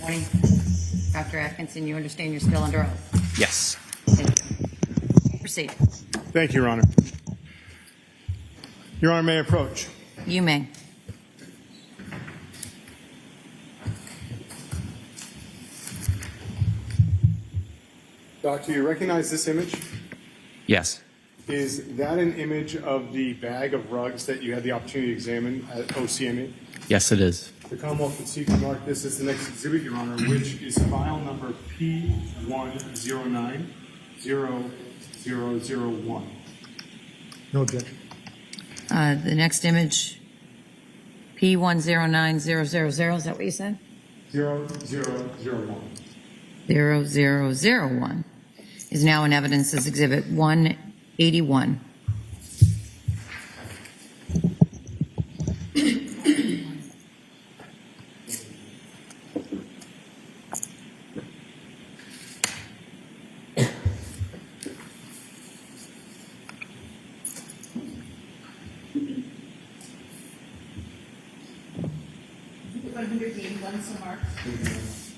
Morning. Dr. Atkinson, you understand you're still under oath? Yes. Thank you. Proceed. Thank you, Your Honor. Your Honor, may I approach? You may. Doctor, you recognize this image? Yes. Is that an image of the bag of rugs that you had the opportunity to examine at OCME? Yes, it is. The Commonwealth would seek to mark this as the next exhibit, Your Honor, which is file number P1090001. No objection. The next image, P109000, is that what you said? 0001. 0001 is now in evidence as Exhibit 181.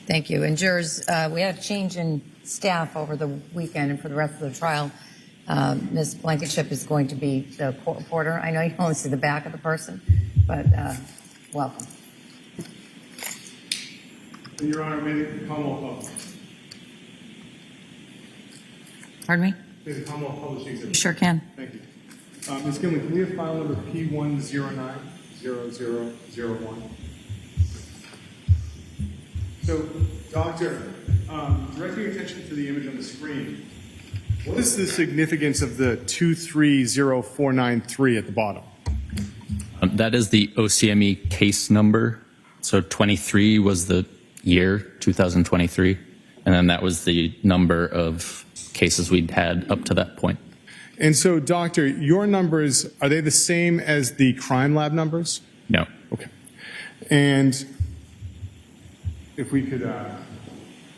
Thank you. And jurors, we had a change in staff over the weekend and for the rest of the trial. Ms. Blankenship is going to be the court reporter. I know you only see the back of the person, but welcome. Your Honor, may the Commonwealth publish. Pardon me? May the Commonwealth publish the exhibit. You sure can. Thank you. Ms. Gilman, can we have file number P1090001? So, Doctor, directing your attention to the image on the screen, what is the significance of the 230493 at the bottom? That is the OCME case number. So 23 was the year, 2023, and then that was the number of cases we'd had up to that point. And so, Doctor, your numbers, are they the same as the crime lab numbers? No. Okay. And if we could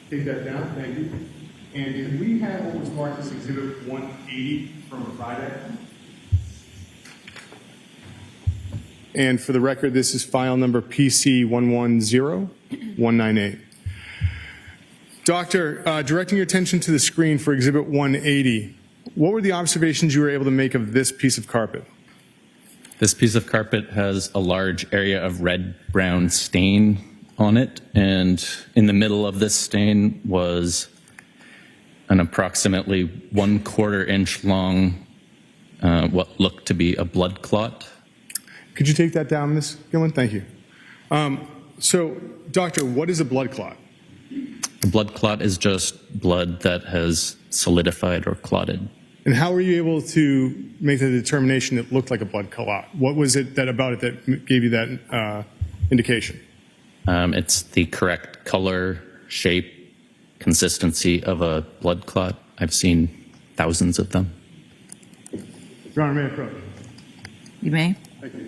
take that down, thank you. And if we have what was marked as Exhibit 180 from Friday. And for the record, this is file number PC110198. Doctor, directing your attention to the screen for Exhibit 180, what were the observations you were able to make of this piece of carpet? This piece of carpet has a large area of red-brown stain on it, and in the middle of this stain was an approximately 1/4 inch long, what looked to be a blood clot. Could you take that down, Ms. Gilman? Thank you. So, Doctor, what is a blood clot? A blood clot is just blood that has solidified or clotted. And how were you able to make the determination it looked like a blood clot? What was it that about it that gave you that indication? It's the correct color, shape, consistency of a blood clot. I've seen thousands of them. Your Honor, may I approach? You may. Thank you.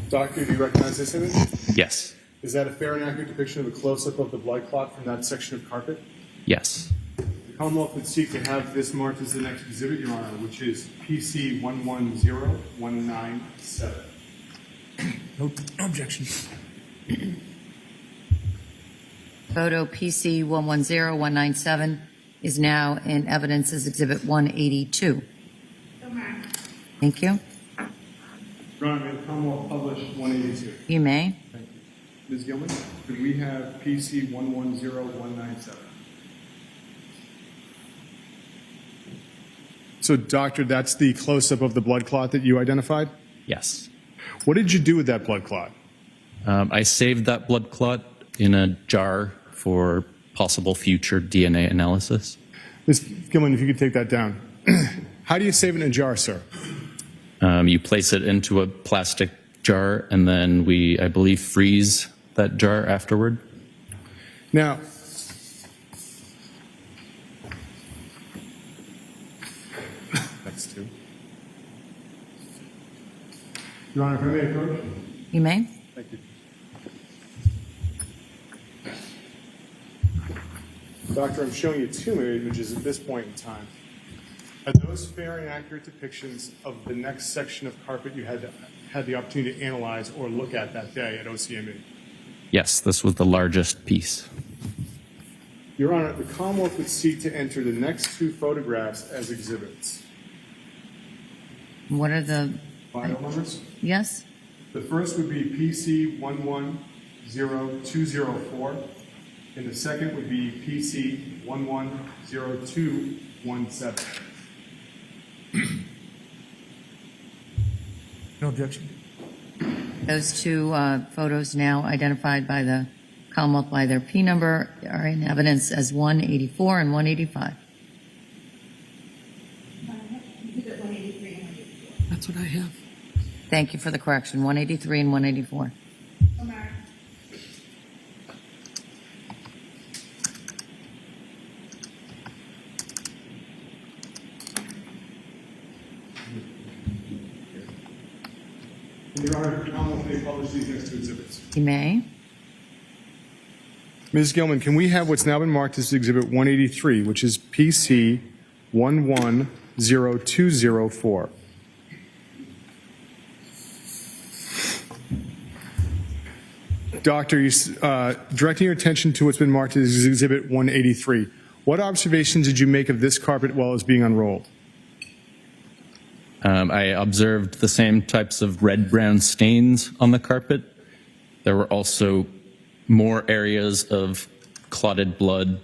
Doctor, do you recognize this image? Yes. Is that a fair and accurate depiction of a close-up of the blood clot from that section of carpet? Yes. The Commonwealth would seek to have this marked as the next exhibit, Your Honor, which is PC110197. No objection. Photo PC110197 is now in evidence as Exhibit 182. Thank you. Your Honor, may the Commonwealth publish 182? You may. Thank you. Ms. Gilman, could we have PC110197? So, Doctor, that's the close-up of the blood clot that you identified? Yes. What did you do with that blood clot? I saved that blood clot in a jar for possible future DNA analysis. Ms. Gilman, if you could take that down. How do you save it in a jar, sir? You place it into a plastic jar, and then we, I believe, freeze that jar afterward. Now, that's two. Your Honor, if I may approach? You may. Thank you. Doctor, I'm showing you two images at this point in time. Are those fair and accurate depictions of the next section of carpet you had the opportunity to analyze or look at that day at OCME? Yes, this was the largest piece. Your Honor, the Commonwealth would seek to enter the next two photographs as exhibits. What are the, File numbers? yes? The first would be PC 110204, and the second would be PC 110217. No objection. Those two photos now identified by the Commonwealth by their P number are in evidence as 184 and 185. That's what I have. Thank you for the correction, 183 and 184. Your Honor, the Commonwealth may publish these next two exhibits. You may. Ms. Gilman, can we have what's now been marked as Exhibit 183, which is PC 110204? Doctor, directing your attention to what's been marked as Exhibit 183, what observations did you make of this carpet while it was being unrolled? I observed the same types of red-brown stains on the carpet. There were also more areas of clotted blood,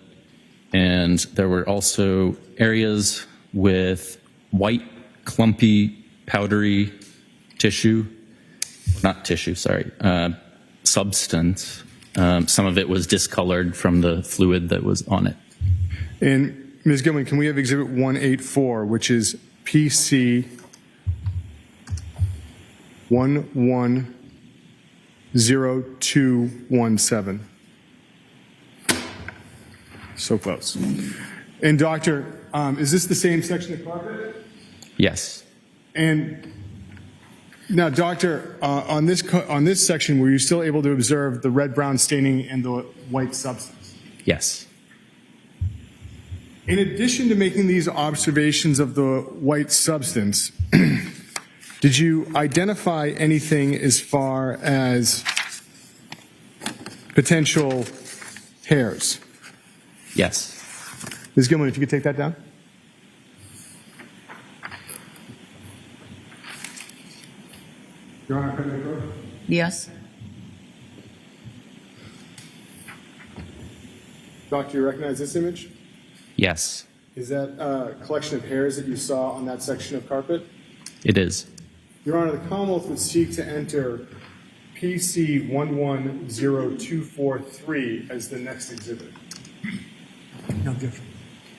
and there were also areas with white, clumpy, powdery substance. Some of it was discolored from the fluid that was on it. And Ms. Gilman, can we have Exhibit 184, which is PC 110217? So close. And doctor, is this the same section of carpet? Yes. And now, doctor, on this section, were you still able to observe the red-brown staining and the white substance? Yes. In addition to making these observations of the white substance, did you identify anything as far as potential hairs? Yes. Ms. Gilman, if you could take that down. Your Honor, can I go? Yes. Doctor, you recognize this image? Yes, Is that a collection of hairs that you saw on that section of carpet? it is. Your Honor, the Commonwealth would seek to enter PC 110243 as the next exhibit. No objection.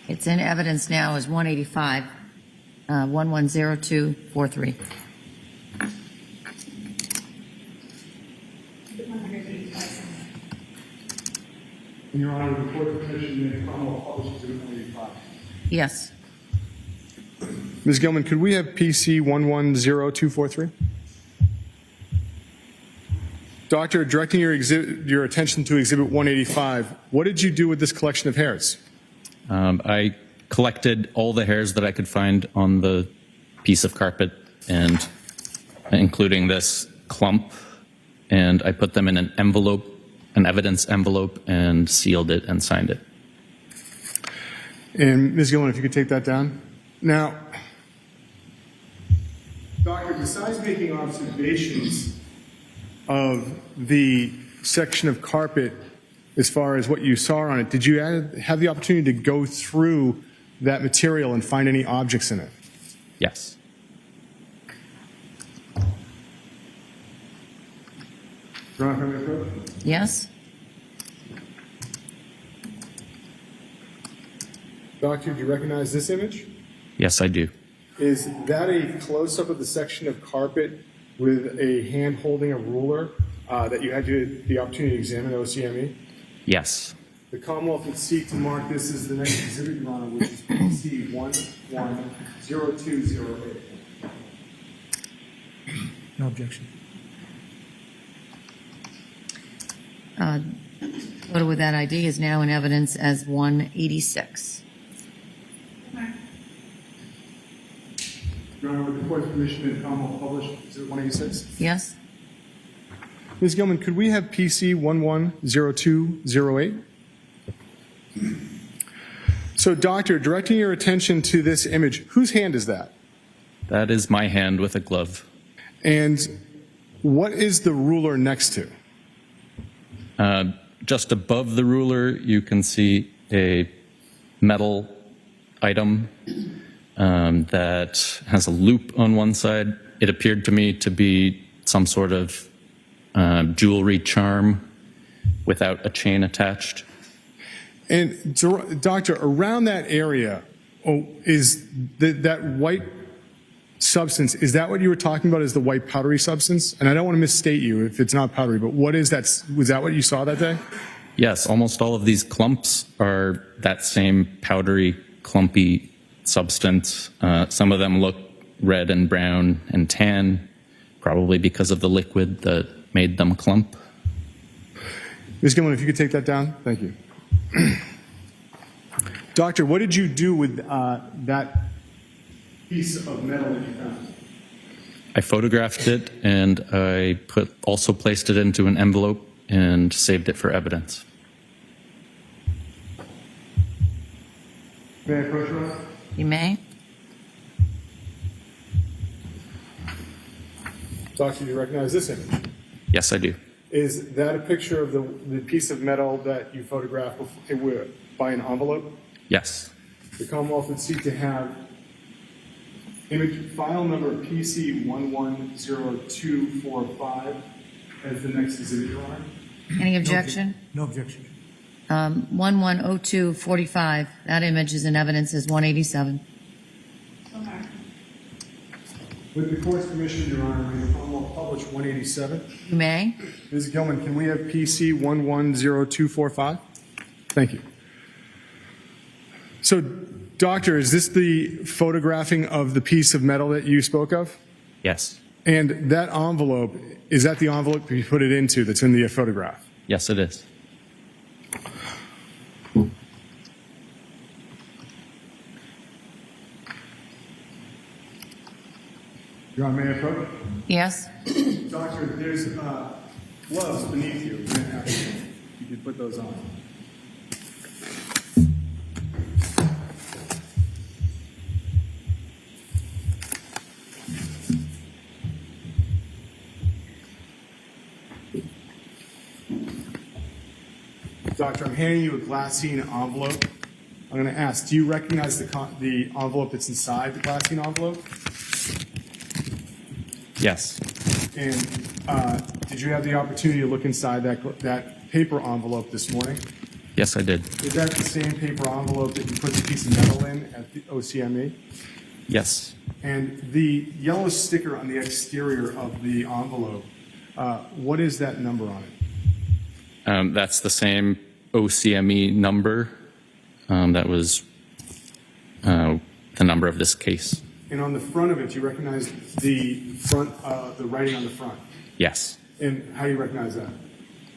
It's in evidence now as 185, 110243. And Your Honor, the court permission that the Commonwealth publish exhibit 185. Yes. Ms. Gilman, could we have PC 110243? Doctor, directing your attention to exhibit 185, what did you do with this collection of hairs? I collected all the hairs that I could find on the piece of carpet, and including this clump, and I put them in an envelope, an evidence envelope, and sealed it and signed it. And Ms. Gilman, if you could take that down. Now, Doctor, besides making observations of the section of carpet as far as what you saw on it, did you have the opportunity to go through that material and find any objects in it? Yes. Your Honor, can I approach? Yes. Doctor, do you recognize this image? Yes, I do. Is that a close-up of the section of carpet with a hand holding a ruler that you had the opportunity to examine at OCME? Yes. The Commonwealth would seek to mark this as the next exhibit, Your Honor, which is PC 110208. No objection. Photo with that ID is now in evidence as 186. court's permission and comment published Exhibit 186? Yes? Ms. Gilman, could we have PC 110208? So, doctor, directing your attention to this image, whose hand is that? That is my hand with a glove. And what is the ruler next to? Just above the ruler, you can see a metal item that has a loop on one side. It appeared to me to be some sort of jewelry charm without a chain attached. And, doctor, around that area, is that white substance, is that what you were talking about, is the white powdery substance? And I don't want to misstate you if it's not powdery, but what is that? Was that what you saw that day? Yes, almost all of these clumps are that same powdery, clumpy substance. Some of them look red and brown and tan, probably because of the liquid that made them clump. Ms. Gilman, if you could take that down. Thank you. Doctor, what did you do with that piece of metal that you found? I photographed it and I also placed it into an envelope and saved it for evidence. May I approach you? You may? Doctor, do you recognize this image? Yes, I do. Is that a picture of the piece of metal that you photographed by an envelope? Yes. The Commonwealth would seek to have image file number PC 110245 as the next exhibit, Your Honor. Any objection? No objection. 110245, that image is in evidence as 187. With the court's permission, Your Honor, may the Commonwealth publish 187? You may? Ms. Gilman, can we have PC 110245? Thank you. So, doctor, is this the photographing of the piece of metal that you spoke of? Yes. And that envelope, is that the envelope you put it into that's in the photograph? Yes, it is. Your Honor, may I approach? Yes? Doctor, there's gloves beneath you. You could put those on. Doctor, I'm handing you a glassine envelope. I'm going to ask, do you recognize the envelope that's inside the glassine envelope? Yes. And did you have the opportunity to look inside that paper envelope this morning? Yes, I did. Is that the same paper envelope that you put the piece of metal in at the OCME? Yes. And the yellow sticker on the exterior of the envelope, what is that number on it? That's the same OCME number. That was the number of this case. And on the front of it, you recognize the writing on the front? Yes. And how do you recognize that?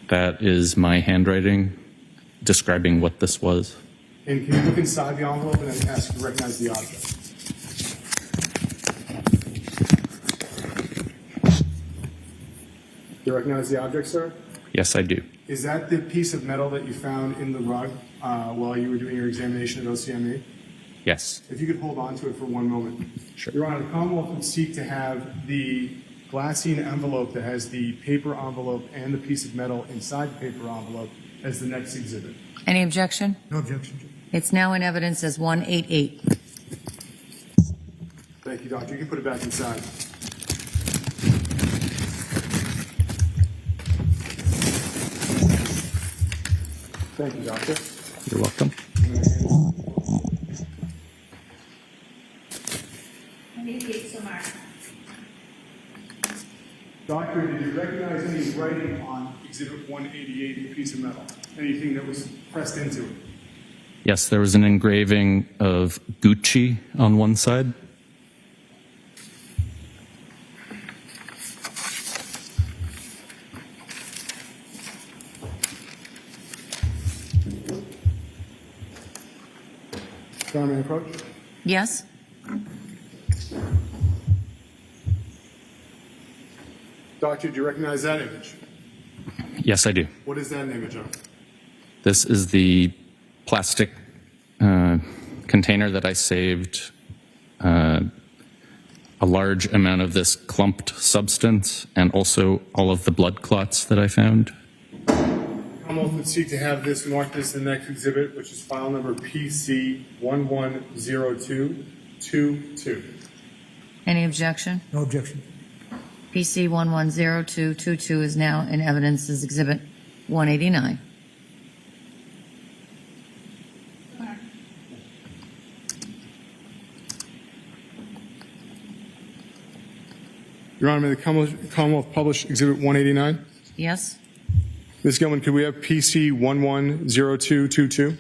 That is my handwriting describing what this was. And can you look inside the envelope and then ask to recognize the object? Do you recognize the object, sir? Yes, I do. Is that the piece of metal that you found in the rug while you were doing your examination at OCME? Yes. If you could hold on to it for one moment. Sure. Your Honor, the Commonwealth would seek to have the glassine envelope that has the paper envelope and the piece of metal inside the paper envelope as the next exhibit. Any objection? No objection. It's now in evidence as 188. Thank you, Doctor. You can put it back inside. Thank you, Doctor. You're welcome. Doctor, did you recognize any writing on Exhibit 188, the piece of metal? Anything that was pressed into it? Yes, there was an engraving of Gucci on one side. Your Honor, may I approach? Yes? Doctor, do you recognize that image? Yes, I do. What is that an image of? This is the plastic container that I saved a large amount of this clumped substance and also all of the blood clots that I found. Commonwealth would seek to have this marked as the next exhibit, which is file number PC 110222. Any objection? No objection. PC 110222 is now in evidence as Exhibit 189. Your Honor, may the Commonwealth publish Exhibit 189? Yes? Ms. Gilman, could we have PC 110222?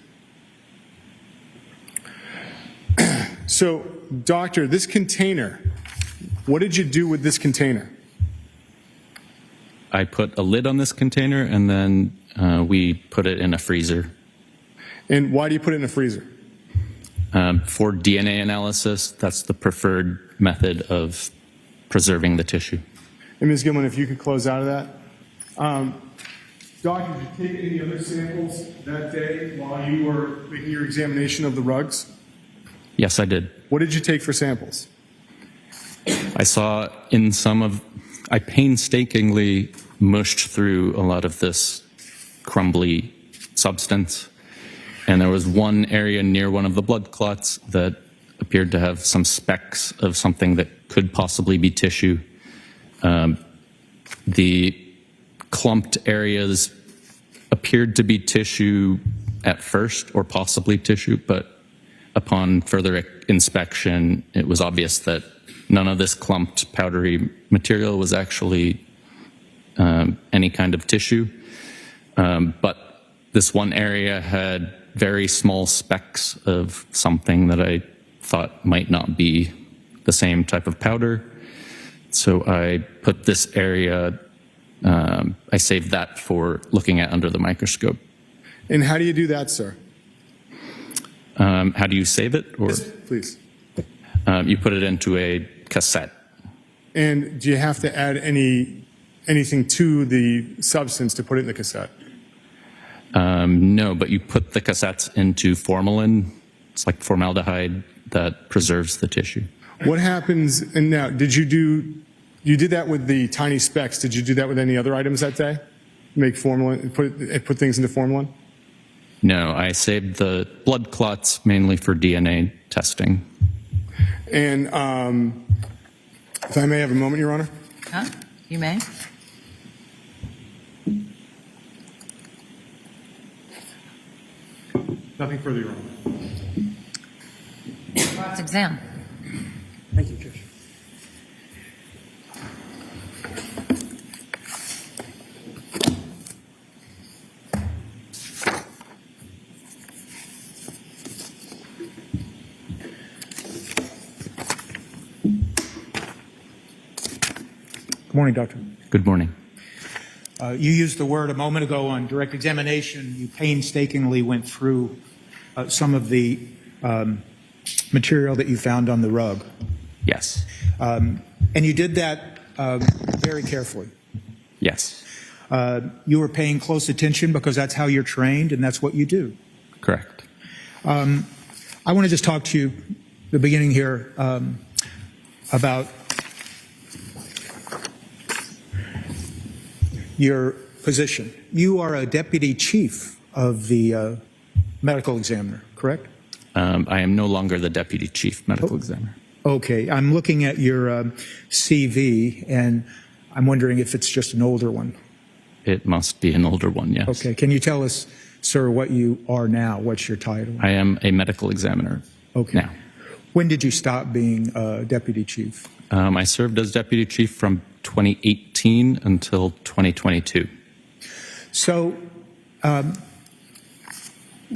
So, Doctor, this container, what did you do with this container? I put a lid on this container and then we put it in a freezer. And why do you put it in a freezer? For DNA analysis, that's the preferred method of preserving the tissue. And Ms. Gilman, if you could close out of that. Doctor, did you take any other samples that day while you were making your examination of the rugs? Yes, I did. What did you take for samples? I saw in some of, I painstakingly mushed through a lot of this crumbly substance. And there was one area near one of the blood clots that appeared to have some specks of something that could possibly be tissue. The clumped areas appeared to be tissue at first, or possibly tissue, but upon further inspection, it was obvious that none of this clumped powdery material was actually any kind of tissue. But this one area had very small specks of something that I thought might not be the same type of powder. So I put this area, I saved that for looking at under the microscope. And how do you do that, sir? How do you save it? Or Yes, please. you put it into a cassette. And do you have to add anything to the substance to put it in the cassette? No, but you put the cassettes into formalin. It's like formaldehyde that preserves the tissue. What happens, and now, you did that with the tiny specks. Did you do that with any other items that day? Make formalin, put things into formalin? No, I saved the blood clots mainly for DNA testing. And if I may have a moment, Your Honor? Huh? You may. Nothing further, Your Honor. Cross-exam. Thank you, Judge. Good morning, Doctor. Good morning. You used the word a moment ago on direct examination. You painstakingly went through some of the material that you found on the rug. Yes. And you did that very carefully. Yes. You were paying close attention because that's how you're trained and that's what you do. Correct. I want to just talk to you, the beginning here, about your position. You are a deputy chief of the medical examiner, correct? I am no longer the deputy chief medical examiner. Okay, I'm looking at your CV and I'm wondering if it's just an older one. It must be an older one, yes. Okay, can you tell us, sir, what you are now? What's your title? I am a medical examiner Okay. now. When did you stop being deputy chief? I served as deputy chief from 2018 until 2022. So,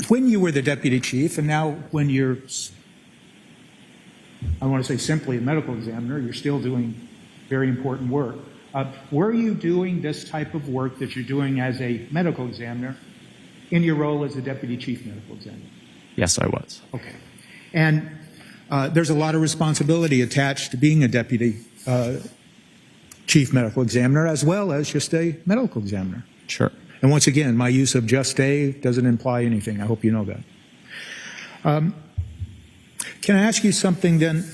when you were the deputy chief, and now when you're, I want to say simply a medical examiner, you're still doing very important work. Were you doing this type of work that you're doing as a medical examiner in your role as a deputy chief medical examiner? Yes, I was. Okay. And there's a lot of responsibility attached to being a deputy chief medical examiner as well as just a medical examiner. Sure. And once again, my use of just a doesn't imply anything. I hope you know that. Can I ask you something then?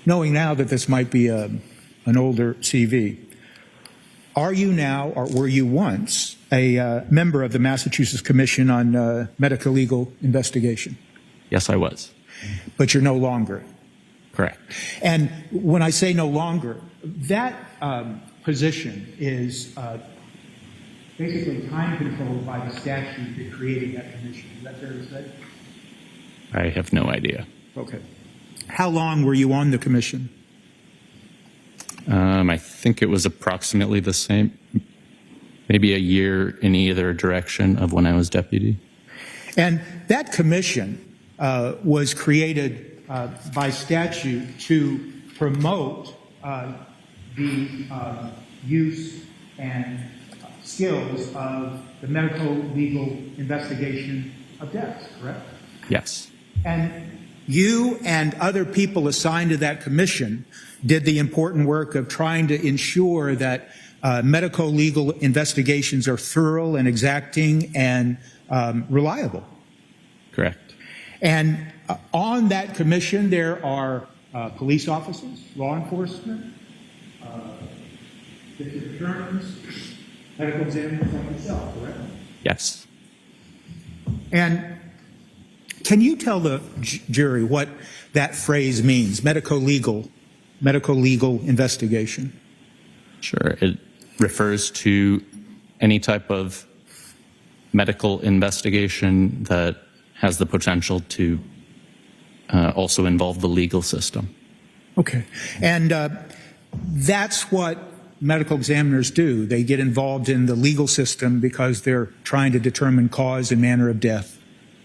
Knowing now that this might be an older CV, are you now, or were you once, a member of the Massachusetts Commission on Medical Legal Investigation? Yes, I was. But you're no longer. Correct. And when I say no longer, that position is basically time controlled by the statute that created that commission. Is that fair to say? I have no idea. Okay. How long were you on the commission? I think it was approximately the same, maybe a year in either direction of when I was deputy. And that commission was created by statute to promote the use and skills of the medical legal investigation of deaths, correct? Yes. And you and other people assigned to that commission did the important work of trying to ensure that medical legal investigations are thorough and exacting and reliable. Correct. And on that commission, there are police officers, law enforcement, district attorneys, medical examiners like yourself, correct? Yes. And can you tell the jury what that phrase means, medical legal investigation? Sure. It refers to any type of medical investigation that has the potential to also involve the legal system. Okay. And that's what medical examiners do. They get involved in the legal system because they're trying to determine cause and manner of death.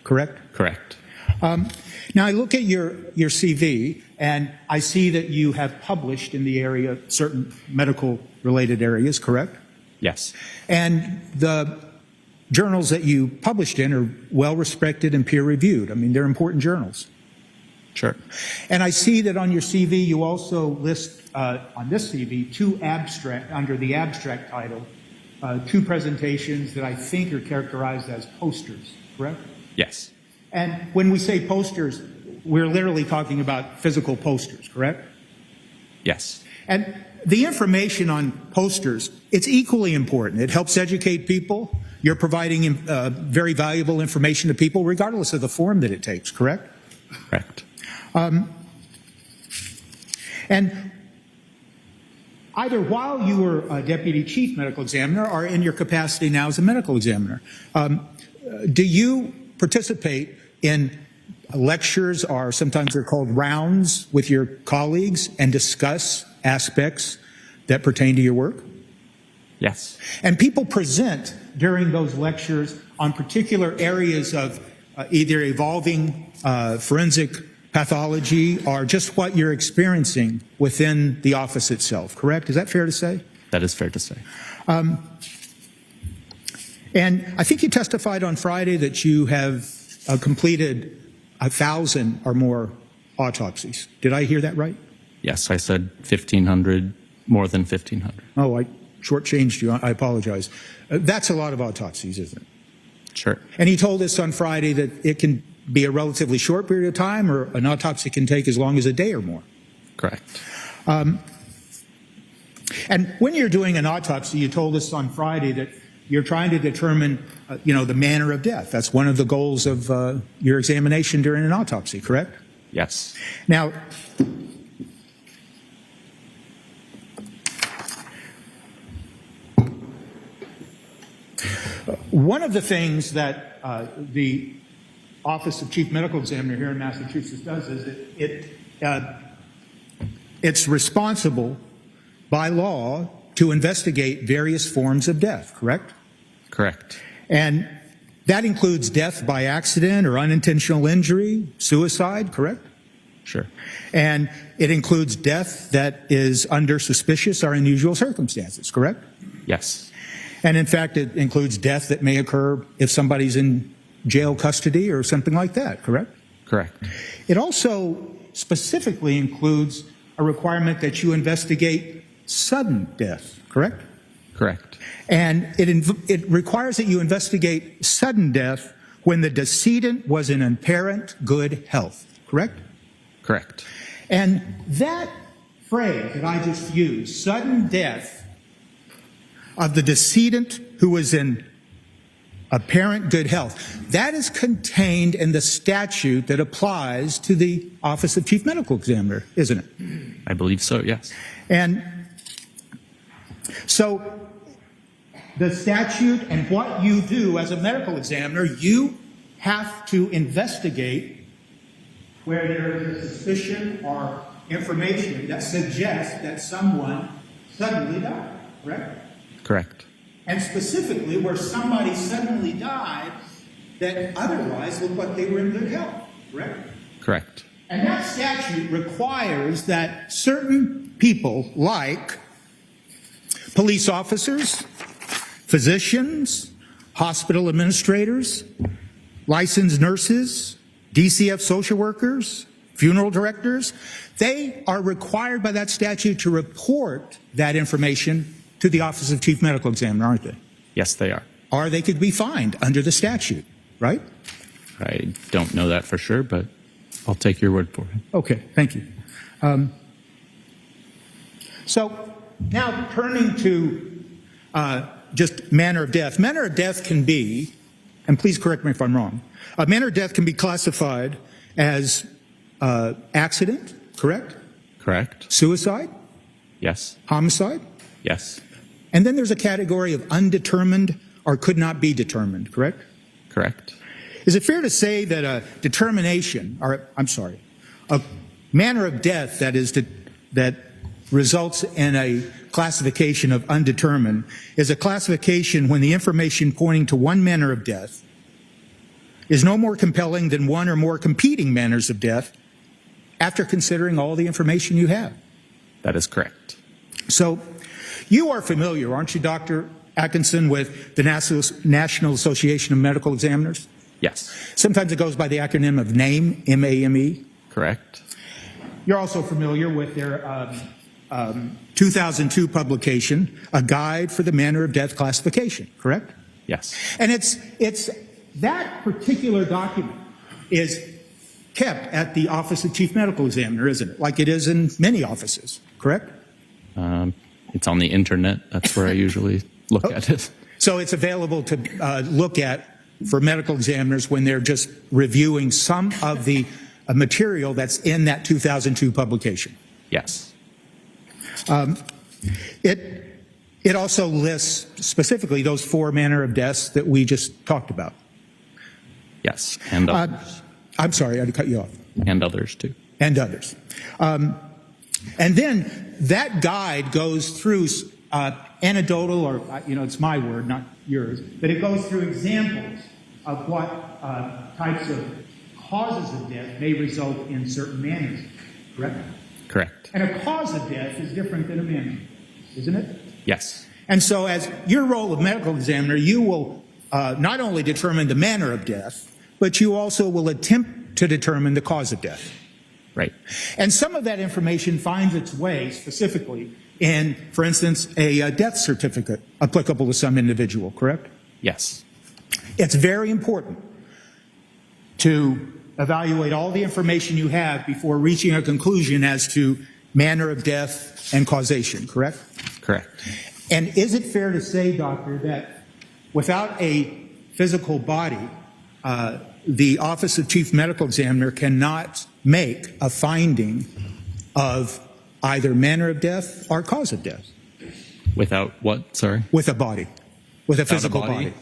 Correct? Correct. Now, I look at your CV, and I see that you have published in the area, certain medical-related areas, correct? Yes. And the journals that you published in are well-respected and peer-reviewed. I mean, they're important journals. Sure. And I see that on your CV, you also list, on this CV, under the abstract title, two presentations that I think are characterized as posters, correct? Yes. And when we say posters, we're literally talking about physical posters, correct? Yes. And the information on posters, it's equally important. It helps educate people. You're providing very valuable information to people, regardless of the form that it takes, correct? Correct. And either while you were a deputy chief medical examiner or in your capacity now as a medical examiner, do you participate in lectures, or sometimes they're called rounds, with your colleagues and discuss aspects that pertain to your work? Yes. And people present during those lectures on particular areas of either evolving forensic pathology or just what you're experiencing within the office itself, correct? Is that fair to say? That is fair to say. And I think you testified on Friday that you have completed 1,000 or more autopsies. Did I hear that right? Yes, I said 1,500, more than 1,500. Oh, I shortchanged you. I apologize. That's a lot of autopsies, isn't it? Sure. And he told us on Friday that it can be a relatively short period of time, or an autopsy can take as long as a day or more. Correct. And when you're doing an autopsy, you told us on Friday that you're trying to determine, the manner of death. That's one of the goals of your examination during an autopsy, correct? Yes. Now, one of the things that the Office of Chief Medical Examiner here in Massachusetts does is it's responsible by law to investigate various forms of death, correct? Correct. And that includes death by accident or unintentional injury, suicide, correct? Sure. And it includes death that is under suspicious or unusual circumstances, correct? Yes. And in fact, it includes death that may occur if somebody's in jail custody or something like that, correct? Correct. It also specifically includes a requirement that you investigate sudden death, correct? Correct. And it requires that you investigate sudden death when the decedent was in apparent good health, correct? Correct. And that phrase that I just used, sudden death of the decedent who was in apparent good health, that is contained in the statute that applies to the Office of Chief Medical Examiner, isn't it? I believe so, yes. And so the statute and what you do as a medical examiner, you have to investigate where there is a suspicion or information that suggests that someone suddenly died, correct? Correct. And specifically where somebody suddenly died that otherwise looked like they were in good health, correct? Correct. And that statute requires that certain people, like police officers, physicians, hospital administrators, licensed nurses, DCF social workers, funeral directors, they are required by that statute to report that information to the Office of Chief Medical Examiner, aren't they? Yes, they are. Or they could be fined under the statute, right? I don't know that for sure, but I'll take your word for it. Okay, thank you. So now turning to just manner of death. Manner of death can be, and please correct me if I'm wrong, manner of death can be classified as accident, correct? Correct. Suicide, Yes. homicide, Yes. and then there's a category of undetermined or could not be determined, correct? Correct. Is it fair to say that a determination, or I'm sorry, a manner of death that results in a classification of undetermined is a classification when the information pointing to one manner of death is no more compelling than one or more competing manners of death after considering all the information you have? That is correct. So you are familiar, aren't you, Dr. Atkinson, with the National Association of Medical Examiners? Yes. Sometimes it goes by the acronym of NAME, M-A-M-E. Correct. You're also familiar with their 2002 publication, A Guide for the Manner of Death Classification, correct? Yes. And it's that particular document is kept at the Office of Chief Medical Examiner, isn't it? Like it is in many offices, correct? It's on the internet. That's where I usually look at it. So it's available to look at for medical examiners when they're just reviewing some of the material that's in that 2002 publication. Yes. It also lists specifically those four manner of deaths that we just talked about. Yes. And others. I'm sorry, I had to cut you off. And others too. And others. And then that guide goes through anecdotal, or, it's my word, not yours, but it goes through examples of what types of causes of death may result in certain manners, correct? Correct. And a cause of death is different than a manner, isn't it? Yes. And so as your role of medical examiner, you will not only determine the manner of death, but you also will attempt to determine the cause of death. Right. And some of that information finds its way specifically in, for instance, a death certificate applicable to some individual, correct? Yes. It's very important to evaluate all the information you have before reaching a conclusion as to manner of death and causation, correct? Correct. And is it fair to say, doctor, that without a physical body, the Office of Chief Medical Examiner cannot make a finding of either manner of death or cause of death? Without what? Sorry? With a body, with a Without physical body?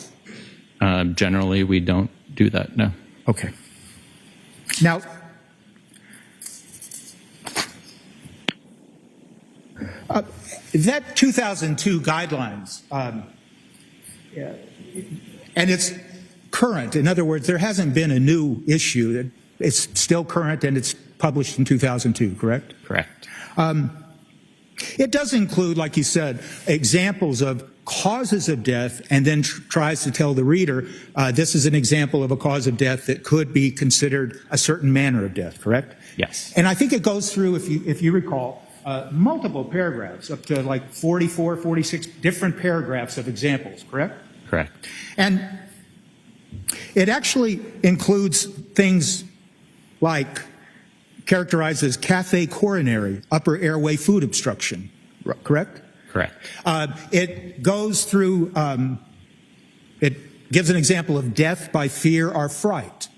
body. Generally, we don't do that, no. Okay. Now, that 2002 guidelines, and it's current. In other words, there hasn't been a new issue. It's still current and it's published in 2002, correct? Correct. It does include, like you said, examples of causes of death and then tries to tell the reader this is an example of a cause of death that could be considered a certain manner of death, correct? Yes. And I think it goes through, if you recall, multiple paragraphs, up to like 44, 46 different paragraphs of examples, correct? Correct. And it actually includes things like characterized as cafe coronary, upper airway food obstruction, correct? Correct. It goes through, it gives an example of death by fear or fright,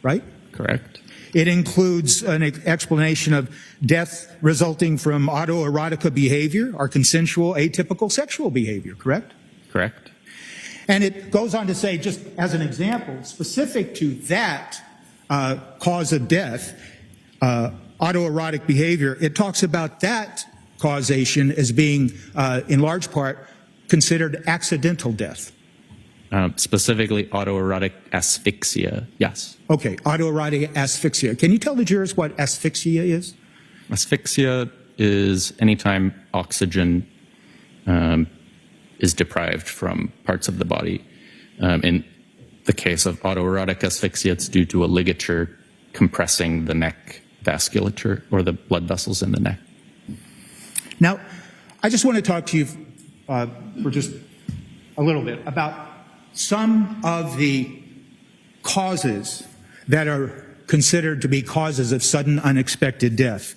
right? Correct. It includes an explanation of death resulting from autoerotica behavior or consensual atypical sexual behavior, correct? Correct. And it goes on to say, just as an example, specific to that cause of death, autoerotic behavior, it talks about that causation as being, in large part, considered accidental death. Specifically, autoerotic asphyxia. Yes. Okay, autoerotic asphyxia. Can you tell the jurors what asphyxia is? Asphyxia is anytime oxygen is deprived from parts of the body. In the case of autoerotic asphyxia, it's due to a ligature compressing the neck vasculature or the blood vessels in the neck. Now, I just want to talk to you for just a little bit about some of the causes that are considered to be causes of sudden unexpected death.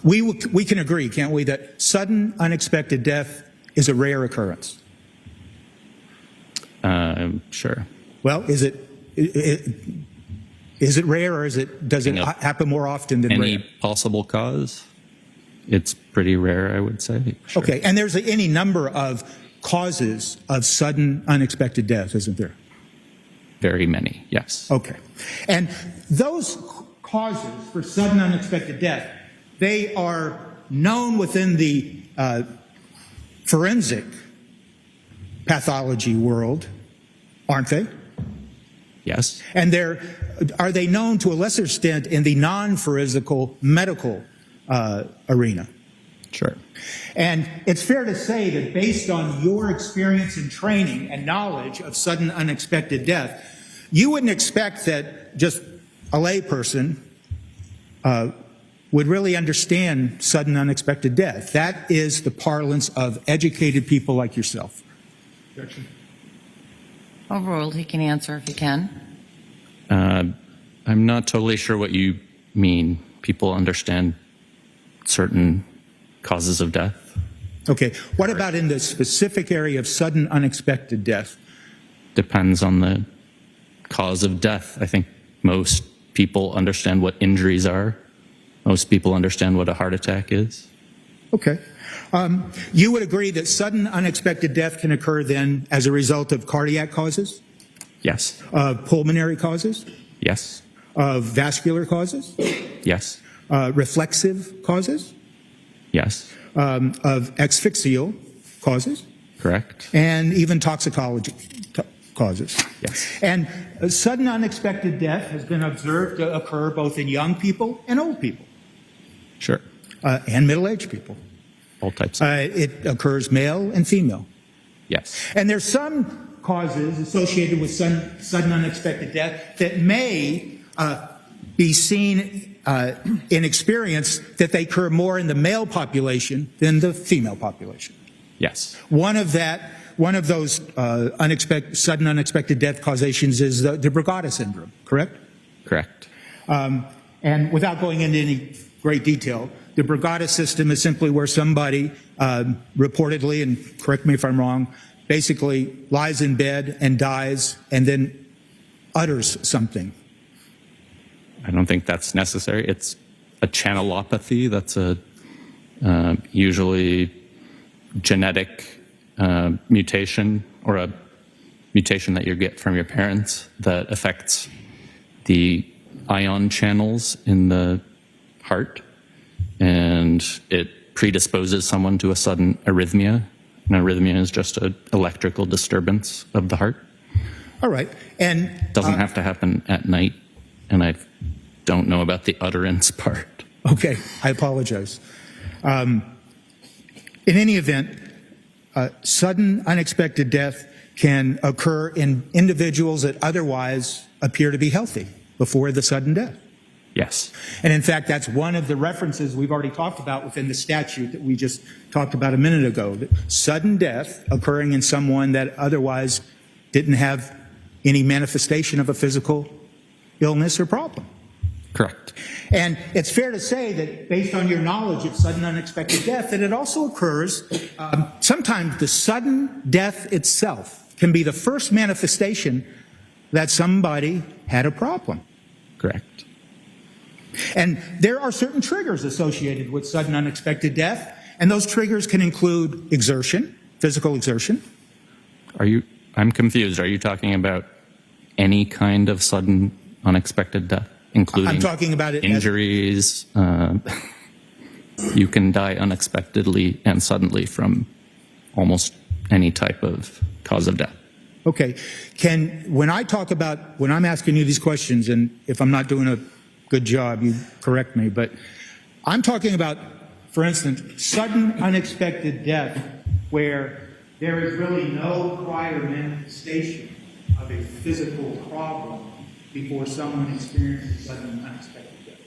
We can agree, can't we, that sudden unexpected death is a rare occurrence? Sure. Well, is it rare, or does it happen more often than Any rare? possible cause? It's pretty rare, I would say. Sure. Okay, and there's any number of causes of sudden unexpected death, isn't there? Very many, yes. Okay. And those causes for sudden unexpected death, they are known within the forensic pathology world, aren't they? Yes. And are they known to a lesser extent in the non-forensical medical arena? Sure. And it's fair to say that based on your experience and training and knowledge of sudden unexpected death, you wouldn't expect that just a layperson would really understand sudden unexpected death. That is the parlance of educated people like yourself. Objection. Overruled. He can answer if he can. I'm not totally sure what you mean. People understand certain causes of death. Okay. What about in the specific area of sudden unexpected death? Depends on the cause of death. I think most people understand what injuries are. Most people understand what a heart attack is. Okay. You would agree that sudden unexpected death can occur then as a result of cardiac causes, Yes. of pulmonary causes, Yes. of vascular causes, Yes. reflexive causes, Yes. of asphyxial causes, Correct. and even toxicology causes. Yes. And sudden unexpected death has been observed to occur both in young people and old people, Sure. and middle-aged people. All types. It occurs male and female. Yes. And there's some causes associated with sudden unexpected death that may be seen in experience that they occur more in the male population than the female population. Yes. One of those sudden unexpected death causations is the Brugada syndrome, correct? Correct. And without going into any great detail, the Brugada system is simply where somebody reportedly, and correct me if I'm wrong, basically lies in bed and dies and then utters something. I don't think that's necessary. It's a channelopathy. That's a usually genetic mutation, or a mutation that you get from your parents that affects the ion channels in the heart, and it predisposes someone to a sudden arrhythmia. An arrhythmia is just an electrical disturbance of the heart. All right. And It doesn't have to happen at night, and I don't know about the utterance part. okay, I apologize. In any event, sudden unexpected death can occur in individuals that otherwise appear to be healthy before the sudden death. Yes. And in fact, that's one of the references we've already talked about within the statute that we just talked about a minute ago. That sudden death occurring in someone that otherwise didn't have any manifestation of a physical illness or problem. Correct. And it's fair to say that based on your knowledge of sudden unexpected death, that it also occurs, sometimes the sudden death itself can be the first manifestation that somebody had a problem. Correct. And there are certain triggers associated with sudden unexpected death, and those triggers can include exertion, physical exertion. I'm confused. Are you talking about any kind of sudden unexpected death, including I'm talking about it injuries? You can die unexpectedly and suddenly from almost any type of cause of death. Okay. When I'm asking you these questions, and if I'm not doing a good job, you correct me, but I'm talking about, for instance, sudden unexpected death where there is really no prior manifestation of a physical problem before someone experiences sudden unexpected death.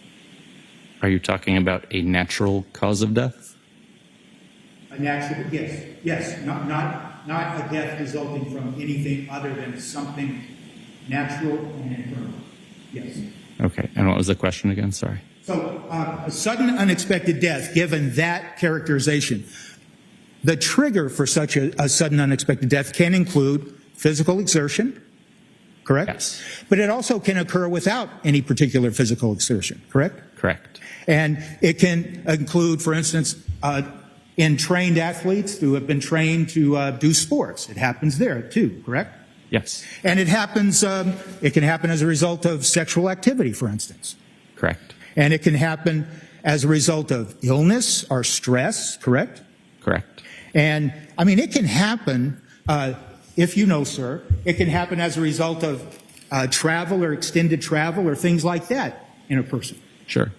Are you talking about a natural cause of death? A natural, yes, not a death resulting from anything other than something natural and internal. Yes. Okay. And what was the question again? Sorry. So a sudden unexpected death, given that characterization, the trigger for such a sudden unexpected death can include physical exertion, correct? Yes. But it also can occur without any particular physical exertion, correct? Correct. And it can include, for instance, in trained athletes who have been trained to do sports. It happens there too, correct? Yes. And it can happen as a result of sexual activity, for instance. Correct. And it can happen as a result of illness or stress, correct? Correct. And, I mean, it can happen, if you know, sir, it can happen as a result of travel or extended travel or things like that in a person. Sure.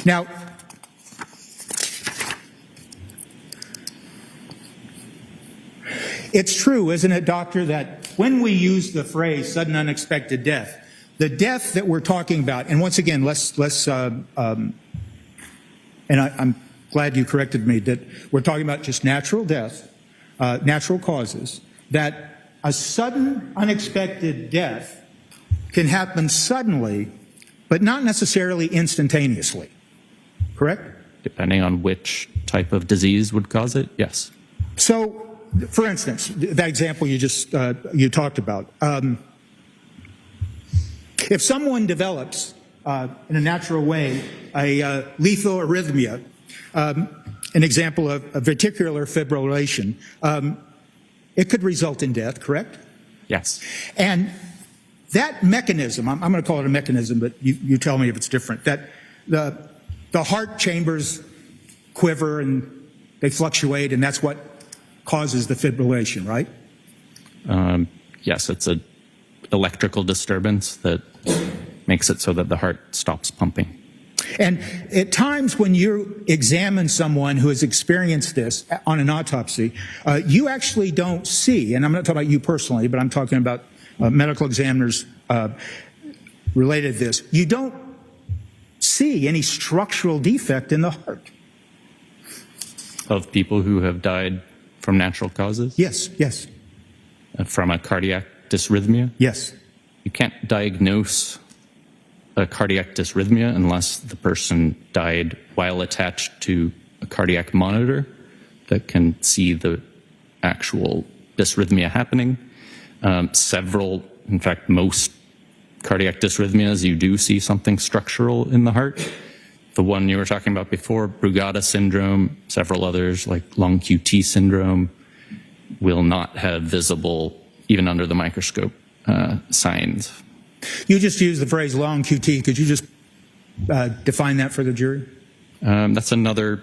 Now, it's true, isn't it, doctor, that when we use the phrase sudden unexpected death, the death that we're talking about, and once again, and I'm glad you corrected me, that we're talking about just natural death, natural causes, that a sudden unexpected death can happen suddenly, but not necessarily instantaneously, correct? Depending on which type of disease would cause it, yes. So, for instance, that example you just you talked about, if someone develops in a natural way a lethal arrhythmia, an example of a ventricular fibrillation, it could result in death, correct? Yes. And that mechanism, I'm going to call it a mechanism, but you tell me if it's different, that the heart chambers quiver and they fluctuate, and that's what causes the fibrillation, right? Yes, it's an electrical disturbance that makes it so that the heart stops pumping. And at times when you examine someone who has experienced this on an autopsy, you actually don't see, and I'm not talking about you personally, but I'm talking about medical examiners related to this, you don't see any structural defect in the heart. Of people who have died from natural causes? Yes, yes. From a cardiac dysrhythmia? Yes. You can't diagnose a cardiac dysrhythmia unless the person died while attached to a cardiac monitor that can see the actual dysrhythmia happening. In fact, most cardiac dysrhythmias, you do see something structural in the heart. The one you were talking about before, Brugada syndrome, several others like long QT syndrome, will not have visible, even under the microscope, signs. You just used the phrase long QT. Could you just define that for the jury? That's another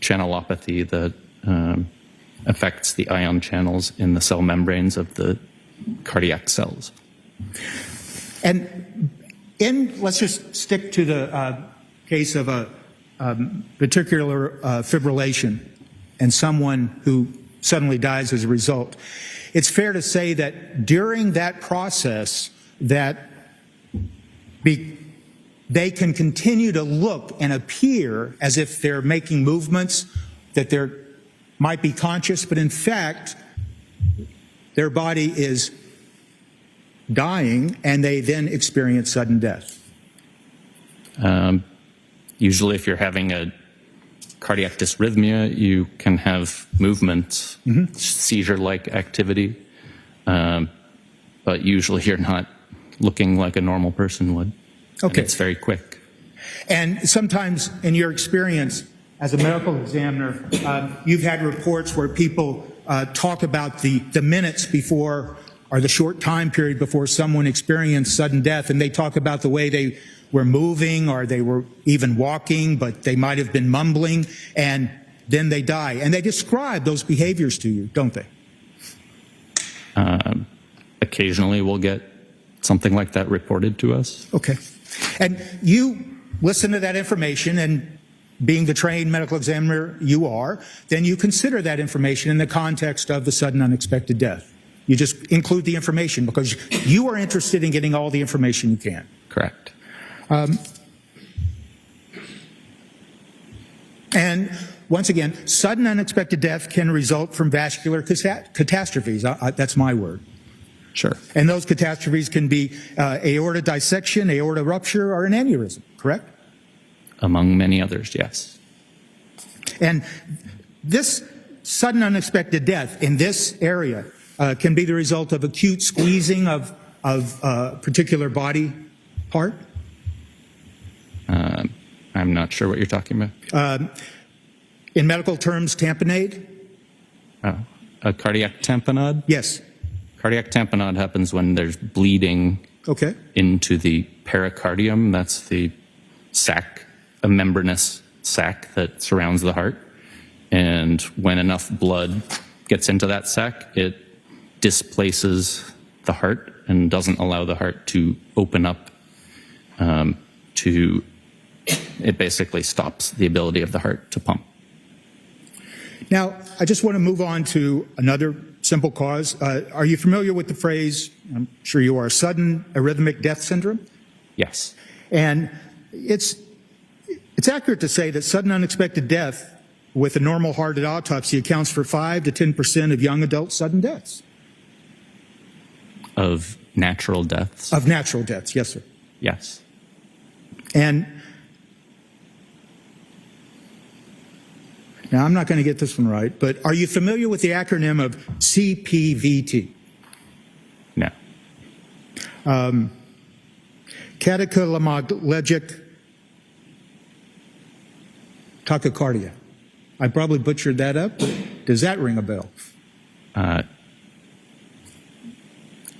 channelopathy that affects the ion channels in the cell membranes of the cardiac cells. And let's just stick to the case of a ventricular fibrillation and someone who suddenly dies as a result. It's fair to say that during that process that they can continue to look and appear as if they're making movements, that they might be conscious, but in fact, their body is dying, and they then experience sudden death. Usually, if you're having a cardiac dysrhythmia, you can have movement, seizure-like activity, but usually you're not looking like a normal person would. Okay. And it's very quick. And sometimes in your experience as a medical examiner, you've had reports where people talk about the minutes before, or the short time period before someone experienced sudden death, and they talk about the way they were moving, or they were even walking, but they might have been mumbling, and then they die. And they describe those behaviors to you, don't they? Occasionally, we'll get something like that reported to us. Okay. And you listen to that information, and being the trained medical examiner you are, then you consider that information in the context of the sudden unexpected death. You just include the information because you are interested in getting all the information you can. Correct. And once again, sudden unexpected death can result from vascular catastrophes. That's my word. Sure. And those catastrophes can be aorta dissection, aorta rupture, or an aneurysm, correct? Among many others, yes. And this sudden unexpected death in this area can be the result of acute squeezing of a particular body part. I'm not sure what you're talking about. In medical terms, tamponade? A cardiac tamponade? Yes. Cardiac tamponade happens when there's bleeding Okay. into the pericardium. That's the sac, a membranous sac that surrounds the heart. And when enough blood gets into that sac, it displaces the heart and doesn't allow the heart to open up it basically stops the ability of the heart to pump. Now, I just want to move on to another simple cause. Are you familiar with the phrase, I'm sure you are, sudden arrhythmic death syndrome? Yes. And it's accurate to say that sudden unexpected death with a normal heart at autopsy accounts for 5 to 10% of young adult sudden deaths. Of natural deaths? Of natural deaths, yes, sir. Yes. And now I'm not going to get this one right, but are you familiar with the acronym of CPVT? No. Catecholaminergic tachycardia. I probably butchered that up. Does that ring a bell?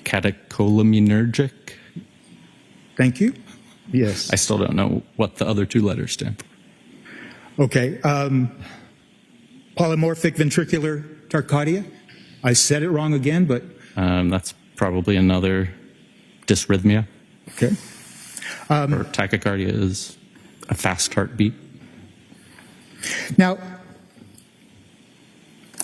Catecholaminergic? Thank you. Yes. I still don't know what the other two letters stand for. Okay. Polymorphic ventricular tachycardia. I said it wrong again, but... That's probably another dysrhythmia. Okay. Or tachycardia is a fast heartbeat. Now,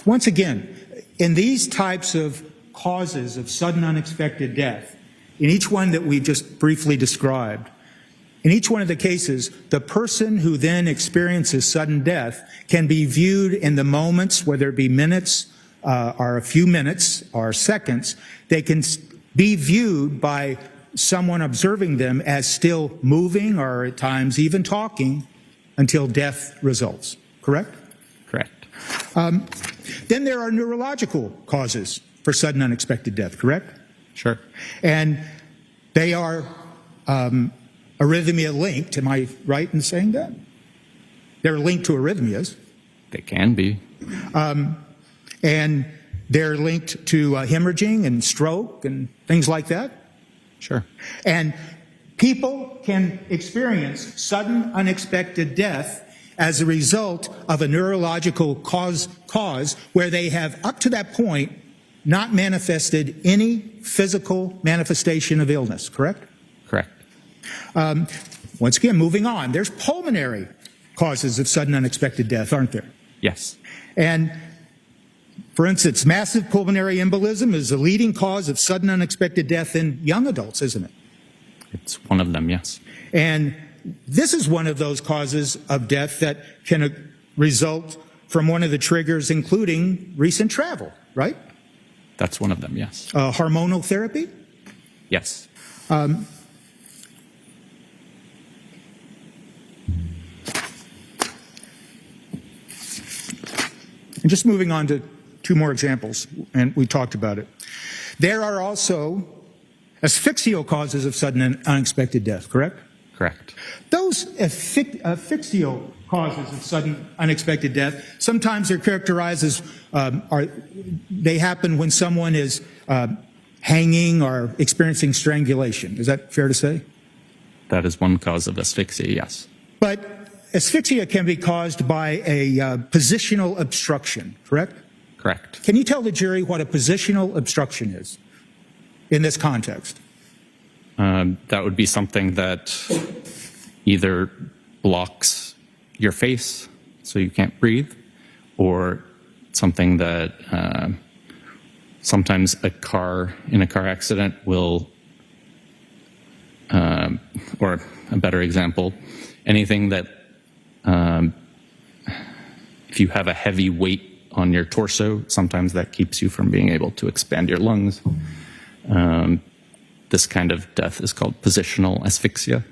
once again, in these types of causes of sudden unexpected death, in each one that we just briefly described, in each one of the cases, the person who then experiences sudden death can be viewed in the moments, whether it be minutes or a few minutes or seconds, they can be viewed by someone observing them as still moving or at times even talking until death results. Correct? Correct. Then there are neurological causes for sudden unexpected death, correct? Sure. And they are arrhythmia linked. Am I right in saying that? They're linked to arrhythmias. They can be. And they're linked to hemorrhaging and stroke and things like that. Sure. And people can experience sudden unexpected death as a result of a neurological cause where they have, up to that point, not manifested any physical manifestation of illness, correct? Correct. Once again, moving on, there's pulmonary causes of sudden unexpected death, aren't there? Yes. And for instance, massive pulmonary embolism is the leading cause of sudden unexpected death in young adults, isn't it? It's one of them, yes. And this is one of those causes of death that can result from one of the triggers, including recent travel, right? That's one of them, yes. Hormonal therapy? Yes. And just moving on to two more examples, and we talked about it. There are also asphyxial causes of sudden and unexpected death, correct? Correct. Those asphyxial causes of sudden unexpected death, sometimes they're characterized as, they happen when someone is hanging or experiencing strangulation. Is that fair to say? That is one cause of asphyxia, yes. But asphyxia can be caused by a positional obstruction, correct? Correct. Can you tell the jury what a positional obstruction is in this context? That would be something that either blocks your face so you can't breathe, or something that sometimes a car in a car accident will, or a better example, anything that if you have a heavy weight on your torso, sometimes that keeps you from being able to expand your lungs. This kind of death is called positional asphyxia.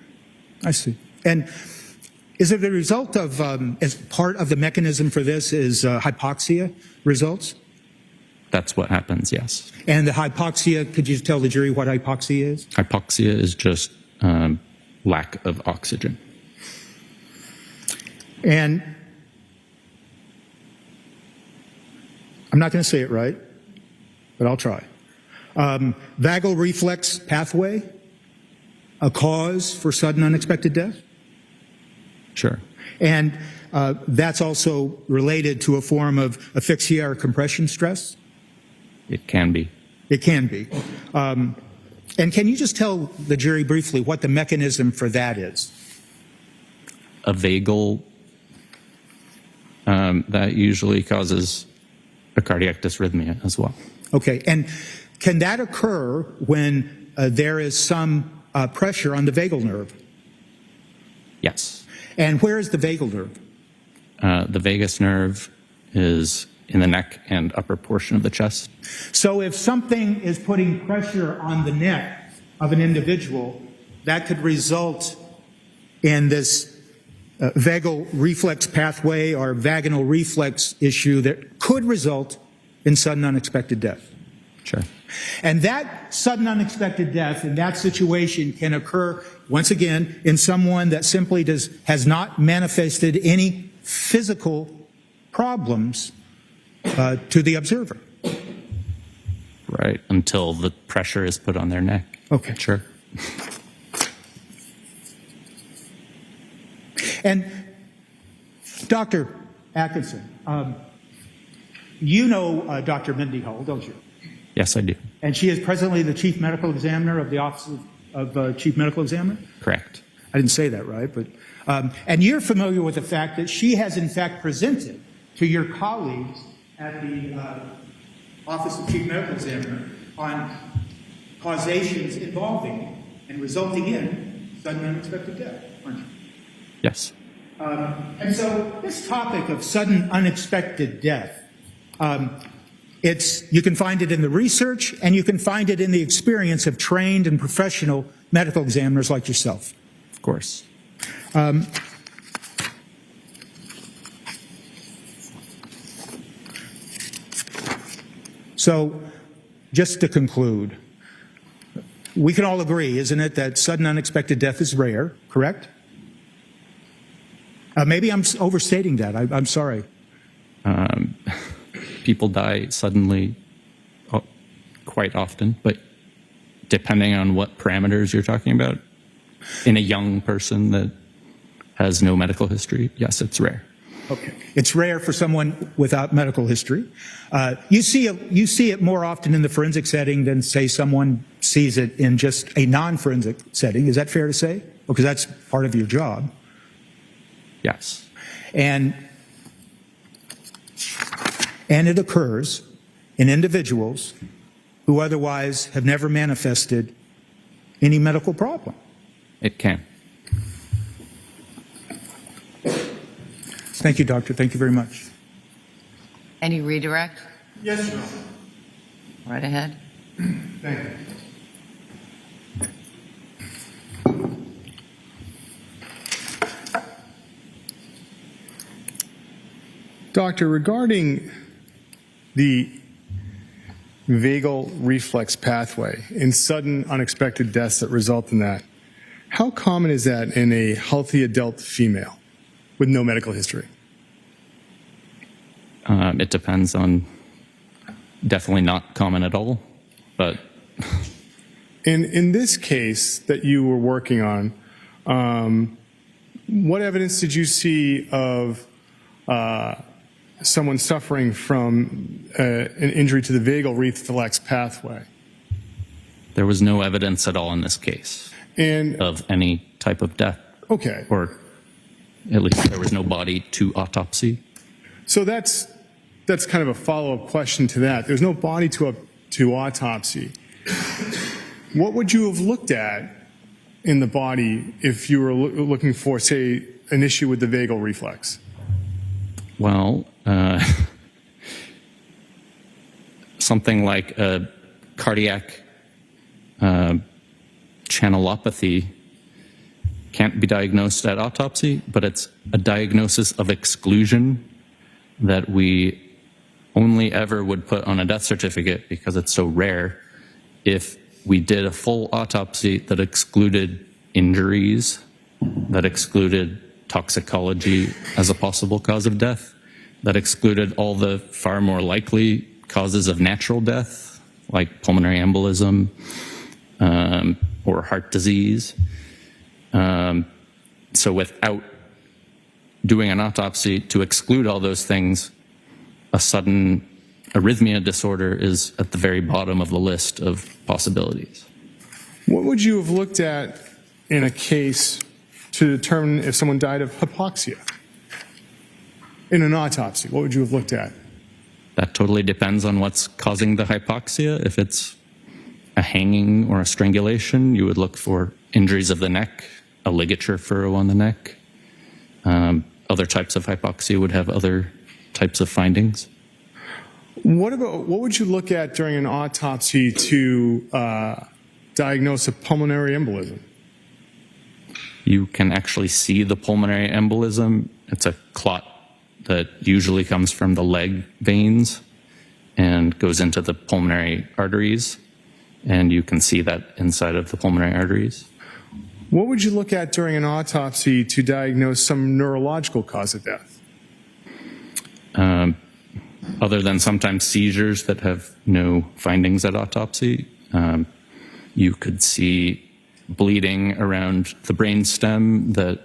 I see. And is it the result of, as part of the mechanism for this is hypoxia results? That's what happens, yes. And the hypoxia, could you tell the jury what hypoxia is? Hypoxia is just lack of oxygen. And I'm not going to say it right, but I'll try. Vagal reflex pathway, a cause for sudden unexpected death? Sure. And that's also related to a form of asphyxia or compression stress? It can be. It can be. And can you just tell the jury briefly what the mechanism for that is? A vagal, that usually causes a cardiac dysrhythmia as well. Okay. And can that occur when there is some pressure on the vagal nerve? Yes. And where is the vagal nerve? The vagus nerve is in the neck and upper portion of the chest. So if something is putting pressure on the neck of an individual, that could result in this vagal reflex pathway or vaginal reflex issue that could result in sudden unexpected death. Sure. And that sudden unexpected death in that situation can occur, once again, in someone that simply has not manifested any physical problems to the observer. Right, until the pressure is put on their neck. Okay. Sure. And Dr. Atkinson, you know Dr. Mindy Hull, don't you? Yes, I do. And she is presently the Chief Medical Examiner of the Office of Chief Medical Examiner? Correct. I didn't say that right, but and you're familiar with the fact that she has in fact presented to your colleagues at the Office of Chief Medical Examiner on causations involving and resulting in sudden unexpected death, aren't you? Yes. And so this topic of sudden unexpected death, you can find it in the research and you can find it in the experience of trained and professional medical examiners like yourself. Of course. So just to conclude, we can all agree, isn't it, that sudden unexpected death is rare, correct? Maybe I'm overstating that. I'm sorry. People die suddenly quite often, but depending on what parameters you're talking about, in a young person that has no medical history, yes, it's rare. Okay. It's rare for someone without medical history. You see it more often in the forensic setting than, say, someone sees it in just a non-forensic setting. Is that fair to say? Because that's part of your job. Yes. And it occurs in individuals who otherwise have never manifested any medical problem. It can. Thank you, doctor. Thank you very much. Any redirect? Yes, Your Honor. Right ahead. Thank you. Doctor, regarding the vagal reflex pathway and sudden unexpected deaths that result in that, how common is that in a healthy adult female with no medical history? It depends on, definitely not common at all, but In this case that you were working on, what evidence did you see of someone suffering from an injury to the vagal reflex pathway? there was no evidence at all in this case And of any type of death, okay, or at least there was no body to autopsy. so that's kind of a follow-up question to that. There's no body to autopsy. What would you have looked at in the body if you were looking for, say, an issue with the vagal reflex? Well, something like a cardiac channelopathy can't be diagnosed at autopsy, but it's a diagnosis of exclusion that we only ever would put on a death certificate because it's so rare. If we did a full autopsy that excluded injuries, that excluded toxicology as a possible cause of death, that excluded all the far more likely causes of natural death, like pulmonary embolism or heart disease. So without doing an autopsy to exclude all those things, a sudden arrhythmia disorder is at the very bottom of the list of possibilities. What would you have looked at in a case to determine if someone died of hypoxia? In an autopsy, what would you have looked at? That totally depends on what's causing the hypoxia. If it's a hanging or a strangulation, you would look for injuries of the neck, a ligature furrow on the neck. Other types of hypoxia would have other types of findings. What would you look at during an autopsy to diagnose a pulmonary embolism? You can actually see the pulmonary embolism. It's a clot that usually comes from the leg veins and goes into the pulmonary arteries, and you can see that inside of the pulmonary arteries. What would you look at during an autopsy to diagnose some neurological cause of death? Other than sometimes seizures that have no findings at autopsy, you could see bleeding around the brainstem that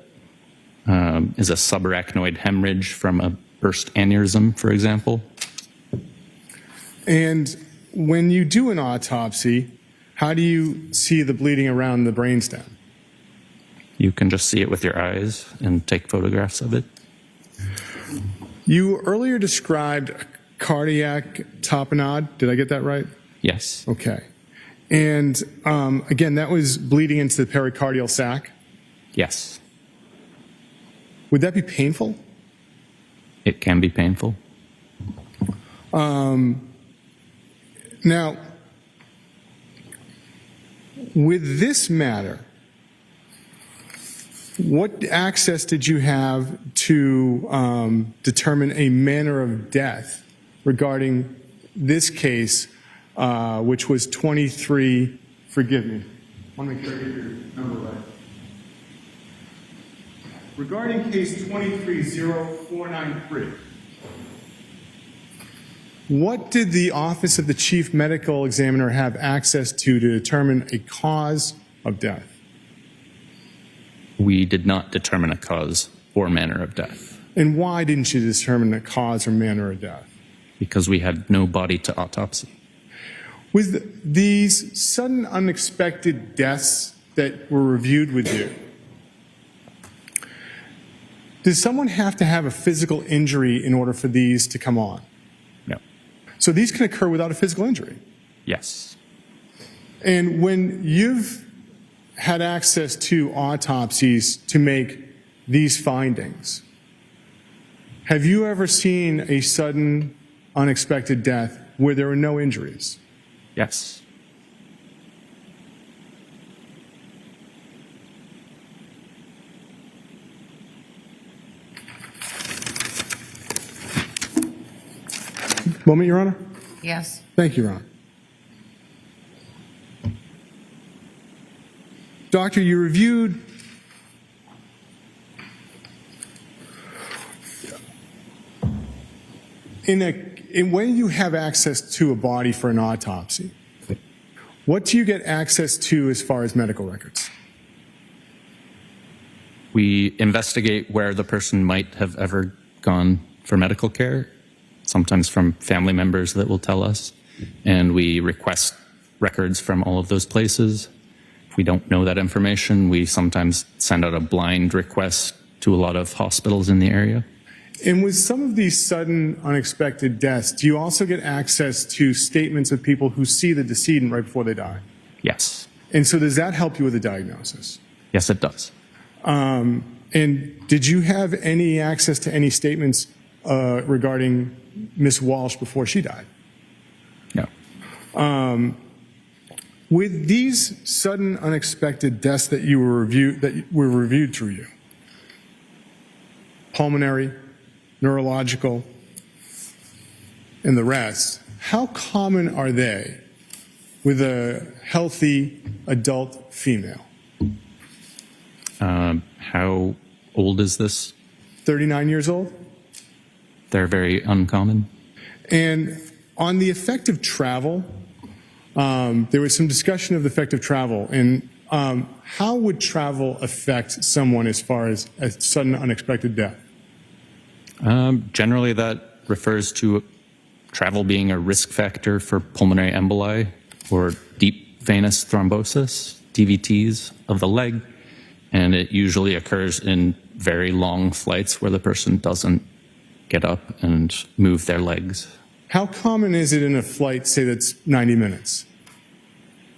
is a subarachnoid hemorrhage from a burst aneurysm, for example. And when you do an autopsy, how do you see the bleeding around the brainstem? You can just see it with your eyes and take photographs of it. You earlier described cardiac tamponade. Did I get that right? Yes. Okay. And again, that was bleeding into the pericardial sac. Yes. Would that be painful? It can be painful. Now, with this matter, what access did you have to determine a manner of death regarding this case, which was 23, forgive me, I want to make sure I get your number right. Regarding case 230493, what did the Office of the Chief Medical Examiner have access to determine a cause of death? We did not determine a cause or manner of death And why didn't you determine the cause or manner of death? because we had no body to autopsy. With these sudden unexpected deaths that were reviewed with you, does someone have to have a physical injury in order for these to come on? No. So these can occur without a physical injury. Yes. And when you've had access to autopsies to make these findings, have you ever seen a sudden, unexpected death where there were no injuries? Yes. Moment, Your Honor. Yes. Thank you, Your Honor. Doctor, you reviewed in when you have access to a body for an autopsy, what do you get access to as far as medical records? We investigate where the person might have ever gone for medical care, sometimes from family members that will tell us, and we request records from all of those places. If we don't know that information, we sometimes send out a blind request to a lot of hospitals in the area. And with some of these sudden, unexpected deaths, do you also get access to statements of people who see the decedent right before they die? Yes. And so does that help you with a diagnosis? Yes, it does. And did you have any access to any statements regarding Ms. Walsh before she died? No. With these sudden, unexpected deaths that were reviewed through you, pulmonary, neurological, and the rest, how common are they with a healthy adult female? How old is this? 39 years old? They're very uncommon. And on the effect of travel, there was some discussion of the effect of travel. And how would travel affect someone as far as a sudden, unexpected death? Generally, that refers to travel being a risk factor for pulmonary emboli or deep venous thrombosis, DVTs of the leg, and it usually occurs in very long flights where the person doesn't get up and move their legs. How common is it in a flight, say, that's 90 minutes?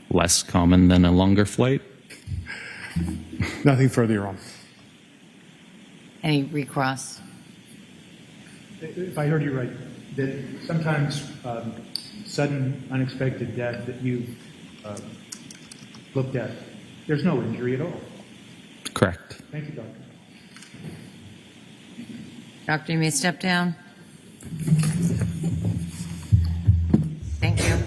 Less common than a longer flight. Nothing further, Your Honor. Any recross? If I heard you right, that sometimes sudden, unexpected death that you looked at, there's no injury at all. Correct. Thank you, Doctor. Doctor, you may step down. Thank you.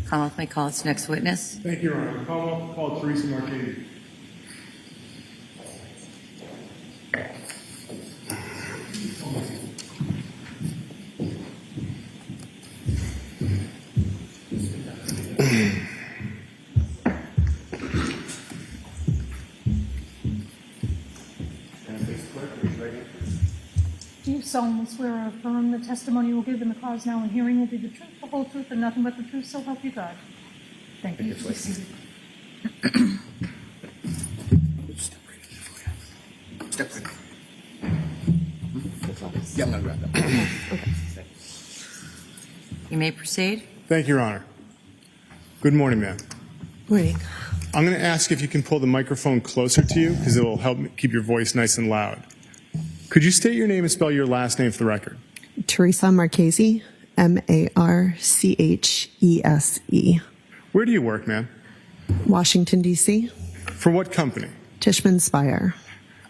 Commonwealth may call its next witness. Thank you, Your Honor. Call Teresa Marchese. Do you solemnly swear or affirm the testimony you will give in the cause now and hearing will be the truth, the whole truth, and nothing but the truth, so help you God? Thank you. You may proceed. Thank you, Your Honor. Good morning, ma'am. Morning. I'm going to ask if you can pull the microphone closer to you because it will help keep your voice nice and loud. Could you state your name and spell your last name for the record? Teresa Marchese, Marchese. Where do you work, ma'am? Washington, D.C. For what company? Tishman Speyer.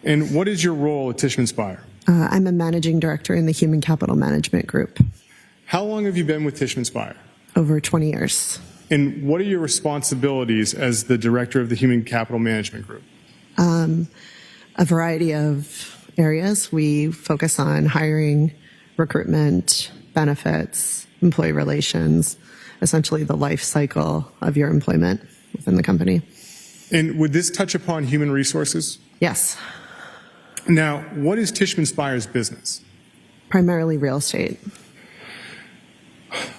And what is your role at Tishman Speyer? I'm a managing director in the Human Capital Management Group. How long have you been with Tishman Speyer? Over 20 years. And what are your responsibilities as the director of the Human Capital Management Group? A variety of areas. We focus on hiring, recruitment, benefits, employee relations, essentially the life cycle of your employment within the company. And would this touch upon human resources? Yes, Now, what is Tishman Speyer's business? primarily real estate.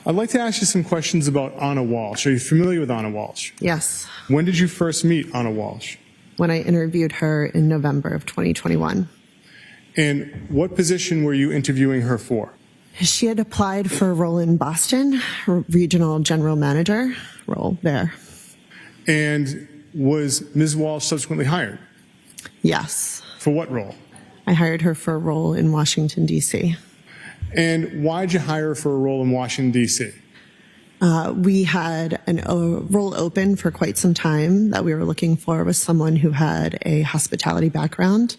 I'd like to ask you some questions about Ana Walshe. Are you familiar with Ana Walshe? Yes, When did you first meet Ana Walshe? when I interviewed her in November of 2021. And what position were you interviewing her for? She had applied for a role in Boston, regional general manager role there. And was Ms. Walshe subsequently hired? Yes. For what role? I hired her for a role in Washington, D.C. And why did you hire her for a role in Washington, D.C.? We had a role open for quite some time that we were looking for was someone who had a hospitality background,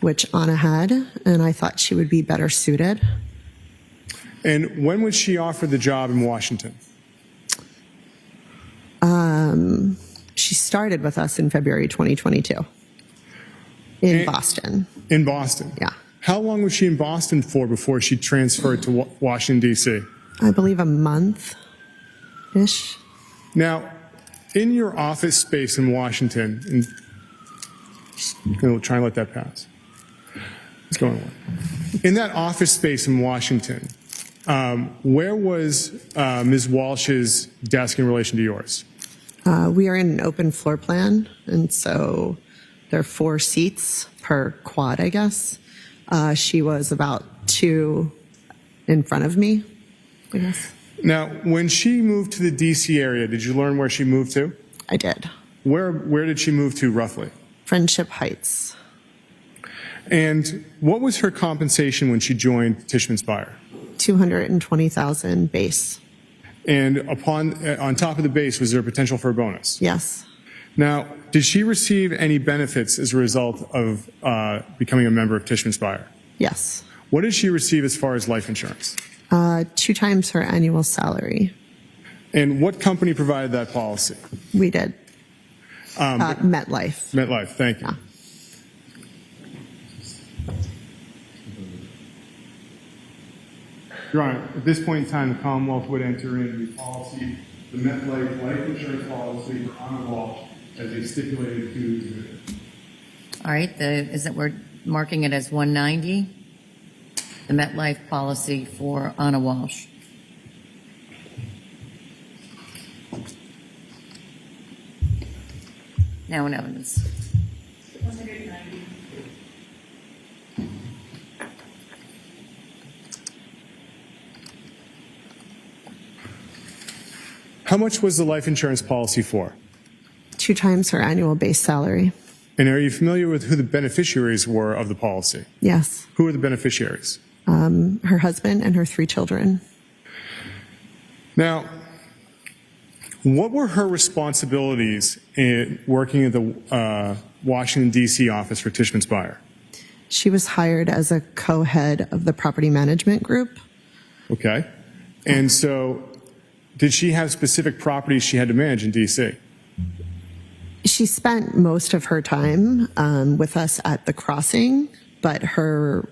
which Ana had, and I thought she would be better suited. And when was she offered the job in Washington? She started with us in February 2022 in Boston. In Boston? Yeah. How long was she in Boston for before she transferred to Washington, D.C.? I believe a month-ish. Now, in your office space in Washington, and we'll try and let that pass. What's going on? In that office space in Washington, where was Ms. Walsh's desk in relation to yours? We are in an open floor plan, and so there are 4 seats per quad, I guess. She was about 2 in front of me, I guess. Now, when she moved to the D.C. area, did you learn where she moved to? I did. Where did she move to, roughly? Friendship Heights. And what was her compensation when she joined Tishman Speyer? $220,000 base. And on top of the base, was there potential for a bonus? Yes. Now, did she receive any benefits as a result of becoming a member of Tishman Speyer? Yes. What did she receive as far as life insurance? 2 times her annual salary. And what company provided that policy? We did. MetLife. MetLife, thank you. Yeah. Your Honor, at this point in time, the Commonwealth would enter in the policy, the MetLife life insurance policy for Ana Walshe as a stipulated to exhibit. All right, we're marking it as 190, the MetLife policy for Ana Walshe. Now in evidence. How much was the life insurance policy for? 2 times her annual base salary. And are you familiar with who the beneficiaries were of the policy? Yes. Who are the beneficiaries? Her husband and her 3 children. Now, what were her responsibilities in working at the Washington, D.C. office for Tishman Speyer? She was hired as a co-head of the property management group. Okay. And so, did she have specific properties she had to manage in D.C.? She spent most of her time with us at the crossing, but her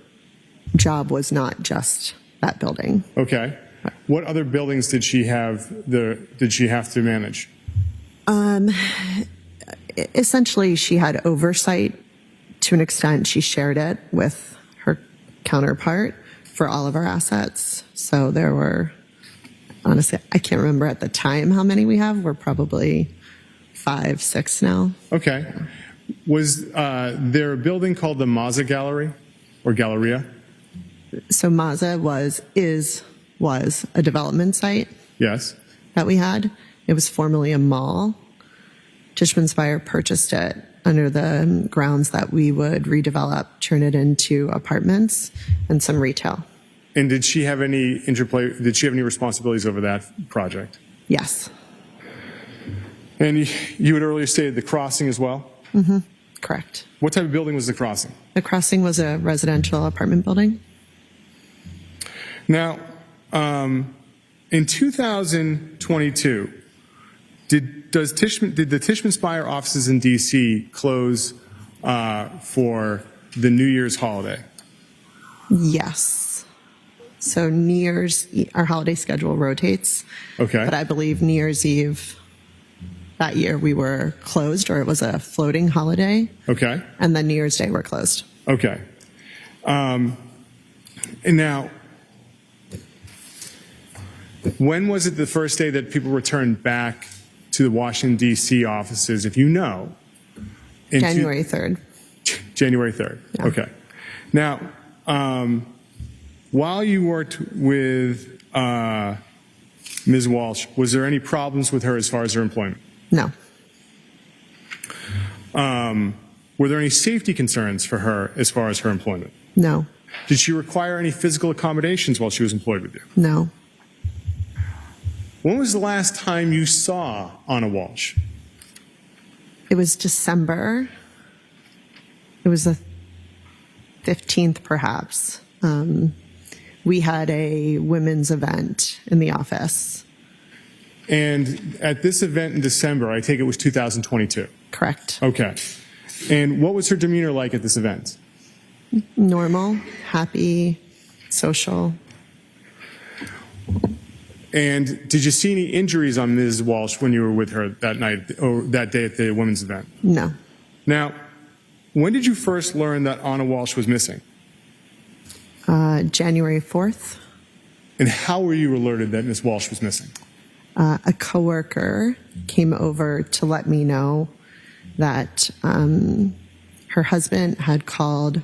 job was not just that building. Okay. What other buildings did she have to manage? Essentially, she had oversight to an extent. She shared it with her counterpart for all of our assets. So there were, honestly, I can't remember at the time how many we have. We're probably 5, 6 now. Okay. Was there a building called the Mazza Gallery or Galleria? So Mazza was a development site Yes. that we had. It was formerly a mall. Tishman Speyer purchased it under the grounds that we would redevelop, turn it into apartments and some retail. And did she have any interplay? Did she have any responsibilities over that project? Yes. And you had earlier stated the crossing as well? Mm-hmm. Correct. What type of building was the crossing? The crossing was a residential apartment building. Now, in 2022, did the Tishman Speyer offices in D.C. close for the New Year's holiday? Yes. So New Year's, our holiday schedule rotates. Okay. But I believe New Year's Eve that year we were closed, or it was a floating holiday. Okay. And then New Year's Day we're closed. Okay. And now, when was it the first day that people returned back to the Washington, D.C. offices, if you know, January 3rd. January 3rd. Yeah. Okay. Now, while you worked with Ms. Walsh, was there any problems with her as far as her employment? No. Were there any safety concerns for her as far as her employment? No. Did she require any physical accommodations while she was employed with you? No. When was the last time you saw Ana Walshe? It was December. It was the 15th, perhaps. We had a women's event in the office. And at this event in December, I take it was 2022. Correct. Okay. And what was her demeanor like at this event? Normal, happy, social. And did you see any injuries on Ms. Walsh when you were with her that night or that day at the women's event? No. Now, when did you first learn that Ana Walshe was missing? January 4th. And how were you alerted that Ms. Walsh was missing? A coworker came over to let me know that her husband had called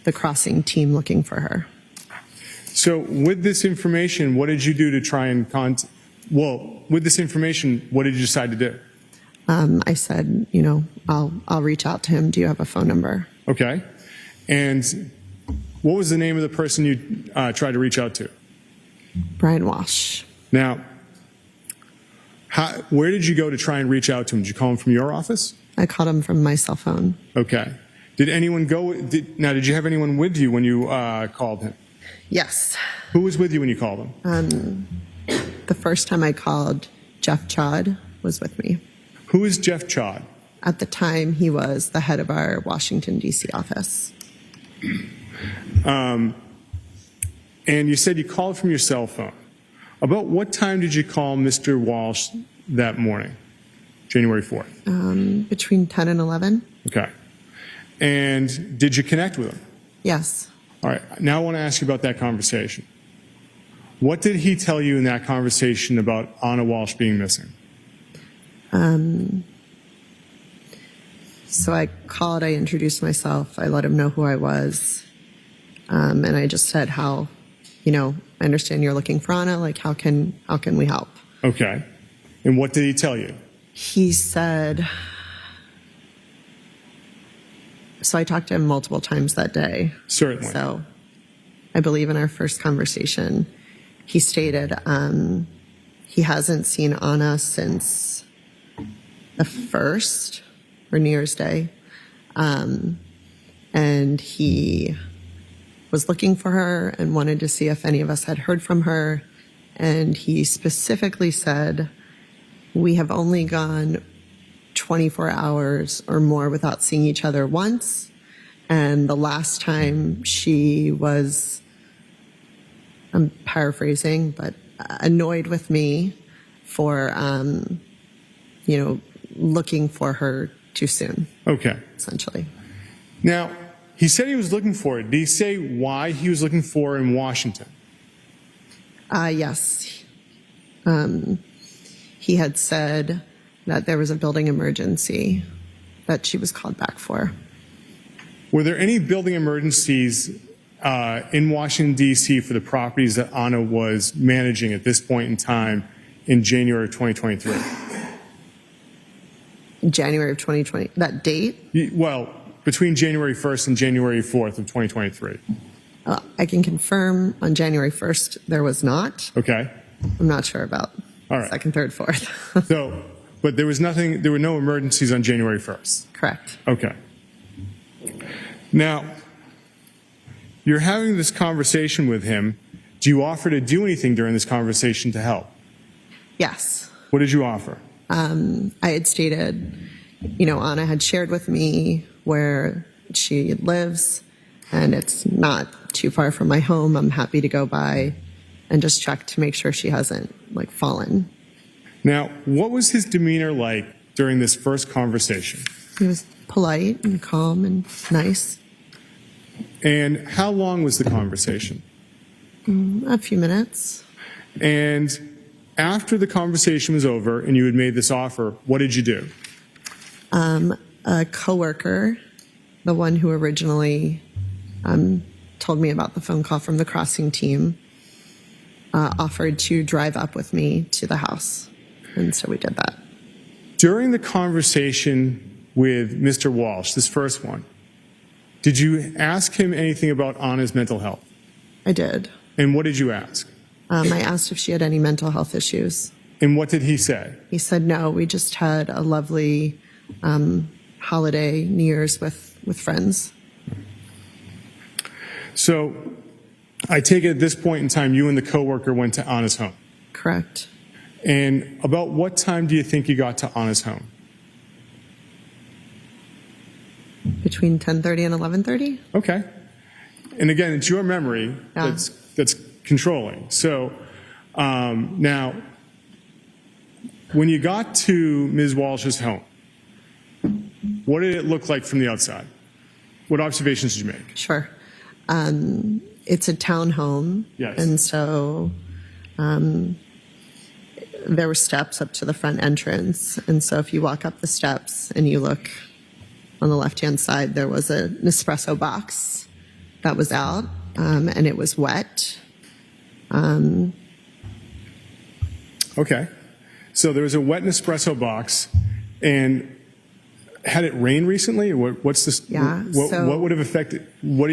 the crossing team looking for her. So with this information, what did you do to try and with this information, what did you decide to do? I said, I'll reach out to him. Do you have a phone number? Okay. And what was the name of the person you tried to reach out to? Brian Walshe. Now, where did you go to try and reach out to him? Did you call him from your office? I called him from my cell phone. Okay. Did anyone go? Did you have anyone with you when you called him? Yes. Who was with you when you called him? The first time I called, Jeff Chod was with me. Who is Jeff Chod? At the time, he was the head of our Washington, D.C. office. And you said you called from your cell phone. About what time did you call Mr. Walsh that morning, January 4th? Between 10 and 11? Okay. And did you connect with him? Yes. All right. Now I want to ask you about that conversation. What did he tell you in that conversation about Ana Walshe being missing? So I called, I introduced myself, I let him know who I was, and I just said how, I understand you're looking for Ana, like how can we help? Okay. And what did he tell you? He said, so I talked to him multiple times that day. Certainly. So I believe in our first conversation, he stated he hasn't seen Ana since the 1st or New Year's Day. And he was looking for her and wanted to see if any of us had heard from her. And he specifically said, we have only gone 24 hours or more without seeing each other once. And the last time she was, I'm paraphrasing, but annoyed with me for, looking for her too soon. Okay. Essentially. Now, he said he was looking for it. Did he say why he was looking for her in Washington? Yes. He had said that there was a building emergency that she was called back for. Were there any building emergencies in Washington, D.C. for the properties that Ana was managing at this point in time in January of 2023? January of 2020, that date? Well, between January 1st and January 4th of 2023. I can confirm on January 1st there was not. Okay. I'm not sure about All right. 2nd, 3rd, 4th. So, but there were no emergencies on January 1st. Correct. Okay. Now, you're having this conversation with him. Do you offer to do anything during this conversation to help? Yes. What did you offer? I had stated, Ana had shared with me where she lives, and it's not too far from my home. I'm happy to go by and just check to make sure she hasn't fallen. Now, what was his demeanor like during this first conversation? He was polite and calm and nice. And how long was the conversation? A few minutes. And after the conversation was over and you had made this offer, what did you do? a coworker, the one who originally told me about the phone call from the crossing team, offered to drive up with me to the house. And so we did that. During the conversation with Mr. Walsh, this first one, did you ask him anything about Ana's mental health? I did. And what did you ask? I asked if she had any mental health issues. And what did he say? He said, no, we just had a lovely holiday, New Year's with friends. So I take it at this point in time, you and the coworker went to Ana's home. Correct. And about what time do you think you got to Ana's home? Between 10:30 and 11:30? Okay. And again, it's your memory Yeah. that's controlling. So now, when you got to Ms. Walsh's home, what did it look like from the outside? What observations did you make? Sure. It's a townhome. Yes. And so there were steps up to the front entrance. And so if you walk up the steps and you look on the left-hand side, there was an espresso box that was out, and it was wet. Okay. So there was a wet Nespresso box, and had it rained recently? Or what's this? Yeah, so- What would have affected? What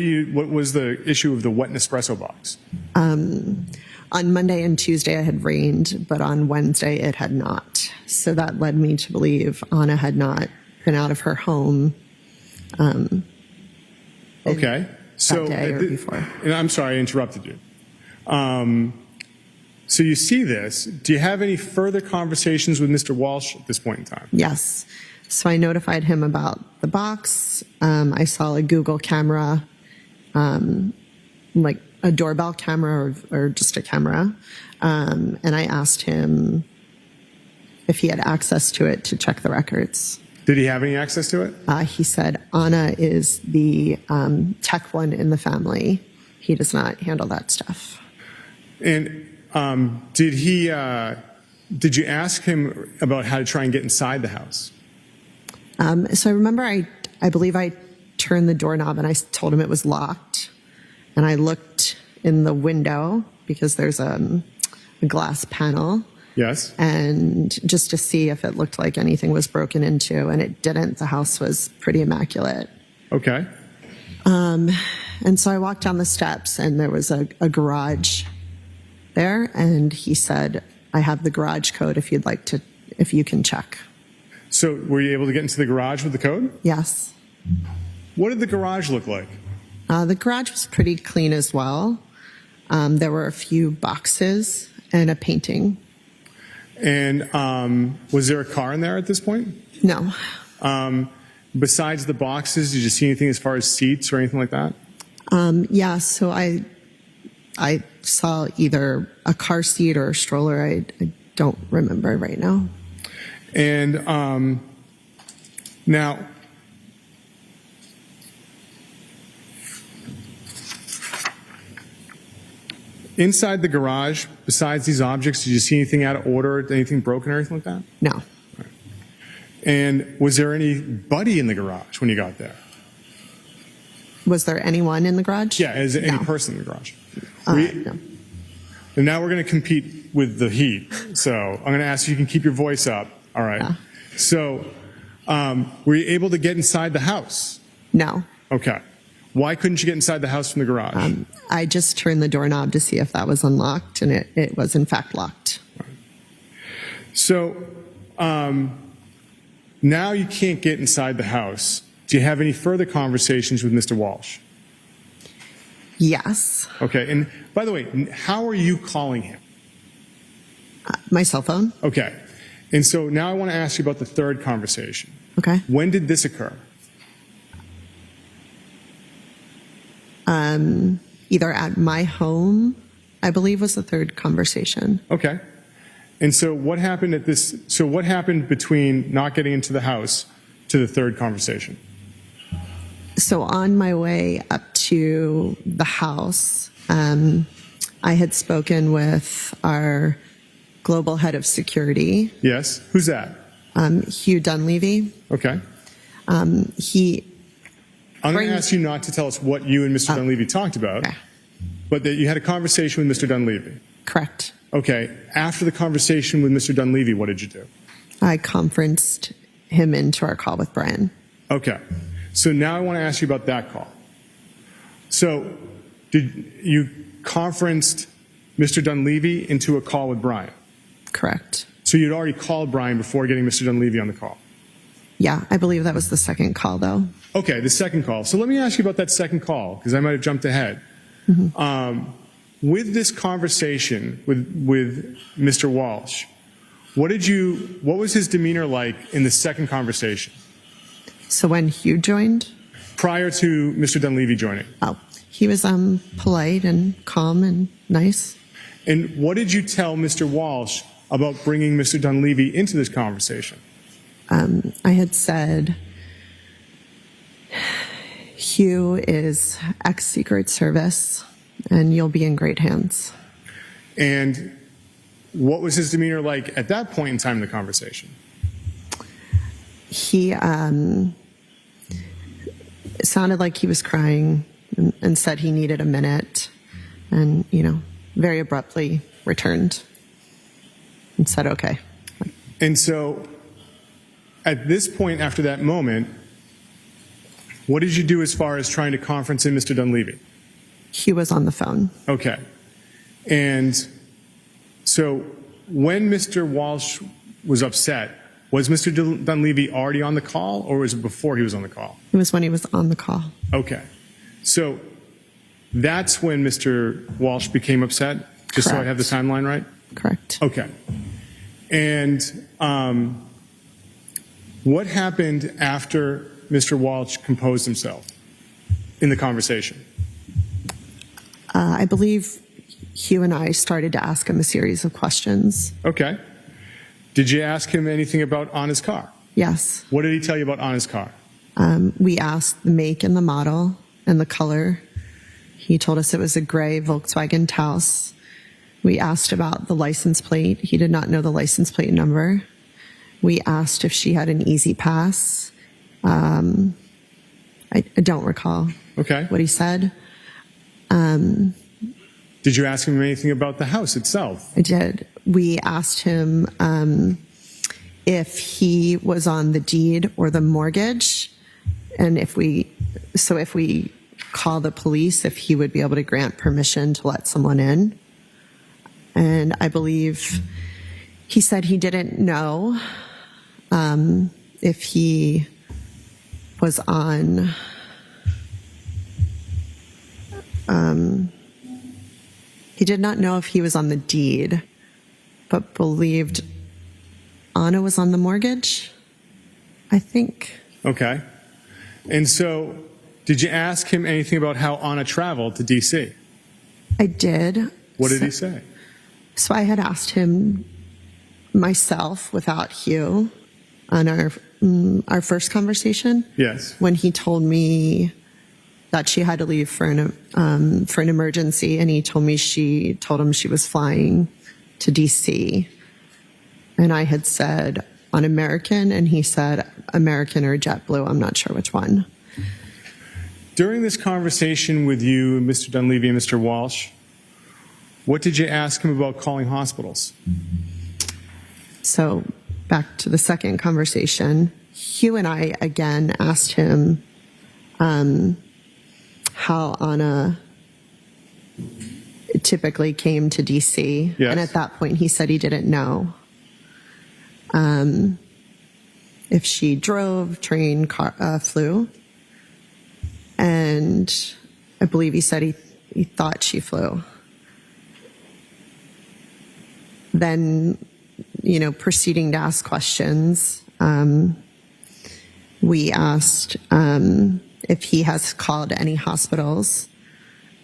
was the issue of the wet Nespresso box? On Monday and Tuesday, it had rained, but on Wednesday, it had not. So that led me to believe Ana had not been out of her home. Okay. So day or before. And I'm sorry, I interrupted you. So you see this. Do you have any further conversations with Mr. Walsh at this point in time? Yes. So I notified him about the box. I saw a Google camera, like a doorbell camera or just a camera. And I asked him if he had access to it to check the records. Did he have any access to it? He said, Ana is the tech one in the family. He does not handle that stuff. And did you ask him about how to try and get inside the house? So I remember I believe I turned the doorknob and I told him it was locked. And I looked in the window because there's a glass panel. Yes. And just to see if it looked like anything was broken into, and it didn't. The house was pretty immaculate. Okay. And so I walked down the steps, and there was a garage there, and he said, I have the garage code if you can check. So were you able to get into the garage with the code? Yes. What did the garage look like? The garage was pretty clean as well. There were a few boxes and a painting. And was there a car in there at this point? No. Besides the boxes, did you see anything as far as seats or anything like that? Yeah, so I saw either a car seat or a stroller. I don't remember right now. And now, inside the garage, besides these objects, did you see anything out of order, anything broken or anything like that? No. And was there anybody in the garage when you got there? Was there anyone in the garage? Yeah, is there any No. person in the garage? No. And now we're going to compete with the heat. So I'm going to ask if you can keep your voice up. All right. Yeah. So were you able to get inside the house? No. Okay. Why couldn't you get inside the house from the garage? I just turned the doorknob to see if that was unlocked, and it was in fact locked. So now you can't get inside the house. Do you have any further conversations with Mr. Walsh? Yes. Okay. And by the way, how are you calling him? My cell phone. Okay. And so now I want to ask you about the third conversation. Okay. When did this occur? Either at my home, I believe was the third conversation. Okay. And so what happened at this? So what happened between not getting into the house to the third conversation? So on my way up to the house, I had spoken with our global head of security, Yes. Who's that? Hugh Dunleavy. Okay. He, I'm going Bring- to ask you not to tell us what you and Mr. Dunleavy talked about, okay, but that you had a conversation with Mr. Dunleavy. correct. Okay. After the conversation with Mr. Dunleavy, what did you do? I conferenced him into our call with Brian. Okay. So now I want to ask you about that call. So did you conferenced Mr. Dunleavy into a call with Brian? Correct. So you'd already called Brian before getting Mr. Dunleavy on the call? Yeah, I believe that was the second call, though. Okay, the second call. So let me ask you about that second call, because I might have jumped ahead. With this conversation with Mr. Walshe, what was his demeanor like in the second conversation So when Hugh joined, prior to Mr. Dunleavy joining? he was polite and calm and nice. And what did you tell Mr. Walshe about bringing Mr. Dunleavy into this conversation? I had said, Hugh is ex-Secret Service, and you'll be in great hands. And what was his demeanor like at that point in time in the conversation? He sounded like he was crying and said he needed a minute, and, very abruptly returned and said, okay. And so at this point, after that moment, what did you do as far as trying to conference in Mr. Dunleavy? He was on the phone. Okay. And so when Mr. Walshe was upset, was Mr. Dunleavy already on the call, or was it before he was on the call? It was when he was on the call. Okay. So that's when Mr. Walshe became upset, just so I have the timeline right? Correct. Okay. And what happened after Mr. Walshe composed himself in the conversation? I believe Hugh and I started to ask him a series of questions. Okay. Did you ask him anything about Ana's car? Yes. What did he tell you about Ana's car? We asked the make and the model and the color. He told us it was a gray Volkswagen Taos. We asked about the license plate. He did not know the license plate number. We asked if she had an easy pass. I don't recall Okay. what he said. Did you ask him anything about the house itself? I did. We asked him if he was on the deed or the mortgage, and if we call the police, if he would be able to grant permission to let someone in. And I believe he said he didn't know if he was on. He did not know if he was on the deed, but believed Ana was on the mortgage, I think. Okay. And so did you ask him anything about how Ana traveled to D.C.? I did. What did he say? So I had asked him myself without Hugh on our first conversation. Yes. When he told me that she had to leave for an emergency, and he told him she was flying to DC, and I had said on American, and he said American or JetBlue. I'm not sure which one. During this conversation with you, Mr. Dunleavy and Mr. Walshe, what did you ask him about calling hospitals? So back to the second conversation, Hugh and I again asked him how Ana typically came to DC. Yes. And at that point, he said he didn't know if she drove, train, flew. And I believe he said he thought she flew. Then, proceeding to ask questions, we asked if he has called any hospitals,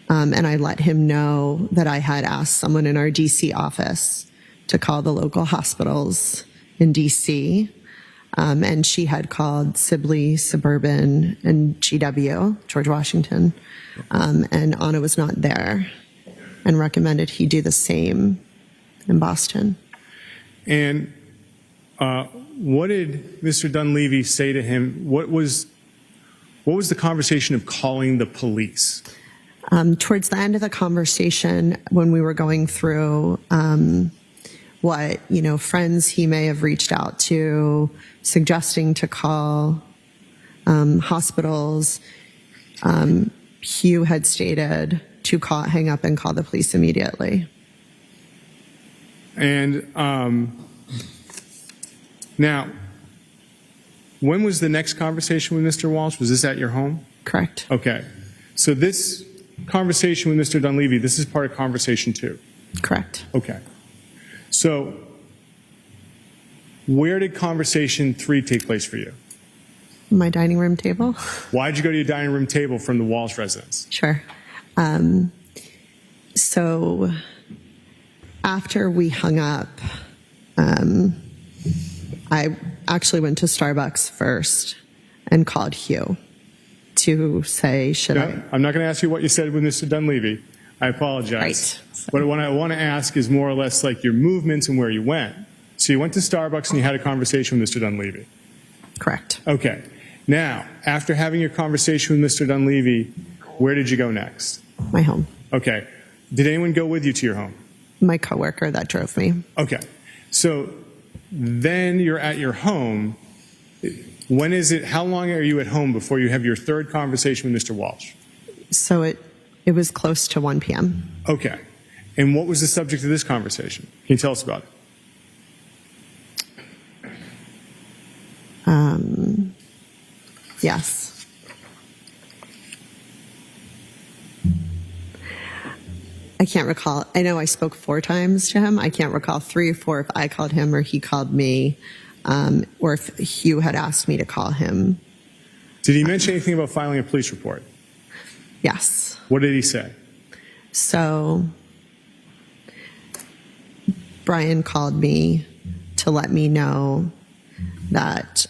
and I let him know that I had asked someone in our DC office to call the local hospitals in DC, and she had called Sibley, Suburban, and GW, George Washington, and Ana was not there, and recommended he do the same in Boston. And what did Mr. Dunleavy say to him? What was the conversation of calling the police? Towards the end of the conversation, when we were going through what, friends he may have reached out to, suggesting to call hospitals, Hugh had stated to hang up and call the police immediately. And now, when was the next conversation with Mr. Walsh? Was this at your home? Correct. Okay. So this conversation with Mr. Dunleavy, this is part of conversation 2. Correct. Okay. So where did conversation 3 take place for you? My dining room table? Why did you go to your dining room table from the Walsh residence? Sure. So after we hung up, I actually went to Starbucks first and called Hugh to say, I'm not going to ask you what you said with Mr. Dunleavy. I apologize. Right. What I want to ask is more or less like your movements and where you went. So you went to Starbucks and you had a conversation with Mr. Dunleavy. Correct. Okay. Now, after having your conversation with Mr. Dunleavy, where did you go next? My home. Okay. Did anyone go with you to your home? My coworker that drove me. Okay. So then you're at your home. When is it? How long are you at home before you have your third conversation with Mr. Walsh? So it was close to 1 p.m. Okay. And what was the subject of this conversation? Can you tell us about it? Yes. I can't recall. I know I spoke 4 times to him. I can't recall 3 or 4 if I called him or he called me, or if Hugh had asked me to call him. Did he mention anything about filing a police report? Yes. What did he say? So Brian called me to let me know that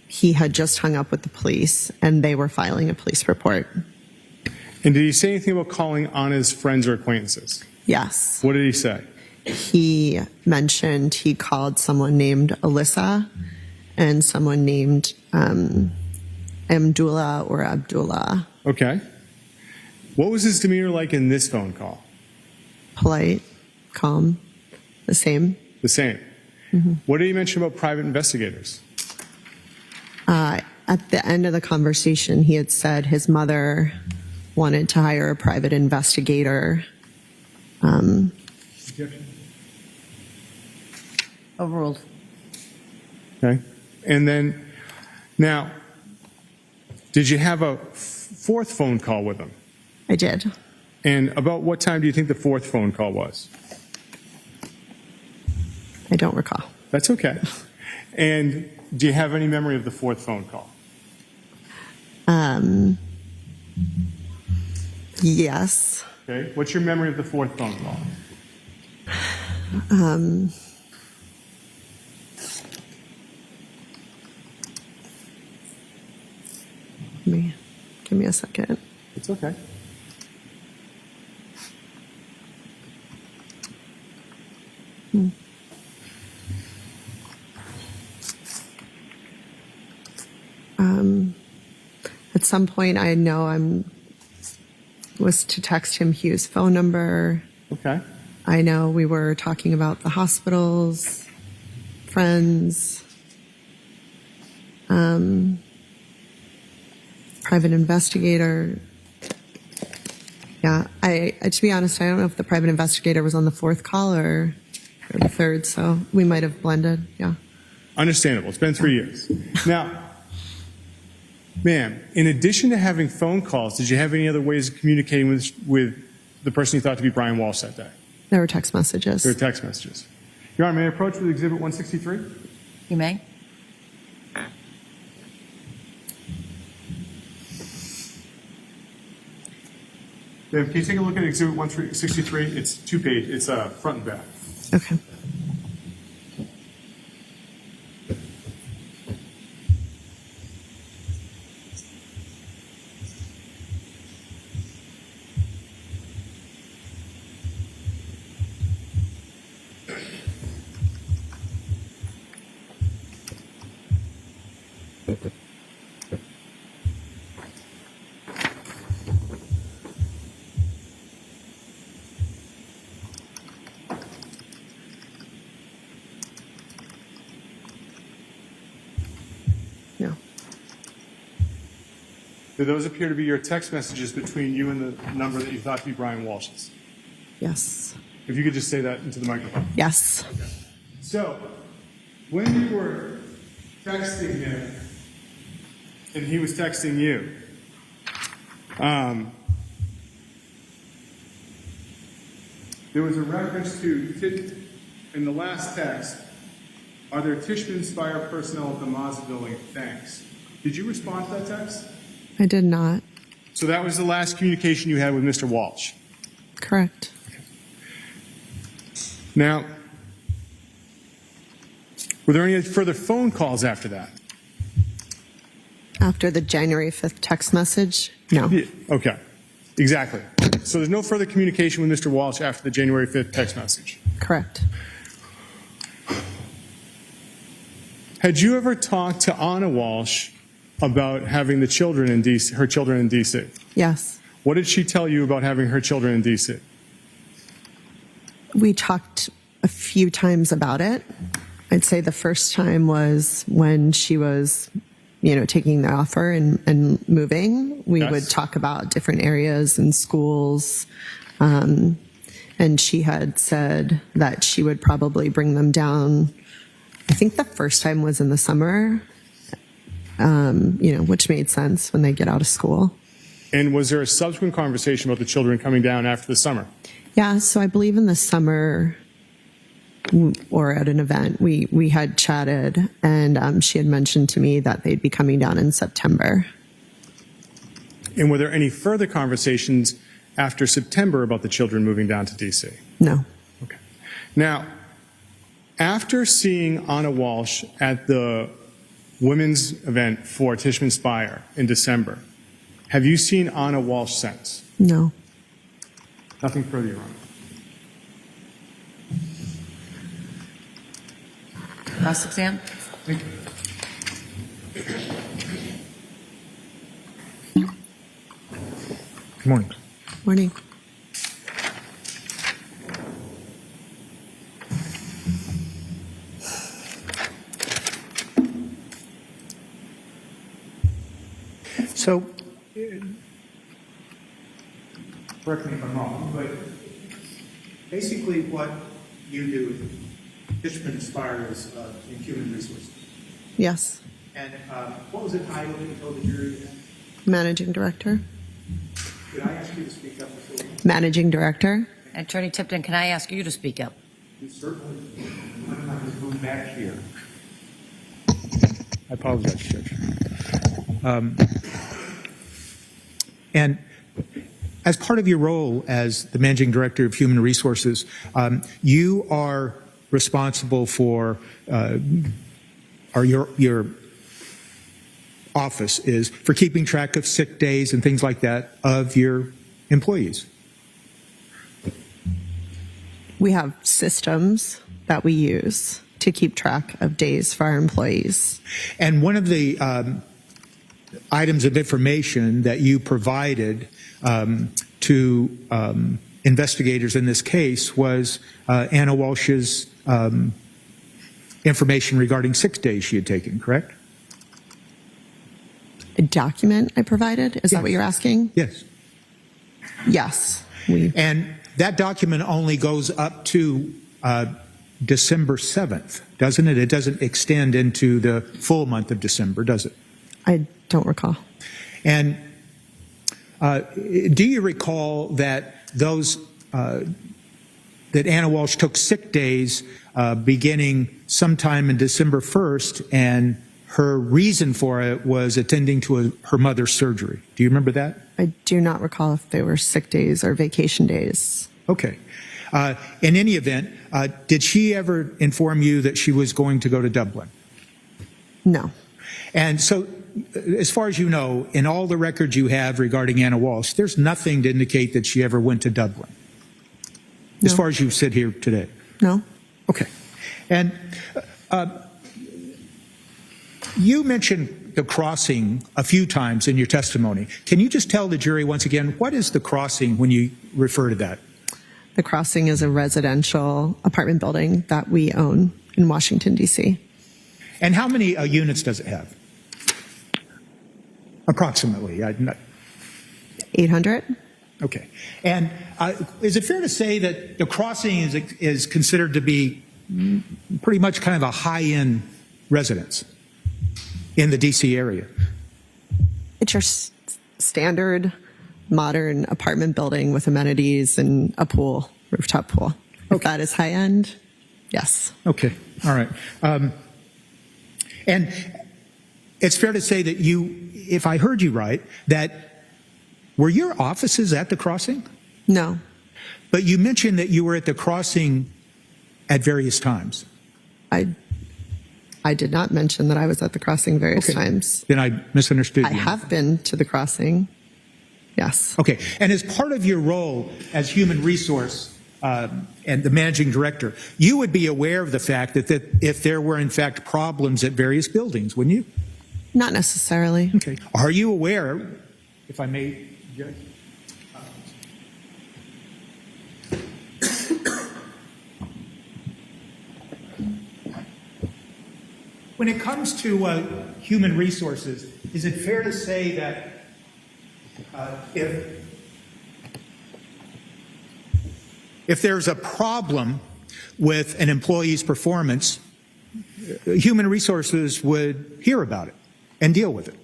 he had just hung up with the police and they were filing a police report. And did he say anything about calling Ana's friends or acquaintances? Yes. What did he say? He mentioned he called someone named Alyssa and someone named Amdullah or Abdullah. Okay. What was his demeanor like in this phone call? Polite, calm, the same. The same. What did he mention about private investigators? At the end of the conversation, he had said his mother wanted to hire a private investigator. Overruled. Okay. And then, now, did you have a fourth phone call with him? I did. And about what time do you think the fourth phone call was? I don't recall. That's okay. And do you have any memory of the fourth phone call? Yes. Okay. What's your memory of the fourth phone call? Give me a second. It's okay. At some point, I know was to text him Hugh's phone number. Okay. I know we were talking about the hospitals, friends, private investigator. Yeah, I to be honest, I don't know if the private investigator was on the fourth call or the third, so we might have blended. Yeah. Understandable. It's been 3 years. Now, ma'am, in addition to having phone calls, did you have any other ways of communicating with the person you thought to be Brian Walshe that day? There were text messages. There were text messages. Your Honor, may I approach with Exhibit 163? You may. Ma'am, can you take a look at Exhibit 163? It's 2 page. It's front and back. Okay. Do those appear to be your text messages between you and the number that you thought to be Brian Walshe's? Yes. If you could just say that into the microphone. Yes. So, when you were texting him and he was texting you, there was a reference to, in the last text, are there Tishman Spire personnel at the Mazda building? Thanks. Did you respond to that text? I did not. So that was the last communication you had with Mr. Walshe. Correct. Now, were there any further phone calls after that? After the January 5th text message? No. Yeah, okay, exactly. So there's no further communication with Mr. Walshe after the January 5th text message. Correct. Had you ever talked to Ana Walshe about having the children in DC, her children in DC? Yes. What did she tell you about having her children in DC? We talked a few times about it. I'd say the first time was when she was, taking the offer and moving. We Yes. would talk about different areas and schools. And she had said that she would probably bring them down. I think the first time was in the summer, which made sense when they get out of school. And was there a subsequent conversation about the children coming down after the summer? Yeah, so I believe in the summer or at an event, we had chatted, and she had mentioned to me that they'd be coming down in September. And were there any further conversations after September about the children moving down to DC? No. Okay. Now, after seeing Ana Walshe at the women's event for Tishman Spire in December, have you seen Ana Walshe since? No. Nothing further, Your Honor. Cross-exam? Good morning. Morning. So, correct me if I'm wrong, but basically what you do, Tishman Spire is in human resources. Yes. And what was the title that you told the jury again? Managing Director. Could I ask you to speak up a little? Managing Director. Attorney Tipton, can I ask you to speak up? You certainly. I'm going to move back here. I apologize, Judge. And as part of your role as the Managing Director of Human Resources, you are responsible for, or your office is for keeping track of sick days and things like that of your employees. We have systems that we use to keep track of days for our employees. And one of the items of information that you provided to investigators in this case was Ana Walshe's information regarding sick days she had taken, correct? A document I provided? Is that what you're asking? Yes. Yes. And that document only goes up to December 7th, doesn't it? It doesn't extend into the full month of December, does it? I don't recall. And do you recall that those that Ana Walshe took sick days beginning sometime in December 1st, and her reason for it was attending to her mother's surgery? Do you remember that? I do not recall if they were sick days or vacation days. Okay. In any event, did she ever inform you that she was going to go to Dublin? No. And so, as far as you know, in all the records you have regarding Ana Walshe, there's nothing to indicate that she ever went to Dublin, as No. far as you sit here today. No. Okay. And you mentioned the crossing a few times in your testimony. Can you just tell the jury once again, what is the crossing when you refer to that? The Crossing is a residential apartment building that we own in Washington, D.C. And how many units does it have? Approximately. Not, 800? okay. And is it fair to say that the crossing is considered to be pretty much kind of a high-end residence in the D.C. area? It's your standard modern apartment building with amenities and a pool, rooftop pool. If that is high end, yes. Okay, all right. And it's fair to say that you, if I heard you right, that were your offices at the crossing? No, But you mentioned that you were at the crossing at various times. I did not mention that I was at the crossing various times. Then I misunderstood I you. have been to the crossing. Yes. Okay, and as part of your role as human resource and the managing director, you would be aware of the fact that if there were in fact problems at various buildings, wouldn't you? Not necessarily. Okay. Are you aware, if I may, Judge? When it comes to human resources, is it fair to say that if there's a problem with an employee's performance, human resources would hear about it and deal with it?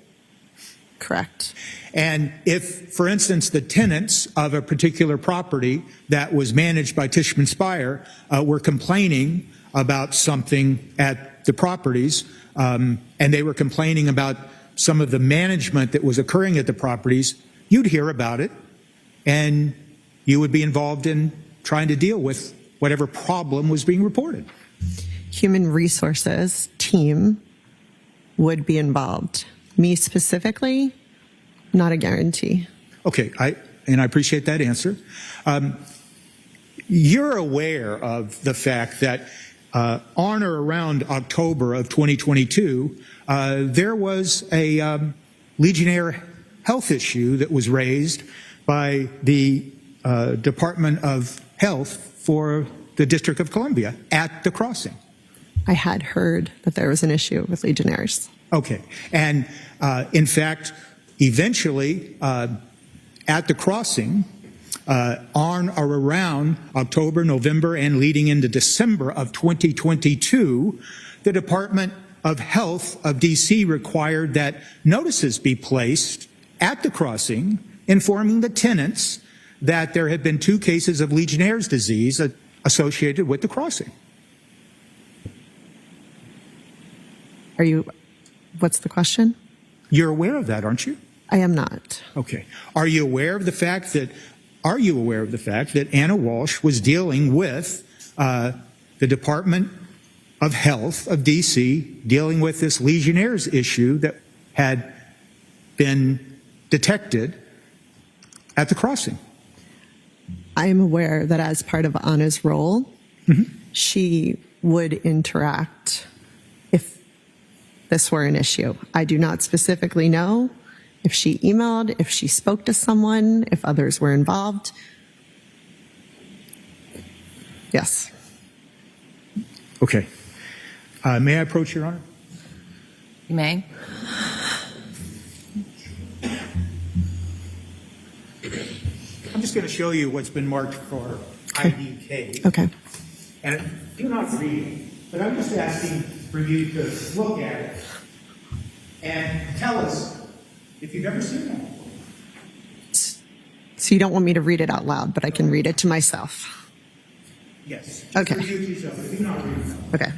Correct. And if, for instance, the tenants of a particular property that was managed by Tishman Speyer were complaining about something at the properties, and they were complaining about some of the management that was occurring at the properties, you'd hear about it, and you would be involved in trying to deal with whatever problem was being reported. Human resources team would be involved. Me specifically, not a guarantee. Okay, I appreciate that answer. You're aware of the fact that on or around October of 2022, there was a Legionnaire health issue that was raised by the Department of Health for the District of Columbia at the crossing. I had heard that there was an issue with Legionnaires. Okay, and in fact, eventually at the crossing, on or around October, November, and leading into December of 2022, the Department of Health of D.C. required that notices be placed at the crossing informing the tenants that there had been 2 cases of Legionnaire's disease associated with the crossing. What's the question? You're aware of that, aren't you? I am not. Okay. Are you aware of the fact that Ana Walshe was dealing with the Department of Health of D.C., dealing with this Legionnaire's issue that had been detected at the crossing? I am aware that as part of Anna's role, she would interact if this were an issue. I do not specifically know if she emailed, if she spoke to someone, if others were involved. Yes. Okay. May I approach, Your Honor? You may. I'm just going to show you what's been marked for IDK. Okay. And do not read it, but I'm just asking for you to look at it and tell us if you've ever seen that before. So you don't want me to read it out loud, but I can read it to myself. Yes. Okay. Review it yourself, but do not read it. Okay.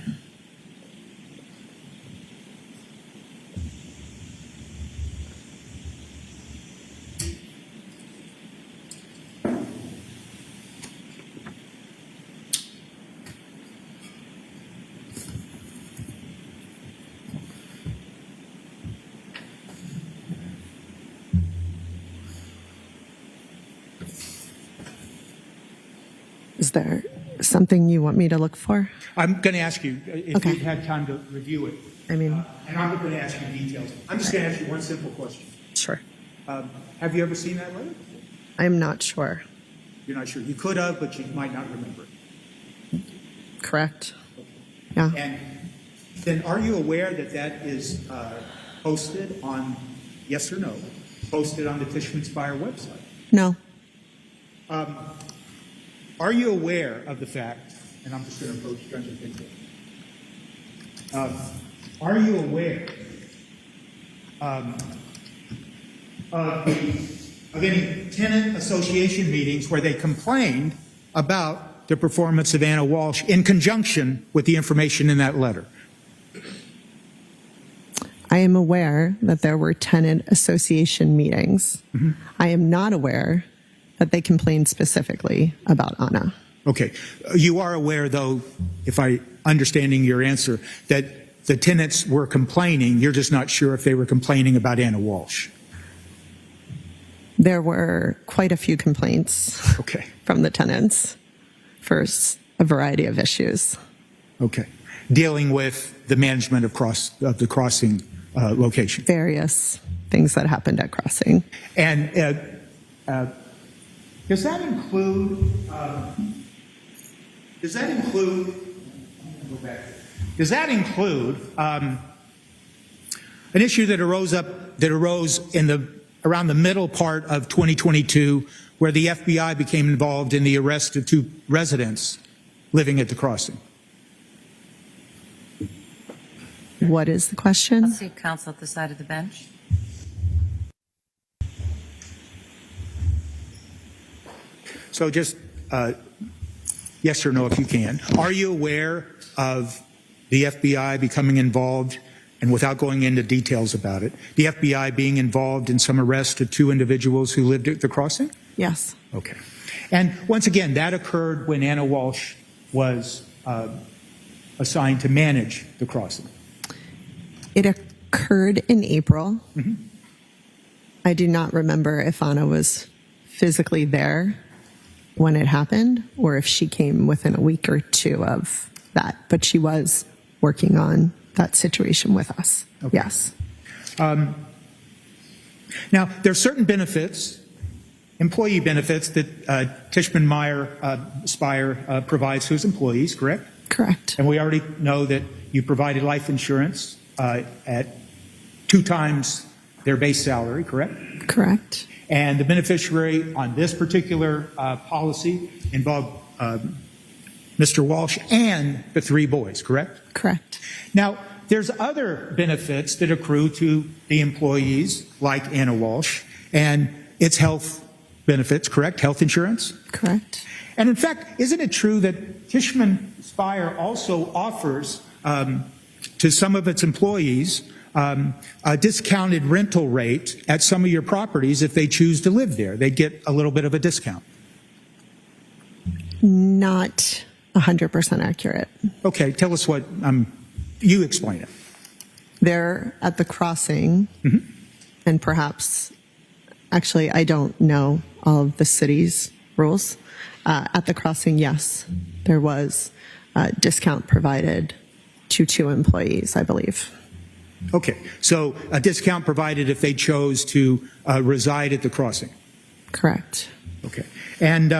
Is there something you want me to look for? I'm going to ask you if Okay. you've had time to review it. I mean, And I'm not going to ask you details. I'm just going to ask you one simple question. sure. Have you ever seen that letter? I'm not sure. You're not sure. You could have, but you might not remember it. Correct? Yeah. And then are you aware that that is posted on yes or no, posted on the Tishman Speyer website? No. Are you aware of the fact, and I'm just going to approach Judge Pinto, are you aware of any tenant association meetings where they complained about the performance of Ana Walshe in conjunction with the information in that letter? I am aware that there were tenant association meetings. Mm-hmm. I am not aware that they complained specifically about Ana. Okay. You are aware, though, if I understanding your answer, that the tenants were complaining. You're just not sure if they were complaining about Ana Walshe. There were quite a few complaints from the tenants for a variety of issues. Okay. Dealing with the management of the crossing location. Various things that happened at crossing. And does that include? Does that include an issue that arose around the middle part of 2022, where the FBI became involved in the arrest of 2 residents living at the crossing? What is the question? I'll see counsel at the side of the bench. So just yes or no, if you can. Are you aware of the FBI becoming involved, and without going into details about it, the FBI being involved in some arrest of 2 individuals who lived at the crossing? Yes. Okay. And once again, that occurred when Ana Walshe was assigned to manage the crossing. It occurred in April. Mm-hmm. I do not remember if Ana was physically there when it happened or if she came within a week or 2 of that, but she was working on that situation with us. Okay. Yes. Now, there are certain benefits, employee benefits, that Tishman Speyer provides to his employees, correct? Correct. And we already know that you provided life insurance at 2 times their base salary, correct? Correct. And the beneficiary on this particular policy involved Mr. Walshe and the 3 boys, correct? Correct. Now, there's other benefits that accrue to the employees, like Ana Walshe, and it's health benefits, correct? Health insurance? Correct. And in fact, isn't it true that Tishman Speyer also offers to some of its employees a discounted rental rate at some of your properties if they choose to live there? They get a little bit of a discount. Not 100% accurate. Okay, tell us what, you explain it. They're at the crossing, mm-hmm. and perhaps, actually, I don't know all of the city's rules. At the crossing, yes, there was a discount provided to 2 employees, I believe. Okay, so a discount provided if they chose to reside at the crossing. Correct. Okay, and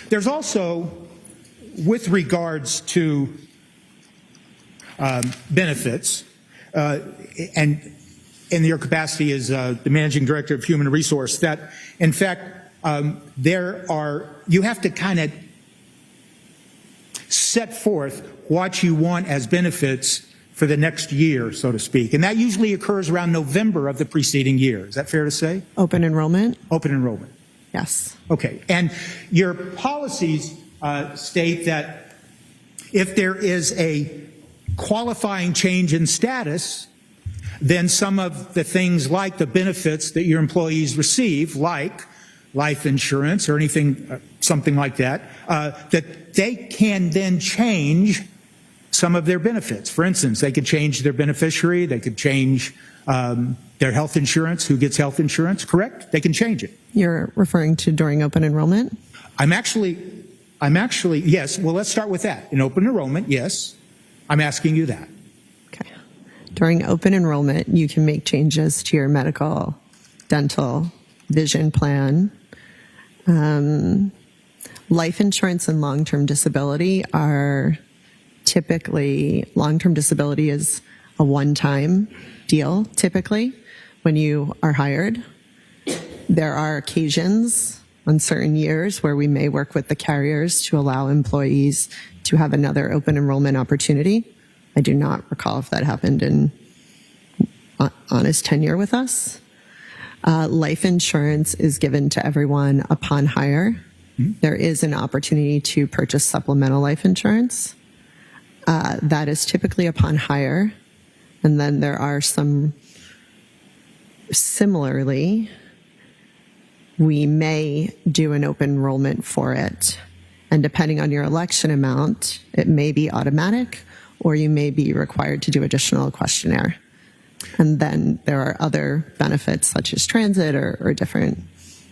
there's also, with regards to benefits, and in your capacity as the managing director of human resource, that in fact you have to kind of set forth what you want as benefits for the next year, so to speak. And that usually occurs around November of the preceding year. Is that fair to say? Open enrollment? Open enrollment. Yes. Okay. And your policies state that if there is a qualifying change in status, then some of the things like the benefits that your employees receive, like life insurance or anything, something like that, that they can then change some of their benefits. For instance, they could change their beneficiary, they could change their health insurance, who gets health insurance, correct? They can change it. You're referring to during open enrollment? I'm actually, yes, well, let's start with that. In open enrollment, yes, I'm asking you that. Okay. During open enrollment, you can make changes to your medical, dental, vision plan. Life insurance and long-term disability are typically, long-term disability is a one-time deal, typically, when you are hired. There are occasions on certain years where we may work with the carriers to allow employees to have another open enrollment opportunity. I do not recall if that happened in Ana's tenure with us. Life insurance is given to everyone upon hire. There is an opportunity to purchase supplemental life insurance. That is typically upon hire. And then there are some, similarly, we may do an open enrollment for it. And depending on your election amount, it may be automatic or you may be required to do additional questionnaire. And then there are other benefits such as transit or different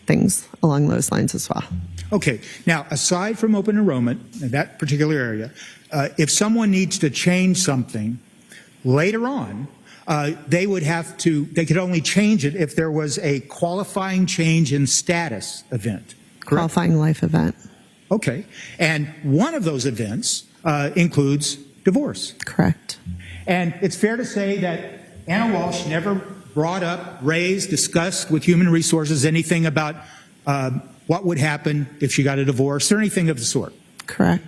things along those lines as well. Okay. Now, aside from open enrollment in that particular area, if someone needs to change something later on, they could only change it if there was a qualifying change in status event. Correct? Qualifying life event. Okay. And one of those events includes divorce. Correct. And it's fair to say that Ana Walshe never brought up, raised, discussed with Human Resources anything about what would happen if she got a divorce or anything of the sort. Correct.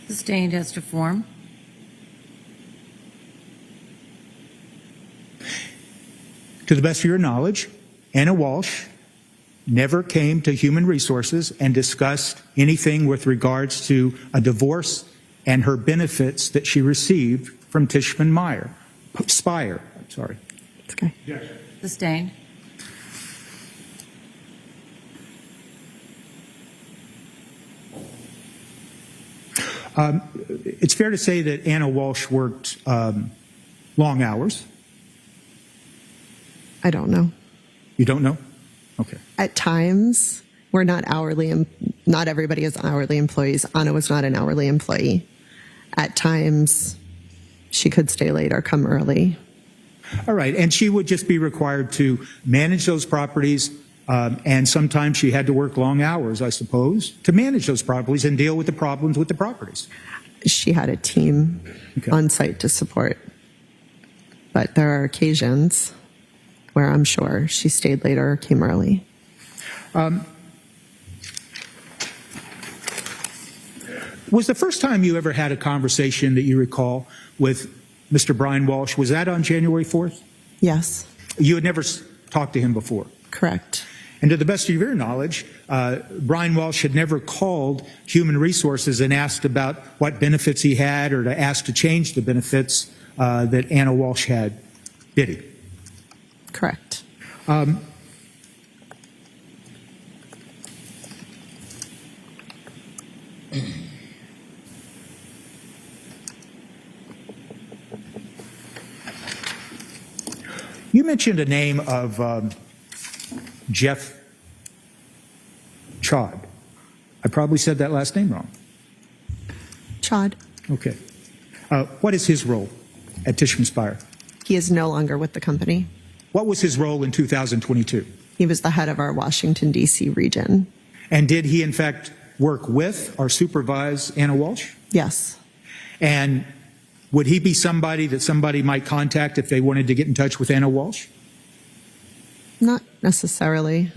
Sustained as to form. To the best of your knowledge, Ana Walshe never came to Human Resources and discussed anything with regards to a divorce and her benefits that she received from Spire. I'm sorry. It's okay. Yes. Sustained. It's fair to say that Ana Walshe worked long hours. I don't know. You don't know? Okay. At times, we're not hourly, not everybody is hourly employees. Ana was not an hourly employee. At times, she could stay late or come early. All right. And she would just be required to manage those properties, and sometimes she had to work long hours, I suppose, to manage those properties and deal with the problems with the properties. She had a team on site to support. But there are occasions where I'm sure she stayed later or came early. Was the first time you ever had a conversation that you recall with Mr. Brian Walshe, was that on January 4th? Yes, You had never talked to him before? correct. And to the best of your knowledge, Brian Walshe had never called Human Resources and asked about what benefits he had or to ask to change the benefits that Ana Walshe had, did he? Correct. You mentioned a name of Jeff Chod. I probably said that last name wrong. Chad, Okay. What is his role at Tishman Speyer? he is no longer with the company. What was his role in 2022? He was the head of our Washington, D.C. region. And did he, in fact, work with or supervise Ana Walshe? Yes, And would he be somebody that somebody might contact if they wanted to get in touch with Ana Walshe? not necessarily.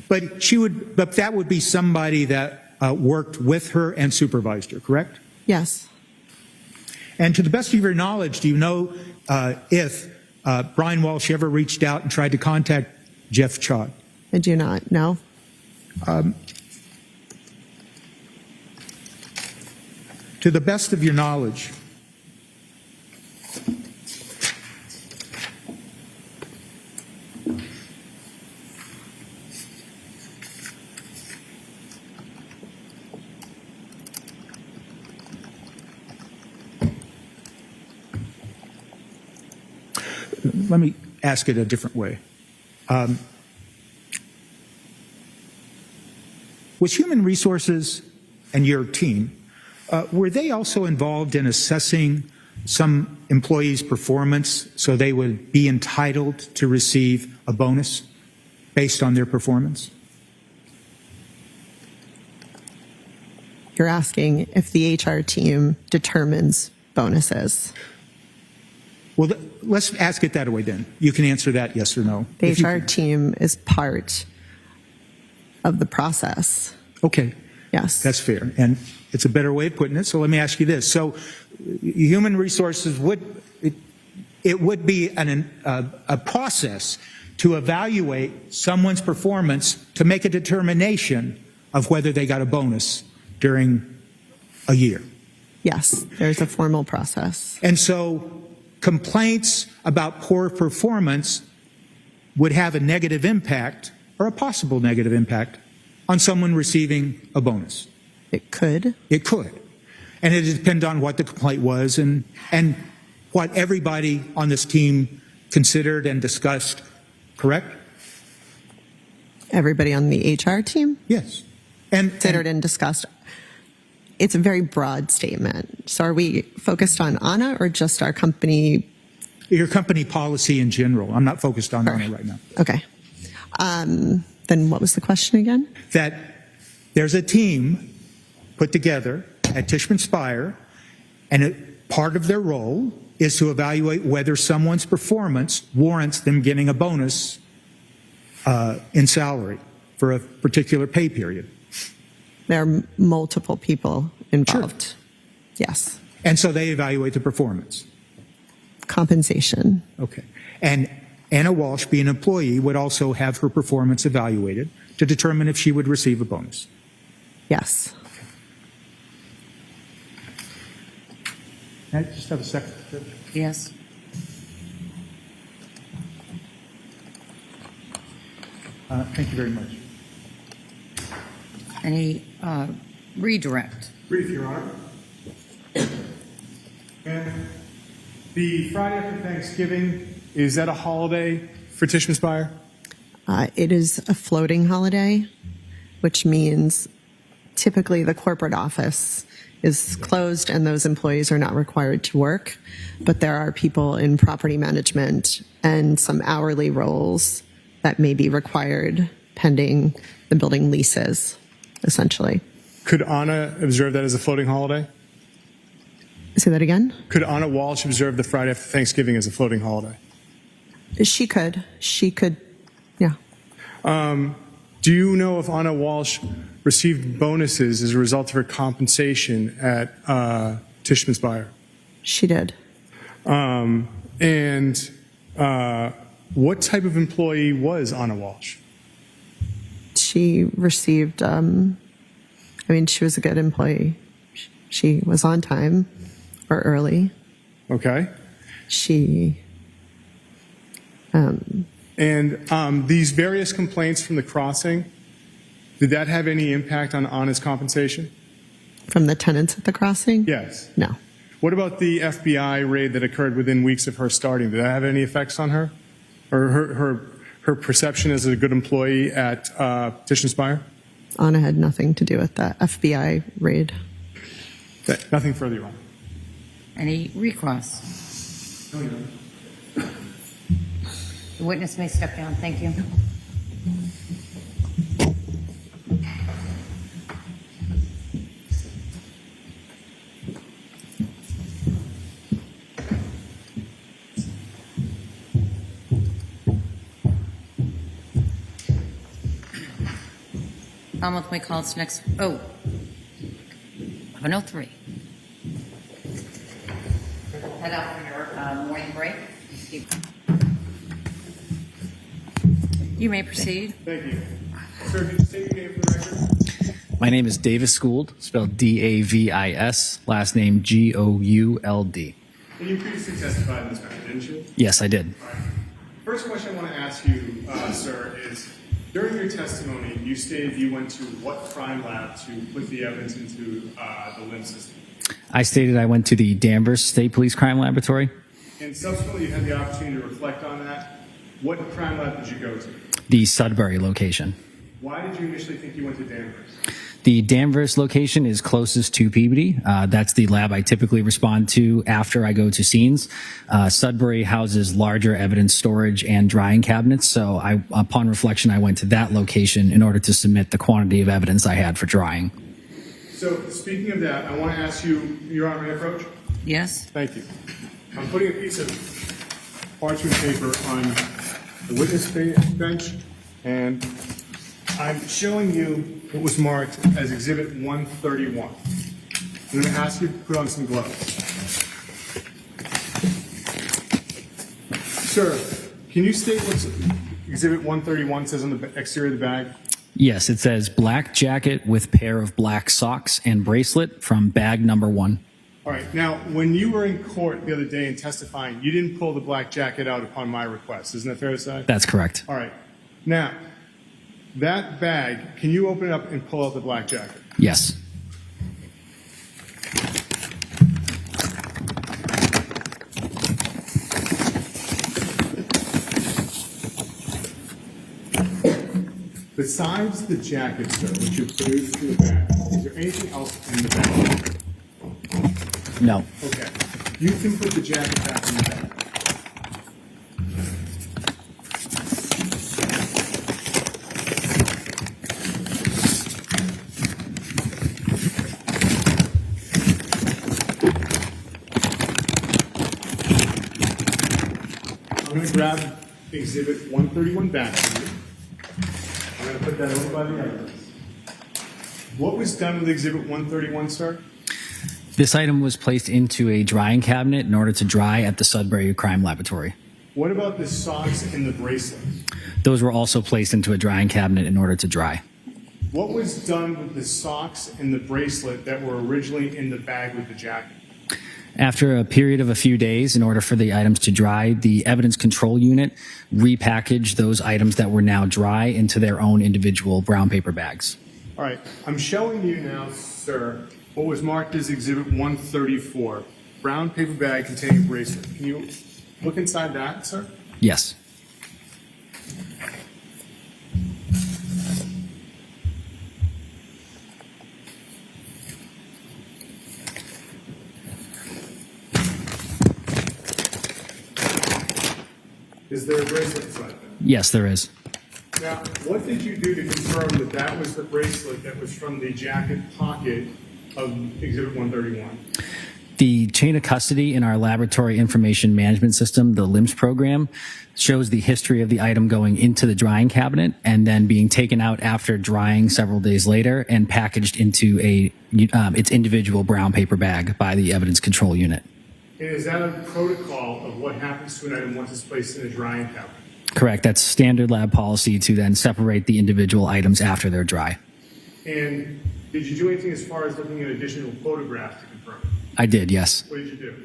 But that would be somebody that worked with her and supervised her, correct? Yes, And to the best of your knowledge, do you know if Brian Walshe ever reached out and tried to contact Jeff Chod? I do not know. To the best of your knowledge, let me ask it a different way. Was Human Resources and your team, were they also involved in assessing some employees' performance so they would be entitled to receive a bonus based on their performance? you're asking if the HR team determines bonuses. Well, let's ask it that way then. You can answer that yes or no. The If you HR can. team is part of the process. Okay. Yes. That's fair. And it's a better way of putting it. So let me ask you this. So human resources it would be a process to evaluate someone's performance to make a determination of whether they got a bonus during a year. Yes, there's a formal process. And so complaints about poor performance would have a negative impact or a possible negative impact on someone receiving a bonus. It could. It could. And it depends on what the complaint was and what everybody on this team considered and discussed, correct? Everybody on the HR team Yes. And considered and discussed. It's a very broad statement. So are we focused on Ana or just our company? your company policy in general. I'm not focused on it right now. Okay. Then what was the question again? That there's a team put together at Tishman Speyer, and part of their role is to evaluate whether someone's performance warrants them getting a bonus in salary for a particular pay period. There are multiple people involved. Yes. And so they evaluate the performance. Compensation. Okay. And Ana Walshe, being an employee, would also have her performance evaluated to determine if she would receive a bonus. Yes. Can I just have a second? Yes. Thank you very much. Any redirect? Brief, Your Honor. And the Friday after Thanksgiving, is that a holiday for Tishman Speyer? It is a floating holiday, which means typically the corporate office is closed and those employees are not required to work. But there are people in property management and some hourly roles that may be required pending the building leases, essentially. Could Ana observe that as a floating holiday? Say that again? Could Ana Walshe observe the Friday after Thanksgiving as a floating holiday? She could, yeah. Do you know if Ana Walshe received bonuses as a result of her compensation at Tishman Speyer? She did. What type of employee was Ana Walshe? She received, she was a good employee. She was on time or early. Okay. She, these various complaints from the crossing, did that have any impact on Ana's compensation? from the tenants at the crossing? Yes. No. What about the FBI raid that occurred within weeks of her starting? Did that have any effects on her? Or her perception as a good employee at Tishman Speyer? Ana had nothing to do with that FBI raid. Okay, nothing further, Your Honor. Any recross? No, Your Honor. The witness may step down. Thank you. Commonwealth may call its next. 11:03. Head out for your morning break. You may proceed. Thank you. Sir, could you state your name for the record? My name is Davis Gould, spelled D-A-V-I-S, last name G-O-U-L-D. And you previously testified in this matter, didn't you? Yes, I did. All right. First question I want to ask you, sir, is during your testimony, you stated you went to what crime lab to put the evidence into the LIMS system? I stated I went to the Danvers State Police Crime Laboratory. And subsequently, you had the opportunity to reflect on that. What crime lab did you go to? The Sudbury location. Why did you initially think you went to Danvers? The Danvers location is closest to Peabody. That's the lab I typically respond to after I go to scenes. Sudbury houses larger evidence storage and drying cabinets, so upon reflection, I went to that location in order to submit the quantity of evidence I had for drying. So speaking of that, I want to ask you, Your Honor, may I approach? Yes? Thank you. I'm putting a piece of parchment paper on the witness bench, and I'm showing you what was marked as Exhibit 131. I'm going to ask you to put on some gloves. Sir, can you state what Exhibit 131 says on the exterior of the bag? Yes, it says black jacket with pair of black socks and bracelet from bag number 1. All right. Now, when you were in court the other day and testifying, you didn't pull the black jacket out upon my request. Isn't that fair to say? That's correct. All right. Now, that bag, can you open it up and pull out the black jacket? Yes. Besides the jacket, sir, which you produced in the bag, is there anything else in the bag? No. Okay. You can put the jacket back in the bag. I'm going to grab Exhibit 131 back from you. I'm going to put that over by the evidence. What was done with Exhibit 131, sir? This item was placed into a drying cabinet in order to dry at the Sudbury Crime Laboratory. What about the socks and the bracelet? Those were also placed into a drying cabinet in order to dry. What was done with the socks and the bracelet that were originally in the bag with the jacket? After a period of a few days, in order for the items to dry, the evidence control unit repackaged those items that were now dry into their own individual brown paper bags. All right, I'm showing you now, sir, what was marked as Exhibit 134, brown paper bag containing bracelet. Can you look inside that, sir? Yes. Is there a bracelet inside that? Yes, there is. Now, what did you do to confirm that that was the bracelet that was from the jacket pocket of Exhibit 131? The chain of custody in our laboratory information management system, the LIMS program, shows the history of the item going into the drying cabinet and then being taken out after drying several days later and packaged into its individual brown paper bag by the evidence control unit. And is that a protocol of what happens to an item once it's placed in a drying cabinet? Correct. That's standard lab policy to then separate the individual items after they're dry. And did you do anything as far as looking at additional photographs to confirm? I did, yes. What did you do?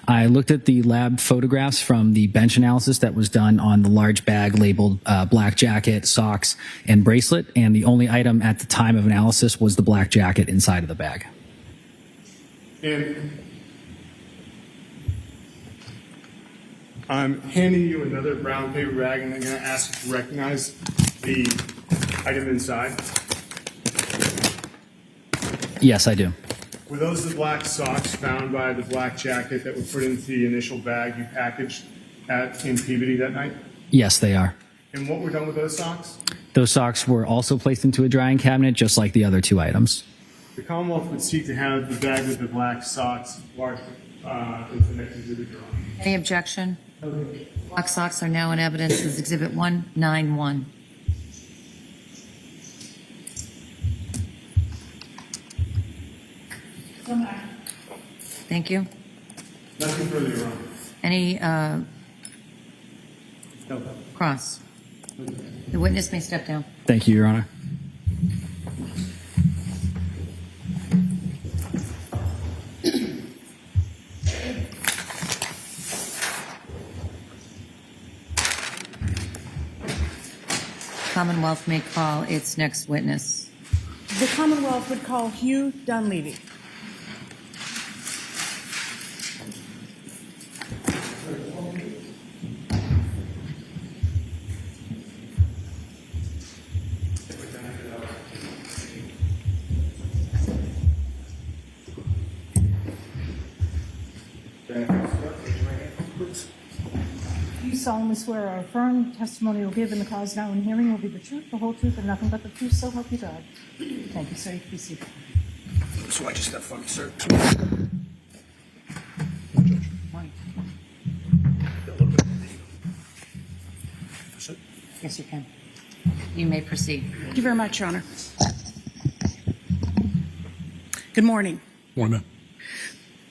I looked at the lab photographs from the bench analysis that was done on the large bag labeled black jacket, socks, and bracelet, and the only item at the time of analysis was the black jacket inside of the bag. And I'm handing you another brown paper bag, and I'm going to ask you to recognize the item inside. Yes, I do. Were those the black socks found by the black jacket that were put into the initial bag you packaged in Peabody that night? Yes, they are. And what were done with those socks? Those socks were also placed into a drying cabinet, just like the other two items. The Commonwealth would seek to have the bag with the black socks marked as the next exhibit you're on. Any objection? Black socks are now in evidence as Exhibit 191. Thank you. Nothing further, Your Honor. Any No. cross? The witness may step down. Thank you, Your Honor. Commonwealth may call its next witness. The Commonwealth would call Hugh Dunleavy. You solemnly swear or affirm the testimony you'll give in the cause now in hearing will be the truth, the whole truth, and nothing but the truth, so help you God. Thank you, sir. You can be seated. So I just got funny, sir. Yes, you can. You may proceed. Thank you very much, Your Honor. Good morning. Morning,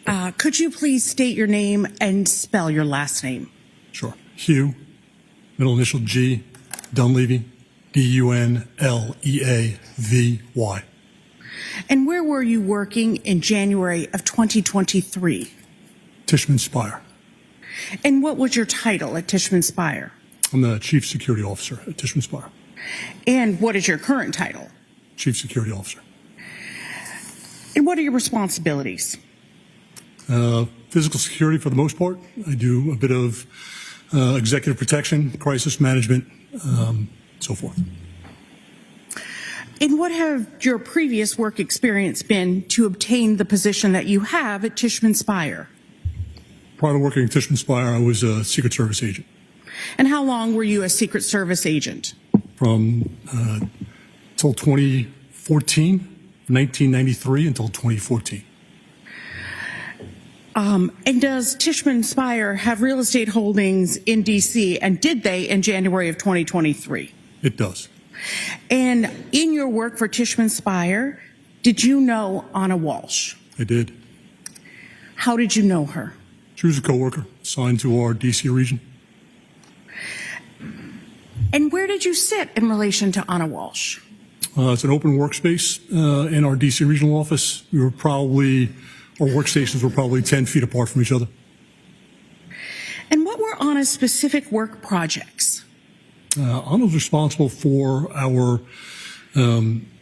ma'am. Could you please state your name and spell your last name? Sure. Hugh, middle initial G, Dunleavy, Dunleavy. And where were you working in January of 2023? Tishman Spire. And what was your title at Tishman Spire? I'm the Chief Security Officer at Tishman Spire. And what is your current title? Chief Security Officer. And what are your responsibilities? Physical security for the most part. I do a bit of executive protection, crisis management, so forth. And what have your previous work experience been to obtain the position that you have at Tishman Spire? Prior to working at Tishman Spire, I was a Secret Service agent. And how long were you a Secret Service agent? From till 2014, 1993 until 2014. And does Tishman Spire have real estate holdings in D.C., and did they in January of 2023? It does. And in your work for Tishman Spire, did you know Ana Walshe? I did. How did you know her? She was a coworker assigned to our D.C. region. And where did you sit in relation to Ana Walshe? It's an open workspace in our D.C. regional office. Our workstations were probably 10 feet apart from each other. And what were Ana's specific work projects? Ana was responsible for our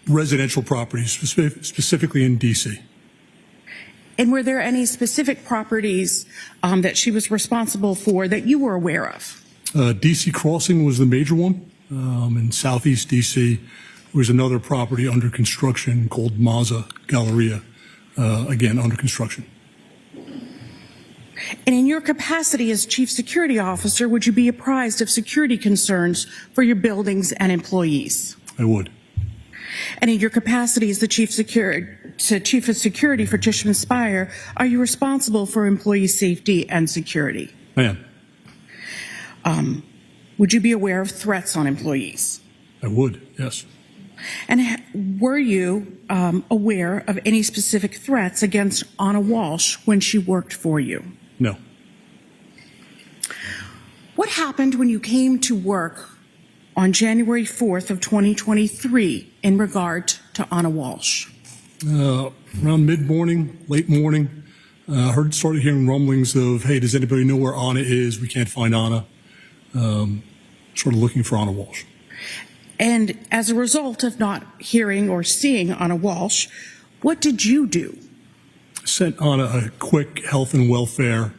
residential properties, specifically in D.C. And were there any specific properties that she was responsible for that you were aware of? D.C. Crossing was the major one. In southeast D.C. there was another property under construction called Mazza Galleria, again under construction. And in your capacity as Chief Security Officer, would you be apprised of security concerns for your buildings and employees? I would. And in your capacity as the Chief of Security for Tishman Spire, are you responsible for employee safety and security? I am. Would you be aware of threats on employees? I would, yes. And were you aware of any specific threats against Ana Walshe when she worked for you? No. What happened when you came to work on January 4th of 2023 in regard to Ana Walshe? Around mid-morning, late morning, started hearing rumblings of, hey, does anybody know where Ana is? We can't find Ana. Sort of looking for Ana Walshe. And as a result of not hearing or seeing Ana Walshe, what did you do? Sent Ana a quick health and welfare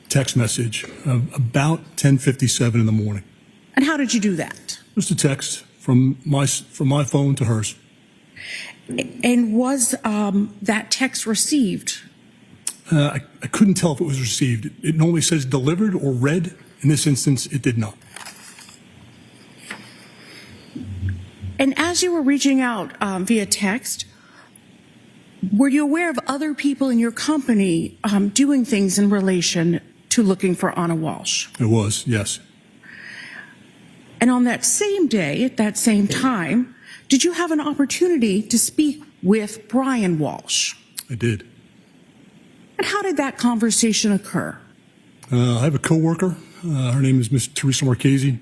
text message about 10:57 in the morning. And how did you do that? Just a text from my phone to hers. And was that text received? I couldn't tell if it was received. It normally says delivered or read. In this instance, it did not. And as you were reaching out via text, were you aware of other people in your company doing things in relation to looking for Ana Walshe? It was, yes. And on that same day, at that same time, did you have an opportunity to speak with Brian Walshe? I did. And how did that conversation occur? I have a coworker. Her name is Ms. Teresa Marchese.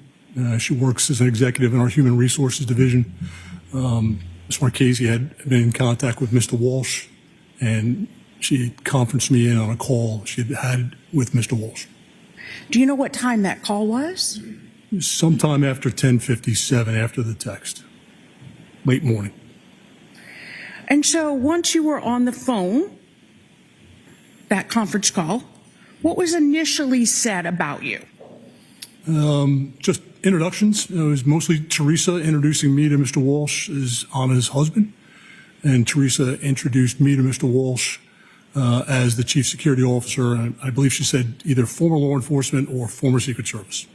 She works as an executive in our Human Resources Division. Ms. Marchese had been in contact with Mr. Walshe, and she conferenced me in on a call she had with Mr. Walshe. Do you know what time that call was? Sometime after 10:57, after the text. Late morning. And so once you were on the phone, that conference call, what was initially said about you? Just introductions. It was mostly Teresa introducing me to Mr. Walshe as Ana's husband, and Teresa introduced me to Mr. Walshe as the Chief Security Officer, and I believe she said either former law enforcement or former Secret Service.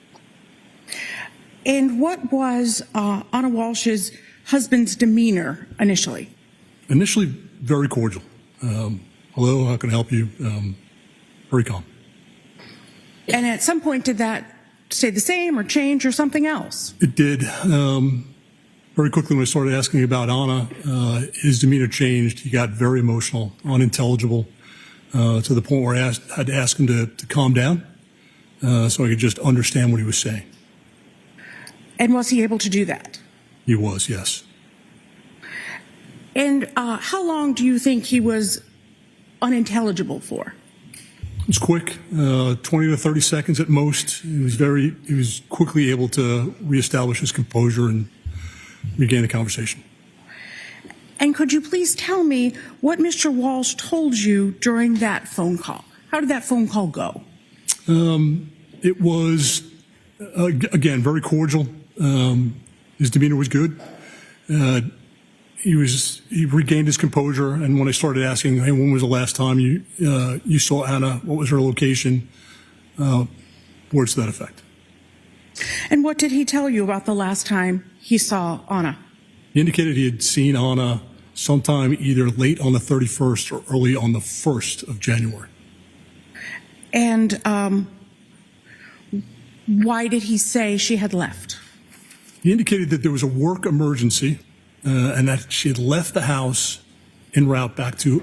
And what was Ana Walshe's husband's demeanor initially? Initially, very cordial. Hello, how can I help you? Very calm. And at some point, did that stay the same or change or something else? It did. Very quickly when I started asking about Ana, his demeanor changed. He got very emotional, unintelligible, to the point where I had to ask him to calm down so I could just understand what he was saying. And was he able to do that? He was, yes. And how long do you think he was unintelligible for? It was quick, 20 to 30 seconds at most. He was quickly able to reestablish his composure and regain the conversation. And could you please tell me what Mr. Walshe told you during that phone call? How did that phone call go? It was, again, very cordial. His demeanor was good. He regained his composure, and when I started asking, hey, when was the last time you saw Ana? What was her location? Words to that effect. And what did he tell you about the last time he saw Ana? He indicated he had seen Ana sometime either late on the 31st or early on the 1st of January. And why did he say she had left? He indicated that there was a work emergency and that she had left the house en route back to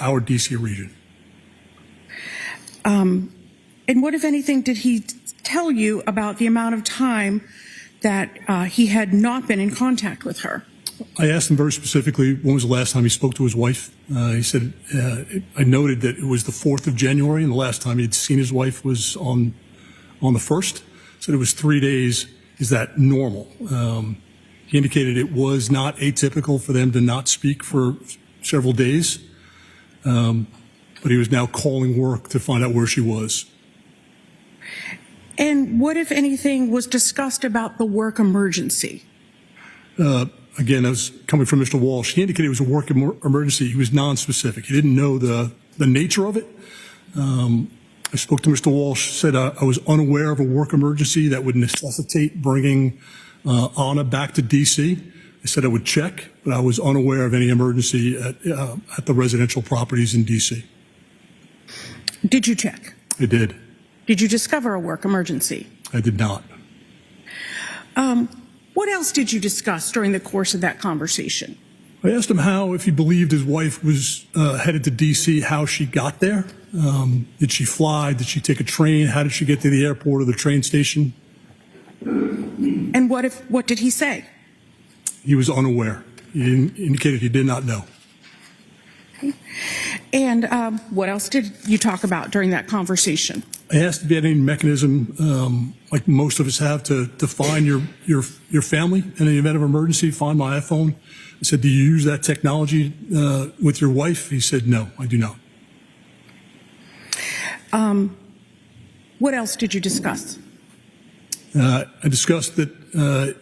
our DC region. And what, if anything, did he tell you about the amount of time that he had not been in contact with her? I asked him very specifically when was the last time he spoke to his wife. He said, I noted that it was the 4th of January, and the last time he'd seen his wife was on the 1st. Said it was 3 days. Is that normal? He indicated it was not atypical for them to not speak for several days, but he was now calling work to find out where she was. And what, if anything, was discussed about the work emergency? Again, that was coming from Mr. Walshe. He indicated it was a work emergency. He was nonspecific. He didn't know the nature of it. I spoke to Mr. Walshe, said I was unaware of a work emergency that would necessitate bringing Ana back to D.C. I said I would check, but I was unaware of any emergency at the residential properties in D.C. Did you check? I did. Did you discover a work emergency? I did not. What else did you discuss during the course of that conversation? I asked him how, if he believed his wife was headed to D.C., how she got there. Did she fly? Did she take a train? How did she get to the airport or the train station? And what did he say? He was unaware. He indicated he did not know. Okay. And what else did you talk about during that conversation? I asked if he had any mechanism, like most of us have, to find your family in the event of emergency, find my iPhone. I said, do you use that technology with your wife? He said, no, I do not. What else did you discuss? I discussed that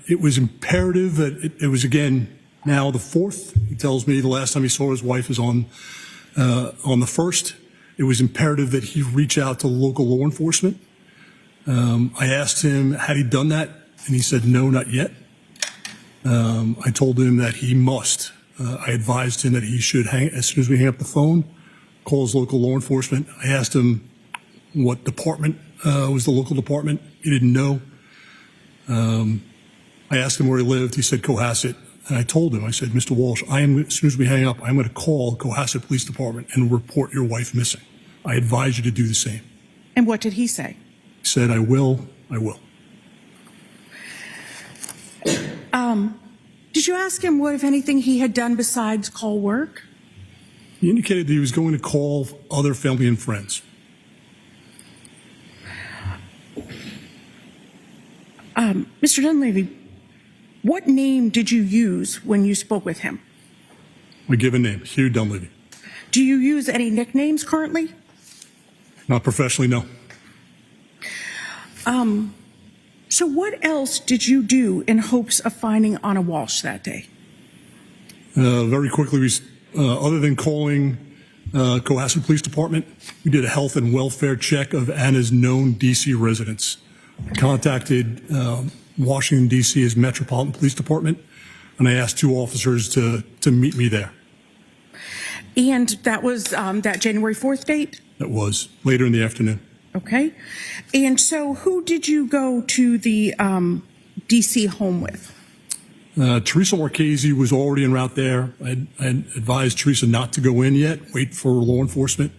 it was imperative that it was, again, now the 4th. He tells me the last time he saw his wife is on the 1st. It was imperative that he reach out to local law enforcement. I asked him, had he done that? And he said, no, not yet. I told him that he must. I advised him that he should, as soon as we hang up the phone, call his local law enforcement. I asked him what department was the local department. He didn't know. I asked him where he lived. He said Cohasset. And I told him, I said, Mr. Walshe, as soon as we hang up, I'm going to call Cohasset Police Department and report your wife missing. I advise you to do the same. And what did he say? He said, I will. Did you ask him what, if anything, he had done besides call work? He indicated that he was going to call other family and friends. Mr. Dunleavy, what name did you use when you spoke with him? We give a name, Hugh Dunleavy. Do you use any nicknames currently? Not professionally, no. So what else did you do in hopes of finding Ana Walshe that day? Very quickly, other than calling Cohasset Police Department, we did a health and welfare check of Ana's known D.C. residents. Contacted Washington, D.C.'s Metropolitan Police Department, and I asked 2 officers to meet me there. And that was that January 4th date? That was later in the afternoon. Okay. And so who did you go to the DC home with? Teresa Marchese was already en route there. I had advised Teresa not to go in yet, wait for law enforcement.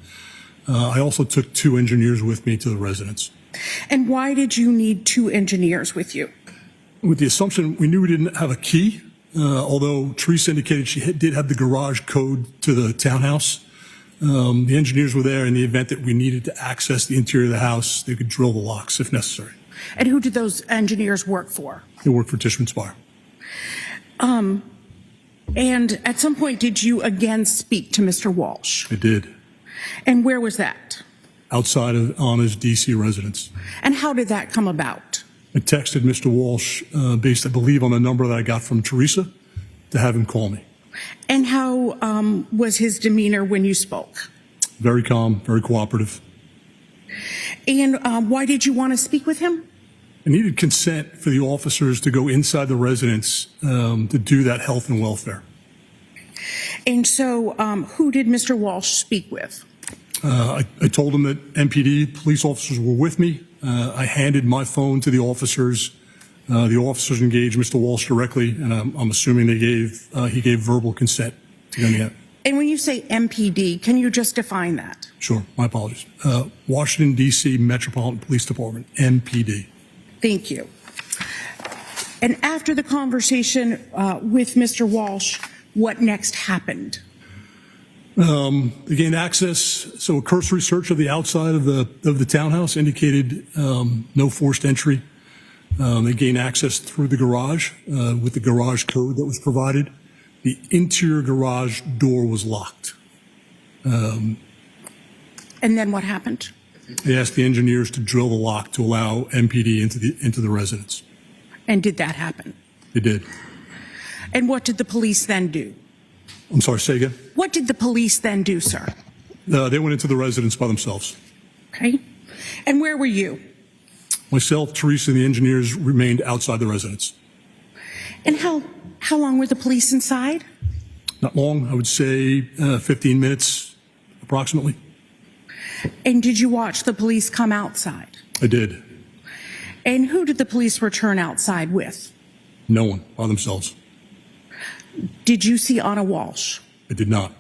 I also took 2 engineers with me to the residence. And why did you need 2 engineers with you? With the assumption we knew we didn't have a key, although Teresa indicated she did have the garage code to the townhouse. The engineers were there in the event that we needed to access the interior of the house. They could drill the locks if necessary. And who did those engineers work for? They worked for Tishman Speyer. And at some point, did you again speak to Mr. Walshe? I did. And where was that? Outside of Ana's DC residence. And how did that come about? I texted Mr. Walsh, based, I believe, on a number that I got from Teresa, to have him call me. And how was his demeanor when you spoke? Very calm, very cooperative. And why did you want to speak with him? I needed consent for the officers to go inside the residence to do that health and welfare. And so who did Mr. Walshe speak with? I told him that MPD police officers were with me. I handed my phone to the officers. The officers engaged Mr. Walsh directly, and I'm assuming he gave verbal consent to going out. And when you say MPD, can you just define that? Sure, my apologies. Washington, D.C. Metropolitan Police Department, MPD. Thank you. And after the conversation with Mr. Walshe, what next happened? They gained access, so a cursory search of the outside of the townhouse indicated no forced entry. They gained access through the garage with the garage code that was provided. The interior garage door was locked. And then what happened? They asked the engineers to drill the lock to allow MPD into the residence. And did that happen? They did. And what did the police then do? I'm sorry, say again? What did the police then do, sir? They went into the residence by themselves. Okay. And where were you? Myself, Teresa, and the engineers remained outside the residence. And how long were the police inside? Not long, I would say 15 minutes approximately. And did you watch the police come outside? I did. And who did the police return outside with? No one, by themselves. Did you see Ana Walshe? I did not.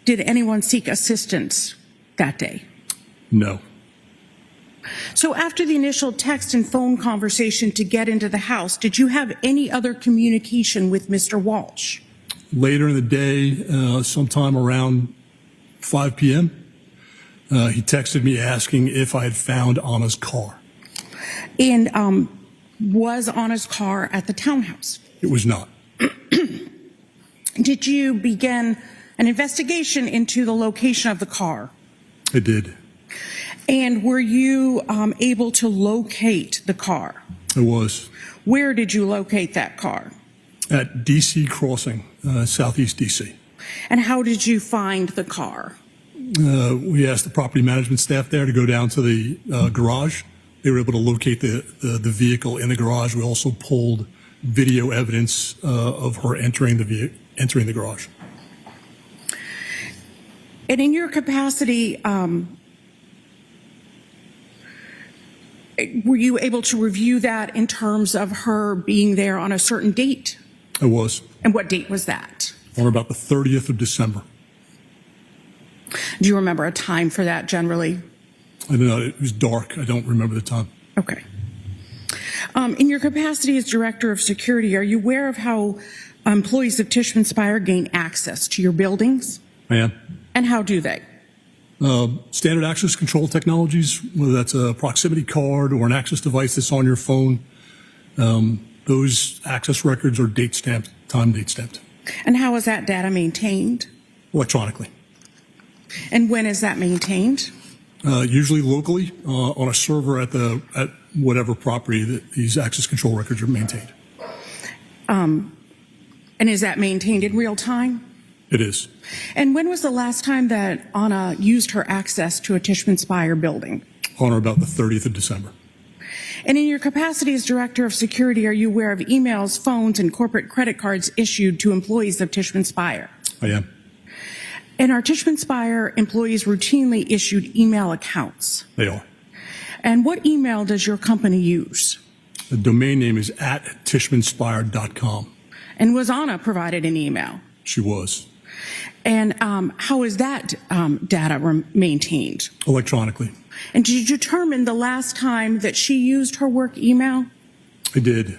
Did anyone seek assistance that day? No. So after the initial text and phone conversation to get into the house, did you have any other communication with Mr. Walshe? Later in the day, sometime around 5 p.m., he texted me asking if I had found Ana's car. And was Ana's car at the townhouse? It was not. Did you begin an investigation into the location of the car? I did. And were you able to locate the car? I was. Where did you locate that car? At DC Crossing, southeast DC. And how did you find the car? We asked the property management staff there to go down to the garage. They were able to locate the vehicle in the garage. We also pulled video evidence of her entering the garage. And in your capacity, were you able to review that in terms of her being there on a certain date? I was. And what date was that? On about the 30th of December. Do you remember a time for that generally? I don't know. It was dark. I don't remember the time. Okay. In your capacity as Director of Security, are you aware of how employees of Tishman Speyer gain access to your buildings? I am. And how do they? Standard access control technologies, whether that's a proximity card or an access device that's on your phone, those access records are date stamped, time date stamped. And how is that data maintained? Electronically. And when is that maintained? Usually locally on a server at whatever property that these access control records are maintained. And is that maintained in real time? It is. And when was the last time that Ana used her access to a Tishman Speyer building? On or about the 30th of December. And in your capacity as Director of Security, are you aware of emails, phones, and corporate credit cards issued to employees of Tishman Speyer? I am. And are Tishman Speyer employees routinely issued email accounts? They are. And what email does your company use? The domain name is @tishmanspire.com. And was Ana provided an email? She was. And how is that data maintained? Electronically. And did you determine the last time that she used her work email? I did.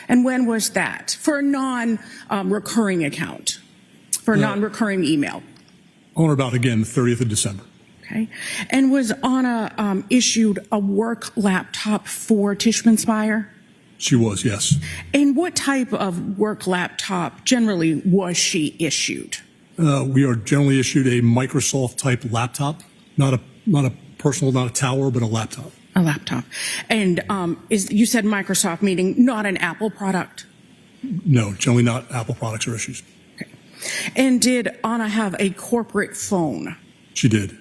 And when was that? For a non-recurring account, for a non-recurring email. On or about, again, the 30th of December. Okay. And was Ana issued a work laptop for Tishman Speyer? She was, yes. And what type of work laptop generally was she issued? We are generally issued a Microsoft type laptop, not a personal, not a tower, but a laptop. A laptop. And you said Microsoft, meaning not an Apple product? No, generally not Apple products or issues. Okay. And did Ana have a corporate phone? She did.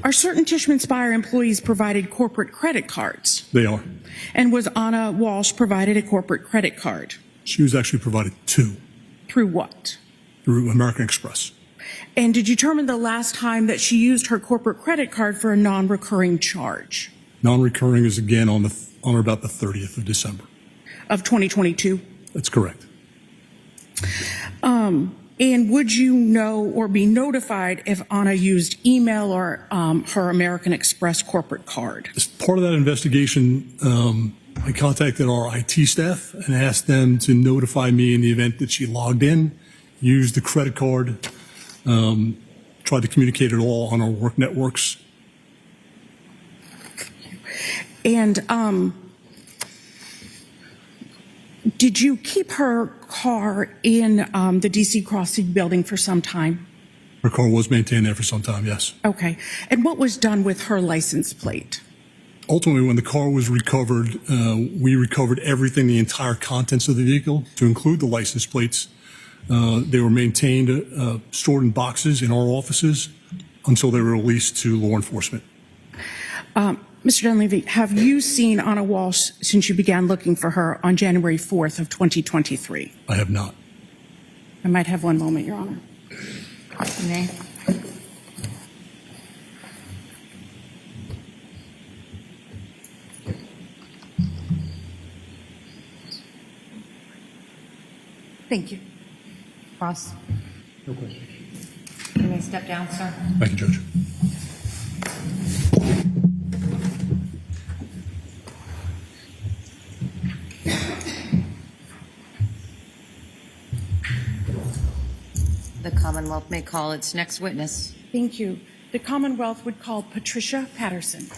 Are certain Tishman Speyer employees provided corporate credit cards? They are. And was Ana Walshe provided a corporate credit card? She was actually provided 2 Through what? through American Express. And did you determine the last time that she used her corporate credit card for a non-recurring charge? Non-recurring is again on or about the 30th of December. Of 2022? That's correct. And would you know or be notified if Ana used email or her American Express corporate card? As part of that investigation, I contacted our IT staff and asked them to notify me in the event that she logged in, used the credit card, tried to communicate it all on our work networks. And did you keep her car in the DC Crossing building for some time? Her car was maintained there for some time, yes. Okay. And what was done with her license plate? Ultimately, when the car was recovered, we recovered everything, the entire contents of the vehicle, to include the license plates. They were maintained, stored in boxes in our offices until they were released to law enforcement. Mr. Dunleavy, have you seen Ana Walshe since you began looking for her on January 4th of 2023? I have not. I might have one moment, Your Honor. You may. Thank you. Ross? No question. You may step down, sir. Thank you, Judge. The Commonwealth may call its next witness. Thank you. The Commonwealth would call Patricia Patterson.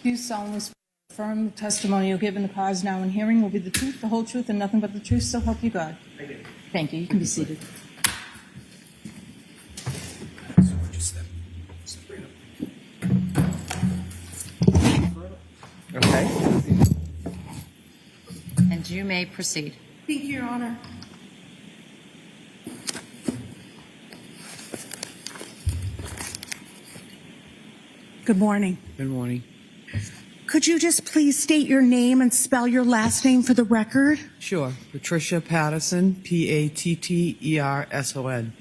Do you solemnly affirm the testimony you'll give in the cause now and hearing will be the truth, the whole truth, and nothing but the truth, so help you God? I do. Thank you. You can be seated. Okay. And you may proceed. Thank you, Your Honor. Good morning. Good morning. Could you just please state your name and spell your last name for the record? Sure. Patricia Patterson, Patterson.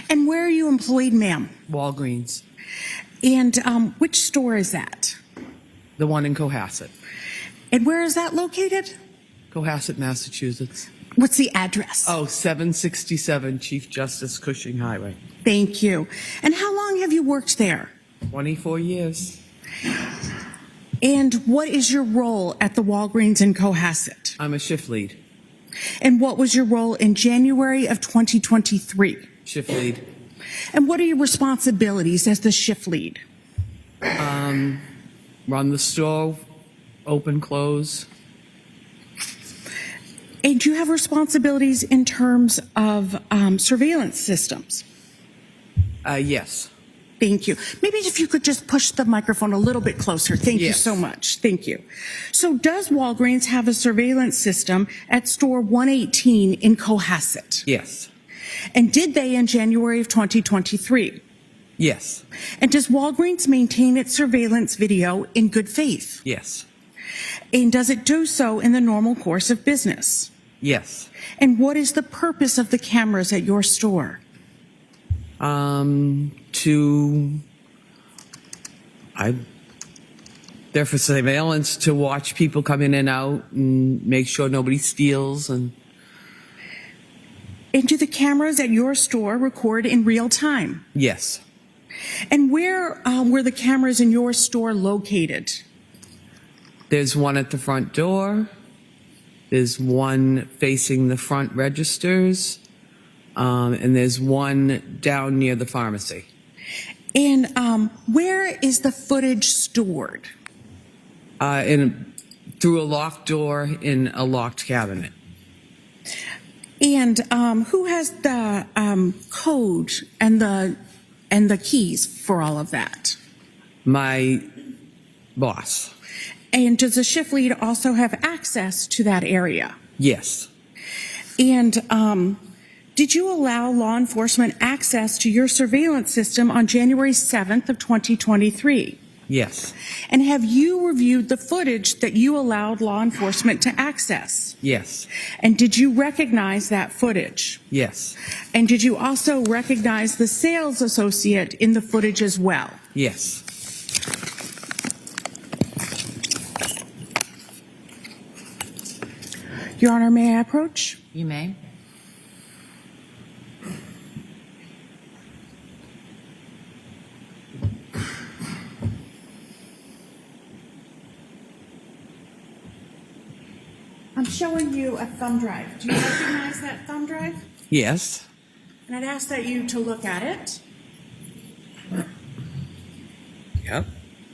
And where are you employed, ma'am? Walgreens. And which store is that? The one in Cohasset. And where is that located? Cohasset, Massachusetts. What's the address? Oh, 767 Chief Justice Cushing Highway. Thank you. And how long have you worked there? 24 years. And what is your role at the Walgreens in Cohasset? I'm a shift lead. And what was your role in January of 2023? Shift lead. And what are your responsibilities as the shift lead? Run the store, open, close. And do you have responsibilities in terms of surveillance systems? Yes. Thank you. Maybe if you could just push the microphone a little bit closer. Thank you Yes. so much. Thank you. So does Walgreens have a surveillance system at store 118 in Cohasset? Yes. And did they in January of 2023? Yes. And does Walgreens maintain its surveillance video in good faith? Yes. And does it do so in the normal course of business? Yes. And what is the purpose of the cameras at your store? They're for surveillance to watch people come in and out and make sure nobody steals. And And do the cameras at your store record in real time? yes. And where were the cameras in your store located? There's one at the front door. There's one facing the front registers. And there's one down near the pharmacy. And where is the footage stored? Through a locked door in a locked cabinet. And who has the code and the keys for all of that? My boss. And does the shift lead also have access to that area? Yes. And did you allow law enforcement access to your surveillance system on January 7th of 2023? Yes. And have you reviewed the footage that you allowed law enforcement to access? Yes. And did you recognize that footage? Yes. And did you also recognize the sales associate in the footage as well? Yes. Your Honor, may I approach? You may. I'm showing you a thumb drive. Do you recognize that thumb drive? Yes. And I'd ask that you to look at it. Yep.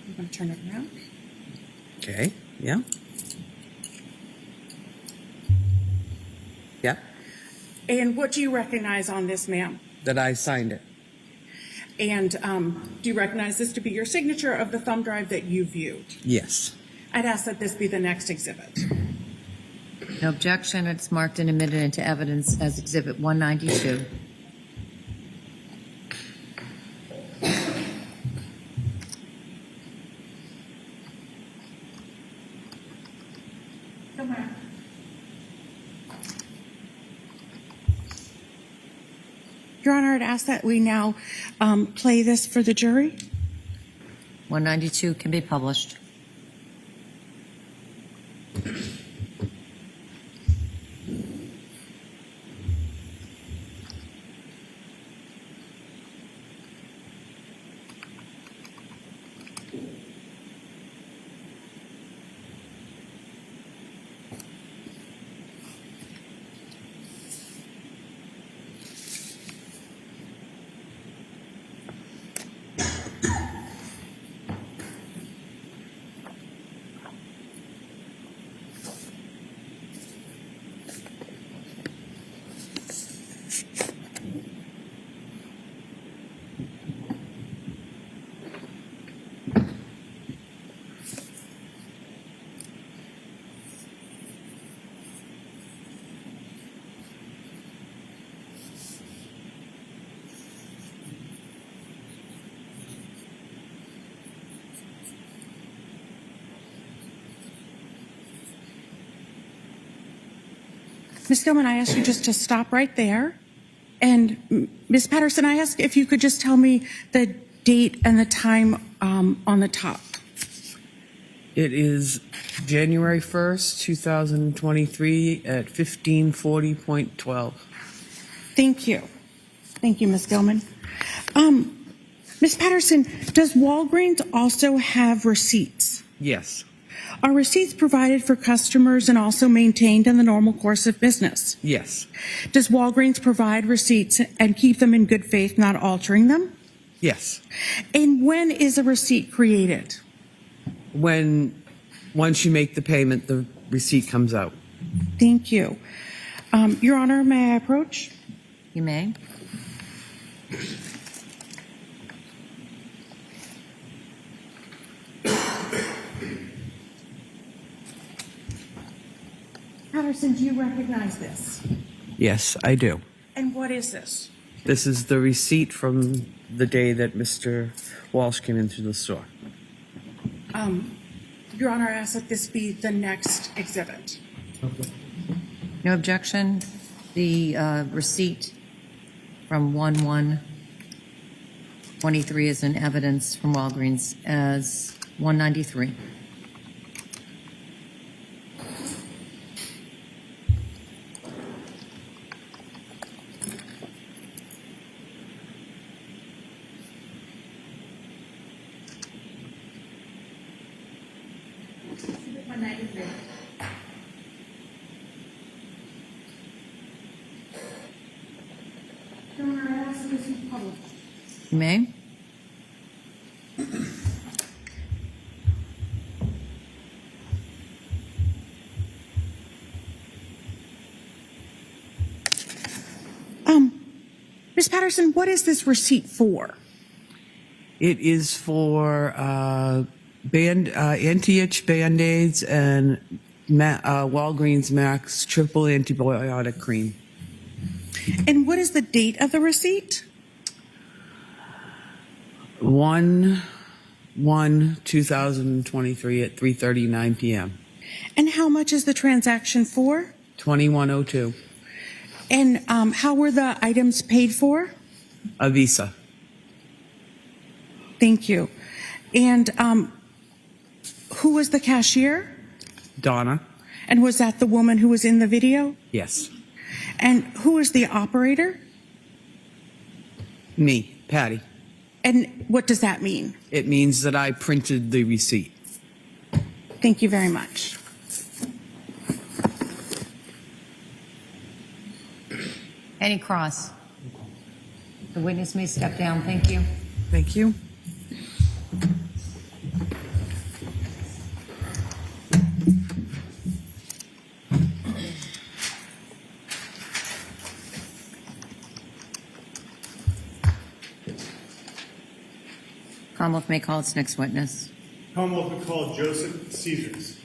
I'm going to turn it around. Okay. Yeah. Yep. And what do you recognize on this, ma'am? That I signed it. And do you recognize this to be your signature of the thumb drive that you viewed? Yes. I'd ask that this be the next exhibit. No objection. It's marked and admitted into evidence as Exhibit 192. Your Honor, I'd ask that we now play this for the jury. 192 can be published. Ms. Gilman, I ask you just to stop right there. And Ms. Patterson, I ask if you could just tell me the date and the time on the top. It is January 1st, 2023 at 15:40.12. Thank you. Thank you, Ms. Gilman. Ms. Patterson, does Walgreens also have receipts? Yes. Are receipts provided for customers and also maintained in the normal course of business? Yes. Does Walgreens provide receipts and keep them in good faith, not altering them? Yes. And when is a receipt created? Once you make the payment, the receipt comes out. Thank you. Your Honor, may I approach? You may. Patterson, do you recognize this? Yes, I do. And what is this? This is the receipt from the day that Mr. Walsh came into the store. Your Honor, I ask that this be the next exhibit. No objection. The receipt from 1/1/23 is in evidence from Walgreens as 193. Your Honor, I ask that this be public. You may. Ms. Patterson, what is this receipt for? It is for anti-itch Band-Aids and Walgreens Max triple antibiotic cream. And what is the date of the receipt? 1/1/2023 at 3:39 p.m. And how much is the transaction for? 2102. And how were the items paid for? A Visa. Thank you. And who was the cashier? Donna. And was that the woman who was in the video? Yes. And who was the operator? Me, Patty. And what does that mean? It means that I printed the receipt. Thank you very much. Any cross? The witness may step down. Thank you. Thank you. Commonwealth may call its next witness. Commonwealth will call Joseph Caesars.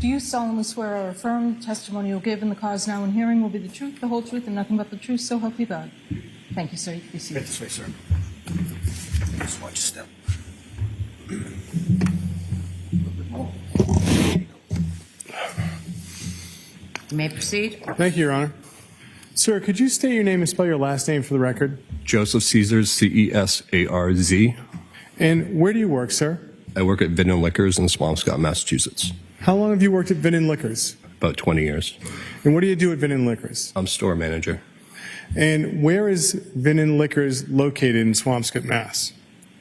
Do you solemnly swear or affirm the testimony you'll give in the cause now in hearing will be the truth, the whole truth, and nothing but the truth, so help you God? Thank you, sir. You can be seated. Right this way, sir. Just watch your step. You may proceed. Thank you, Your Honor. Sir, could you state your name and spell your last name for the record? Joseph Caesars, C-E-S-A-R-Z. And where do you work, sir? I work at Vin and Liquors in Swampscott, Massachusetts. How long have you worked at Vin and Liquors? About 20 years. And what do you do at Vin and Liquors? I'm store manager. And where is Vin and Liquors located in Swampscott, Mass?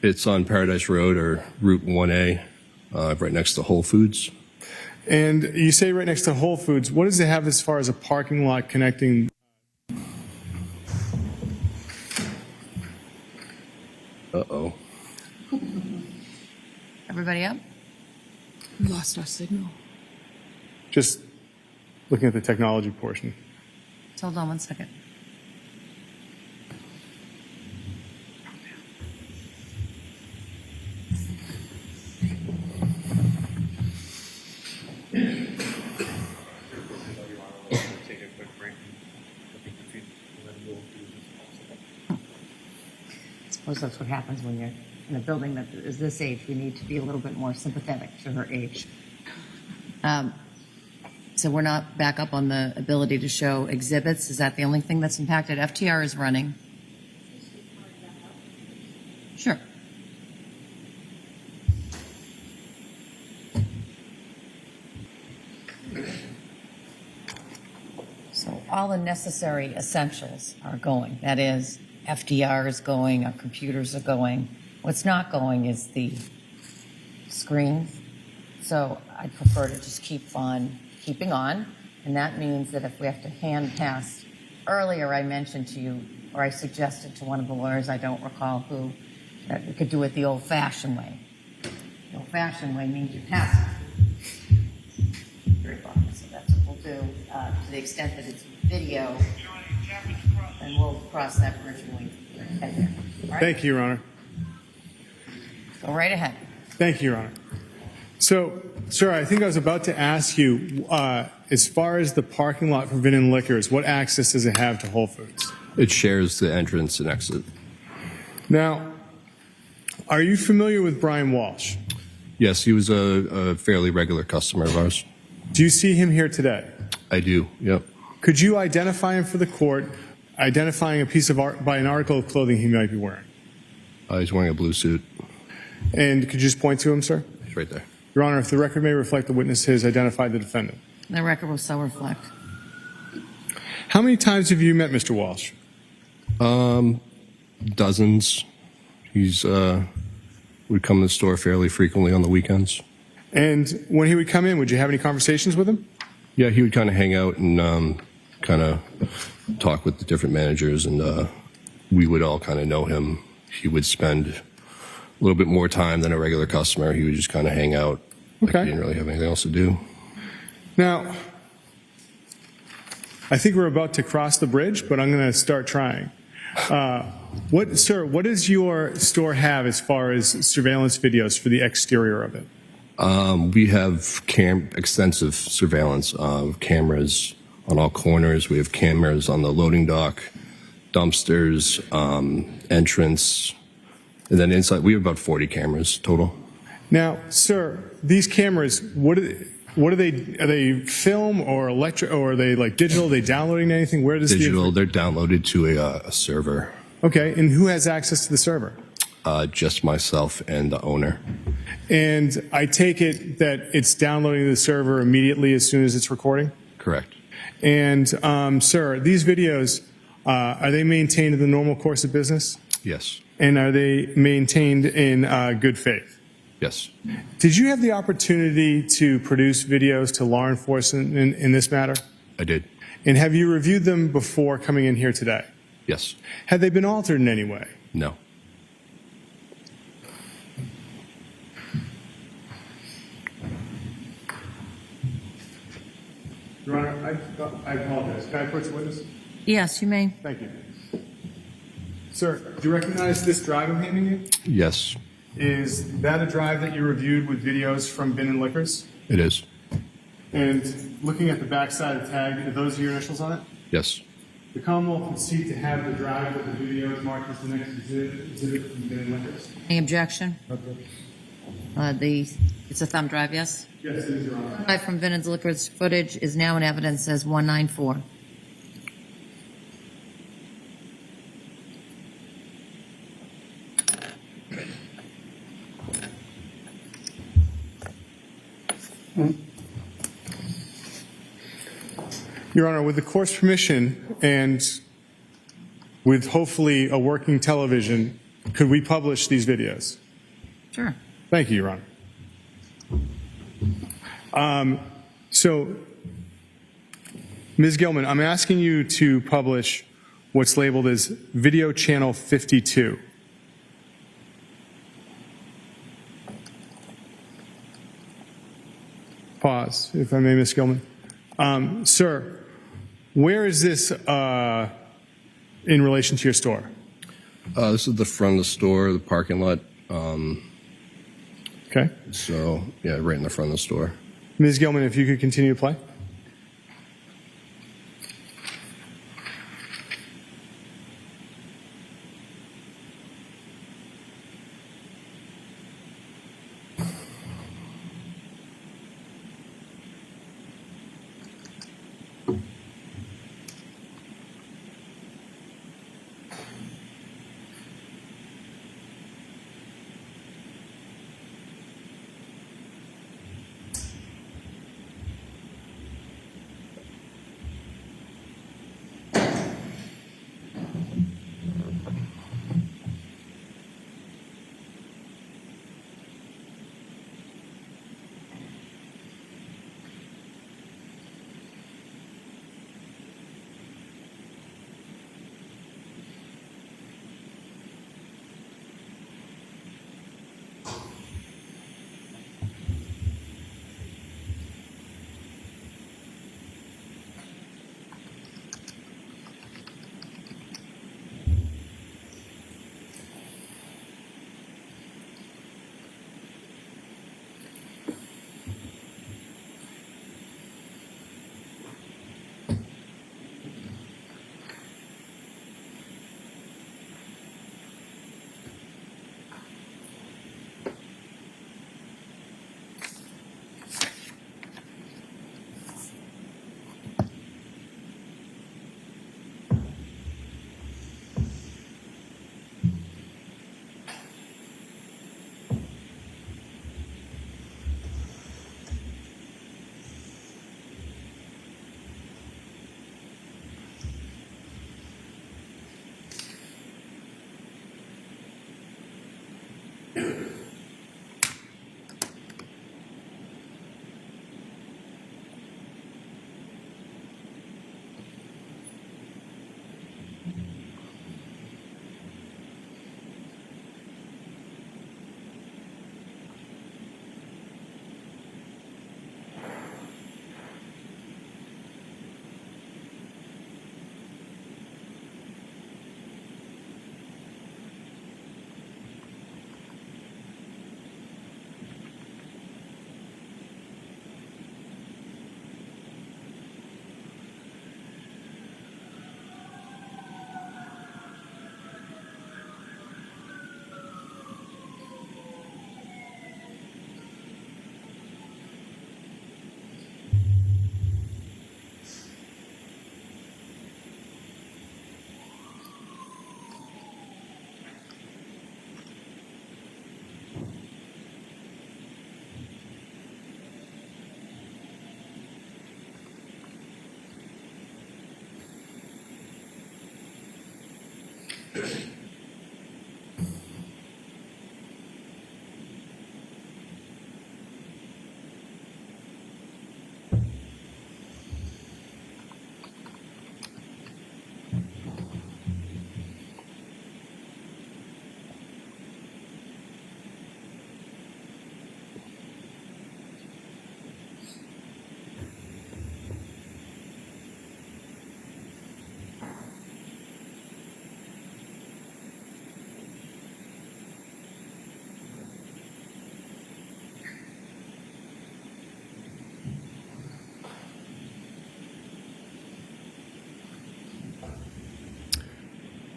It's on Paradise Road or Route 1A, right next to Whole Foods. And you say right next to Whole Foods. What does it have as far as a parking lot connecting? Uh-oh. Everybody up? We lost our signal. Just looking at the technology portion. Just hold on one second. I suppose that's what happens when you're in a building that is this age. We need to be a little bit more sympathetic to her age. So we're not back up on the ability to show exhibits. Is that the only thing that's impacted? FTR is running. Sure. So all the necessary essentials are going. That is, FDR is going, our computers are going. What's not going is the screens. So I'd prefer to just keep on keeping on. And that means that if we have to hand pass earlier I mentioned to you, or I suggested to one of the lawyers, I don't recall who, that we could do it the old-fashioned way. The old-fashioned way means you pass it. Very fun. So that's what we'll do. To the extent that it's video, and we'll cross that bridge when we get there. All right? Thank you, Your Honor. Go right ahead. Thank you, Your Honor. So, sir, I think I was about to ask you, as far as the parking lot for Vin and Liquors, what access does it have to Whole Foods? It shares the entrance and exit. Now, are you familiar with Brian Walshe? Yes, he was a fairly regular customer of ours. Do you see him here today? I do, yep. Could you identify him for the court, identifying a piece of art by an article of clothing he might be wearing? He's wearing a blue suit. And could you just point to him, sir? He's right there. Your Honor, if the record may reflect, the witness has identified the defendant. The record will so reflect. How many times have you met Mr. Walshe? Dozens. He's would come to the store fairly frequently on the weekends. And when he would come in, would you have any conversations with him? Yeah, he would kind of hang out and kind of talk with the different managers, and we would all kind of know him. He would spend a little bit more time than a regular customer. He would just kind of hang out. Like Okay. He didn't really have anything else to do. Now, I think we're about to cross the bridge, but I'm going to start trying. What does your store have as far as surveillance videos for the exterior of it? We have extensive surveillance of cameras on all corners. We have cameras on the loading dock, dumpsters, entrance, and then inside. We have about 40 cameras total. Now, sir, these cameras, what are they? Are they film or electric, or are they like digital? Are they downloading anything? Where does Digital. They're downloaded to a server. Okay, and who has access to the server? Just myself and the owner. And I take it that it's downloading to the server immediately as soon as it's recording? Correct. And, sir, these videos, are they maintained in the normal course of business? Yes. And are they maintained in good faith? Yes. Did you have the opportunity to produce videos to law enforcement in this matter? I did. And have you reviewed them before coming in here today? Yes. Have they been altered in any way? No. Your Honor, I apologize. Can I approach the witness? Yes, you may. Thank you. Sir, do you recognize this drive I'm handing you? Yes, Is that a drive that you reviewed with videos from Bin and Liquors? it is. And looking at the backside of the tag, are those your initials on it? Yes. The Commonwealth can seek to have the drive with the videos marked as the next exhibit from Bin and Liquors. Any objection? It's a thumb drive, yes? Yes, it is, Your Honor. Drive from Vin and Liquors footage is now in evidence as 194. Your Honor, with the court's permission and with hopefully a working television, could we publish these videos? Sure. Thank you, Your Honor. So, Ms. Gilman, I'm asking you to publish what's labeled as Video Channel 52. Pause, if I may, Ms. Gilman. Sir, where is this in relation to your store? This is the front of the store, the parking lot. Okay. So, yeah, right in the front of the store. Ms. Gilman, if you could continue to play.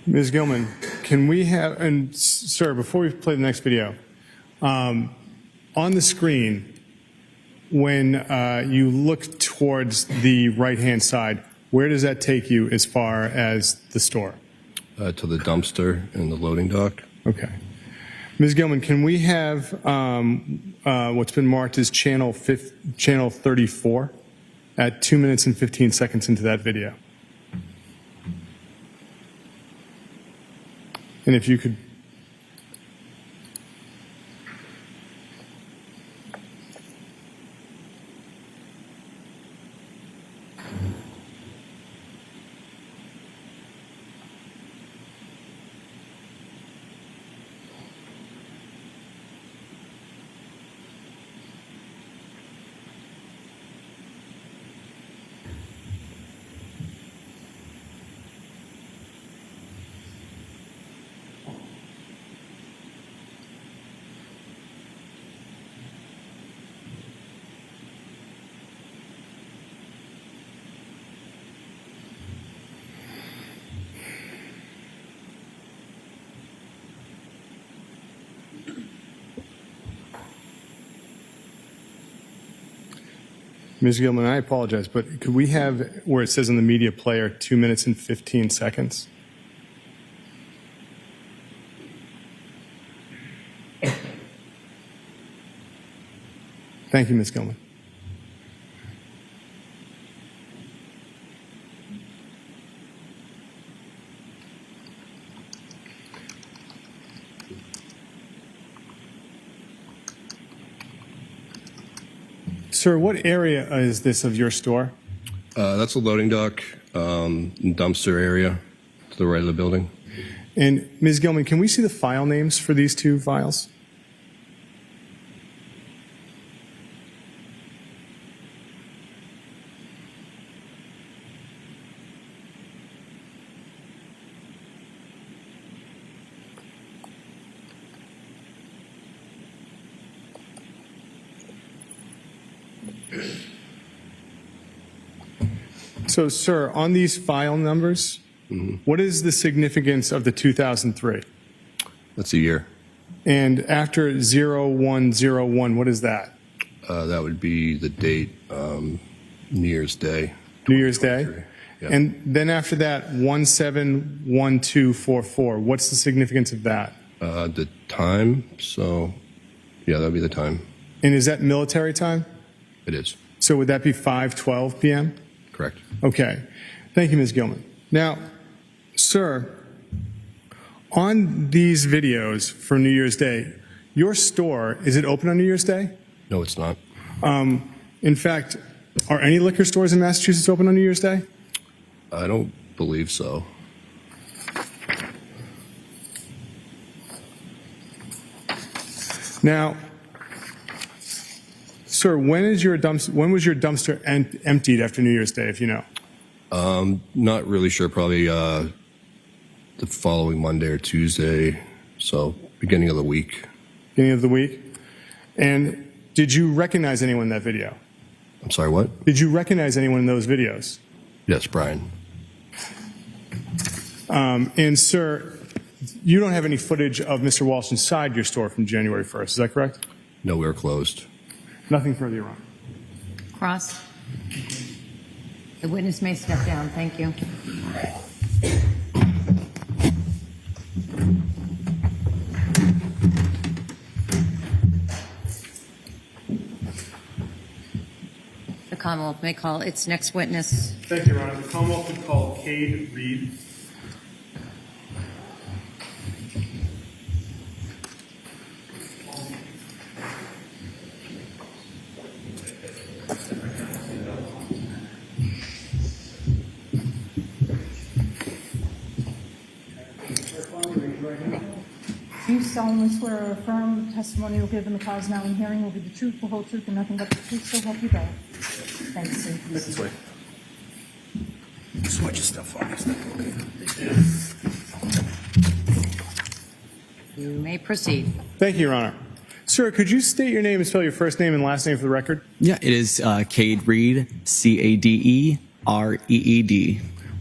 Ms. Gilman, can we have, and sir, before we play the next video, on the screen, when you look towards the right-hand side, where does that take you as far as the store? To the dumpster and the loading dock. Okay. Ms. Gilman, can we have what's been marked as channel 34 at 2 minutes and 15 seconds into that video? And if you could. Ms. Gilman, I apologize, but could we have where it says in the media player 2 minutes and 15 seconds? Thank you, Ms. Gilman. Sir, what area is this of your store? That's a loading dock, dumpster area to the right of the building. And Ms. Gilman, can we see the file names for these two files? So, sir, on these file numbers, what is the significance of the 2003? That's a year. And after 0101, what is that? That would be the date, New Year's Day. New Year's Day? Yeah. And then after that, 171244, what's the significance of that? The time, so yeah, that would be the time. And is that military time? It is. So would that be 5:12 p.m.? Correct. Okay. Thank you, Ms. Gilman. Now, sir, on these videos for New Year's Day, your store, is it open on New Year's Day? No, it's not. In fact, are any liquor stores in Massachusetts open on New Year's Day? I don't believe so. Now, sir, when was your dumpster emptied after New Year's Day, if you know? Not really sure. Probably the following Monday or Tuesday. So beginning of the week. Beginning of the week? And did you recognize anyone in that video? I'm sorry, what? Did you recognize anyone in those videos? Yes, Brian. And sir, you don't have any footage of Mr. Walsh inside your store from January 1st, is that correct? No, we were closed. Nothing further, Your Honor. Cross. The witness may step down. Thank you. The Commonwealth may call its next witness. Thank you, Your Honor. The Commonwealth would call Cade Reed. Do you solemnly swear or affirm the testimony you'll give in the cause now in hearing will be the truth, the whole truth, and nothing but the truth, so help you God? Thanks, sir. This way. Switch your stuff on. You may proceed. Thank you, Your Honor. Sir, could you state your name and spell your first name and last name for the record? Yeah, it is Cade Reed, Cadereed.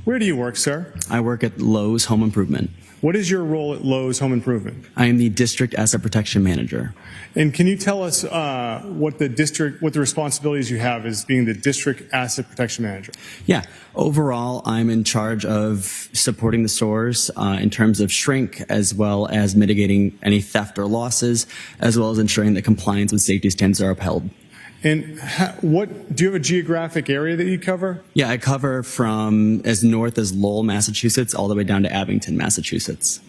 Where do you work, sir? I work at Lowe's Home Improvement. What is your role at Lowe's Home Improvement? I am the District Asset Protection Manager. And can you tell us what the responsibilities you have as being the District Asset Protection Manager? Yeah, overall, I'm in charge of supporting the stores in terms of shrink, as well as mitigating any theft or losses, as well as ensuring that compliance with safety standards are upheld. And do you have a geographic area that you cover? Yeah, I cover from as north as Lowell, Massachusetts, all the way down to Abington, Massachusetts.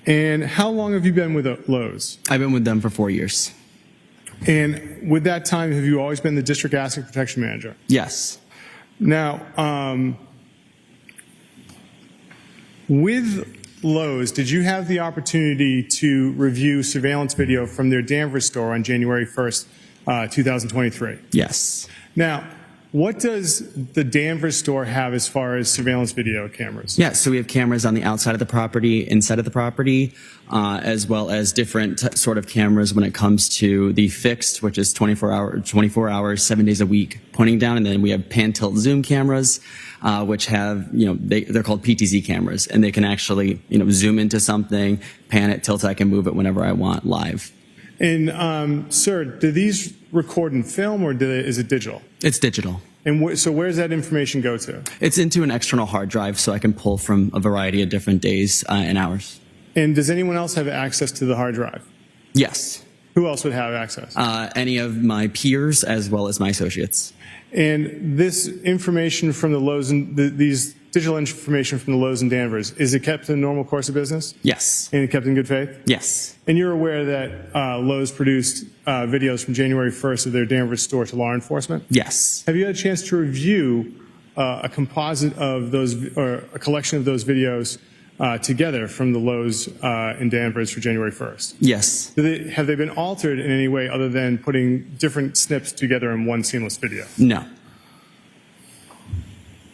And how long have you been with Lowe's? I've been with them for 4 years. And with that time, have you always been the District Asset Protection Manager? Yes. Now, with Lowe's, did you have the opportunity to review surveillance video from their Danvers store on January 1st, 2023? Yes. Now, what does the Danvers store have as far as surveillance video cameras? Yeah, so we have cameras on the outside of the property, inside of the property, as well as different sort of cameras when it comes to the fixed, which is 24 hours, 7 days a week, pointing down. And then we have pan tilt zoom cameras, which have, they're called PTZ cameras, and they can actually, zoom into something, pan it, tilt it, I can move it whenever I want live. And, sir, do these record in film or is it digital? It's digital. And so where does that information go to? It's into an external hard drive, so I can pull from a variety of different days and hours. And does anyone else have access to the hard drive? Yes. Who else would have access? Any of my peers as well as my associates. And this information from the Lowe's, these digital information from the Lowe's and Danvers, is it kept in the normal course of business? Yes. And it kept in good faith? Yes. And you're aware that Lowe's produced videos from January 1st of their Danvers store to law enforcement? Yes. Have you had a chance to review a composite of those, or a collection of those videos together from the Lowe's in Danvers for January 1st? Yes. Have they been altered in any way other than putting different snips together in one seamless video? No.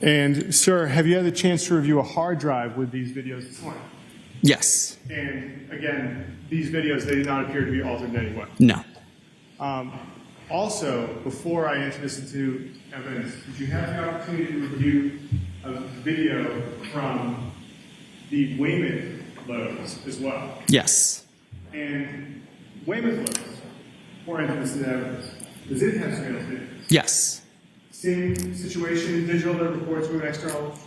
And, sir, have you had the chance to review a hard drive with these videos this morning? Yes. And, again, these videos, they do not appear to be altered in any way. No. Also, before I enter this into evidence, did you have the opportunity to review a video from the Weymouth Lowe's as well? Yes. And Weymouth Lowe's, before I enter this into evidence, does it have surveillance videos? Yes. Same situation, digital that reports to an external?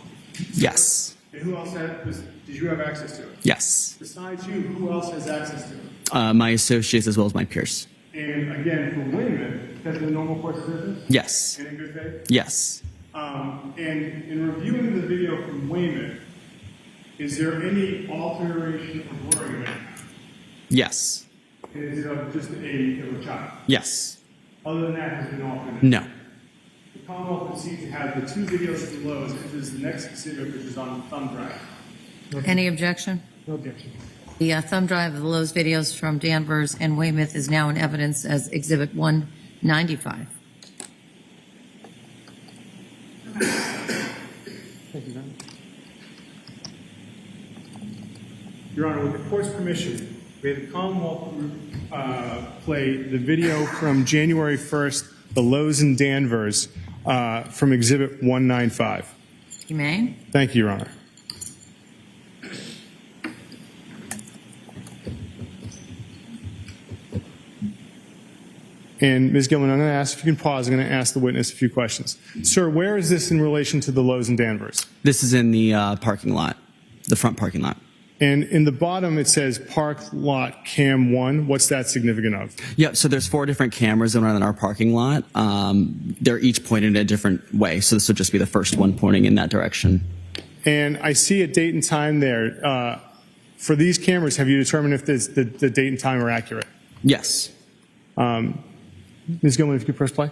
Yes. And who else did you have access to it? Yes. Besides you, who else has access to it? My associates as well as my peers. And again, for Weymouth, that's the normal course of business? Yes. And in good faith? Yes. And in reviewing the video from Weymouth, is there any alteration of wording? Yes. Is it just a child? Yes. Other than that, has it been altered? No. The Commonwealth proceeds to have the two videos from Lowe's, which is the next exhibit, which is on thumb drive. Any objection? No objection. The thumb drive of the Lowe's videos from Danvers and Weymouth is now in evidence as Exhibit 195. Thank you, Your Honor, with the court's permission, we have the Commonwealth play the video from January 1st, the Lowe's in Danvers, from Exhibit 195. You may. Thank you, Your Honor. And Ms. Gilman, I'm going to ask if you can pause. I'm going to ask the witness a few questions. Sir, where is this in relation to the Lowe's in Danvers? This is in the parking lot, the front parking lot. And in the bottom, it says Park Lot Cam 1. What's that significant of? Yep, so there's 4 different cameras around our parking lot. They're each pointed in a different way, so this would just be the first one pointing in that direction. And I see a date and time there. For these cameras, have you determined if the date and time are accurate? Yes. Ms. Gilman, if you could press play.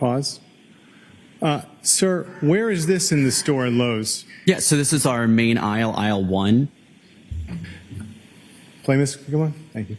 Pause. Sir, where is this in the store at Lowe's? Yeah, so this is our main aisle, aisle 1. Play, Miss, come on. Thank you.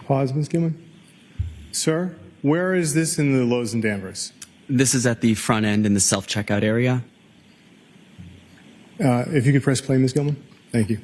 Pause, Ms. Gilman. Sir, where is this in the Lowe's and Danvers? This is at the front end in the self-checkout area. If you could press play, Ms. Gilman. Thank you.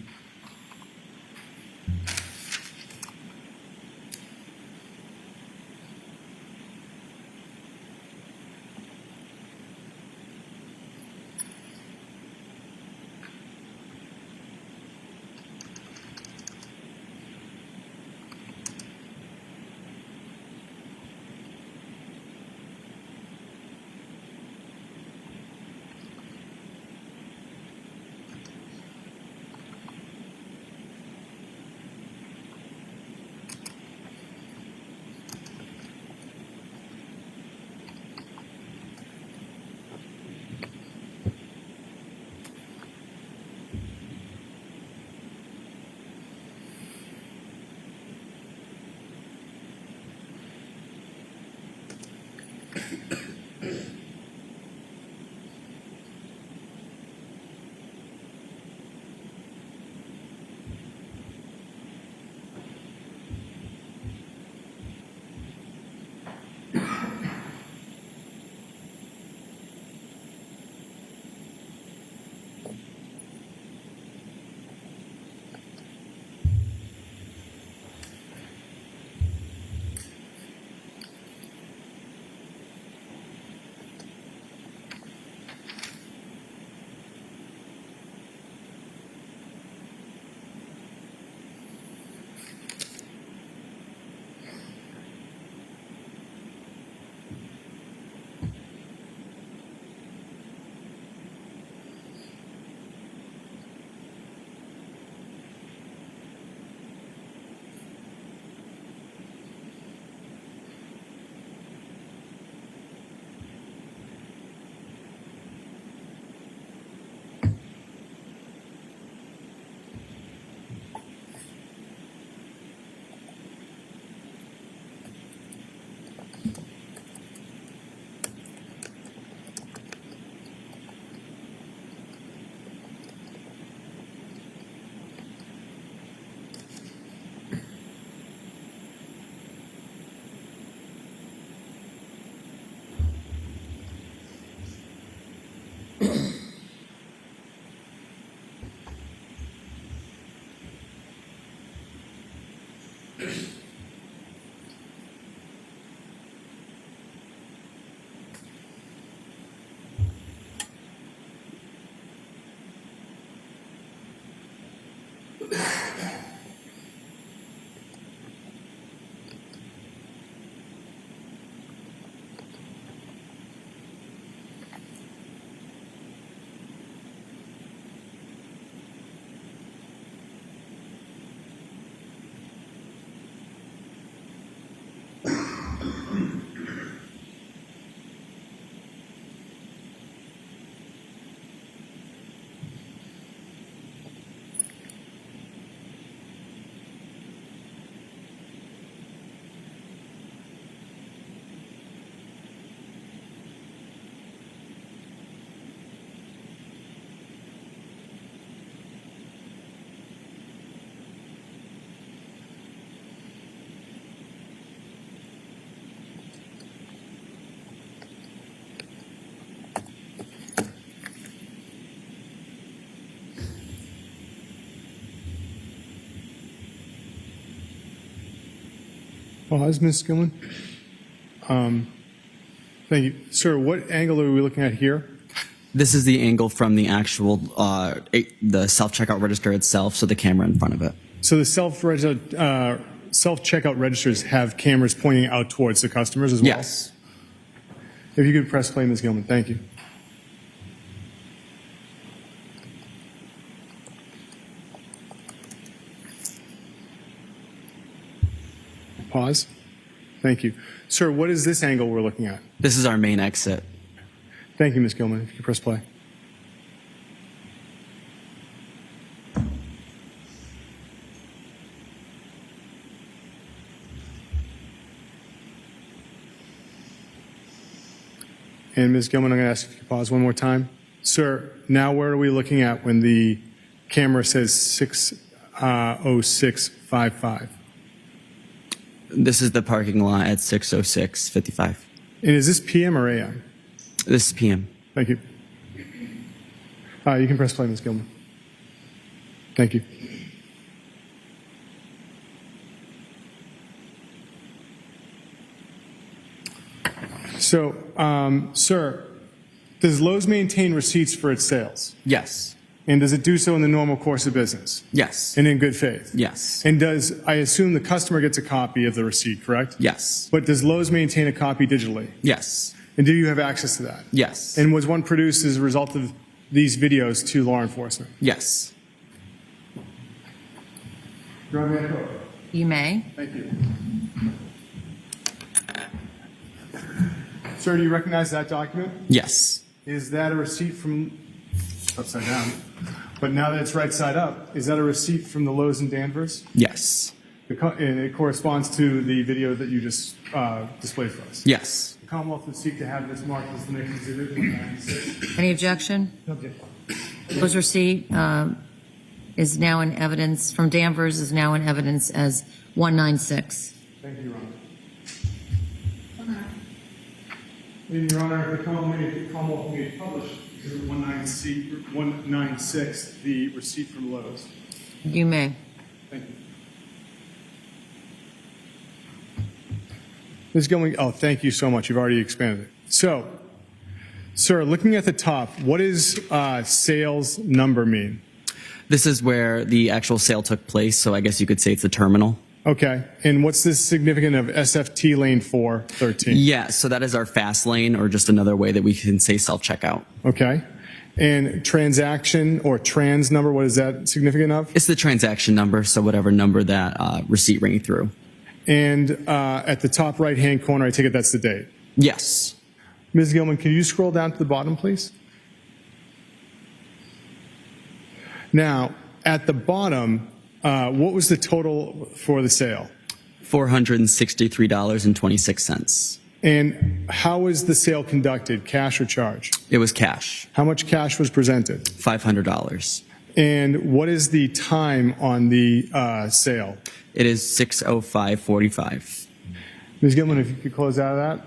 Pause, Ms. Gilman. Thank you. Sir, what angle are we looking at here? This is the angle from the actual, the self-checkout register itself, so the camera in front of it. So the self-checkout registers have cameras pointing out towards the customers as well? Yes. If you could press play, Ms. Gilman. Thank you. Pause. Thank you. Sir, what is this angle we're looking at? This is our main exit. Thank you, Ms. Gilman. If you could press play. And Ms. Gilman, I'm going to ask if you could pause one more time. Sir, now where are we looking at when the camera says 60655? This is the parking lot at 6:06:55. And is this PM or AM? This is PM. Thank you. You can press play, Ms. Gilman. Thank you. So, sir, does Lowe's maintain receipts for its sales? Yes. And does it do so in the normal course of business? Yes. And in good faith? Yes. And I assume the customer gets a copy of the receipt, correct? Yes. But does Lowe's maintain a copy digitally? Yes. And do you have access to that? Yes. And was one produced as a result of these videos to law enforcement? Yes. Your Honor, may I vote? You may. Thank you. Sir, do you recognize that document? Yes. Is that a receipt from, upside down, but now that it's right side up, is that a receipt from the Lowe's in Danvers? Yes. And it corresponds to the video that you just displayed for us? Yes. The Commonwealth would seek to have this marked as the next exhibit 196. Any objection? No objection. Lowe's receipt is now in evidence, from Danvers is now in evidence as 196. Thank you, Your Honor. And Your Honor, the Commonwealth may publish exhibit 196, the receipt from Lowe's. You may. Thank you. Ms. Gilman, oh, thank you so much. You've already expanded it. So, sir, looking at the top, what does sales number mean? This is where the actual sale took place, so I guess you could say it's a terminal. Okay. And what's the significance of SFT lane 413? Yeah, so that is our fast lane, or just another way that we can say self-checkout. Okay. And transaction or trans number, what is that significant of? It's the transaction number, so whatever number that receipt ringing through. And at the top right-hand corner, I take it that's the date. Yes. Ms. Gilman, can you scroll down to the bottom, please? Now, at the bottom, what was the total for the sale? $463.26. And how was the sale conducted, cash or charge? It was cash. How much cash was presented? $500. And what is the time on the sale? It is 6:05:45. Ms. Gilman, if you could close out of that.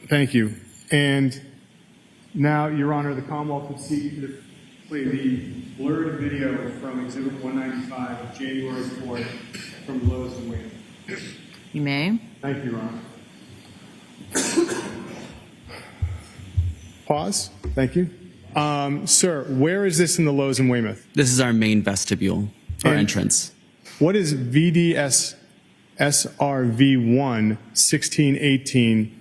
Thank you. And now, Your Honor, the Commonwealth would seek you to play the blurred video from Exhibit 195 of January 4th from Lowe's and Wayne. You may. Thank you, Your Honor. Pause. Thank you. Sir, where is this in the Lowe's in Weymouth? This is our main vestibule, our entrance. What is VDS SRV1 1618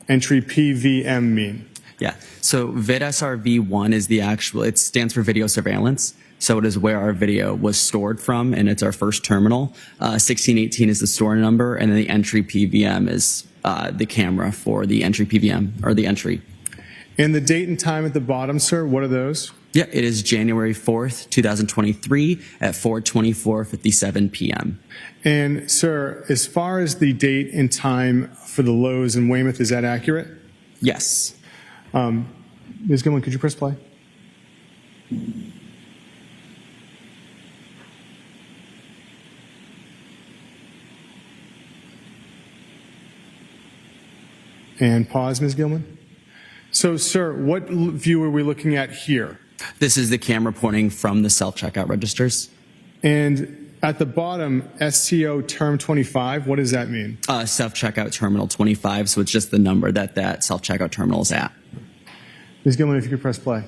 entry PVM mean? Yeah, so VidSRV1 is the actual, it stands for video surveillance. So it is where our video was stored from, and it's our first terminal. 1618 is the store number, and then the entry PVM is the camera for the entry PVM, or the entry. And the date and time at the bottom, sir, what are those? Yeah, it is January 4th, 2023 at 4:24:57 p.m. And, sir, as far as the date and time for the Lowe's in Weymouth, is that accurate? Yes. Ms. Gilman, could you press play? And pause, Ms. Gilman. So, sir, what view are we looking at here? This is the camera pointing from the self-checkout registers. And at the bottom, SCO term 25, what does that mean? Self-checkout terminal 25, so it's just the number that that self-checkout terminal is at. Ms. Gilman, if you could press play.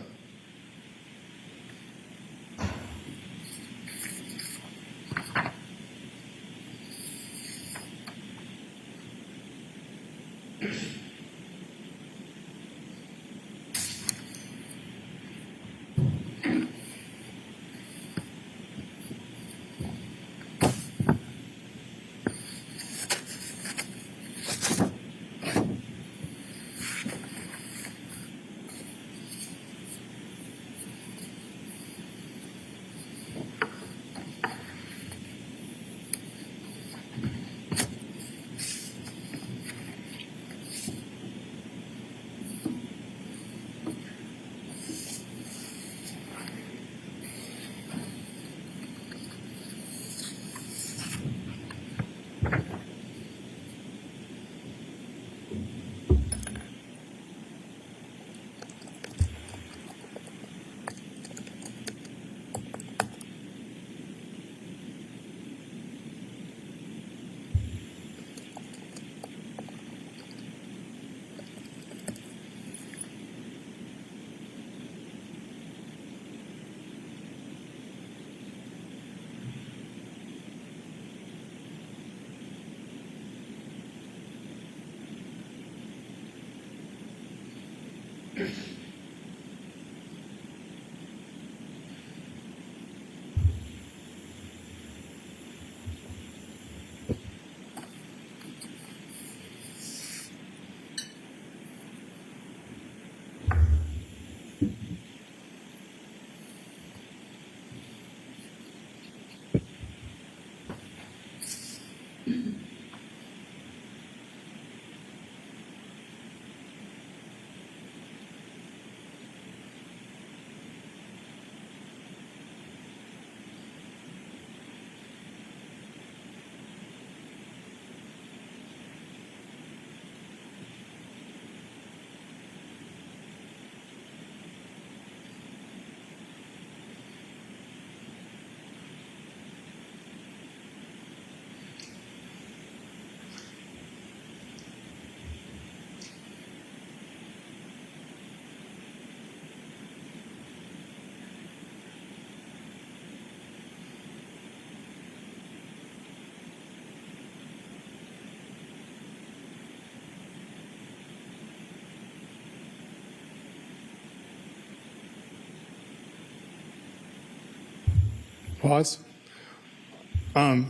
Pause.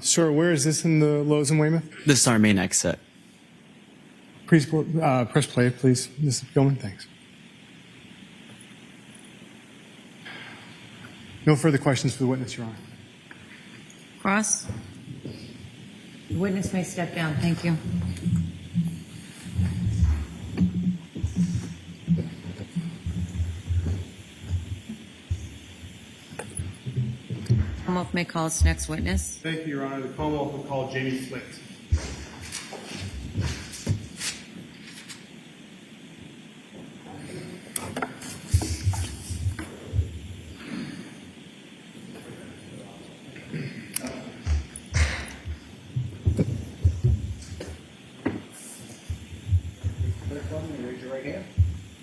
Sir, where is this in the Lowe's in Weymouth? This is our main exit. Please press play, please. Mrs. Gilman, thanks. No further questions for the witness, Your Honor. Cross? The witness may step down. Thank you. Commonwealth may call its next witness. Thank you, Your Honor. The Commonwealth will call Jamie Flint.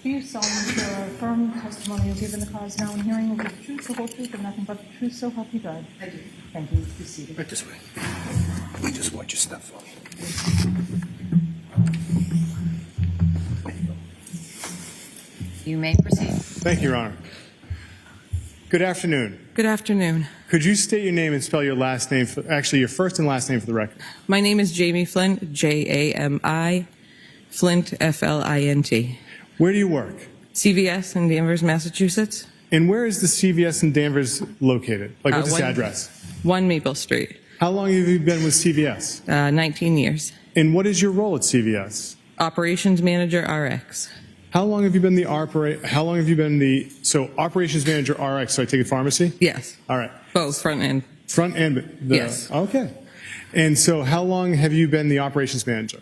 Do you solemnly swear or affirm the testimony you'll give in the cause now and hearing will be the truth, the whole truth, and nothing but the truth, so help you God? I do. Thank you. Be seated. Right this way. We just want your stuff for me. You may proceed. Thank you, Your Honor. Good afternoon. Good afternoon. Could you state your name and spell your last name, actually your first and last name for the record? My name is Jamie Flint, Jami, Flint, Flint. Where do you work? CVS in Danvers, Massachusetts. And where is the CVS in Danvers located? Like, what's its address? 1 Maple Street. How long have you been with CVS? 19 years. And what is your role at CVS? Operations Manager RX. How long have you been so operations manager RX, so I take it pharmacy? Yes. All right. Both front end. Front end? Yes. Okay. And so how long have you been the operations manager?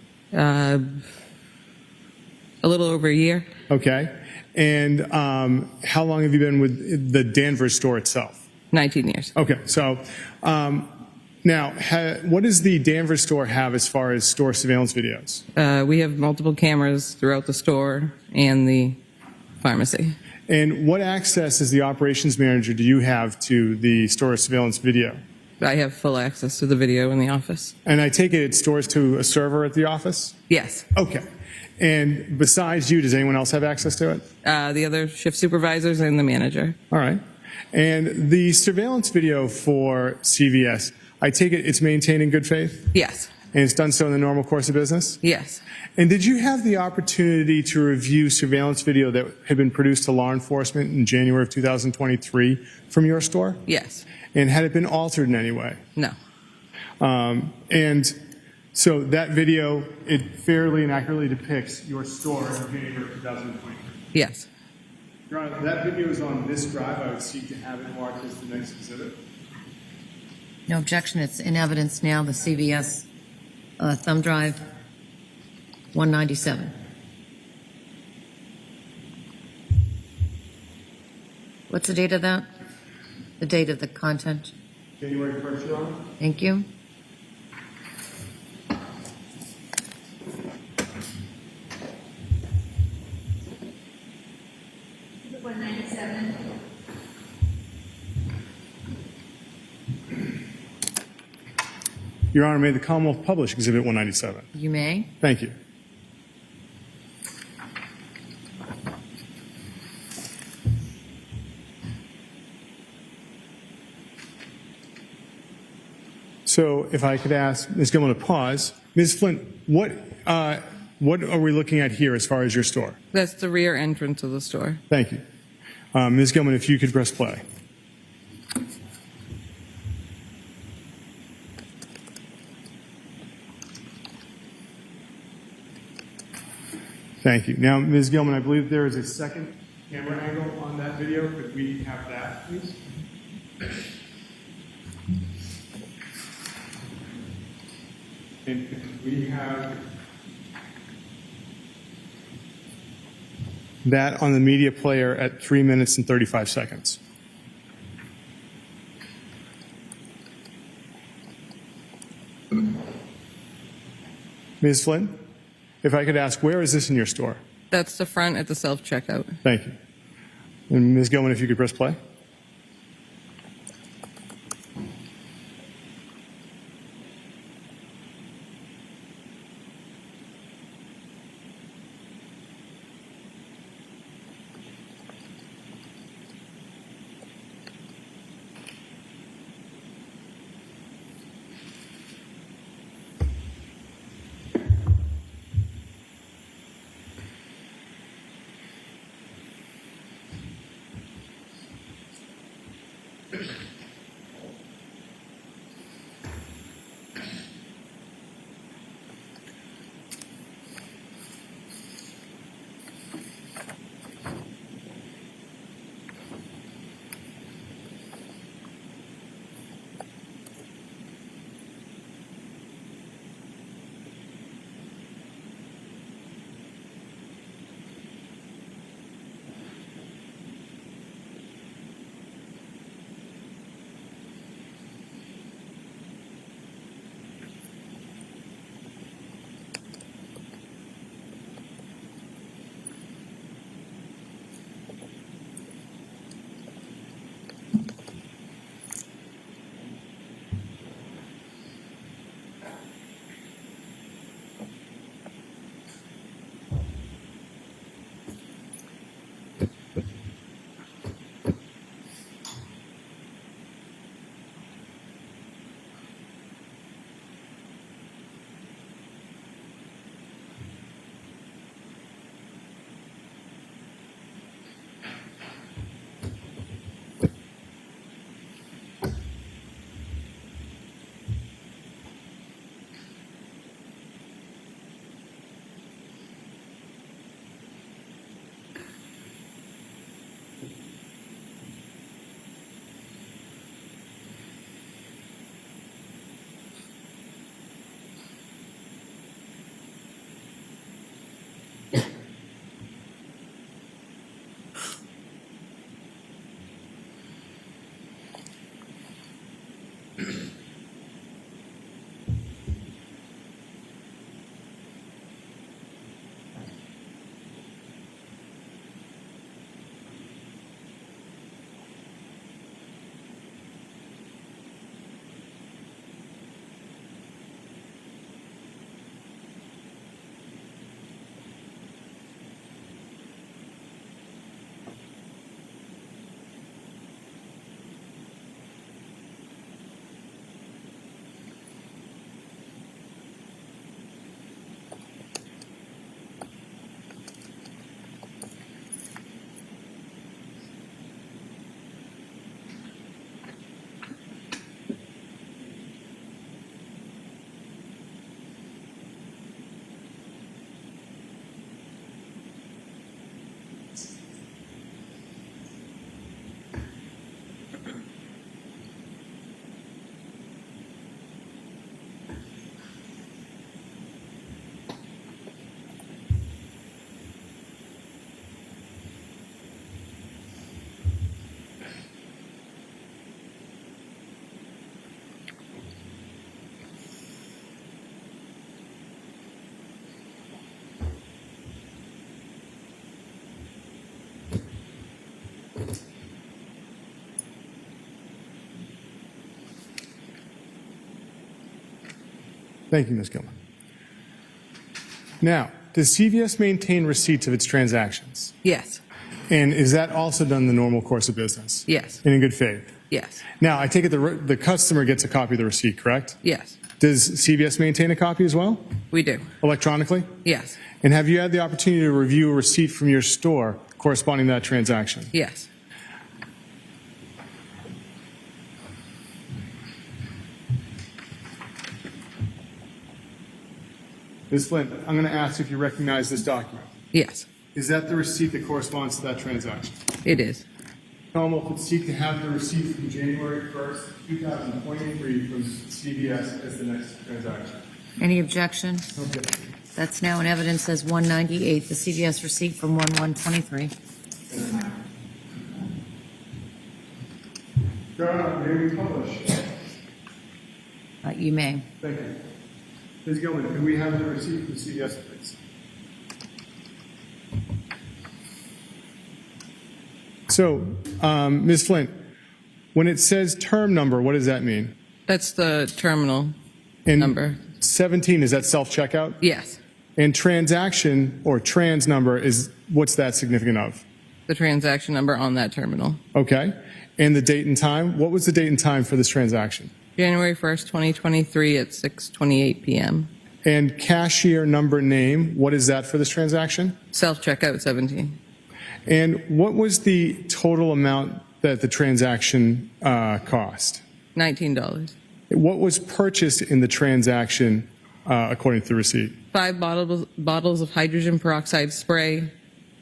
A little over a year. Okay. And how long have you been with the Danvers store itself? 19 years. Okay. So now, what does the Danvers store have as far as store surveillance videos? We have multiple cameras throughout the store and the pharmacy. And what access as the operations manager do you have to the store surveillance video? I have full access to the video in the office. And I take it stores to a server at the office? Yes. Okay. And besides you, does anyone else have access to it? The other shift supervisors and the manager. All right. And the surveillance video for CVS, I take it it's maintained in good faith? Yes. And it's done so in the normal course of business? Yes. And did you have the opportunity to review surveillance video that had been produced to law enforcement in January of 2023 from your store? Yes. And had it been altered in any way? No. And so that video, it fairly and accurately depicts your store in January of 2023? Yes. Your Honor, that video is on this drive. I would seek to have it marked as the next exhibit. No objection. It's in evidence now. The CVS thumb drive, 197. What's the date of that? The date of the content? January 1st, Your Honor. Thank you. Your Honor, may the Commonwealth publish Exhibit 197? You may. Thank you. So if I could ask Ms. Gilman to pause. Ms. Flint, what are we looking at here as far as your store? That's the rear entrance of the store. Thank you. Ms. Gilman, if you could press play. Thank you. Now, Ms. Gilman, I believe there is a second camera angle on that video. Could we have that, please? And could we have that on the media player at 3 minutes and 35 seconds? Ms. Flynn, if I could ask, where is this in your store? That's the front at the self-checkout. Thank you. And Ms. Gilman, if you could press play. Thank you, Ms. Gilman. Now, does CVS maintain receipts of its transactions? Yes. And is that also done in the normal course of business? Yes. And in good faith? Yes. Now, I take it the customer gets a copy of the receipt, correct? Yes. Does CVS maintain a copy as well, We do. electronically? Yes. And have you had the opportunity to review a receipt from your store corresponding to that transaction? Yes. Ms. Flint, I'm going to ask if you recognize this document. Yes. Is that the receipt that corresponds to that transaction? It is. Commonwealth would seek to have the receipt from January 1st, 2023 from CVS as the next transaction. Any objection? Okay. That's now in evidence as 198, the CVS receipt from 1/1/23. Your Honor, may we publish? You may. Thank you. Ms. Gilman, can we have the receipt from CVS, please? So, Ms. Flint, when it says term number, what does that mean? That's the terminal And number. 17, is that self-checkout? Yes. And transaction or trans number is, what's that significant of? The transaction number on that terminal. Okay. And the date and time? What was the date and time for this transaction? January 1st, 2023 at 6:28 p.m. And cashier number name, what is that for this transaction? Self-checkout 17. And what was the total amount that the transaction cost? $19. What was purchased in the transaction according to the receipt? 5 bottles of hydrogen peroxide spray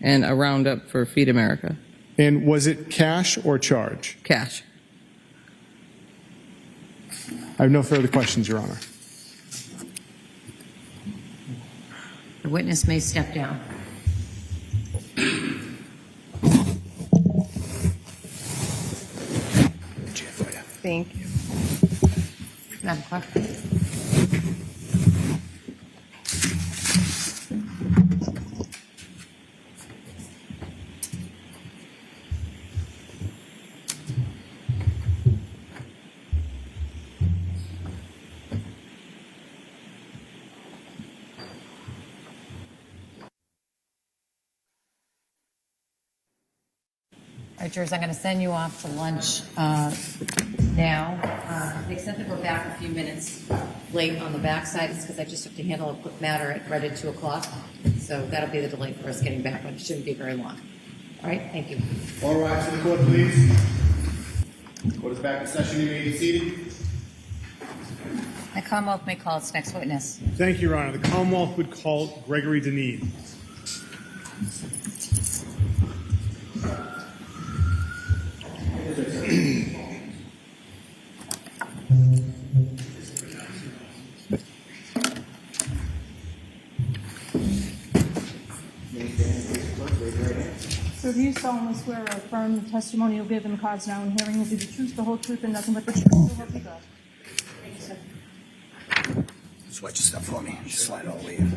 and a Roundup for Feed America. And was it cash or charge? Cash. I have no further questions, Your Honor. The witness may step down. Thank you. Madam Clerk. All right, jurors, I'm going to send you off to lunch now. To the extent that we're back a few minutes late on the backside, it's because I just have to handle a quick matter right at 2 o'clock. So that'll be the delay for us getting back, but it shouldn't be very long. All right, thank you. All right, to the court, please. Court is back in session. You may be seated. The Commonwealth may call its next witness. Thank you, Your Honor. The Commonwealth would call Gregory Deneen. So do you solemnly swear or affirm the testimony you'll give in the cause now and hearing will be the truth, the whole truth, and nothing but the truth? So help you God. Thank you, sir. Switch stuff for me. Just slide all the way in.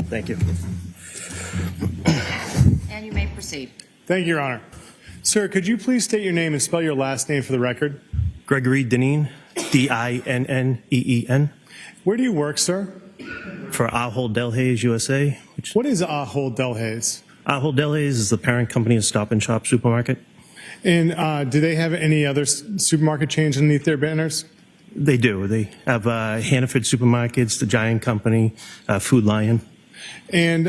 Thank you. And you may proceed. Thank you, Your Honor. Sir, could you please state your name and spell your last name for the record? Gregory Deneen, Dinneen. Where do you work, sir? For Ahold Delhaize USA. What is Ahold Delhaize? Ahold Delhaize is the parent company of Stop and Shop supermarket. And do they have any other supermarket chains underneath their banners? They do. They have Hannaford Supermarkets, the Giant Company, Food Lion. And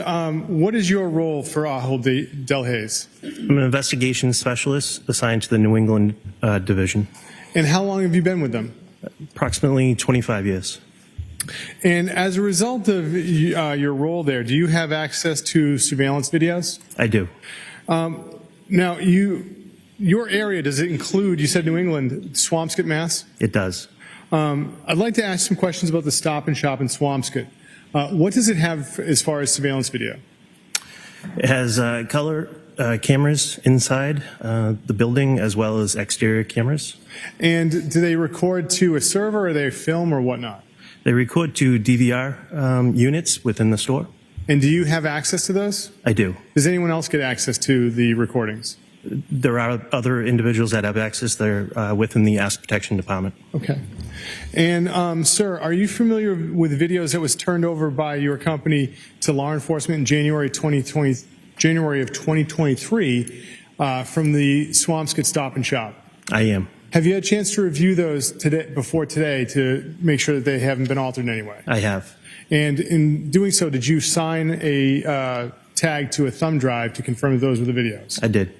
what is your role for Ahold Delhaize? I'm an investigation specialist assigned to the New England division. And how long have you been with them? Approximately 25 years. And as a result of your role there, do you have access to surveillance videos? I do. Now, your area, does it include, you said New England, Swampscott, Mass? It does. I'd like to ask some questions about the Stop and Shop in Swampscott. What does it have as far as surveillance video? It has color cameras inside the building as well as exterior cameras. And do they record to a server, or they film, or whatnot? They record to DVR units within the store. And do you have access to those? I do. Does anyone else get access to the recordings? There are other individuals that have access there within the Asset Protection Department. Okay. And, sir, are you familiar with videos that was turned over by your company to law enforcement in January of 2023 from the Swampscott Stop and Shop? I am. Have you had a chance to review those before today to make sure that they haven't been altered in any way? I have. And in doing so, did you sign a tag to a thumb drive to confirm that those were the videos? I did.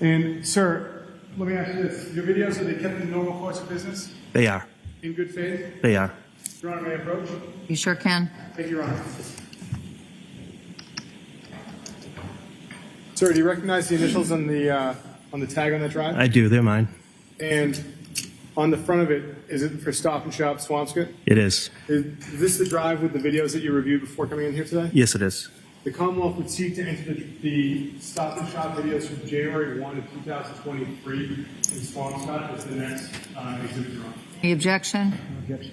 And, sir, let me ask you this. Your videos, are they kept in the normal course of business? They are. In good faith? They are. Your Honor, may I approach? You sure can. Thank you, Your Honor. Sir, do you recognize the initials on the tag on that drive? I do. They're mine. And on the front of it, is it for Stop and Shop Swampscott? It is. Is this the drive with the videos that you reviewed before coming in here today? Yes, it is. The Commonwealth would seek to enter the Stop and Shop videos from January 1 of 2023 in Swampscott as the next exhibit, Your Honor. Any objection? No objection.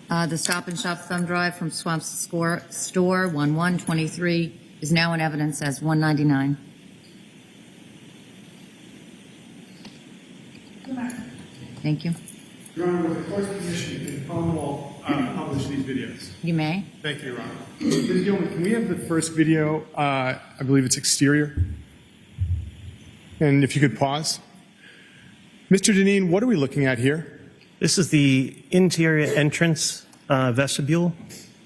The Stop and Shop thumb drive from Swampscott Store 1123 is now in evidence as 199. Thank you. Your Honor, with the court's permission, can the Commonwealth publish these videos? You may. Thank you, Your Honor. Ms. Gilman, can we have the first video? I believe it's exterior. And if you could pause. Mr. Deneen, what are we looking at here? This is the interior entrance vestibule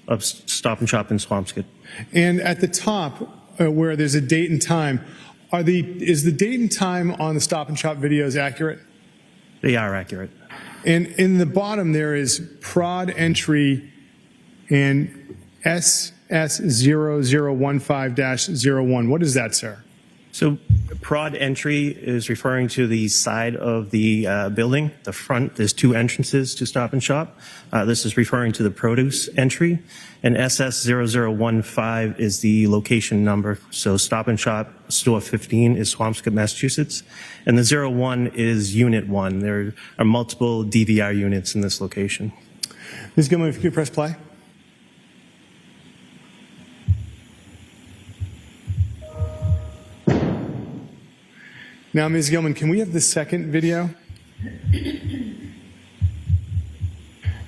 of Stop and Shop in Swampscott. And at the top, where there's a date and time, is the date and time on the Stop and Shop videos accurate? They are accurate. And in the bottom, there is prod entry and SS0015-01. What is that, sir? So prod entry is referring to the side of the building. The front, there's two entrances to Stop and Shop. This is referring to the produce entry. And SS0015 is the location number. So Stop and Shop Store 15 is Swampscott, Massachusetts. And the 01 is Unit 1. There are multiple DVR units in this location. Ms. Gilman, if you could press play. Now, Ms. Gilman, can we have the second video?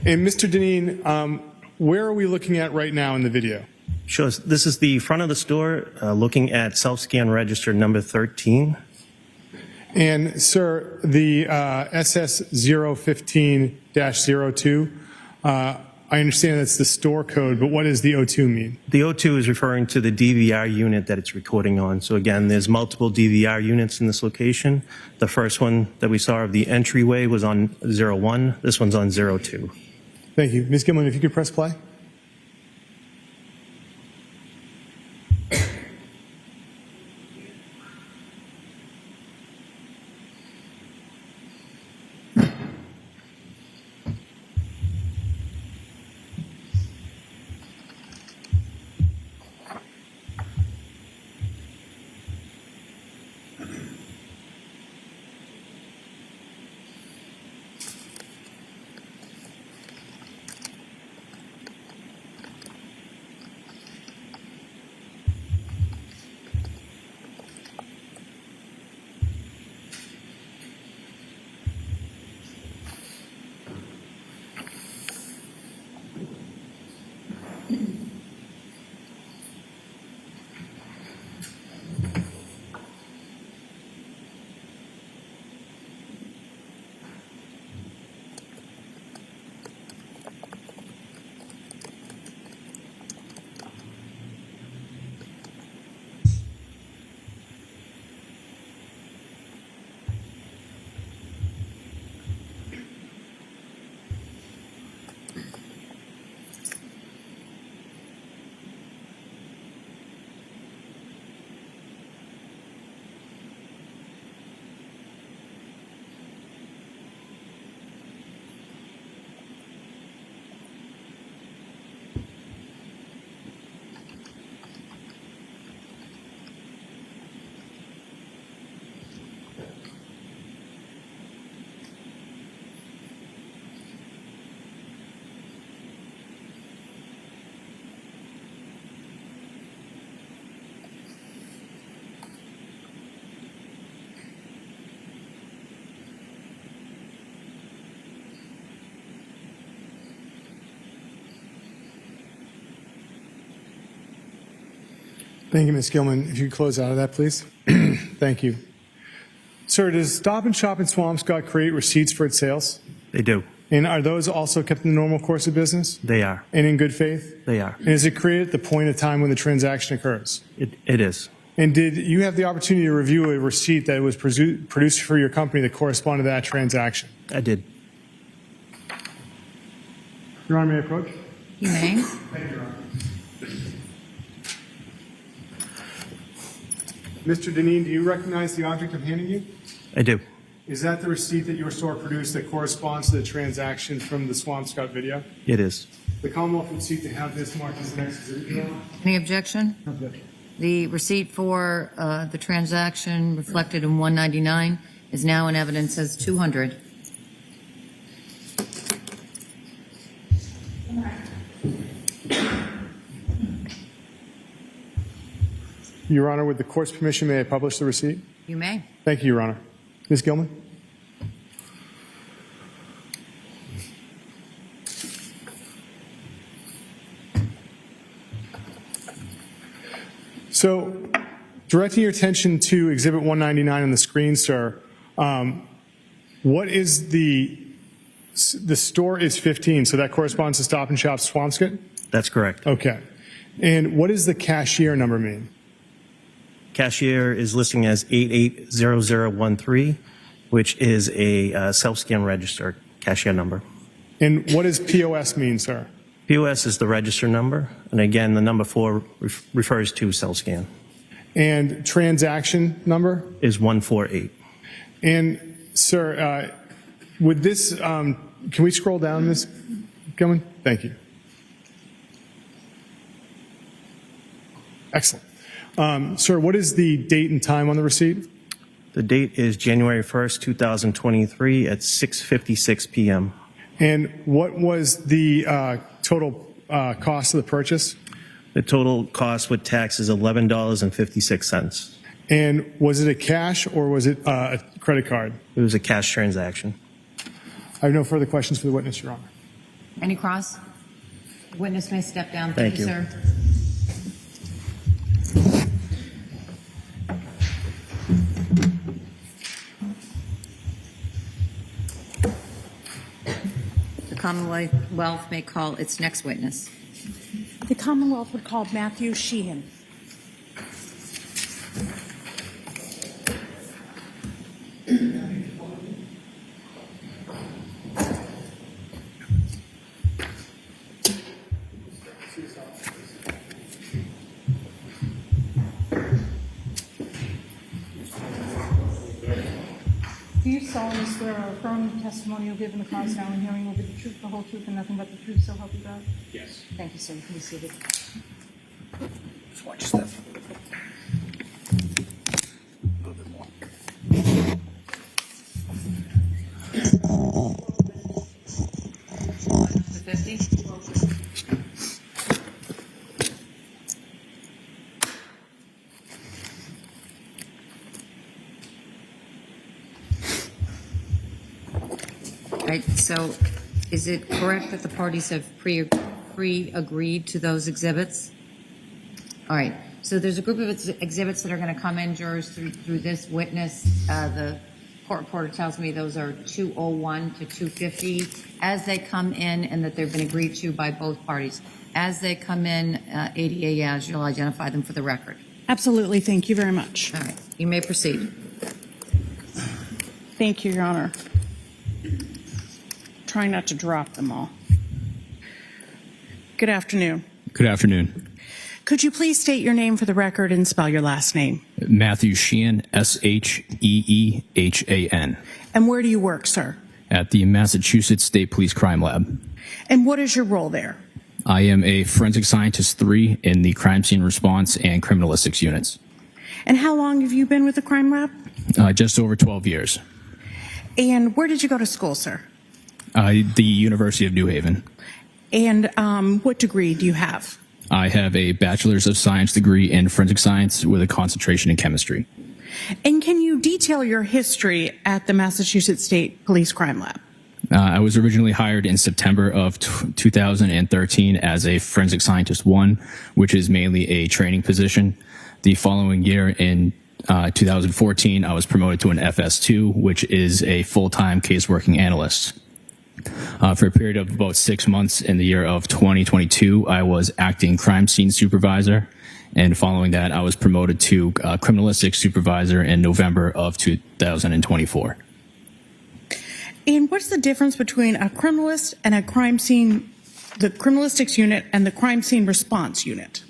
And Mr. Deneen, where are we looking at right now in the video? Sure. This is the front of the store looking at self-scan register number 13. And, sir, the SS015-02, I understand that's the store code, but what does the 02 mean? The 02 is referring to the DVR unit that it's recording on. So again, there's multiple DVR units in this location. The first one that we saw of the entryway was on 01. This one's on 02. Thank you. Ms. Gilman, if you could press play. Thank you, Ms. Gilman. If you could close out of that, please. Thank you. Sir, does Stop and Shop in Swampscott create receipts for its sales? They do. And are those also kept in the normal course of business? They are. And in good faith? They are. And is it created at the point of time when the transaction occurs? It is. And did you have the opportunity to review a receipt that was produced for your company that corresponded to that transaction? I did. Your Honor, may I approach? You may. Thank you, Your Honor. Mr. Deneen, do you recognize the object I'm handing you? I do. Is that the receipt that your store produced that corresponds to the transaction from the Swampscott video? It is. The Commonwealth would seek to have this marked as an exhibit, Your Honor. Any objection? No objection. The receipt for the transaction reflected in 199 is now in evidence as 200. Your Honor, with the court's permission, may I publish the receipt? You may. Thank you, Your Honor. Ms. Gilman? So, directing your attention to Exhibit 199 on the screen, sir, what is the store is 15, so that corresponds to Stop and Shop Swampscott? That's correct. Okay. And what does the cashier number mean? Cashier is listing as 880013, which is a self-scan register cashier number. And what does POS mean, sir? POS is the register number, and again, the number 4 refers to self-scan. And transaction number? Is 148. And, sir, would this, can we scroll down, Ms. Gilman? Thank you. Excellent. Sir, what is the date and time on the receipt? The date is January 1st, 2023 at 6:56 p.m. And what was the total cost of the purchase? The total cost with tax is $11.56. And was it a cash or was it a credit card? It was a cash transaction. I have no further questions for the witness, Your Honor. Any cross? The witness may step down. Thank you. Sir. The Commonwealth may call its next witness. The Commonwealth would call Matthew Sheehan. Do you solemnly swear or affirm the testimony you'll give in the cause now and hearing will be the truth, the whole truth, and nothing but the truth, so help you God? Yes. Thank you, sir. You can be seated. Just watch stuff. The 50? Right, so is it correct that the parties have pre-agreed to those exhibits? All right, so there's a group of exhibits that are going to come in, jurors, through this witness. The court reporter tells me those are 201 to 250 as they come in and that they've been agreed to by both parties. As they come in, ADA, you'll identify them for the record. Absolutely. Thank you very much. All right, you may proceed. Thank you, Your Honor. Trying not to drop them all. Good afternoon. Good afternoon. Could you please state your name for the record and spell your last name? Matthew Sheehan, Sheehan. And where do you work, sir? At the Massachusetts State Police Crime Lab. And what is your role there? I am a forensic scientist 3 in the crime scene response and criminalistics units. And how long have you been with the crime lab? Just over 12 years. And where did you go to school, sir? The University of New Haven. And what degree do you have? I have a Bachelor's of Science degree in forensic science with a concentration in chemistry. And can you detail your history at the Massachusetts State Police Crime Lab? I was originally hired in September of 2013 as a forensic scientist 1, which is mainly a training position. The following year in 2014, I was promoted to an FS2, which is a full-time case working analyst. For a period of about 6 months in the year of 2022, I was acting crime scene supervisor. And following that, I was promoted to criminalistic supervisor in November of 2024. And what's the difference between a criminalist and a crime scene, the criminalistics unit and the crime scene response unit?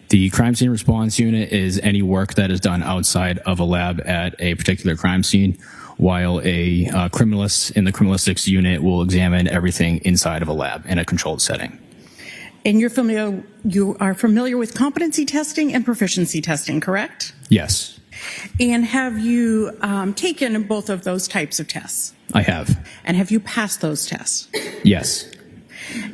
The crime scene response unit is any work that is done outside of a lab at a particular crime scene, while a criminalist in the criminalistics unit will examine everything inside of a lab in a controlled setting. And you are familiar with competency testing and proficiency testing, correct? Yes, And have you taken both of those types of tests? I have. And have you passed those tests? Yes.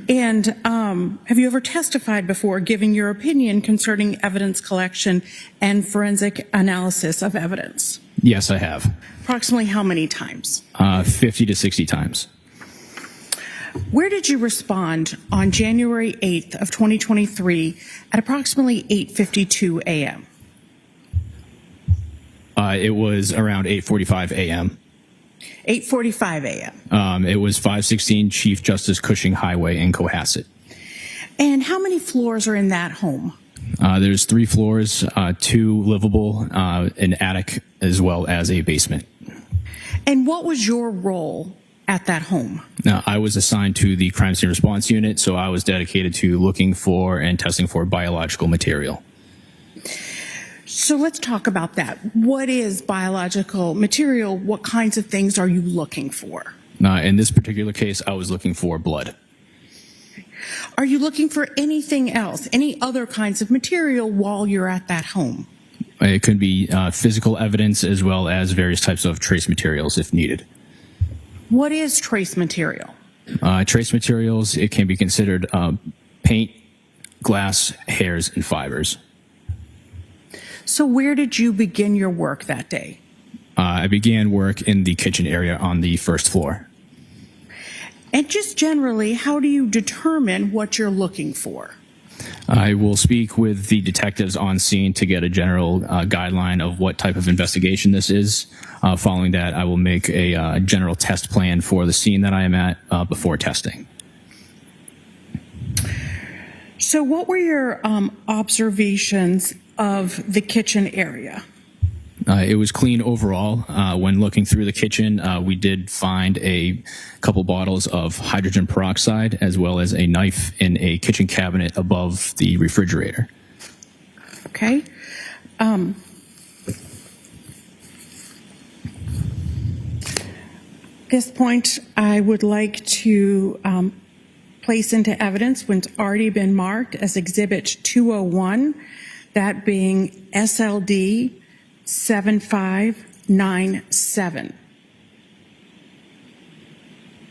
And have you ever testified before giving your opinion concerning evidence collection and forensic analysis of evidence? Yes, I have. Approximately how many times? 50 to 60 times. Where did you respond on January 8th of 2023 at approximately 8:52 a.m.? It was around 8:45 a.m. 8:45 a.m. It was 516 Chief Justice Cushing Highway in Cohasset. And how many floors are in that home? There's 3 floors, 2 livable, an attic, as well as a basement. And what was your role at that home? Now, I was assigned to the crime scene response unit, so I was dedicated to looking for and testing for biological material. So let's talk about that. What is biological material? What kinds of things are you looking for? In this particular case, I was looking for blood. Are you looking for anything else, any other kinds of material while you're at that home? It could be physical evidence as well as various types of trace materials if needed. What is trace material? Trace materials, it can be considered paint, glass, hairs, and fibers. So where did you begin your work that day? I began work in the kitchen area on the first floor. And just generally, how do you determine what you're looking for? I will speak with the detectives on scene to get a general guideline of what type of investigation this is. Following that, I will make a general test plan for the scene that I am at before testing. So what were your observations of the kitchen area? It was clean overall. When looking through the kitchen, we did find a couple bottles of hydrogen peroxide as well as a knife in a kitchen cabinet above the refrigerator. Okay. At this point, I would like to place into evidence what's already been marked as Exhibit 201, that being SLD 7597.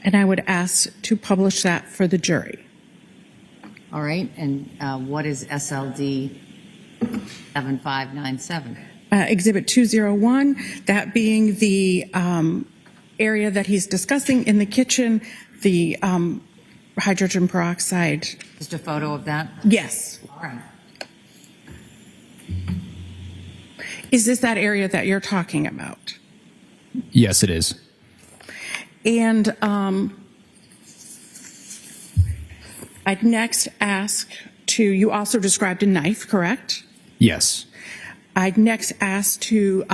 And I would ask to publish that for the jury. All right, and what is SLD 7597? Exhibit 201, that being the area that he's discussing in the kitchen, the hydrogen peroxide. Just a photo of that? Yes. All right. Is this that area that you're talking about? Yes, it is. And I'd next ask to, you also described a knife, correct? Yes. I'd next ask to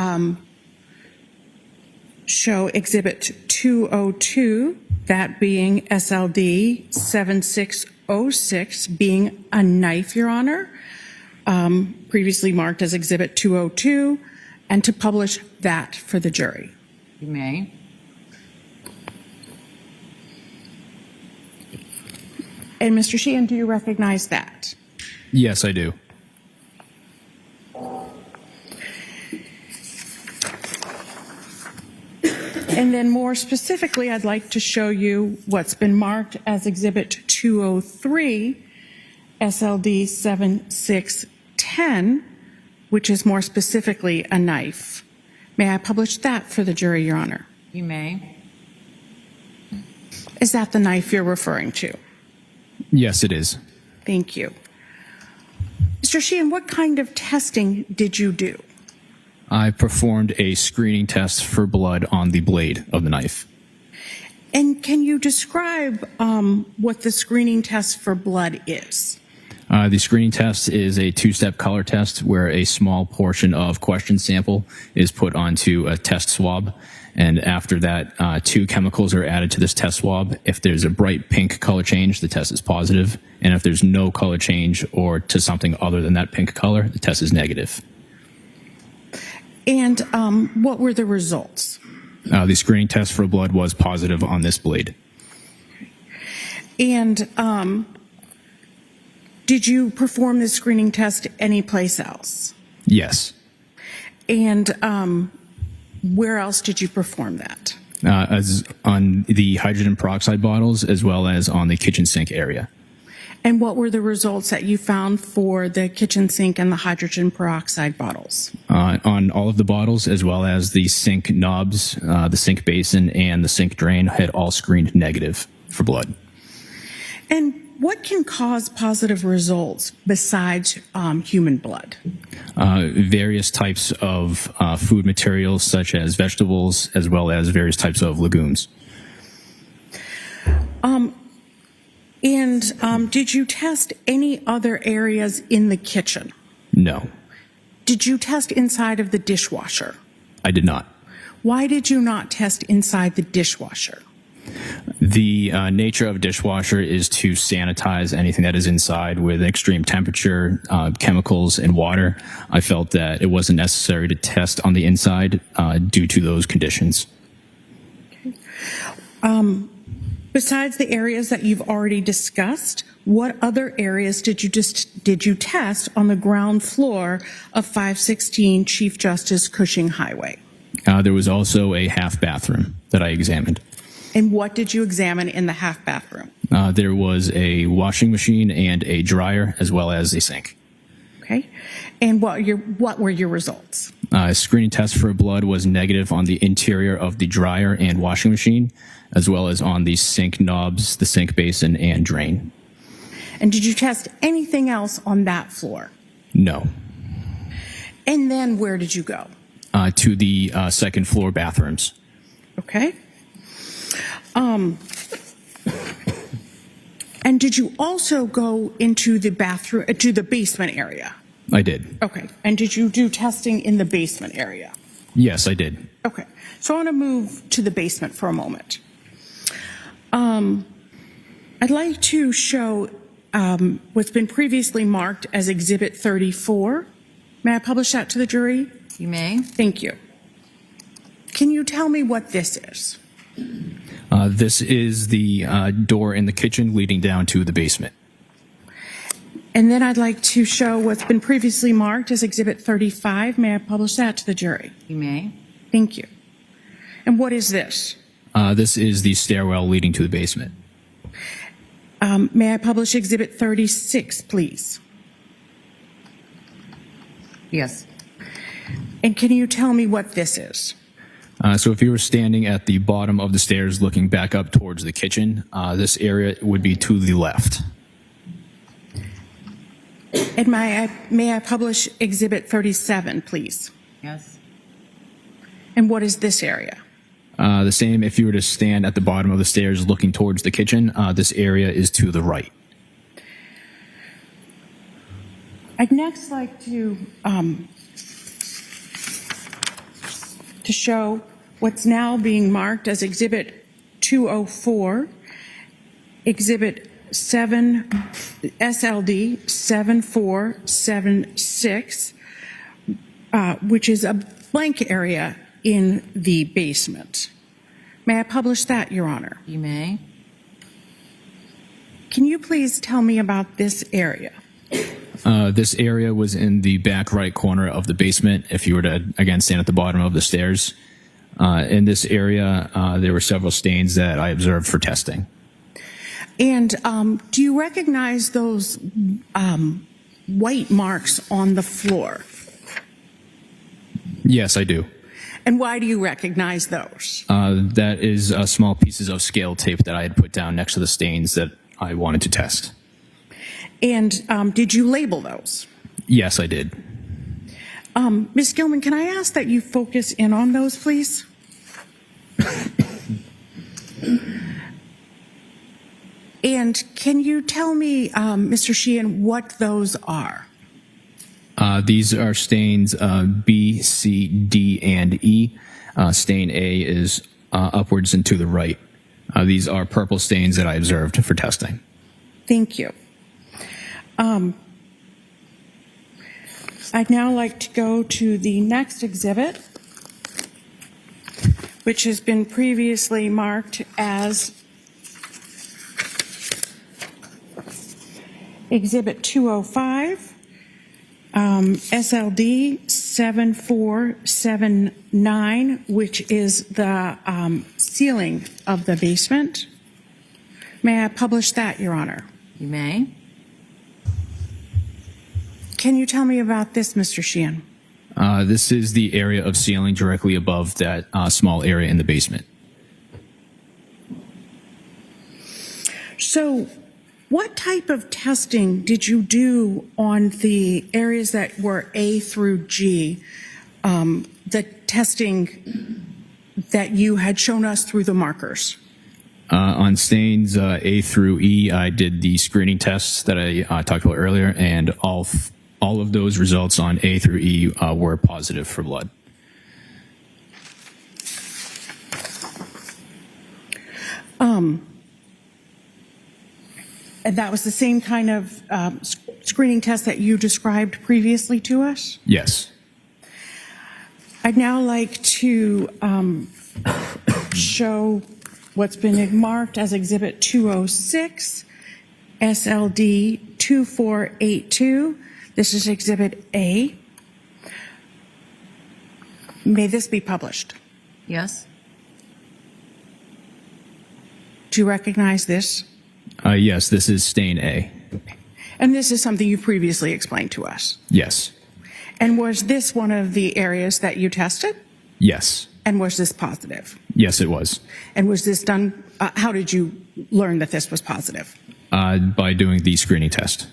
show Exhibit 202, that being SLD 7606, being a knife, Your Honor, previously marked as Exhibit 202, and to publish that for the jury. You may. And Mr. Sheehan, do you recognize that? Yes, I do. And then more specifically, I'd like to show you what's been marked as Exhibit 203, SLD 7610, which is more specifically a knife. May I publish that for the jury, Your Honor? You may. Is that the knife you're referring to? Yes, it is. Thank you. Mr. Sheehan, what kind of testing did you do? I performed a screening test for blood on the blade of the knife. And can you describe what the screening test for blood is? The screening test is a two-step color test where a small portion of question sample is put onto a test swab. And after that, 2 chemicals are added to this test swab. If there's a bright pink color change, the test is positive. And if there's no color change or to something other than that pink color, the test is negative. And what were the results? The screening test for blood was positive on this blade. And did you perform this screening test anyplace else? Yes. And where else did you perform that? As on the hydrogen peroxide bottles as well as on the kitchen sink area. And what were the results that you found for the kitchen sink and the hydrogen peroxide bottles? On all of the bottles, as well as the sink knobs, the sink basin, and the sink drain had all screened negative for blood. And what can cause positive results besides human blood? Various types of food materials, such as vegetables, as well as various types of legumes. And did you test any other areas in the kitchen? No, Did you test inside of the dishwasher? I did not. Why did you not test inside the dishwasher? The nature of a dishwasher is to sanitize anything that is inside with extreme temperature, chemicals, and water. I felt that it wasn't necessary to test on the inside due to those conditions. Besides the areas that you've already discussed, what other areas did you test on the ground floor of 516 Chief Justice Cushing Highway? There was also a half bathroom that I examined. And what did you examine in the half bathroom? There was a washing machine and a dryer, as well as a sink. Okay. And what were your results? Screening test for blood was negative on the interior of the dryer and washing machine, as well as on the sink knobs, the sink basin, and drain. And did you test anything else on that floor? No. And then where did you go? To the second floor bathrooms. Okay. And did you also go into the bathroom, to the basement area? I did. Okay. And did you do testing in the basement area? Yes, I did. Okay. So I want to move to the basement for a moment. I'd like to show what's been previously marked as Exhibit 34. May I publish that to the jury? You may. Thank you. Can you tell me what this is? This is the door in the kitchen leading down to the basement. And then I'd like to show what's been previously marked as Exhibit 35. May I publish that to the jury? You may. Thank you. And what is this? This is the stairwell leading to the basement. May I publish Exhibit 36, please? Yes. And can you tell me what this is? So if you were standing at the bottom of the stairs looking back up towards the kitchen, this area would be to the left. And may I publish Exhibit 37, please? Yes. And what is this area? The same if you were to stand at the bottom of the stairs looking towards the kitchen, this area is to the right. I'd next like to show what's now being marked as Exhibit 204, Exhibit 7, SLD 7476, which is a blank area in the basement. May I publish that, Your Honor? You may. Can you please tell me about this area? This area was in the back right corner of the basement if you were to, again, stand at the bottom of the stairs. In this area, there were several stains that I observed for testing. And do you recognize those white marks on the floor? Yes, I do. And why do you recognize those? That is small pieces of scale tape that I had put down next to the stains that I wanted to test. And did you label those? Yes, I did. Ms. Gilman, can I ask that you focus in on those, please? And can you tell me, Mr. Sheehan, what those are? These are stains B, C, D, and E. Stain A is upwards and to the right. These are purple stains that I observed for testing. Thank you. I'd now like to go to the next exhibit, which has been previously marked as Exhibit 205, SLD 7479, which is the ceiling of the basement. May I publish that, Your Honor? You may. Can you tell me about this, Mr. Sheehan? This is the area of ceiling directly above that small area in the basement. So, what type of testing did you do on the areas that were A through G, the testing that you had shown us through the markers? On stains A through E, I did the screening tests that I talked about earlier, and all of those results on A through E were positive for blood. And that was the same kind of screening test that you described previously to us? Yes. I'd now like to show what's been marked as Exhibit 206, SLD 2482. This is Exhibit A. May this be published? Yes. Do you recognize this? Yes, this is stain A. And this is something you previously explained to us. Yes. And was this one of the areas that you tested? Yes. And was this positive? Yes, it was. And was this done, how did you learn that this was positive? By doing the screening test.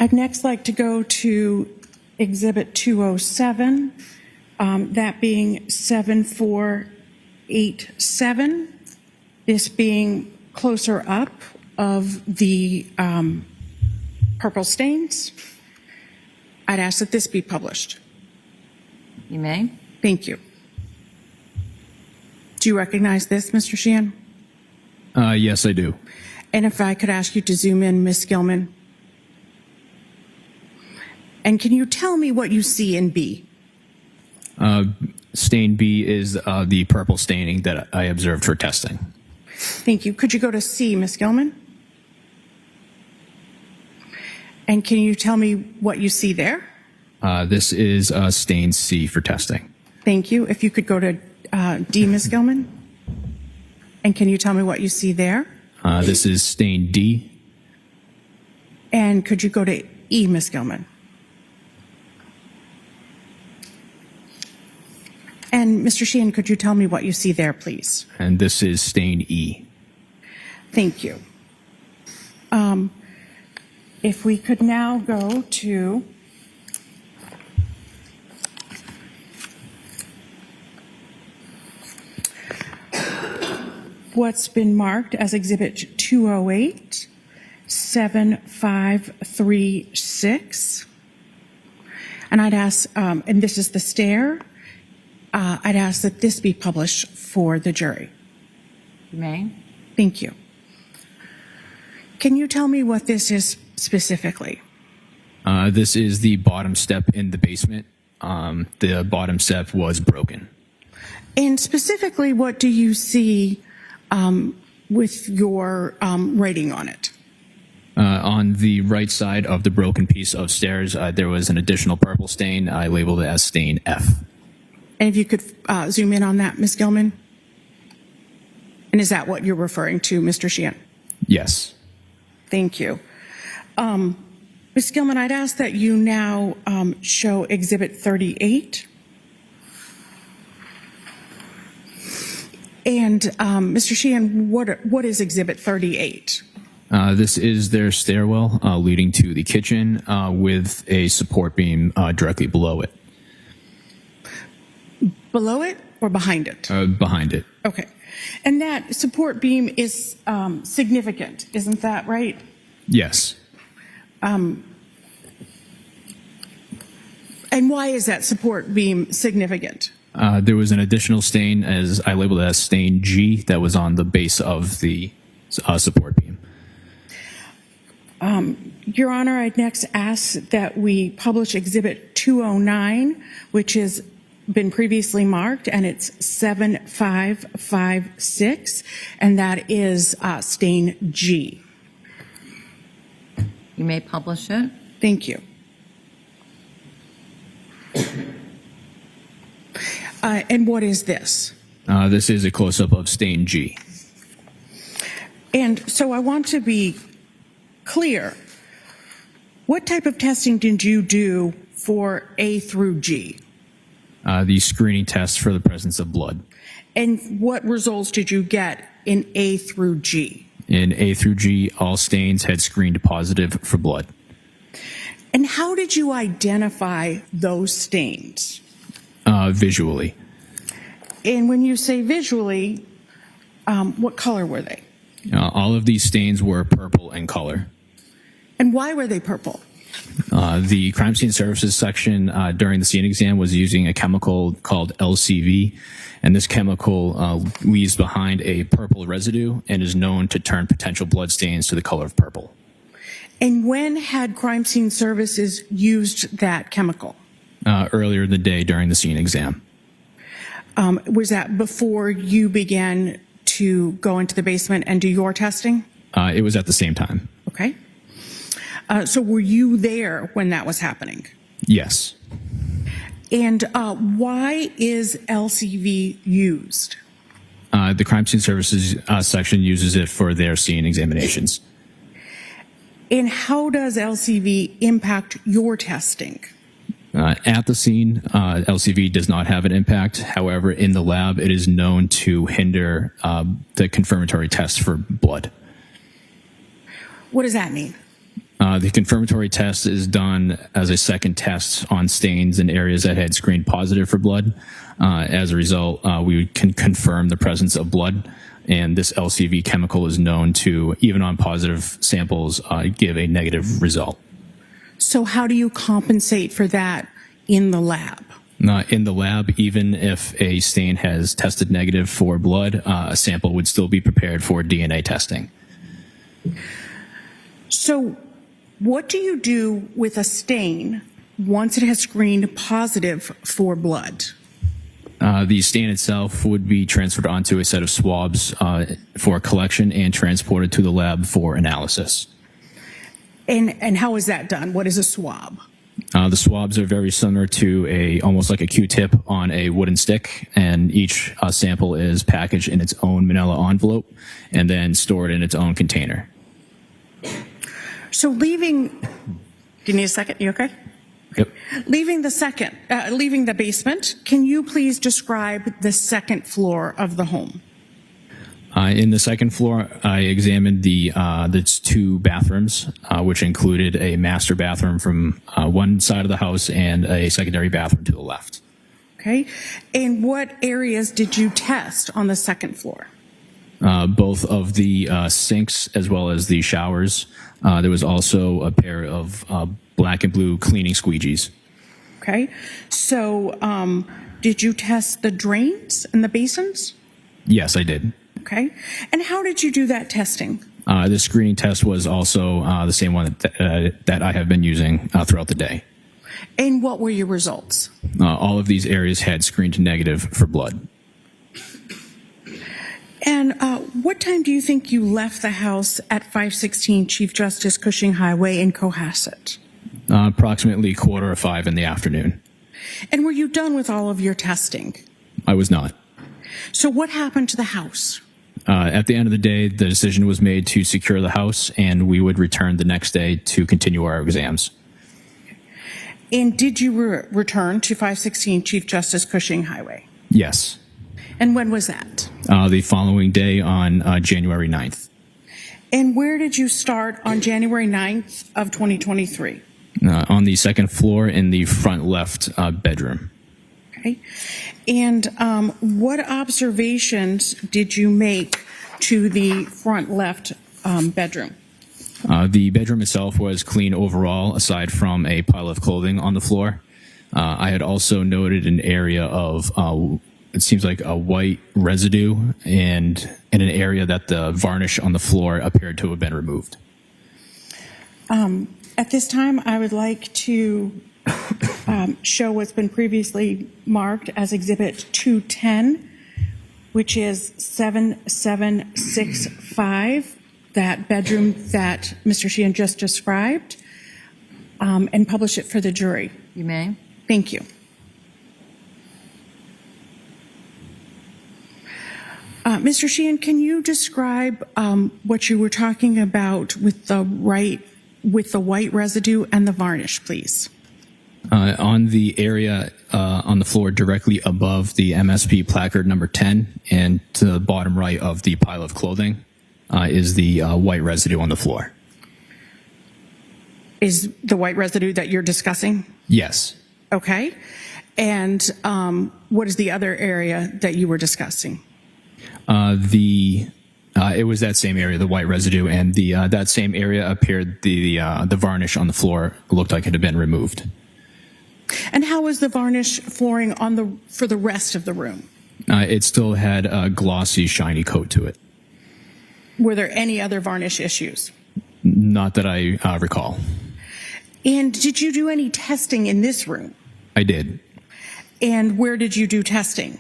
I'd next like to go to Exhibit 207, that being 7487, this being closer up of the purple stains. I'd ask that this be published. You may. Thank you. Do you recognize this, Mr. Sheehan? Yes, I do. And if I could ask you to zoom in, Ms. Gilman. And can you tell me what you see in B? Stain B is the purple staining that I observed for testing. Thank you. Could you go to C, Ms. Gilman? And can you tell me what you see there? This is stain C for testing. Thank you. If you could go to D, Ms. Gilman? And can you tell me what you see there? This is stain D. And could you go to E, Ms. Gilman? And Mr. Sheehan, could you tell me what you see there, please? And this is stain E. Thank you. If we could now go to what's been marked as Exhibit 208, 7536. And I'd ask, and this is the stair, I'd ask that this be published for the jury. You may. Thank you. Can you tell me what this is specifically? This is the bottom step in the basement. The bottom step was broken. And specifically, what do you see with your writing on it? On the right side of the broken piece of stairs, there was an additional purple stain. I labeled it as stain F. And if you could zoom in on that, Ms. Gilman? And is that what you're referring to, Mr. Sheehan? Yes. Thank you. Ms. Gilman, I'd ask that you now show Exhibit 38. And Mr. Sheehan, what is Exhibit 38? This is their stairwell leading to the kitchen with a support beam directly below it. Below it or behind it? Behind it. Okay. And that support beam is significant, isn't that right? Yes. And why is that support beam significant? There was an additional stain, as I labeled it as stain G, that was on the base of the support beam. Your Honor, I'd next ask that we publish Exhibit 209, which has been previously marked, and it's 7556, and that is stain G. You may publish it. Thank you. And what is this? This is a close-up of stain G. And so I want to be clear. What type of testing did you do for A through G? The screening test for the presence of blood. And what results did you get in A through G? In A through G, all stains had screened positive for blood. And how did you identify those stains? Visually. And when you say visually, what color were they? All of these stains were purple in color. And why were they purple? The crime scene services section during the scene exam was using a chemical called LCV, and this chemical leaves behind a purple residue and is known to turn potential blood stains to the color of purple. And when had crime scene services used that chemical? Earlier in the day during the scene exam. Was that before you began to go into the basement and do your testing? It was at the same time. Okay. So were you there when that was happening? Yes. And why is LCV used? The crime scene services section uses it for their scene examinations. And how does LCV impact your testing? At the scene, LCV does not have an impact. However, in the lab, it is known to hinder the confirmatory test for blood. What does that mean? The confirmatory test is done as a second test on stains in areas that had screened positive for blood. As a result, we can confirm the presence of blood, and this LCV chemical is known to, even on positive samples, give a negative result. So how do you compensate for that in the lab? In the lab, even if a stain has tested negative for blood, a sample would still be prepared for DNA testing. So what do you do with a stain once it has screened positive for blood? The stain itself would be transferred onto a set of swabs for collection and transported to the lab for analysis. And how is that done? What is a swab? The swabs are very similar to almost like a Q-tip on a wooden stick, and each sample is packaged in its own manila envelope and then stored in its own container. So leaving, do you need a second? You okay? Yep. Leaving the basement, can you please describe the second floor of the home? In the second floor, I examined the two bathrooms, which included a master bathroom from one side of the house and a secondary bathroom to the left. Okay. And what areas did you test on the second floor? Both of the sinks as well as the showers. There was also a pair of black and blue cleaning squeegees. Okay. So did you test the drains and the basins? Yes, I did. Okay. And how did you do that testing? The screening test was also the same one that I have been using throughout the day. And what were your results? All of these areas had screened negative for blood. And what time do you think you left the house at 516 Chief Justice Cushing Highway in Cohasset? Approximately 4:45 in the afternoon. And were you done with all of your testing? I was not. So what happened to the house? At the end of the day, the decision was made to secure the house, and we would return the next day to continue our exams. And did you return to 516 Chief Justice Cushing Highway? Yes. And when was that? The following day on January 9th. And where did you start on January 9th of 2023? On the second floor in the front left bedroom. Okay. And what observations did you make to the front left bedroom? The bedroom itself was clean overall, aside from a pile of clothing on the floor. I had also noted an area of, it seems like a white residue, and in an area that the varnish on the floor appeared to have been removed. At this time, I would like to show what's been previously marked as Exhibit 210, which is 7765, that bedroom that Mr. Sheehan just described, and publish it for the jury. You may. Thank you. Mr. Sheehan, can you describe what you were talking about with the white residue and the varnish, please? On the area on the floor directly above the MSP placard number 10 and to the bottom right of the pile of clothing is the white residue on the floor. Is the white residue that you're discussing? Yes. Okay. And what is the other area that you were discussing? It was that same area, the white residue, and that same area appeared the varnish on the floor looked like it had been removed. And how was the varnish flooring for the rest of the room? It still had a glossy, shiny coat to it. Were there any other varnish issues? Not that I recall. And did you do any testing in this room? I did. And where did you do testing?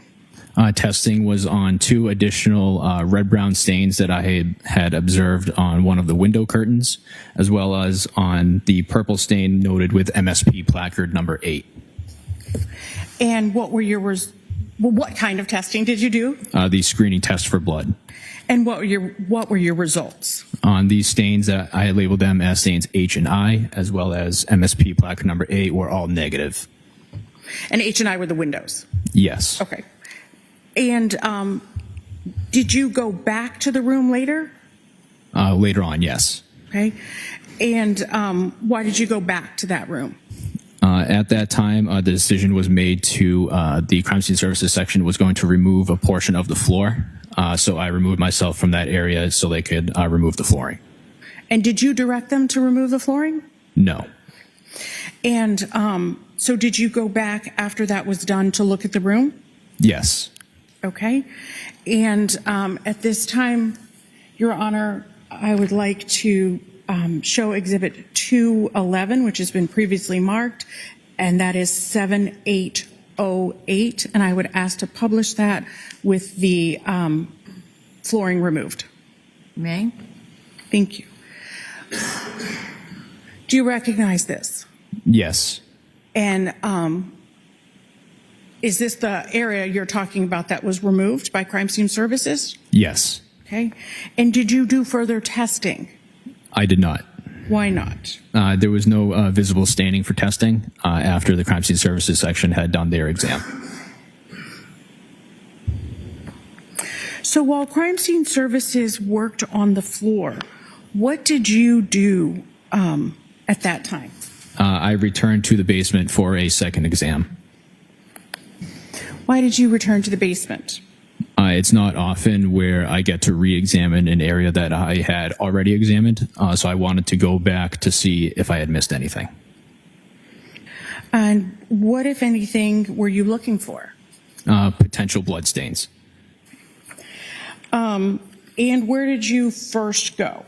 Testing was on 2 additional red-brown stains that I had observed on one of the window curtains, as well as on the purple stain noted with MSP placard number 8. And what kind of testing did you do? The screening test for blood. And what were your results? On these stains, I had labeled them as stains H and I, as well as MSP placard number 8, were all negative. And H and I were the windows? Yes. Okay. And did you go back to the room later? Later on, yes. Okay. And why did you go back to that room? At that time, the decision was made to the crime scene services section was going to remove a portion of the floor. So I removed myself from that area so they could remove the flooring. And did you direct them to remove the flooring? No. And so did you go back after that was done to look at the room? Yes. Okay. And at this time, Your Honor, I would like to show Exhibit 211, which has been previously marked, and that is 7808. And I would ask to publish that with the flooring removed. May. Thank you. Do you recognize this? Yes. And is this the area you're talking about that was removed by crime scene services? Yes. Okay. And did you do further testing? I did not. Why not? There was no visible staining for testing after the crime scene services section had done their exam. So while crime scene services worked on the floor, what did you do at that time? I returned to the basement for a second exam. Why did you return to the basement? It's not often where I get to re-examine an area that I had already examined, so I wanted to go back to see if I had missed anything. And what, if anything, were you looking for? Potential blood stains. And where did you first go?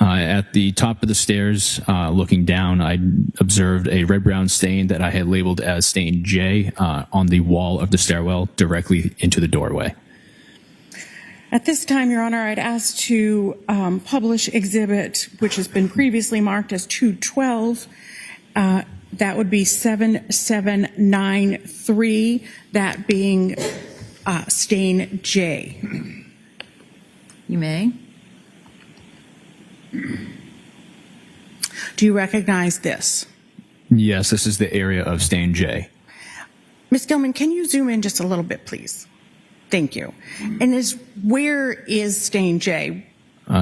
At the top of the stairs, looking down, I observed a red-brown stain that I had labeled as stain J on the wall of the stairwell directly into the doorway. At this time, Your Honor, I'd ask to publish exhibit, which has been previously marked as 212. That would be 7793, that being stain J. You may. Do you recognize this? Yes, this is the area of stain J. Ms. Gilman, can you zoom in just a little bit, please? Thank you. And where is stain J?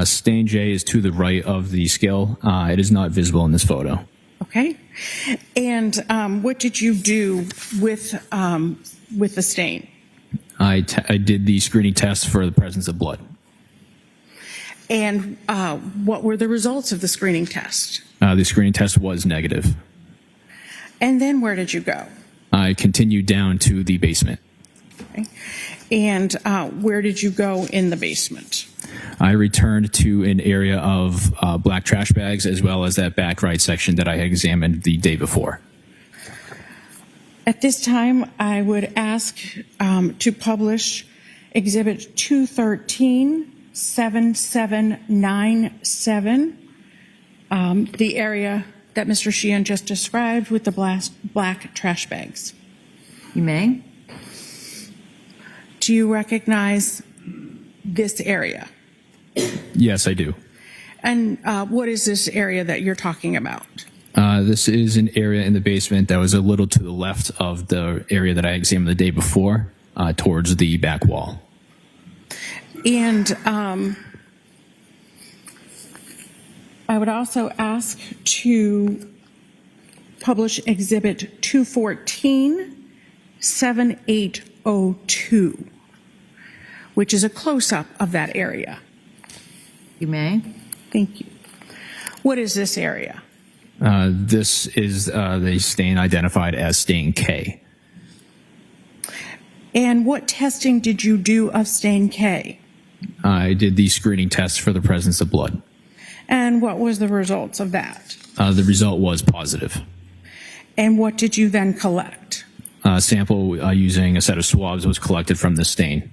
Stain J is to the right of the scale. It is not visible in this photo. Okay. And what did you do with the stain? I did the screening test for the presence of blood. And what were the results of the screening test? The screening test was negative. And then where did you go? I continued down to the basement. Okay. And where did you go in the basement? I returned to an area of black trash bags as well as that back right section that I had examined the day before. At this time, I would ask to publish Exhibit 213-7797, the area that Mr. Sheehan just described with the black trash bags. You may. Do you recognize this area? Yes, I do. And what is this area that you're talking about? This is an area in the basement that was a little to the left of the area that I examined the day before, towards the back wall. And I would also ask to publish Exhibit 214-7802, which is a close-up of that area. You may. Thank you. What is this area? This is the stain identified as stain K. And what testing did you do of stain K? I did the screening test for the presence of blood. And what was the results of that? The result was positive. And what did you then collect? A sample using a set of swabs was collected from the stain.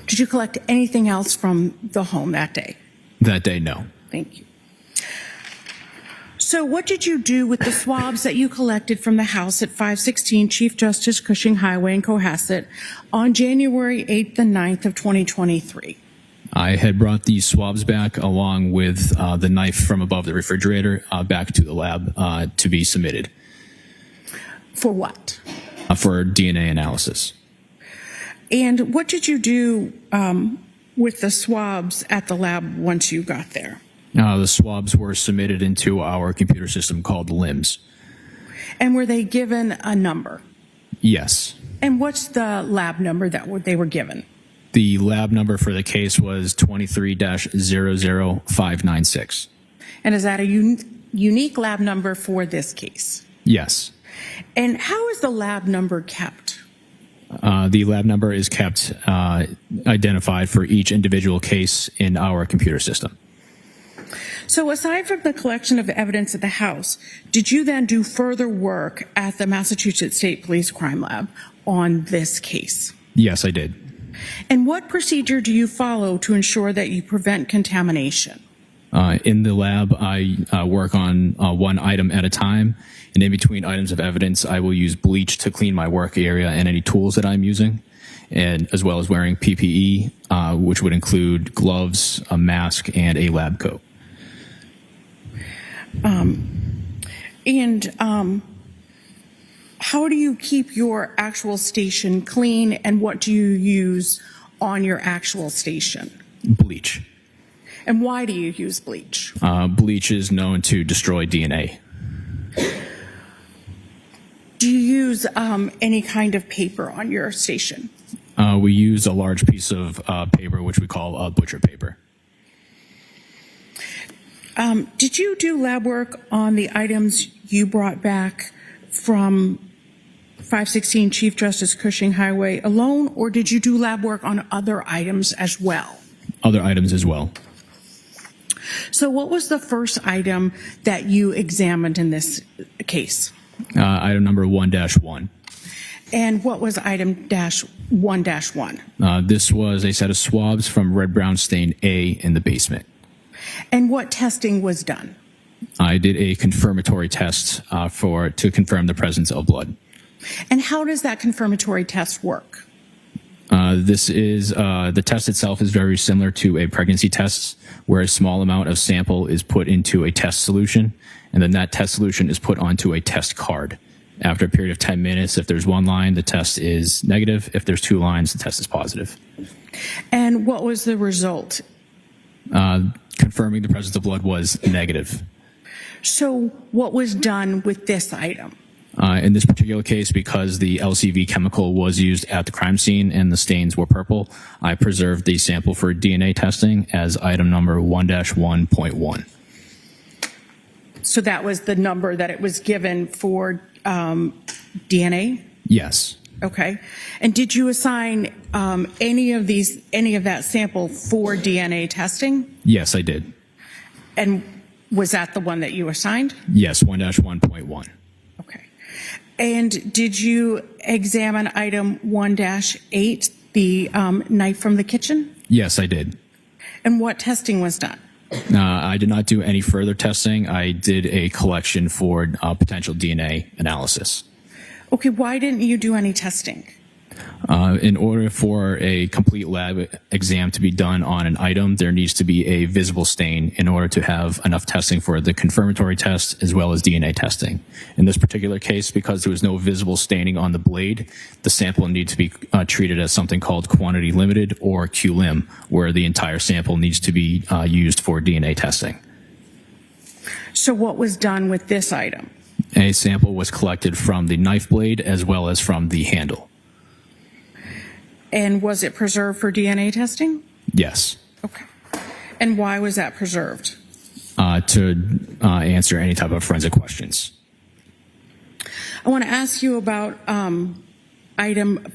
Did you collect anything else from the home that day? That day, no. Thank you. So what did you do with the swabs that you collected from the house at 516 Chief Justice Cushing Highway in Cohasset on January 8th and 9th of 2023? I had brought these swabs back along with the knife from above the refrigerator back to the lab to be submitted. For what? For DNA analysis. And what did you do with the swabs at the lab once you got there? The swabs were submitted into our computer system called LIMS. And were they given a number? Yes. And what's the lab number that they were given? The lab number for the case was 23-00596. And is that a unique lab number for this case? Yes. And how is the lab number kept? The lab number is kept identified for each individual case in our computer system. So aside from the collection of evidence at the house, did you then do further work at the Massachusetts State Police Crime Lab on this case? Yes, I did. And what procedure do you follow to ensure that you prevent contamination? In the lab, I work on one item at a time, and in between items of evidence, I will use bleach to clean my work area and any tools that I'm using, and as well as wearing PPE, which would include gloves, a mask, and a lab coat. How do you keep your actual station clean, and what do you use on your actual station? Bleach. And why do you use bleach? Bleach is known to destroy DNA. Do you use any kind of paper on your station? We use a large piece of paper, which we call butcher paper. Did you do lab work on the items you brought back from 516 Chief Justice Cushing Highway alone, or did you do lab work on other items as well? Other items as well. So what was the first item that you examined in this case? Item number 1-1. And what was item -1-1? This was a set of swabs from red-brown stain A in the basement. And what testing was done? I did a confirmatory test to confirm the presence of blood. And how does that confirmatory test work? The test itself is very similar to a pregnancy test, where a small amount of sample is put into a test solution, and then that test solution is put onto a test card. After a period of 10 minutes, if there's 1 line, the test is negative. If there's 2 lines, the test is positive. And what was the result? Confirming the presence of blood was negative. So what was done with this item? In this particular case, because the LCV chemical was used at the crime scene and the stains were purple, I preserved the sample for DNA testing as item number 1-1.1. So that was the number that it was given for DNA? Yes. Okay. And did you assign any of that sample for DNA testing? Yes, I did. And was that the one that you assigned? Yes, 1-1.1. Okay. And did you examine item 1-8, the knife from the kitchen? Yes, I did. And what testing was done? I did not do any further testing. I did a collection for potential DNA analysis. Okay, why didn't you do any testing? In order for a complete lab exam to be done on an item, there needs to be a visible stain in order to have enough testing for the confirmatory test as well as DNA testing. In this particular case, because there was no visible staining on the blade, the sample needs to be treated as something called quantity limited or QLIM, where the entire sample needs to be used for DNA testing. So what was done with this item? A sample was collected from the knife blade as well as from the handle. And was it preserved for DNA testing? Yes. Okay. And why was that preserved? To answer any type of forensic questions. I want to ask you about item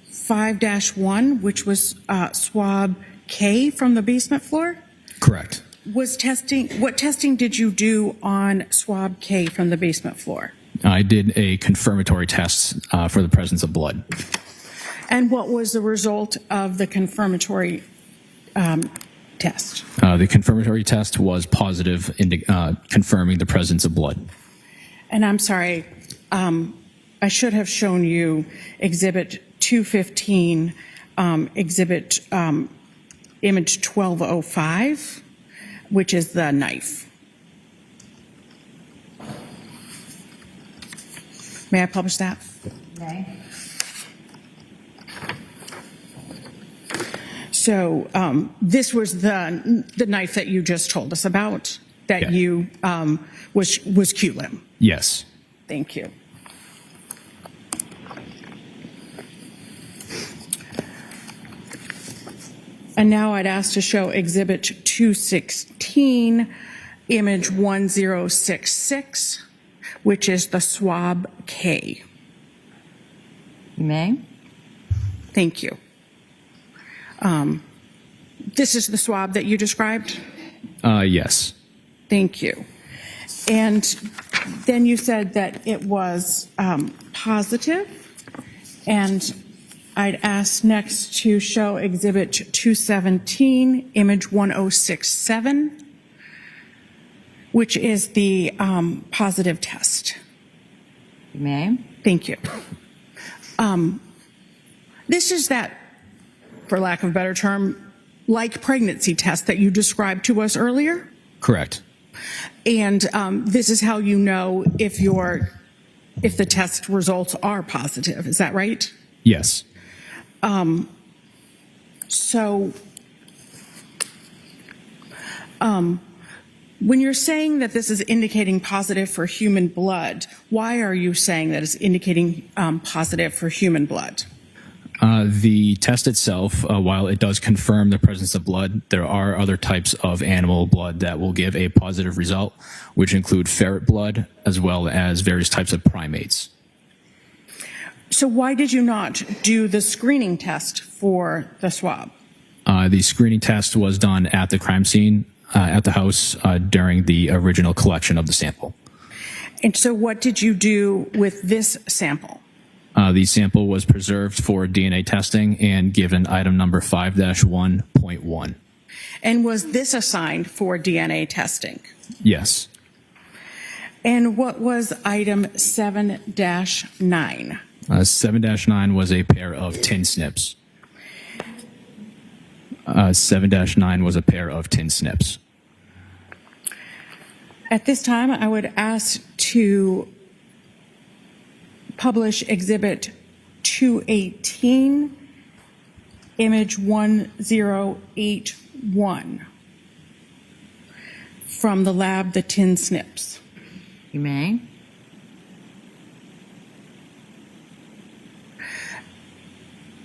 5-1, which was swab K from the basement floor. Correct. What testing did you do on swab K from the basement floor? I did a confirmatory test for the presence of blood. And what was the result of the confirmatory test? The confirmatory test was positive, confirming the presence of blood. And I'm sorry, I should have shown you Exhibit 215, Exhibit Image 1205, which is the knife. May I publish that? Okay. So this was the knife that you just told us about, that you was QLIM. Yes. Thank you. And now I'd ask to show Exhibit 216, Image 1066, which is the swab K. You may. Thank you. This is the swab that you described? Yes. Thank you. And then you said that it was positive, and I'd ask next to show Exhibit 217, Image 1067, which is the positive test. You may. Thank you. This is that, for lack of a better term, like pregnancy test that you described to us earlier? Correct. And this is how you know if the test results are positive. Is that right? Yes. So when you're saying that this is indicating positive for human blood, why are you saying that it's indicating positive for human blood? The test itself, while it does confirm the presence of blood, there are other types of animal blood that will give a positive result, which include ferret blood as well as various types of primates. So why did you not do the screening test for the swab? The screening test was done at the crime scene, at the house, during the original collection of the sample. And so what did you do with this sample? The sample was preserved for DNA testing and given item number 5-1.1. And was this assigned for DNA testing? Yes. And what was item 7-9? 7-9 was a pair of tin snips. 7-9 was a pair of tin snips. At this time, I would ask to publish Exhibit 218, image 1081 from the lab, the tin snips. You may.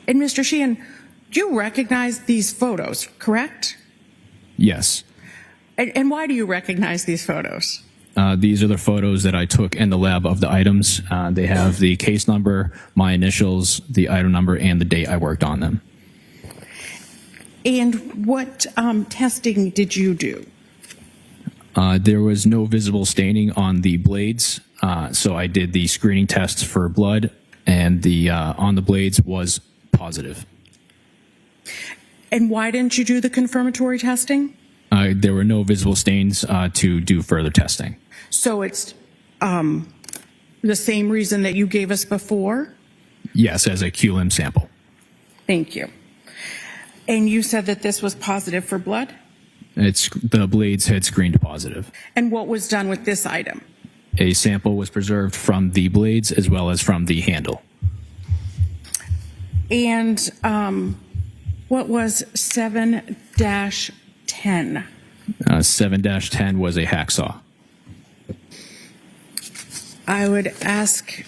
And Mr. Sheehan, you recognize these photos, correct? Yes. And why do you recognize these photos? These are the photos that I took in the lab of the items. They have the case number, my initials, the item number, and the date I worked on them. And what testing did you do? There was no visible staining on the blades, so I did the screening tests for blood, and the on the blades was positive. And why didn't you do the confirmatory testing? There were no visible stains to do further testing. So it's the same reason that you gave us before? Yes, as a QLIM sample. Thank you. And you said that this was positive for blood? The blades had screened positive. And what was done with this item? A sample was preserved from the blades as well as from the handle. And what was 7-10? 7-10 was a hacksaw. I would ask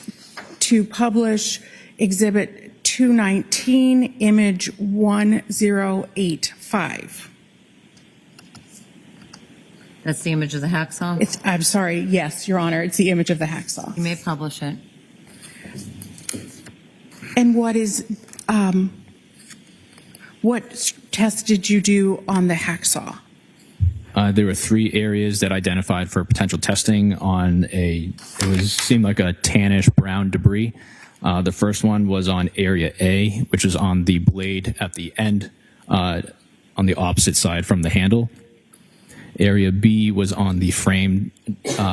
to publish Exhibit 219, image 1085. That's the image of the hacksaw? I'm sorry, yes, Your Honor, it's the image of the hacksaw. You may publish it. And what test did you do on the hacksaw? There were 3 areas that identified for potential testing on seemed like a tannish brown debris. The first one was on area A, which is on the blade at the end, on the opposite side from the handle. Area B was on the frame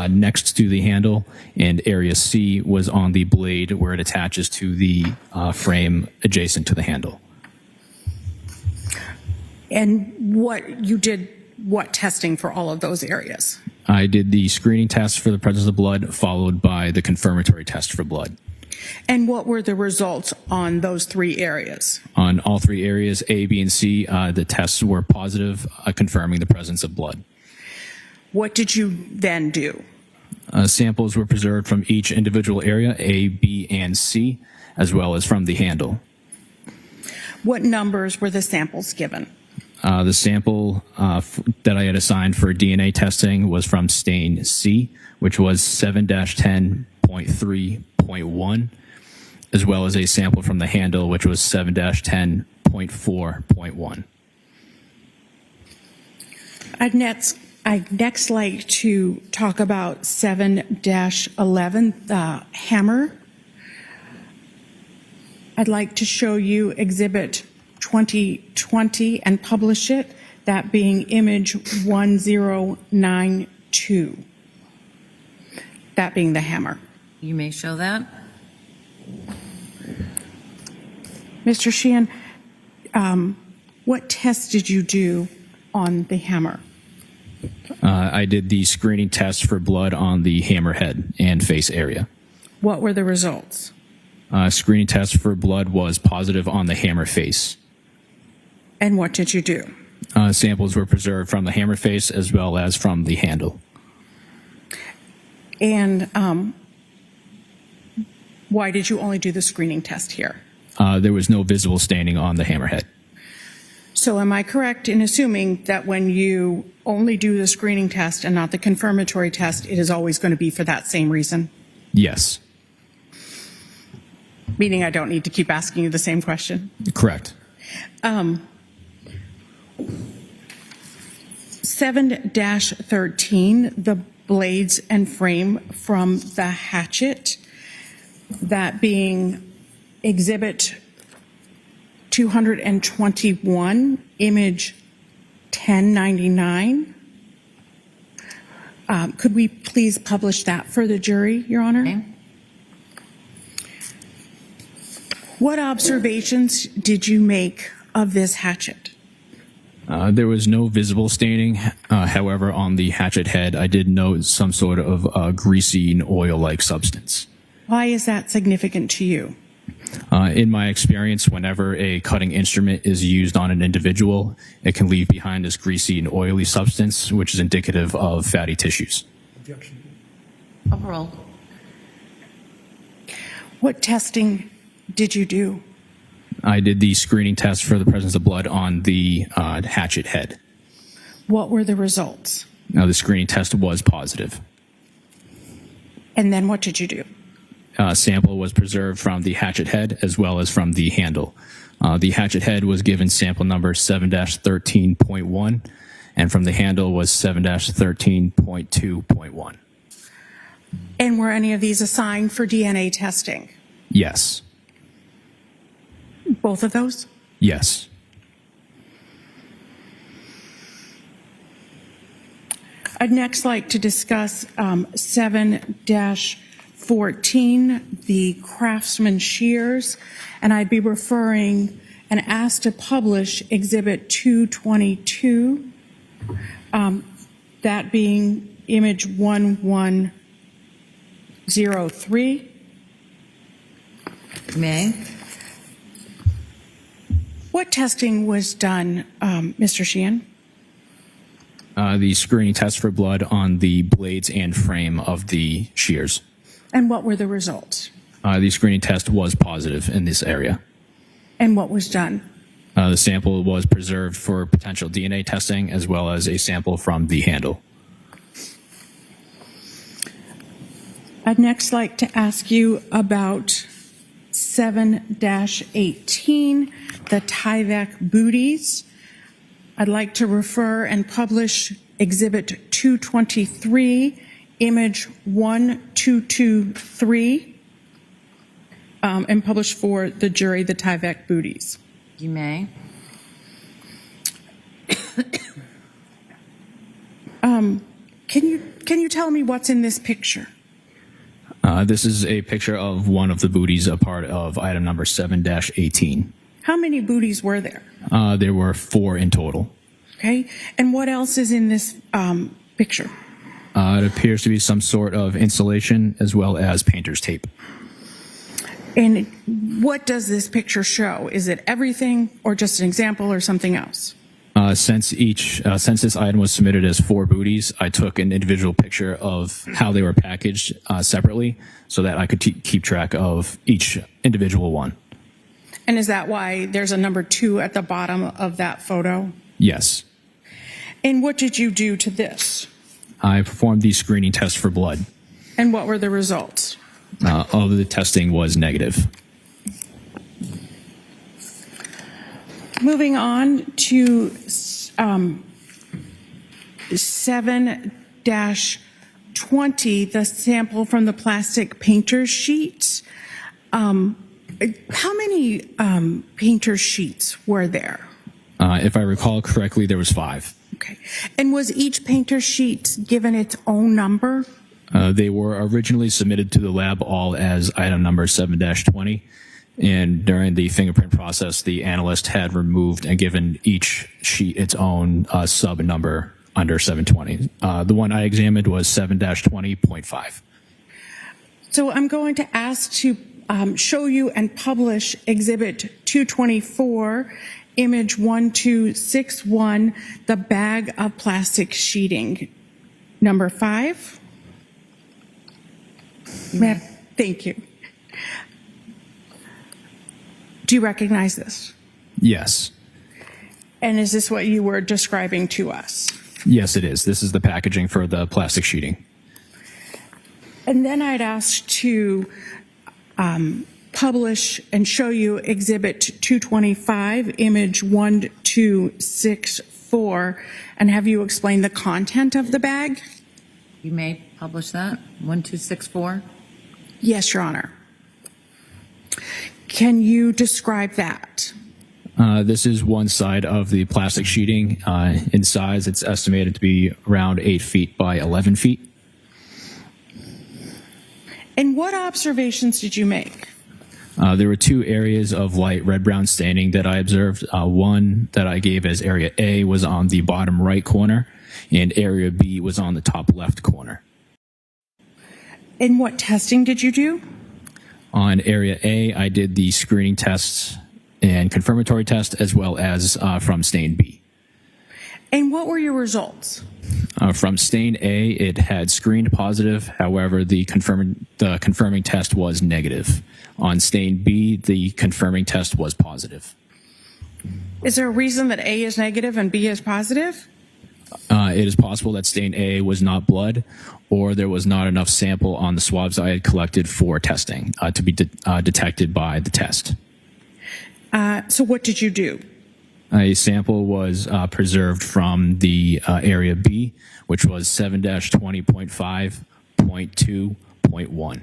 next to the handle, and area C was on the blade where it attaches to the frame adjacent to the handle. And what testing for all of those areas? I did the screening test for the presence of blood, followed by the confirmatory test for blood. And what were the results on those 3 areas? On all 3 areas, A, B, and C, the tests were positive, confirming the presence of blood. What did you then do? Samples were preserved from each individual area, A, B, and C, as well as from the handle. What numbers were the samples given? The sample that I had assigned for DNA testing was from stain C, which was 7-10.3.1, as well as a sample from the handle, which was 7-10.4.1. I'd next like to talk about 7-11, the hammer. I'd like to show you Exhibit 2020 and publish it, that being image 1092, that being the hammer. You may show that. Mr. Sheehan, what test did you do on the hammer? I did the screening test for blood on the hammerhead and face area. What were the results? Screening test for blood was positive on the hammer face. And what did you do? Samples were preserved from the hammer face as well as from the handle. And why did you only do the screening test here? There was no visible staining on the hammerhead. So am I correct in assuming that when you only do the screening test and not the confirmatory test, it is always going to be for that same reason? Yes. Meaning I don't need to keep asking you the same question? Correct. 7-13, the blades and frame from the hatchet, that being Exhibit 221, image 1099. Could we please publish that for the jury, Your Honor? Okay. What observations did you make of this hatchet? There was no visible staining. However, on the hatchet head, I did note some sort of greasy and oil-like substance. Why is that significant to you? In my experience, whenever a cutting instrument is used on an individual, it can leave behind this greasy and oily substance, which is indicative of fatty tissues. Overall. What testing did you do? I did the screening test for the presence of blood on the hatchet head. What were the results? Now, the screening test was positive. And then what did you do? Sample was preserved from the hatchet head as well as from the handle. The hatchet head was given sample number 7-13.1, and from the handle was 7-13.2.1. And were any of these assigned for DNA testing? Yes. Both of those? Yes. I'd next like to discuss 7-14, the Craftsman shears, and I'd be referring and asked to publish Exhibit 222, that being image 1103. May. What testing was done, Mr. Sheehan? The screening test for blood on the blades and frame of the shears. And what were the results? The screening test was positive in this area. And what was done? The sample was preserved for potential DNA testing as well as a sample from the handle. I'd next like to ask you about 7-18, the Tyvek booties. I'd like to refer and publish Exhibit 223, image 1223, and publish for the jury the Tyvek booties. You may. Can you tell me what's in this picture? This is a picture of one of the booties, a part of item number 7-18. How many booties were there? There were 4 in total. Okay. And what else is in this picture? It appears to be some sort of insulation as well as painter's tape. And what does this picture show? Is it everything or just an example or something else? Since this item was submitted as 4 booties, I took an individual picture of how they were packaged separately so that I could keep track of each individual one. And is that why there's a number 2 at the bottom of that photo? Yes. And what did you do to this? I performed the screening test for blood. And what were the results? All of the testing was negative. Moving on to 7-20, the sample from the plastic painter's sheets. How many painter's sheets were there? If I recall correctly, there was 5. Okay. And was each painter's sheet given its own number? They were originally submitted to the lab all as item number 7-20. And during the fingerprint process, the analyst had removed and given each sheet its own sub number under 720. The one I examined was 7-20.5. So I'm going to ask to show you and publish Exhibit 224, image 1261, the bag of plastic sheeting. Number 5. Ma'am, thank you. Do you recognize this? Yes. And is this what you were describing to us? Yes, it is. This is the packaging for the plastic sheeting. And then I'd ask to publish and show you Exhibit 225, image 1264, and have you explain the content of the bag? You may publish that. 1264. Yes, Your Honor. Can you describe that? This is one side of the plastic sheeting. In size, it's estimated to be around 8 feet by 11 feet. And what observations did you make? There were 2 areas of light red-brown staining that I observed. One that I gave as area A was on the bottom right corner, and area B was on the top left corner. And what testing did you do? On area A, I did the screening tests and confirmatory test, as well as from stain B. And what were your results? From stain A, it had screened positive. However, the confirming test was negative. On stain B, the confirming test was positive. Is there a reason that A is negative and B is positive? It is possible that stain A was not blood, or there was not enough sample on the swabs I had collected for testing to be detected by the test. So what did you do? A sample was preserved from the area B, which was 7-20.5.2.1.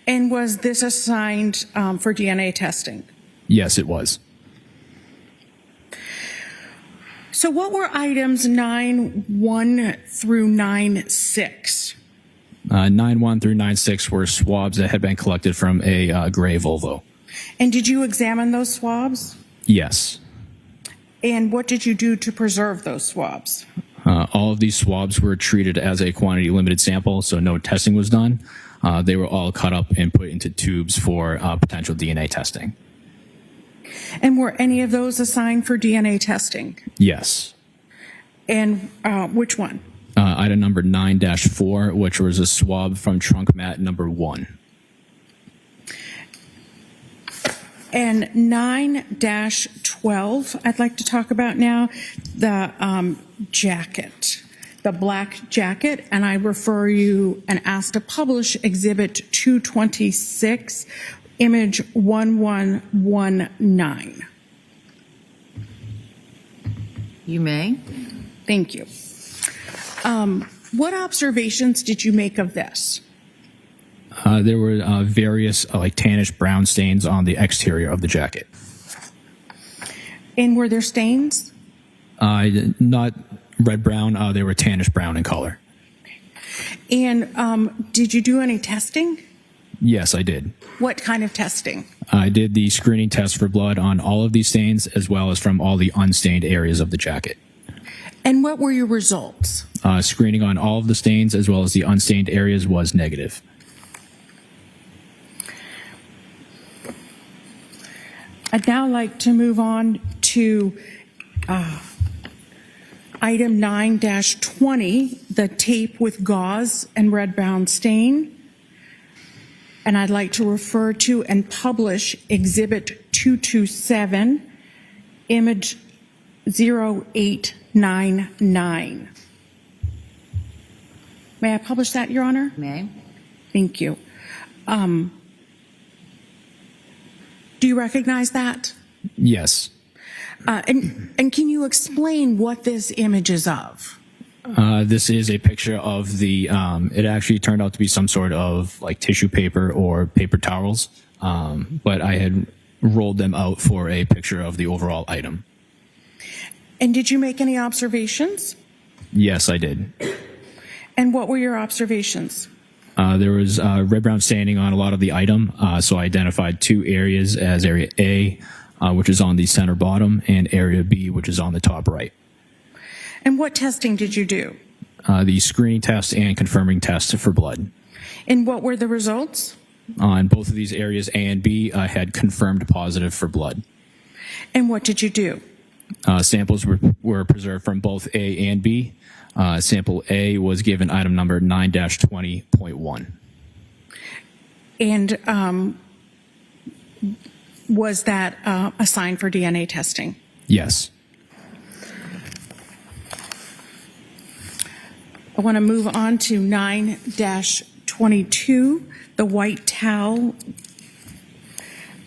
And was this assigned for DNA testing? Yes, it was. So what were items 9.1 through 9.6? 9.1 through 9.6 were swabs that had been collected from a gray Volvo. And did you examine those swabs? Yes. And what did you do to preserve those swabs? All of these swabs were treated as a quantity limited sample, so no testing was done. They were all cut up and put into tubes for potential DNA testing. And were any of those assigned for DNA testing? Yes. And which one? Item number 9-4, which was a swab from trunk mat number 1. And 9-12, I'd like to talk about now, the jacket, the black jacket, and I refer you and ask to publish Exhibit 226, image 1119. You may. Thank you. What observations did you make of this? There were various tannish brown stains on the exterior of the jacket. And were there stains? Not red-brown. They were tannish brown in color. And did you do any testing? Yes, I did. What kind of testing? I did the screening test for blood on all of these stains, as well as from all the unstained areas of the jacket. And what were your results? Screening on all of the stains, as well as the unstained areas, was negative. I'd now like to move on to item 9-20, the tape with gauze and red-brown stain. And I'd like to refer to and publish Exhibit 227, image 0899. May I publish that, Your Honor? May. Thank you. Do you recognize that? Yes. And can you explain what this image is of? This is a picture of the, it actually turned out to be some sort of tissue paper or paper towels, but I had rolled them out for a picture of the overall item. And did you make any observations? Yes, I did. And what were your observations? There was red-brown staining on a lot of the item, so I identified two areas as Area A, which is on the center bottom, and Area B, which is on the top right. And what testing did you do? The screening test and confirming test for blood. And what were the results? On both of these areas, A and B had confirmed positive for blood. And what did you do? Samples were preserved from both A and B. Sample A was given item number 9-20.1. And was that assigned for DNA testing? Yes. I want to move on to 9-22, the white towel,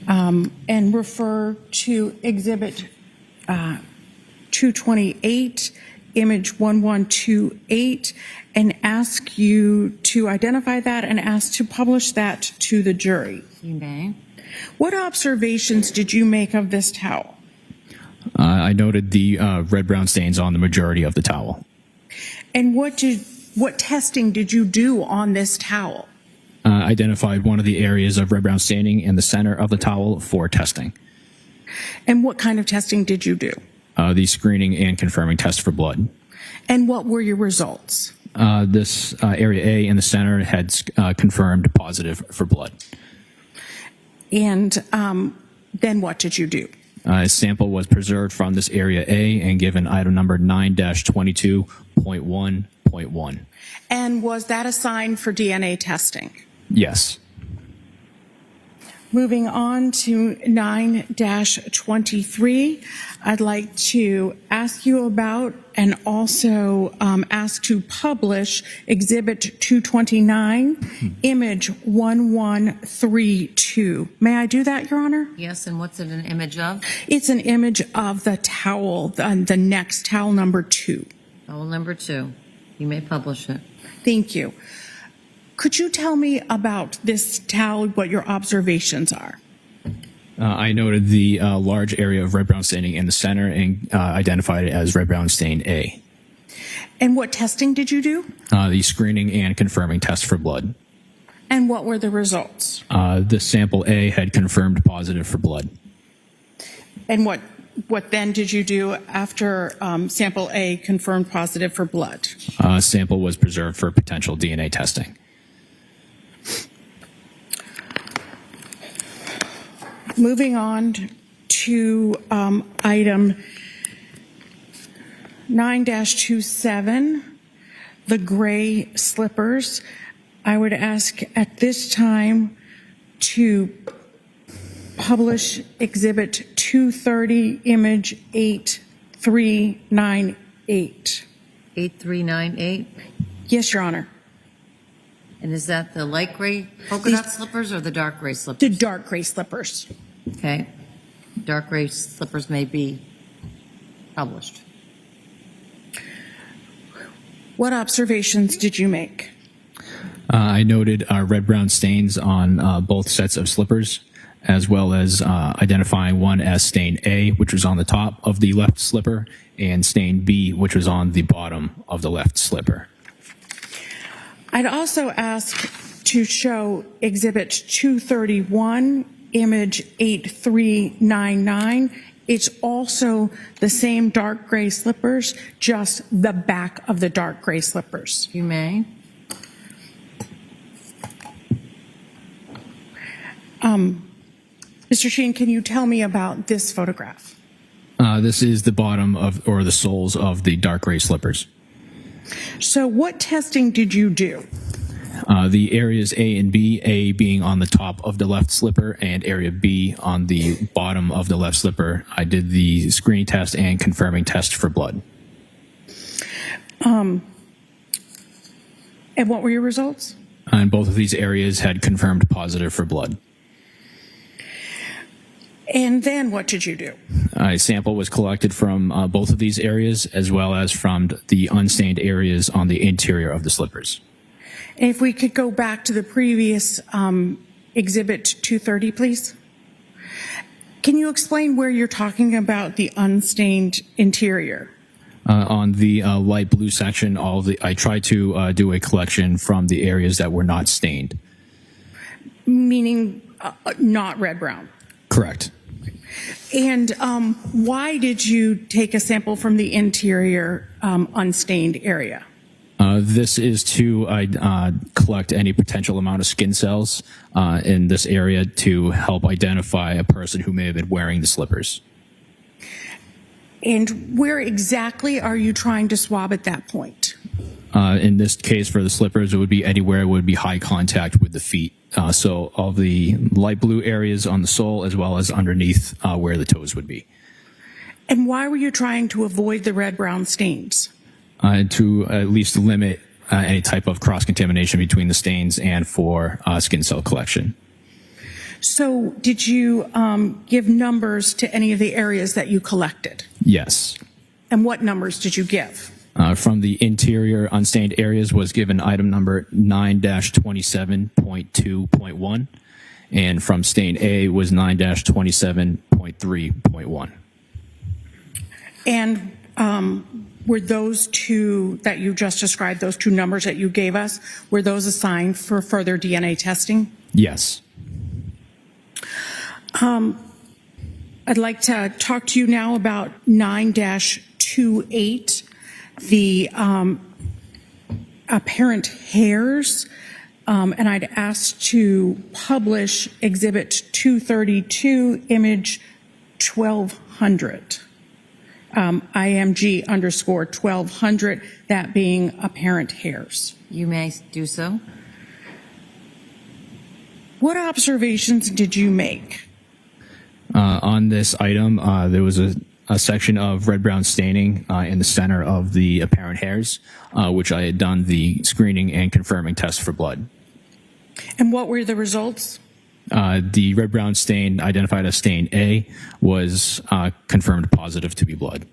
and refer to Exhibit 228, image 1128, and ask you to identify that and ask to publish that to the jury. You may. What observations did you make of this towel? I noted the red-brown stains on the majority of the towel. And what testing did you do on this towel? Identified one of the areas of red-brown staining in the center of the towel for testing. And what kind of testing did you do? The screening and confirming test for blood. And what were your results? This area A in the center had confirmed positive for blood. And then what did you do? A sample was preserved from this area A and given item number 9-22.1.1. And was that assigned for DNA testing? Yes. Moving on to 9-23, I'd like to ask you about and also ask to publish Exhibit 229, Image 1132. May I do that, Your Honor? Yes, and what's it an image of? It's an image of the towel, the next towel number 2. Towel number 2. You may publish it. Thank you. Could you tell me about this towel, what your observations are? I noted the large area of red-brown staining in the center and identified it as red-brown stain A. And what testing did you do? The screening and confirming test for blood. And what were the results? The sample A had confirmed positive for blood. And what then did you do after sample A confirmed positive for blood? Sample was preserved for potential DNA testing. Moving on to item 9-27, the gray slippers. I would ask at this time to publish Exhibit 230, Image 8398. 8398? Yes, Your Honor. And is that the light gray polka dot slippers or the dark gray slippers? The dark gray slippers. Okay. Dark gray slippers may be published. What observations did you make? I noted red-brown stains on both sets of slippers, as well as identifying one as stain A, which was on the top of the left slipper, and stain B, which was on the bottom of the left slipper. I'd also ask to show Exhibit 231, Image 8399. It's also the same dark gray slippers, just the back of the dark gray slippers. You may. Mr. Sheen, can you tell me about this photograph? This is the bottom of, or the soles of the dark gray slippers. So what testing did you do? The areas A and B, A being on the top of the left slipper and area B on the bottom of the left slipper, I did the screening test and confirming test for blood. And what were your results? And both of these areas had confirmed positive for blood. And then what did you do? A sample was collected from both of these areas, as well as from the unstained areas on the interior of the slippers. And if we could go back to the previous Exhibit 230, please. Can you explain where you're talking about the unstained interior? On the light blue section, I tried to do a collection from the areas that were not stained. Meaning not red-brown? Correct. And why did you take a sample from the interior unstained area? This is to collect any potential amount of skin cells in this area to help identify a person who may have been wearing the slippers. And where exactly are you trying to swab at that point? In this case, for the slippers, it would be anywhere it would be high contact with the feet. So all the light blue areas on the sole, as well as underneath where the toes would be. And why were you trying to avoid the red-brown stains? To at least limit any type of cross-contamination between the stains and for skin cell collection. So did you give numbers to any of the areas that you collected? Yes. And what numbers did you give? From the interior unstained areas was given item number 9-27.2.1, and from stain A was 9-27.3.1. And were those two that you just described, those two numbers that you gave us, were those assigned for further DNA testing? Yes. I'd like to talk to you now about 9-28, the apparent hairs and I'd asked to publish Exhibit 232, image 1200. IMG underscore 1200, that being apparent hairs. You may do so. What observations did you make? On this item, there was a section of red-brown staining in the center of the apparent hairs, which I had done the screening and confirming test for blood. And what were the results? The red-brown stain, identified as stain A, was confirmed positive to be blood.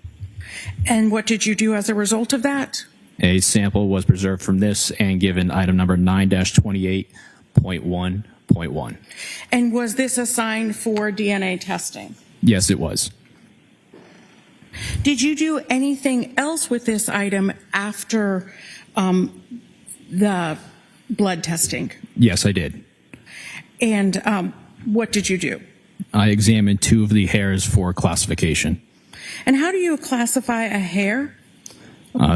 And what did you do as a result of that? A sample was preserved from this and given item number 9-28.1.1. And was this assigned for DNA testing? Yes, it was. Did you do anything else with this item after the blood testing? Yes, I did. And what did you do? I examined 2 of the hairs for classification. And how do you classify a hair?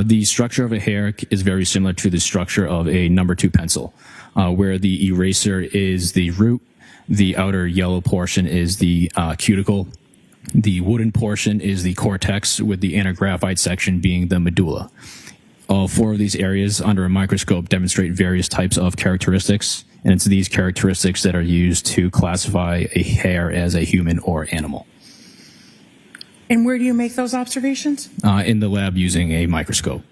The structure of a hair is very similar to the structure of a number 2 pencil, where the eraser is the root, the outer yellow portion is the cuticle, the wooden portion is the cortex, with the inner graphite section being the medulla. All 4 of these areas under a microscope demonstrate various types of characteristics, and it's these characteristics that are used to classify a hair as a human or animal. And where do you make those observations? In the lab using a microscope.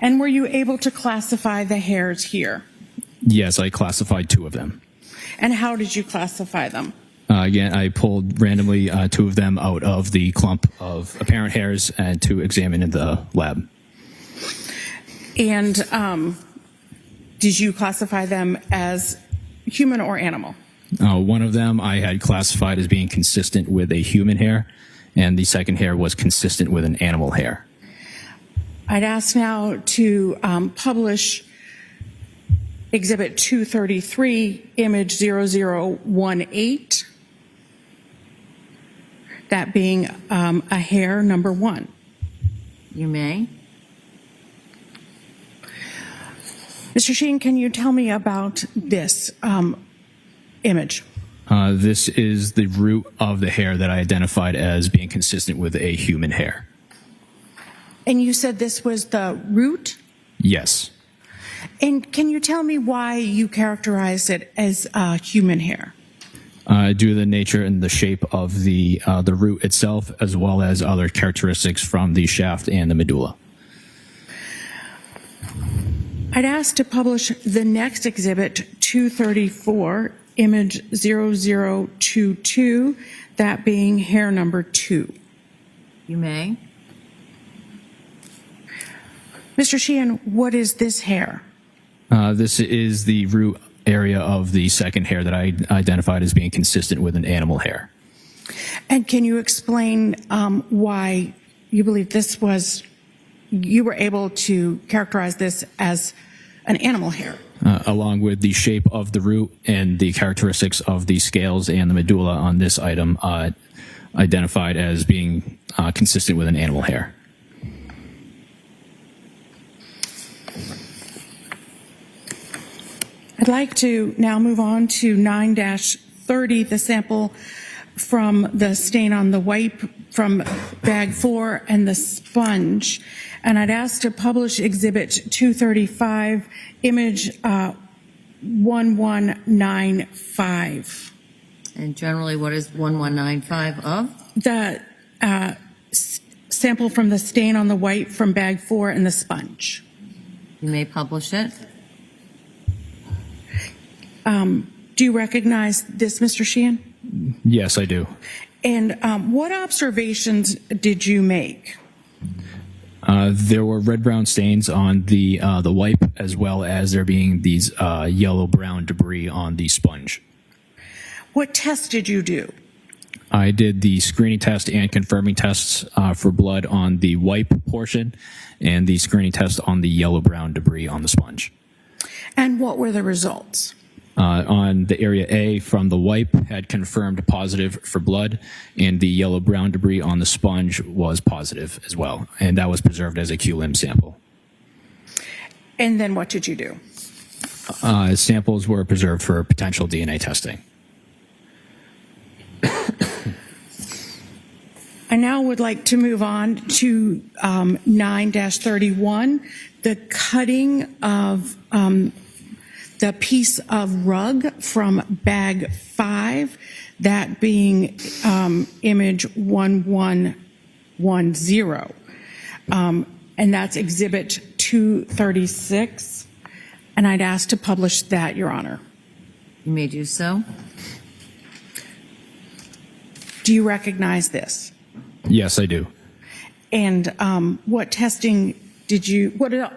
And were you able to classify the hairs here? Yes, I classified 2 of them. And how did you classify them? Again, I pulled randomly 2 of them out of the clump of apparent hairs and to examine in the lab. And did you classify them as human or animal? One of them I had classified as being consistent with a human hair, and the second hair was consistent with an animal hair. I'd ask now to publish Exhibit 233, image 0018, that being a hair number 1. You may. Mr. Sheen, can you tell me about this image? This is the root of the hair that I identified as being consistent with a human hair. And you said this was the root? Yes. And can you tell me why you characterized it as human hair? Due to the nature and the shape of the root itself, as well as other characteristics from the shaft and the medulla. I'd ask to publish the next exhibit, 234, image 0022, that being hair number 2. You may. Mr. Sheehan, what is this hair? This is the root area of the second hair that I identified as being consistent with an animal hair. And can you explain why you believe you were able to characterize this as an animal hair? Along with the shape of the root and the characteristics of the scales and the medulla on this item, identified as being consistent with an animal hair. I'd like to now move on to 9-30, the sample from the stain on the wipe from bag 4 and the sponge. And I'd ask to publish Exhibit 235, image 1195. And generally, what is 1195 of? The sample from the stain on the wipe from bag 4 and the sponge. You may publish it. Do you recognize this, Mr. Sheehan? Yes, I do. And what observations did you make? There were red-brown stains on the wipe, as well as there being these yellow-brown debris on the sponge. What tests did you do? I did the screening test and confirming tests for blood on the wipe portion, and the screening test on the yellow-brown debris on the sponge. And what were the results? On the area A from the wipe had confirmed positive for blood, and the yellow-brown debris on the sponge was positive as well, and that was preserved as a Q-limb sample. And then what did you do? Samples were preserved for potential DNA testing. I now would like to move on to 9-31, the cutting of the piece of rug from bag 5, that being image 1110. And that's exhibit 236. And I'd ask to publish that, Your Honor. You may do so. Do you recognize this? Yes, I do. And what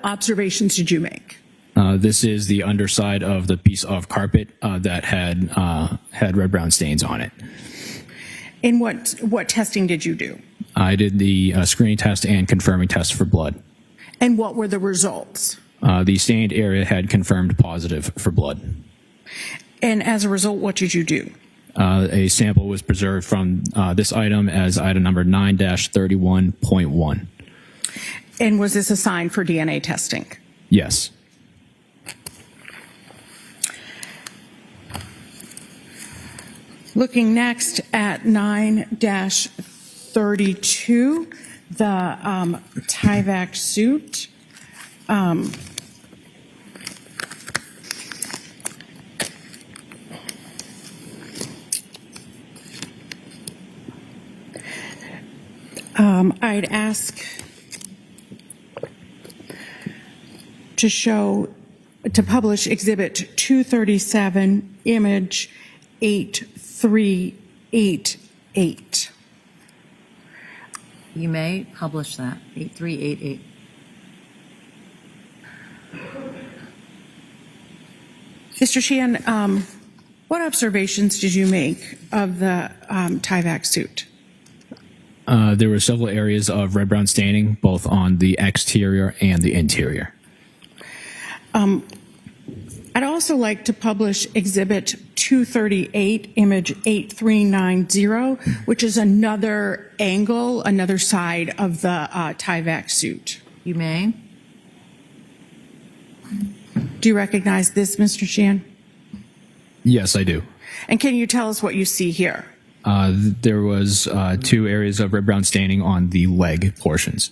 observations did you make? This is the underside of the piece of carpet that had red-brown stains on it. And what testing did you do? I did the screening test and confirming test for blood. And what were the results? The stained area had confirmed positive for blood. And as a result, what did you do? A sample was preserved from this item as item number 9-31.1. And was this assigned for DNA testing? Yes. Looking next at 9-32, the Tyvek suit. I'd ask to publish exhibit 237, image 8388. You may publish that, 8388. Mr. Sheehan, what observations did you make of the Tyvek suit? There were several areas of red-brown staining, both on the exterior and the interior. I'd also like to publish exhibit 238, image 8390, which is another angle, another side of the Tyvek suit. You may. Do you recognize this, Mr. Sheehan? Yes, I do. And can you tell us what you see here? There was 2 areas of red-brown staining on the leg portions.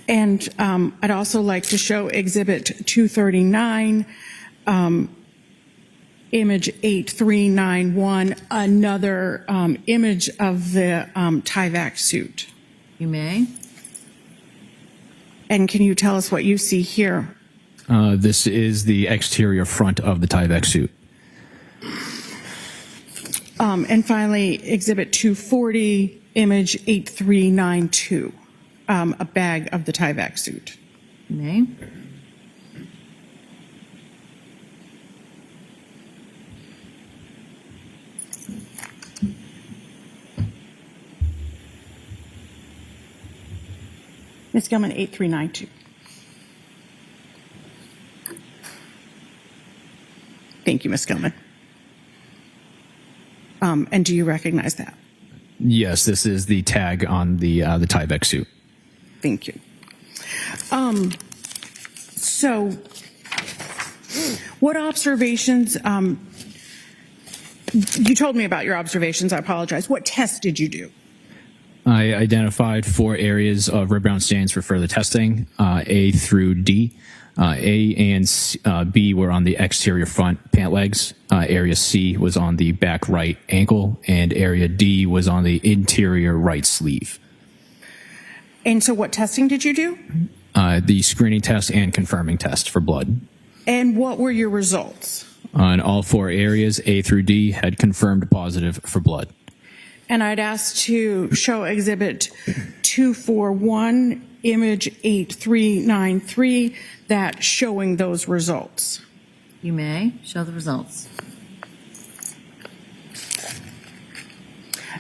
And I'd also like to show exhibit 239, image 8391, another image of the Tyvek suit. You may. And can you tell us what you see here? This is the exterior front of the Tyvek suit. And finally, exhibit 240, image 8392, a bag of the Tyvek suit. You may. Ms. Gilman, 8392. Thank you, Ms. Gilman. And do you recognize that? Yes, this is the tag on the Tyvek suit. Thank you. So, what observations? You told me about your observations. I apologize. What tests did you do? I identified 4 areas of red-brown stains for further testing, A through D. A and B were on the exterior front pant legs. Area C was on the back right ankle, and area D was on the interior right sleeve. And so what testing did you do? The screening test and confirming test for blood. And what were your results? On all 4 areas, A through D had confirmed positive for blood. And I'd ask to show exhibit 241, image 8393, that showing those results. You may show the results.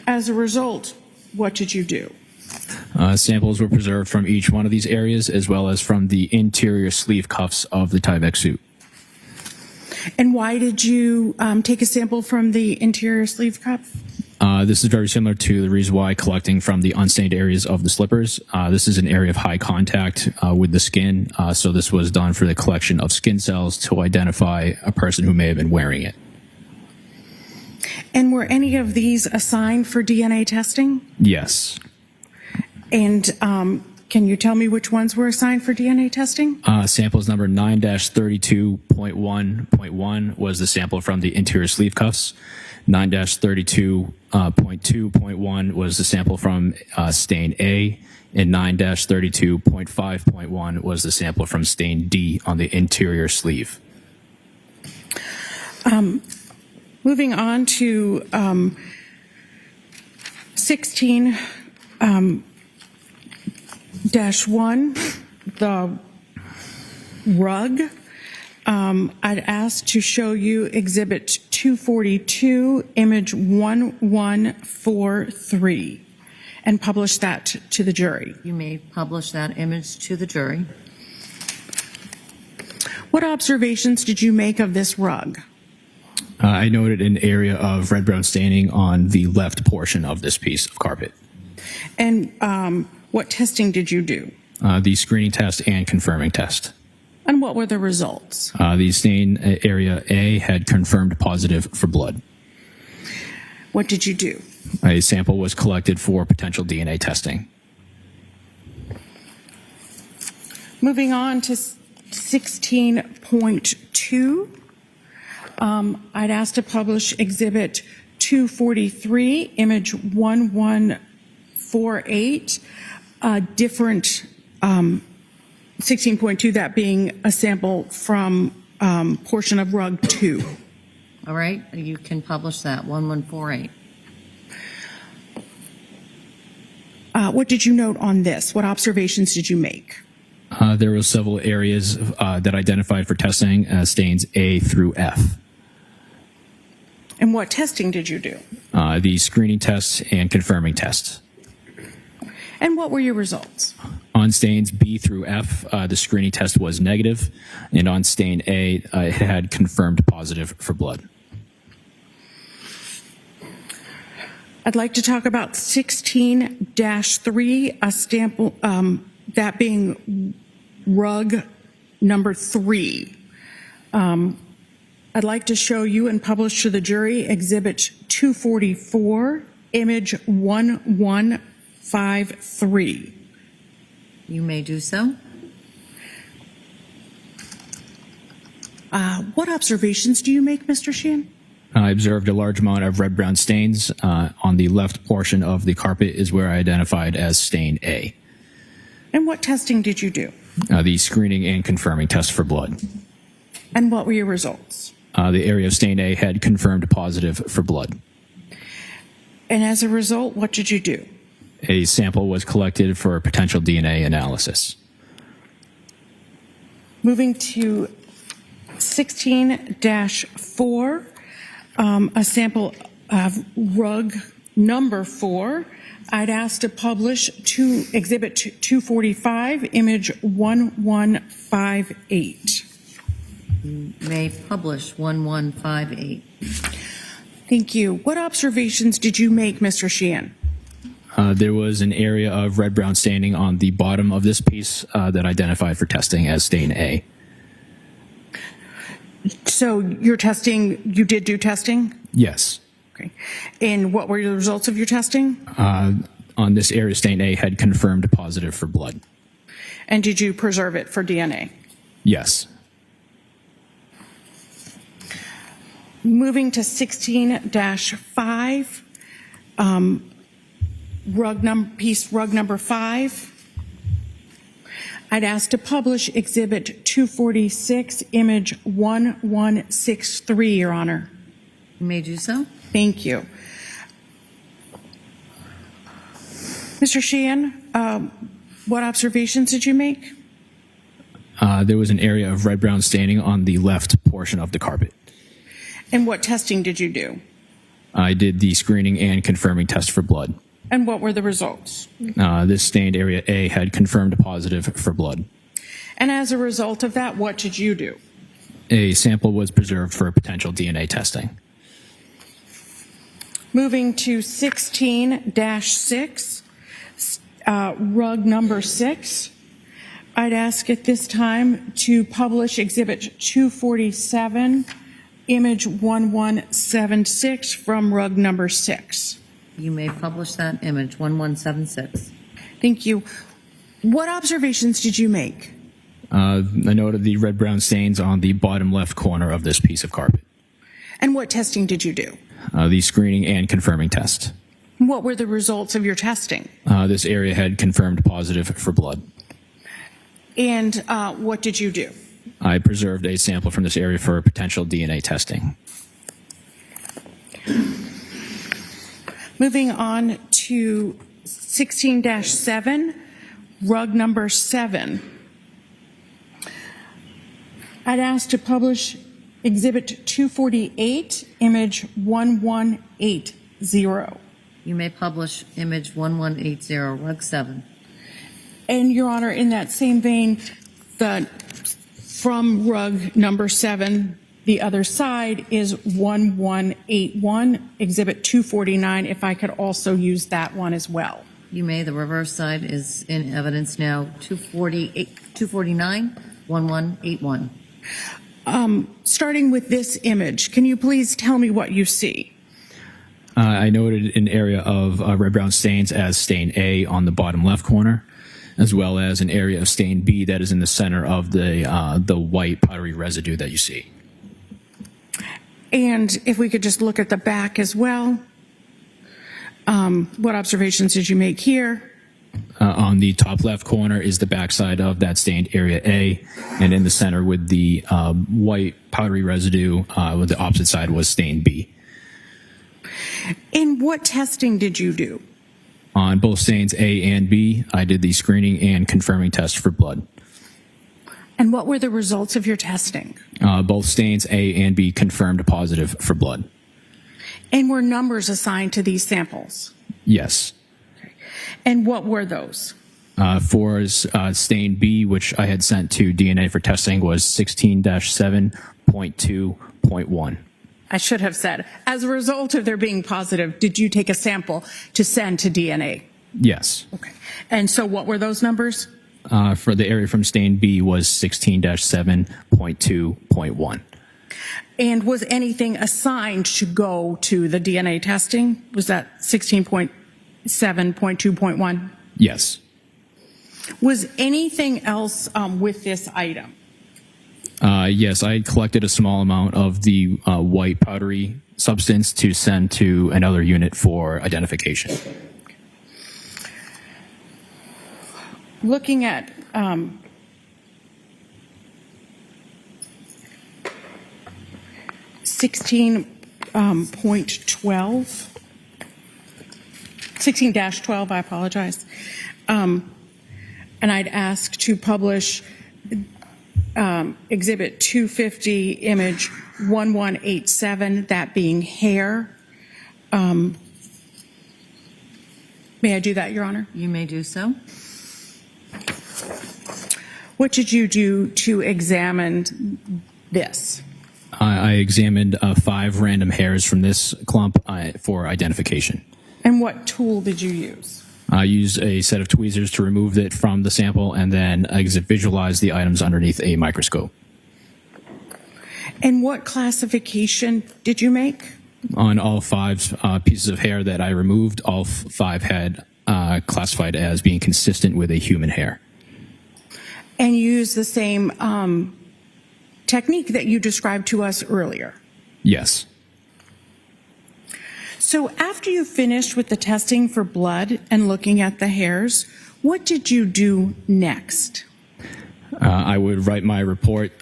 As a result, what did you do? Samples were preserved from each one of these areas, as well as from the interior sleeve cuffs of the Tyvek suit. And why did you take a sample from the interior sleeve cuff? This is very similar to the reason why collecting from the unstained areas of the slippers. This is an area of high contact with the skin, so this was done for the collection of skin cells to identify a person who may have been wearing it. And were any of these assigned for DNA testing? Yes. And can you tell me which ones were assigned for DNA testing? Samples number 9-32.1.1 was the sample from the interior sleeve cuffs. 9-32.2.1 was the sample from stain A, and 9-32.5.1 was the sample from stain D on the interior sleeve. Moving on to 16 -1, the rug. I'd ask to show you Exhibit 242, image 1143, and publish that to the jury. You may publish that image to the jury. What observations did you make of this rug? I noted an area of red-brown staining on the left portion of this piece of carpet. And what testing did you do? The screening test and confirming test. And what were the results? The stain area A had confirmed positive for blood. What did you do? A sample was collected for potential DNA testing. Moving on to 16.2, I'd ask to publish Exhibit 243, image 1148, different 16.2, that being a sample from portion of rug 2. All right, you can publish that, 1148. What did you note on this? What observations did you make? There were several areas that identified for testing as stains A through F. And what testing did you do? The screening tests and confirming tests. And what were your results? On stains B through F, the screening test was negative, and on stain A, it had confirmed positive for blood. I'd like to talk about 16-3, a sample, that being rug number 3. I'd like to show you and publish to the jury Exhibit 244, image 1153. You may do so. What observations do you make, Mr. Sheehan? I observed a large amount of red-brown stains. On the left portion of the carpet is where I identified as stain A. And what testing did you do? The screening and confirming test for blood. And what were your results? The area of stain A had confirmed positive for blood. And as a result, what did you do? A sample was collected for potential DNA analysis. Moving to 16-4, a sample of rug number 4. I'd ask to publish to Exhibit 245, image 1158. You may publish 1158. Thank you. What observations did you make, Mr. Sheehan? There was an area of red-brown staining on the bottom of this piece that identified for testing as stain A. So your testing, you did do testing? Yes. Okay. And what were the results of your testing? On this area, stain A had confirmed positive for blood. And did you preserve it for DNA? Yes. Moving to 16-5, rug number 5. I'd ask to publish Exhibit 246, image 1163, Your Honor. You may do so. Thank you. Mr. Sheehan, what observations did you make? There was an area of red-brown staining on the left portion of the carpet. And what testing did you do? I did the screening and confirming test for blood. And what were the results? This stained area A had confirmed positive for blood. And as a result of that, what did you do? A sample was preserved for potential DNA testing. Moving to 16-6, rug number 6. I'd ask at this time to publish Exhibit 247, image 1176 from rug number 6. You may publish that image, 1176. Thank you. What observations did you make? I noted the red-brown stains on the bottom left corner of this piece of carpet. And what testing did you do? The screening and confirming test. What were the results of your testing? This area had confirmed positive for blood. And what did you do? I preserved a sample from this area for potential DNA testing. Moving on to 16-7, rug number 7. I'd ask to publish Exhibit 248, image 1180. You may publish image 1180, rug 7. And Your Honor, in that same vein, from rug number 7, the other side is 1181, Exhibit 249, if I could also use that one as well. You may. The reverse side is in evidence now, 249, 1181. Starting with this image, can you please tell me what you see? I noted an area of red-brown stains as stain A on the bottom left corner, as well as an area of stain B that is in the center of the white powdery residue that you see. And if we could just look at the back as well, what observations did you make here? On the top left corner is the backside of that stained area A, and in the center with the white powdery residue, with the opposite side was stain B. And what testing did you do? On both stains A and B, I did the screening and confirming test for blood. And what were the results of your testing? Both stains A and B confirmed positive for blood. And were numbers assigned to these samples? Yes. And what were those? For stain B, which I had sent to DNA for testing, was 16-7.2.1. I should have said, as a result of their being positive, did you take a sample to send to DNA? Yes. Okay. And so what were those numbers? For the area from stain B was 16-7.2.1. And was anything assigned to go to the DNA testing? Was that 16.7.2.1? Yes. Was anything else with this item? Yes, I collected a small amount of the white powdery substance to send to another unit for identification. Looking at 16.12, I apologize. And I'd ask to publish Exhibit 250, image 1187, that being hair. May I do that, Your Honor? You may do so. What did you do to examine this? I examined 5 random hairs from this clump for identification. And what tool did you use? I used a set of tweezers to remove it from the sample and then visualize the items underneath a microscope. And what classification did you make? On all 5 pieces of hair that I removed, all 5 had classified as being consistent with a human hair. And you used the same technique that you described to us earlier? Yes. So after you finished with the testing for blood and looking at the hairs, what did you do next? I would write my report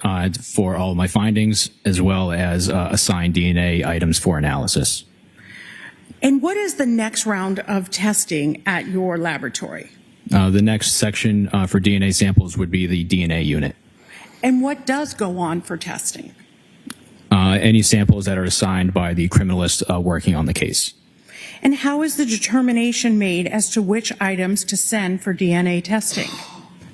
for all my findings, as well as assign DNA items for analysis. And what is the next round of testing at your laboratory? The next section for DNA samples would be the DNA unit. And what does go on for testing? Any samples that are assigned by the criminalist working on the case. And how is the determination made as to which items to send for DNA testing?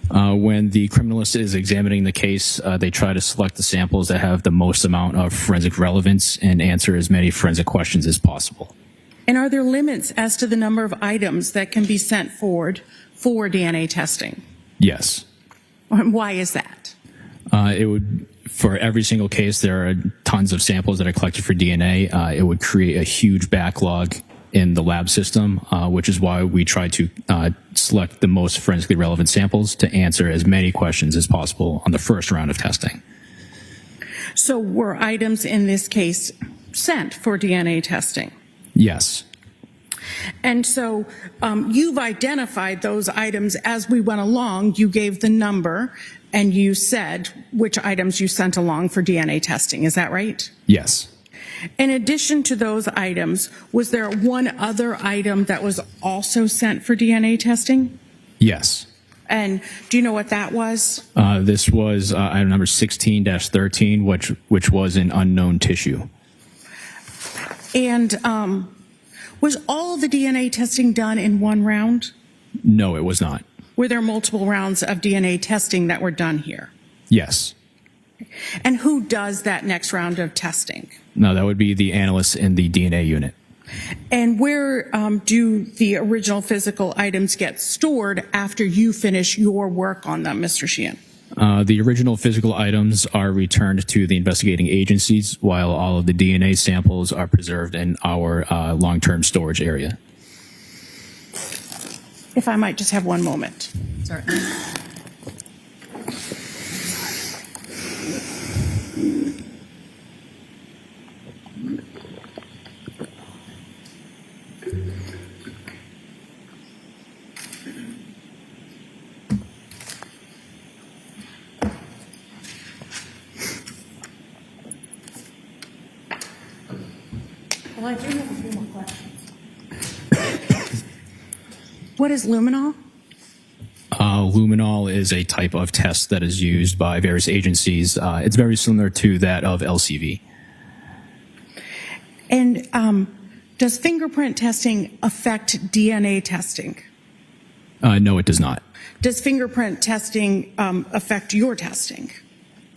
When the criminalist is examining the case, they try to select the samples that have the most amount of forensic relevance and answer as many forensic questions as possible. And are there limits as to the number of items that can be sent forward for DNA testing? Yes. Why is that? It would, for every single case, there are tons of samples that are collected for DNA. It would create a huge backlog in the lab system, which is why we try to select the most forensically relevant samples to answer as many questions as possible on the first round of testing. So were items in this case sent for DNA testing? Yes. And so you've identified those items as we went along. You gave the number and you said which items you sent along for DNA testing. Is that right? Yes. In addition to those items, was there one other item that was also sent for DNA testing? Yes. And do you know what that was? This was item number 16-13, which was an unknown tissue. And was all of the DNA testing done in one round? No, it was not. Were there multiple rounds of DNA testing that were done here? Yes. And who does that next round of testing? No, that would be the analysts in the DNA unit. And where do the original physical items get stored after you finish your work on them, Mr. Sheehan? The original physical items are returned to the investigating agencies, while all of the DNA samples are preserved in our long-term storage area. If I might just have one moment. Certainly. Well, I do have a few more questions. What is luminol? Luminol is a type of test that is used by various agencies. It's very similar to that of LCV. And does fingerprint testing affect DNA testing? No, it does not. Does fingerprint testing affect your testing?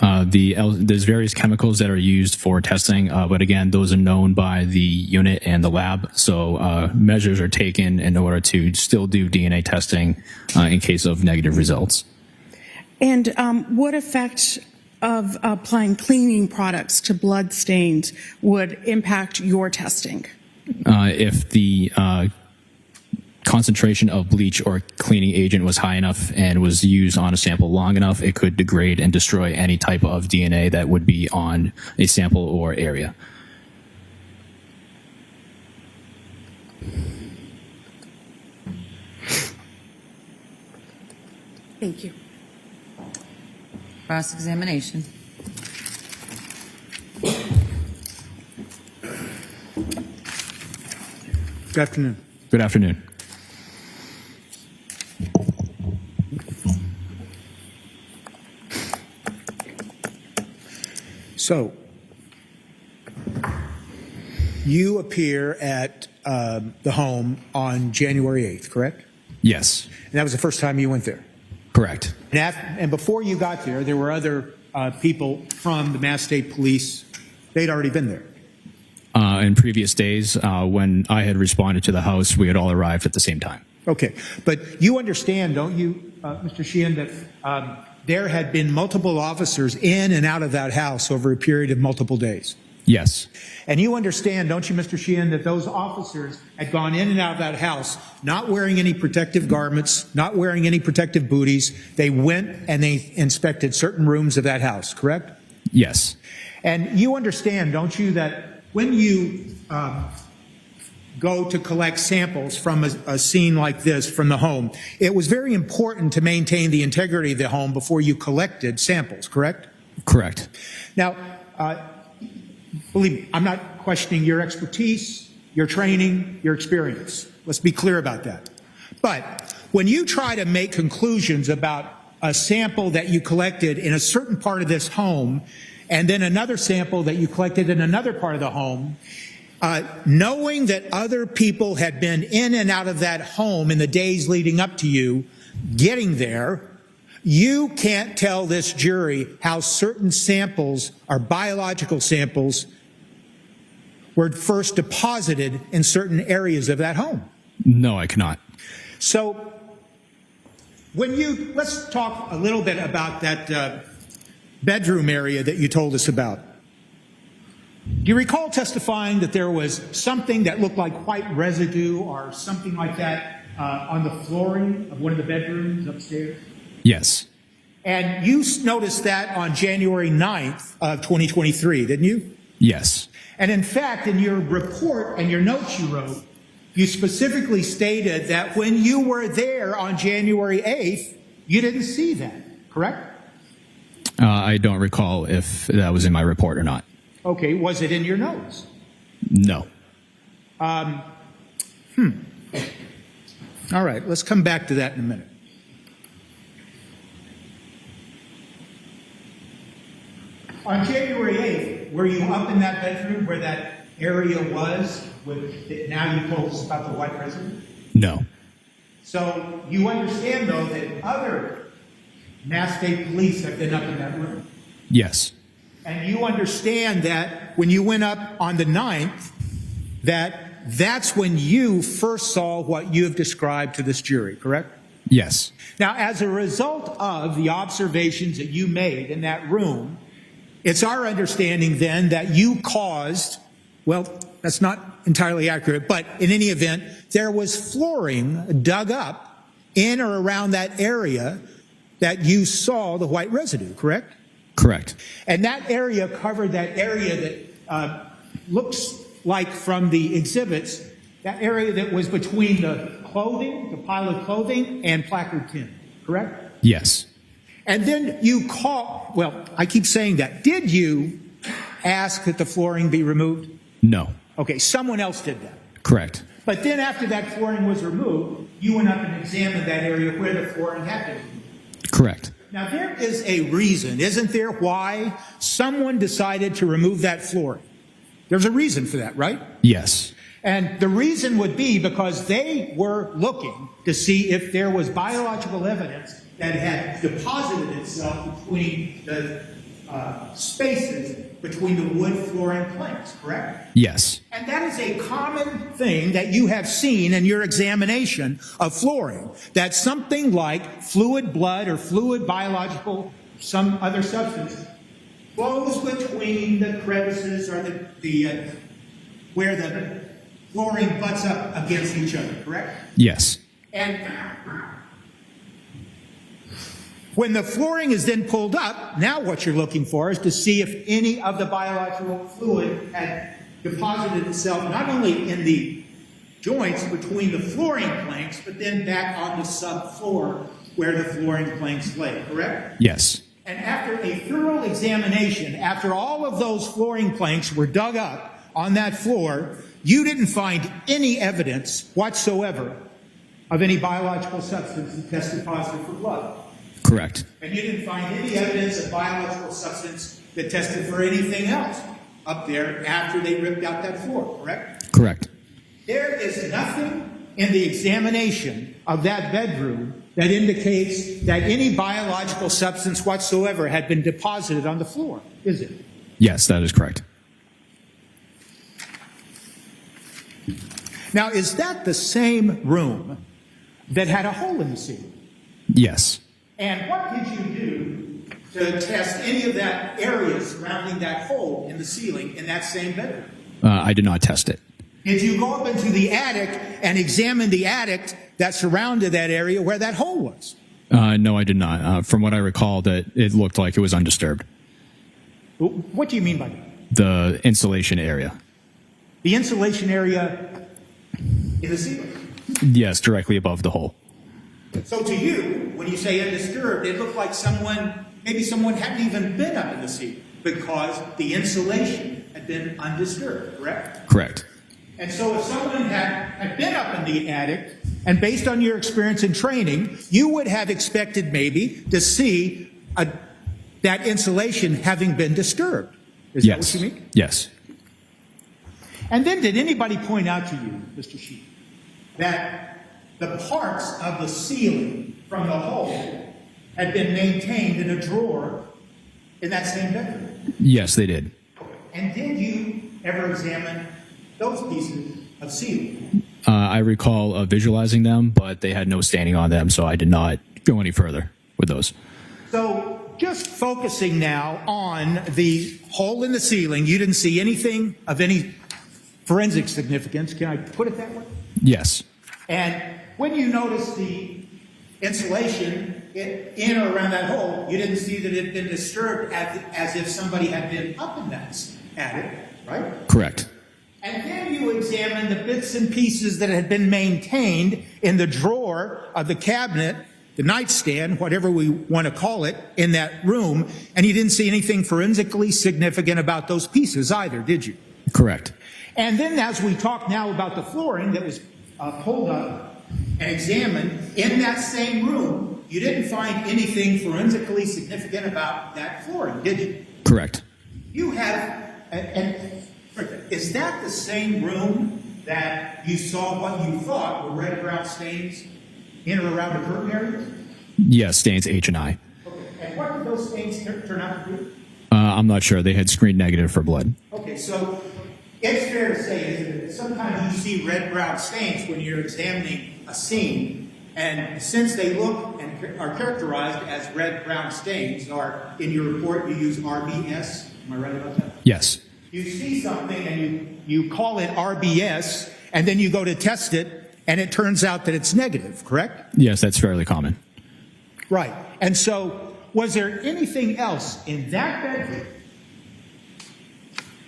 There's various chemicals that are used for testing, but again, those are known by the unit and the lab. So measures are taken in order to still do DNA testing in case of negative results. And what effect of applying cleaning products to blood stains would impact your testing? If the concentration of bleach or cleaning agent was high enough and was used on a sample long enough, it could degrade and destroy any type of DNA that would be on a sample or area. Thank you. Cross-examination. Good afternoon. Good afternoon. So, you appear at the home on January 8th, correct? Yes. And that was the first time you went there? Correct. And before you got there were other people from the Mass State Police. They'd already been there. In previous days, when I had responded to the house, we had all arrived at the same time. Okay. But you understand, don't you, Mr. Sheehan, that there had been multiple officers in and out of that house over a period of multiple days? Yes. And you understand, don't you, Mr. Sheehan, that those officers had gone in and out of that house not wearing any protective garments, not wearing any protective booties. They went and they inspected certain rooms of that house, correct? Yes. And you understand, don't you, that when you go to collect samples from a scene like this from the home, it was very important to maintain the integrity of the home before you collected samples, correct? Correct. Now, believe me, I'm not questioning your expertise, your training, your experience. Let's be clear about that. But when you try to make conclusions about a sample that you collected in a certain part of this home, and then another sample that you collected in another part of the home, knowing that other people had been in and out of that home in the days leading up to you getting there, you can't tell this jury how certain samples, or biological samples, were first deposited in certain areas of that home. No, I cannot. So let's talk a little bit about that bedroom area that you told us about. Do you recall testifying that there was something that looked like white residue or something like that on the flooring of one of the bedrooms upstairs? Yes. And you noticed that on January 9th of 2023, didn't you? Yes. And in fact, in your report and your notes you wrote, you specifically stated that when you were there on January 8th, you didn't see that, correct? I don't recall if that was in my report or not. Okay, was it in your notes? No. All right, let's come back to that in a minute. On January 8th, were you up in that bedroom where that area was? Now you told us about the white residue? No. So you understand, though, that other Mass State Police have been up in that room? Yes. And you understand that when you went up on the 9th, that's when you first saw what you have described to this jury, correct? Yes. Now, as a result of the observations that you made in that room, it's our understanding then that you caused, well, that's not entirely accurate, but in any event, there was flooring dug up in or around that area that you saw the white residue, correct? Correct. And that area covered that area that looks like from the exhibits, that area that was between the clothing, the pile of clothing, and placard tin, correct? Yes. And then I keep saying that. Did you ask that the flooring be removed? No. Okay, someone else did that. Correct. But then after that flooring was removed, you went up and examined that area where the flooring had been removed. Correct. Now, there is a reason, isn't there, why someone decided to remove that flooring? There's a reason for that, right? Yes. And the reason would be because they were looking to see if there was biological evidence that had deposited itself between the spaces between the wood flooring planks, correct? Yes. And that is a common thing that you have seen in your examination of flooring, that something like fluid blood or fluid biological, some other substance, flows between the crevices or where the flooring butts up against each other, correct? Yes. And when the flooring is then pulled up, now what you're looking for is to see if any of the biological fluid had deposited itself not only in the joints between the flooring planks, but then back on the subfloor where the flooring planks lay, correct? Yes. And after a thorough examination, after all of those flooring planks were dug up on that floor, you didn't find any evidence whatsoever of any biological substance that tested positive for blood. Correct. And you didn't find any evidence of biological substance that tested for anything else up there after they ripped out that floor, correct? Correct. There is nothing in the examination of that bedroom that indicates that any biological substance whatsoever had been deposited on the floor, is it? Yes, that is correct. Now, is that the same room that had a hole in the ceiling? Yes. And what did you do to test any of that area surrounding that hole in the ceiling in that same bedroom? I did not test it. Did you go up into the attic and examine the attic that surrounded that area where that hole was? No, I did not. From what I recall, that it looked like it was undisturbed. What do you mean by that? The insulation area. The insulation area in the ceiling? Yes, directly above the hole. So to you, when you say undisturbed, it looked like maybe someone hadn't even been up in the ceiling because the insulation had been undisturbed, correct? Correct. And so if someone had been up in the attic, and based on your experience and training, you would have expected maybe to see that insulation having been disturbed. Is that what you mean? Yes. And then did anybody point out to you, Mr. Sheep, that the parts of the ceiling from the hole had been maintained in a drawer in that same bedroom? Yes, they did. And did you ever examine those pieces of ceiling? I recall visualizing them, but they had no staining on them, so I did not go any further with those. So just focusing now on the hole in the ceiling, you didn't see anything of any forensic significance. Can I put it that way? Yes. And when you notice the insulation in or around that hole, you didn't see that it had been disturbed as if somebody had been up in that attic, right? Correct. And then you examine the bits and pieces that had been maintained in the drawer of the cabinet, the nightstand, whatever we want to call it, in that room, and you didn't see anything forensically significant about those pieces either, did you? Correct. And then as we talk now about the flooring that was pulled up and examined in that same room, you didn't find anything forensically significant about that flooring, did you? Correct. You have, and is that the same room that you saw what you thought were red-brown stains in or around the curtain area? Yes, stains H and I. Okay. And what did those stains turn out to be? I'm not sure. They had screened negative for blood. Okay, so it's fair to say, isn't it, that sometimes you see red-brown stains when you're examining a scene, and since they look and are characterized as red-brown stains, or in your report you use RBS, am I right about that? Yes. You see something and you call it RBS, and then you go to test it, and it turns out that it's negative, correct? Yes, that's fairly common. Right. And so, was there anything else in that bedroom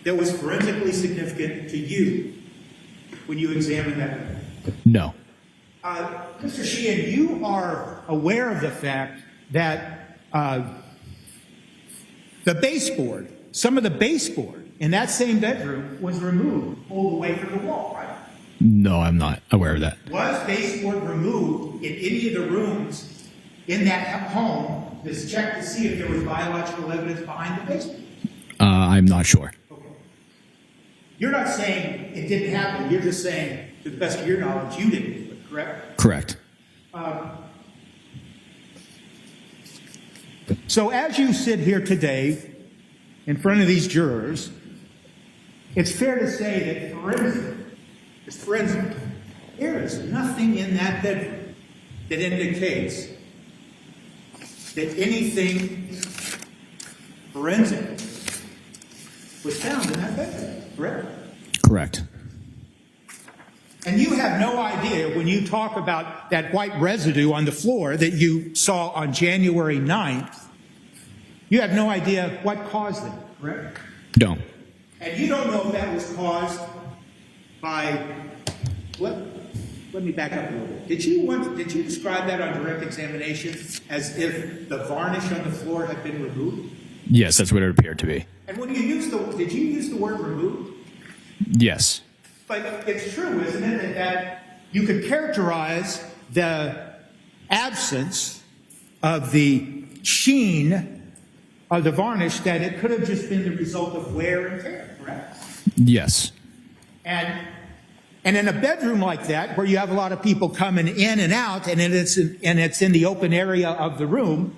that was forensically significant to you when you examined that bedroom? No. Mr. Sheehan, you are aware of the fact that the baseboard, some of the baseboard in that same bedroom was removed, pulled away from the wall, right? No, I'm not aware of that. Was baseboard removed in any of the rooms in that home to check to see if there was biological evidence behind the baseboard? I'm not sure. Okay. You're not saying it didn't happen. You're just saying, to the best of your knowledge, you didn't do it, correct? Correct. So as you sit here today in front of these jurors, it's fair to say that forensic, there is nothing in that bedroom that indicates that anything forensic was found in that bedroom, correct? Correct. And you have no idea when you talk about that white residue on the floor that you saw on January 9th, you have no idea what caused it, correct? No. And you don't know if that was caused by, let me back up a little bit. Did you describe that on direct examination as if the varnish on the floor had been removed? Yes, that's what it appeared to be. And when you did you use the word removed? Yes. But it's true, isn't it, that you could characterize the absence of the sheen of the varnish, that it could have just been the result of wear and tear, correct? Yes. And in a bedroom like that, where you have a lot of people coming in and out, and it's in the open area of the room,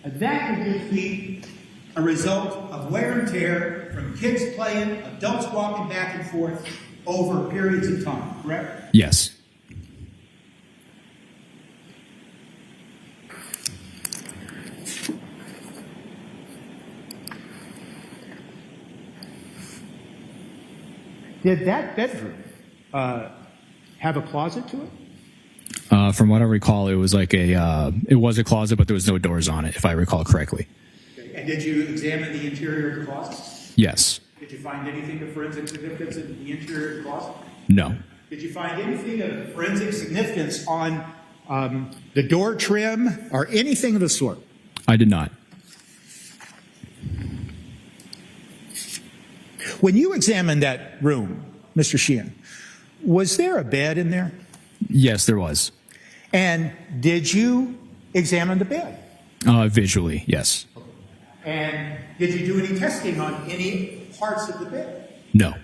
that could just be a result of wear and tear from kids playing, adults walking back and forth over periods of time, correct? Yes. Did that bedroom have a closet to it? From what I recall, it was like it was a closet, but there was no doors on it, if I recall correctly. Okay. And did you examine the interior of the closet? Yes. Did you find anything of forensic significance in the interior of the closet? No. Did you find anything of forensic significance on the door trim or anything of the sort? I did not. When you examined that room, Mr. Sheehan, was there a bed in there? Yes, there was. And did you examine the bed? Visually, yes. And did you do any testing on any parts of the bed? No.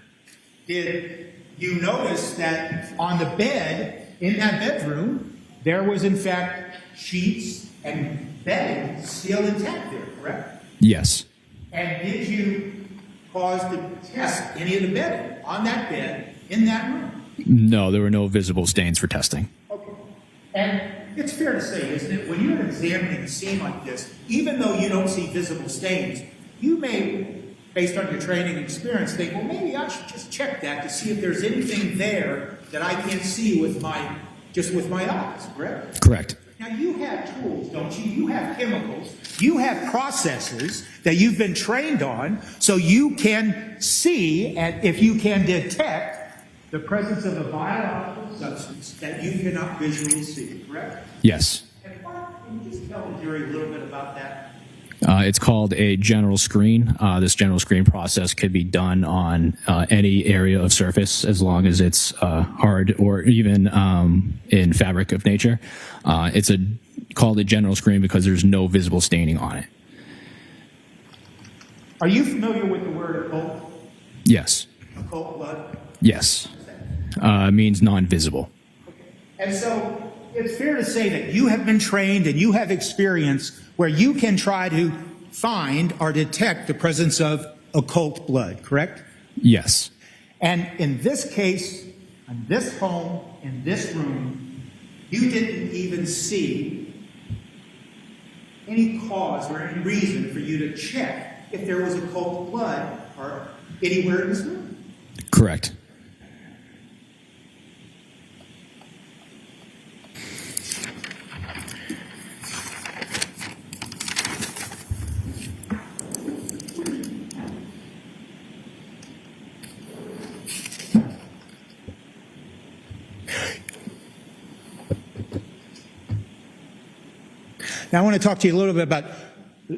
Did you notice that on the bed in that bedroom, there was in fact sheets and bedding still intact there, correct? Yes. And did you cause to test any of the bedding on that bed in that room? No, there were no visible stains for testing. Okay. And it's fair to say, isn't it, when you're examining a scene like this, even though you don't see visible stains, you may, based on your training and experience, think, well, maybe I should just check that to see if there's anything there that I can't see with just with my eyes, correct? Correct. Now, you have tools, don't you? You have chemicals. You have processes that you've been trained on so you can see and if you can detect the presence of a biological substance that you cannot visually see, correct? Yes. And can you just tell the jury a little bit about that? It's called a general screen. This general screen process could be done on any area of surface as long as it's hard or even in fabric of nature. It's called a general screen because there's no visible staining on it. Are you familiar with the word occult? Yes. Occult blood? Yes. Means non-visible. And so it's fair to say that you have been trained and you have experience where you can try to find or detect the presence of occult blood, correct? Yes. And in this case, in this home, in this room, you didn't even see any cause or any reason for you to check if there was occult blood or anywhere in this room. Correct. Now, I want to talk to you a little bit about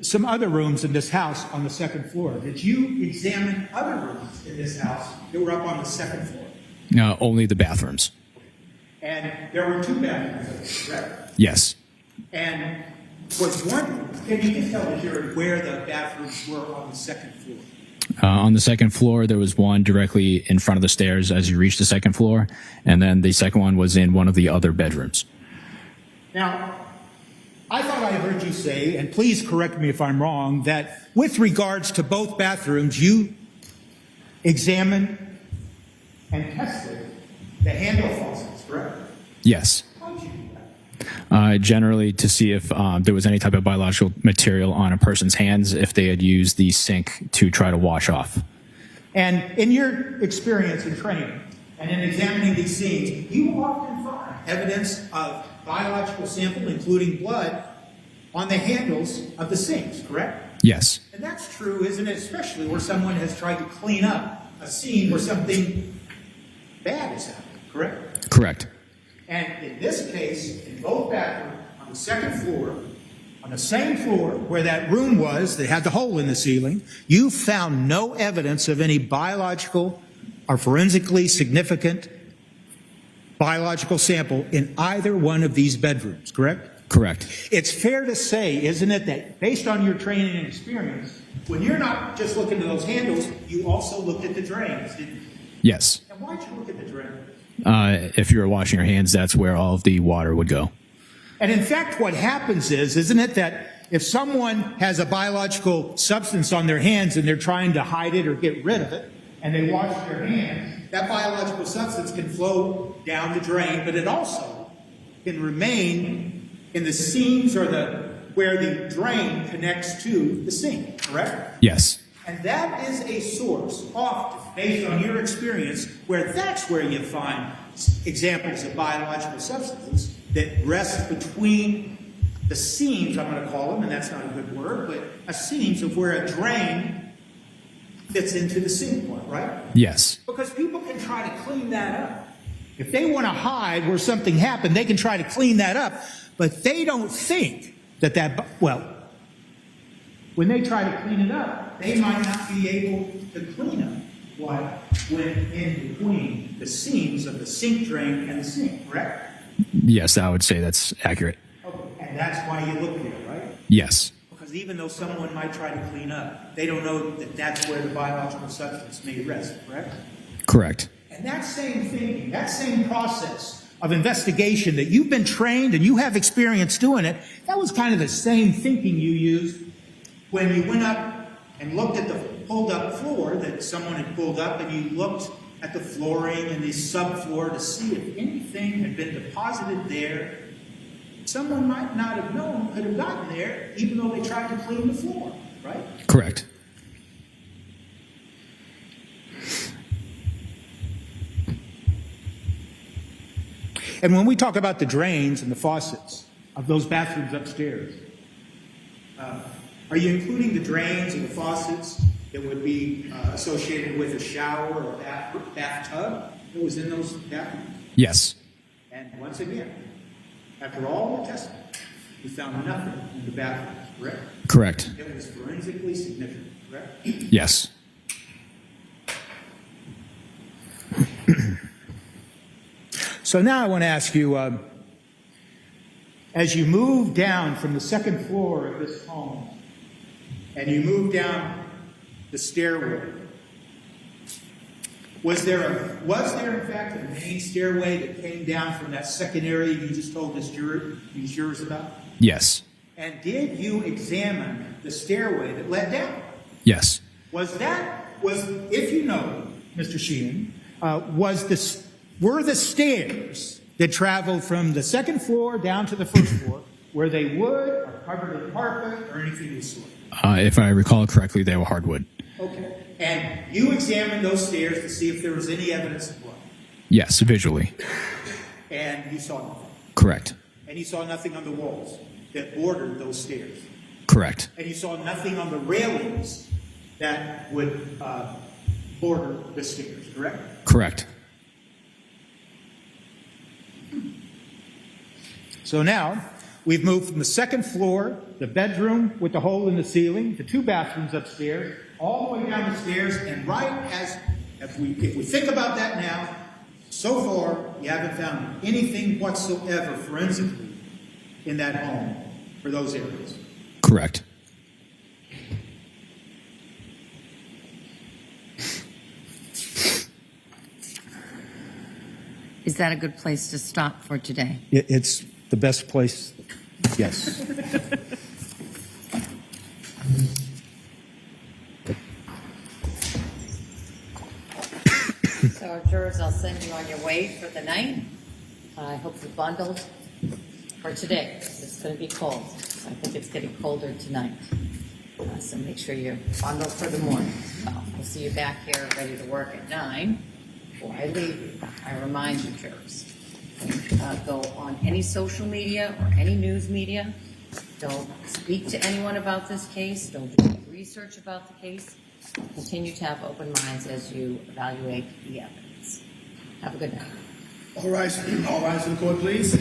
some other rooms in this house on the second floor. Did you examine other rooms in this house that were up on the second floor? Only the bathrooms. And there were two bathrooms, correct? Yes. And was one, can you just tell the jury where the bathrooms were on the second floor? On the second floor, there was one directly in front of the stairs as you reach the second floor, and then the second one was in one of the other bedrooms. Now, I thought I heard you say, and please correct me if I'm wrong, that with regards to both bathrooms, you examined and tested the handle faucets, correct? Yes. How did you do that? Generally to see if there was any type of biological material on a person's hands if they had used the sink to try to wash off. And in your experience and training, and in examining these scenes, you will often find evidence of biological sample, including blood, on the handles of the sinks, correct? Yes. And that's true, isn't it? Especially where someone has tried to clean up a scene where something bad has happened, correct? Correct. And in this case, in both bathrooms, on the second floor, on the same floor where that room was that had the hole in the ceiling, you found no evidence of any biological or forensically significant biological sample in either one of these bedrooms, correct? Correct. It's fair to say, isn't it, that based on your training and experience, when you're not just looking at those handles, you also looked at the drains, didn't you? Yes. And why'd you look at the drains? If you were washing your hands, that's where all of the water would go. And in fact, what happens is, isn't it, that if someone has a biological substance on their hands and they're trying to hide it or get rid of it, and they wash their hands, that biological substance can flow down the drain, but it also can remain in the seams or where the drain connects to the sink, correct? Yes. And that is a source, often, based on your experience, where that's where you find examples of biological substances that rest between the seams, I'm going to call them, and that's not a good word, but a seams of where a drain fits into the sink point, right? Yes. Because people can try to clean that up. If they want to hide where something happened, they can try to clean that up, but they don't think well, when they try to clean it up, they might not be able to clean up what went in between the seams of the sink drain and the sink, correct? Yes, I would say that's accurate. Okay. And that's why you look there, right? Yes. Because even though someone might try to clean up, they don't know that that's where the biological substance may rest, correct? Correct. And that same thinking, that same process of investigation that you've been trained and you have experience doing it, that was kind of the same thinking you used when you went up and looked at the pulled up floor that someone had pulled up, and you looked at the flooring and the subfloor to see if anything had been deposited there. Someone might not have known could have gotten there, even though they tried to clean the floor, right? Correct. And when we talk about the drains and the faucets of those bathrooms upstairs, are you including the drains and the faucets that would be associated with a shower or bathtub that was in those bathrooms? Yes. And once again, after all the testing, we found nothing in the bathrooms, correct? Correct. It was forensically significant, correct? Yes. So now I want to ask you, as you move down from the second floor of this home, and you move down the stairway, was there in fact a main stairway that came down from that second area you just told these jurors about? Yes. And did you examine the stairway that led down? Yes. If you know, Mr. Sheehan, were the stairs that traveled from the second floor down to the first floor, were they wood or covered with carpet or anything of the sort? If I recall correctly, they were hardwood. Okay. And you examined those stairs to see if there was any evidence of blood? Yes, visually. And you saw nothing? Correct. And you saw nothing on the walls that bordered those stairs? Correct. And you saw nothing on the railings that would border the stairs, correct? Correct. So now, we've moved from the second floor, the bedroom with the hole in the ceiling, the two bathrooms upstairs, all the way down the stairs, and if we think about that now, so far, you haven't found anything whatsoever forensically in that home for those areas. Correct. Is that a good place to stop for today? It's the best place, yes. So, jurors, I'll send you on your way for the night. I hope you're bundled for today. It's going to be cold. I think it's getting colder tonight. So make sure you're bundled for the morning. We'll see you back here ready to work at 9. Before I leave you, I remind you, jurors, go on any social media or any news media. Don't speak to anyone about this case. Don't do any research about the case. Continue to have open minds as you evaluate the evidence. Have a good night. All rise for the court, please.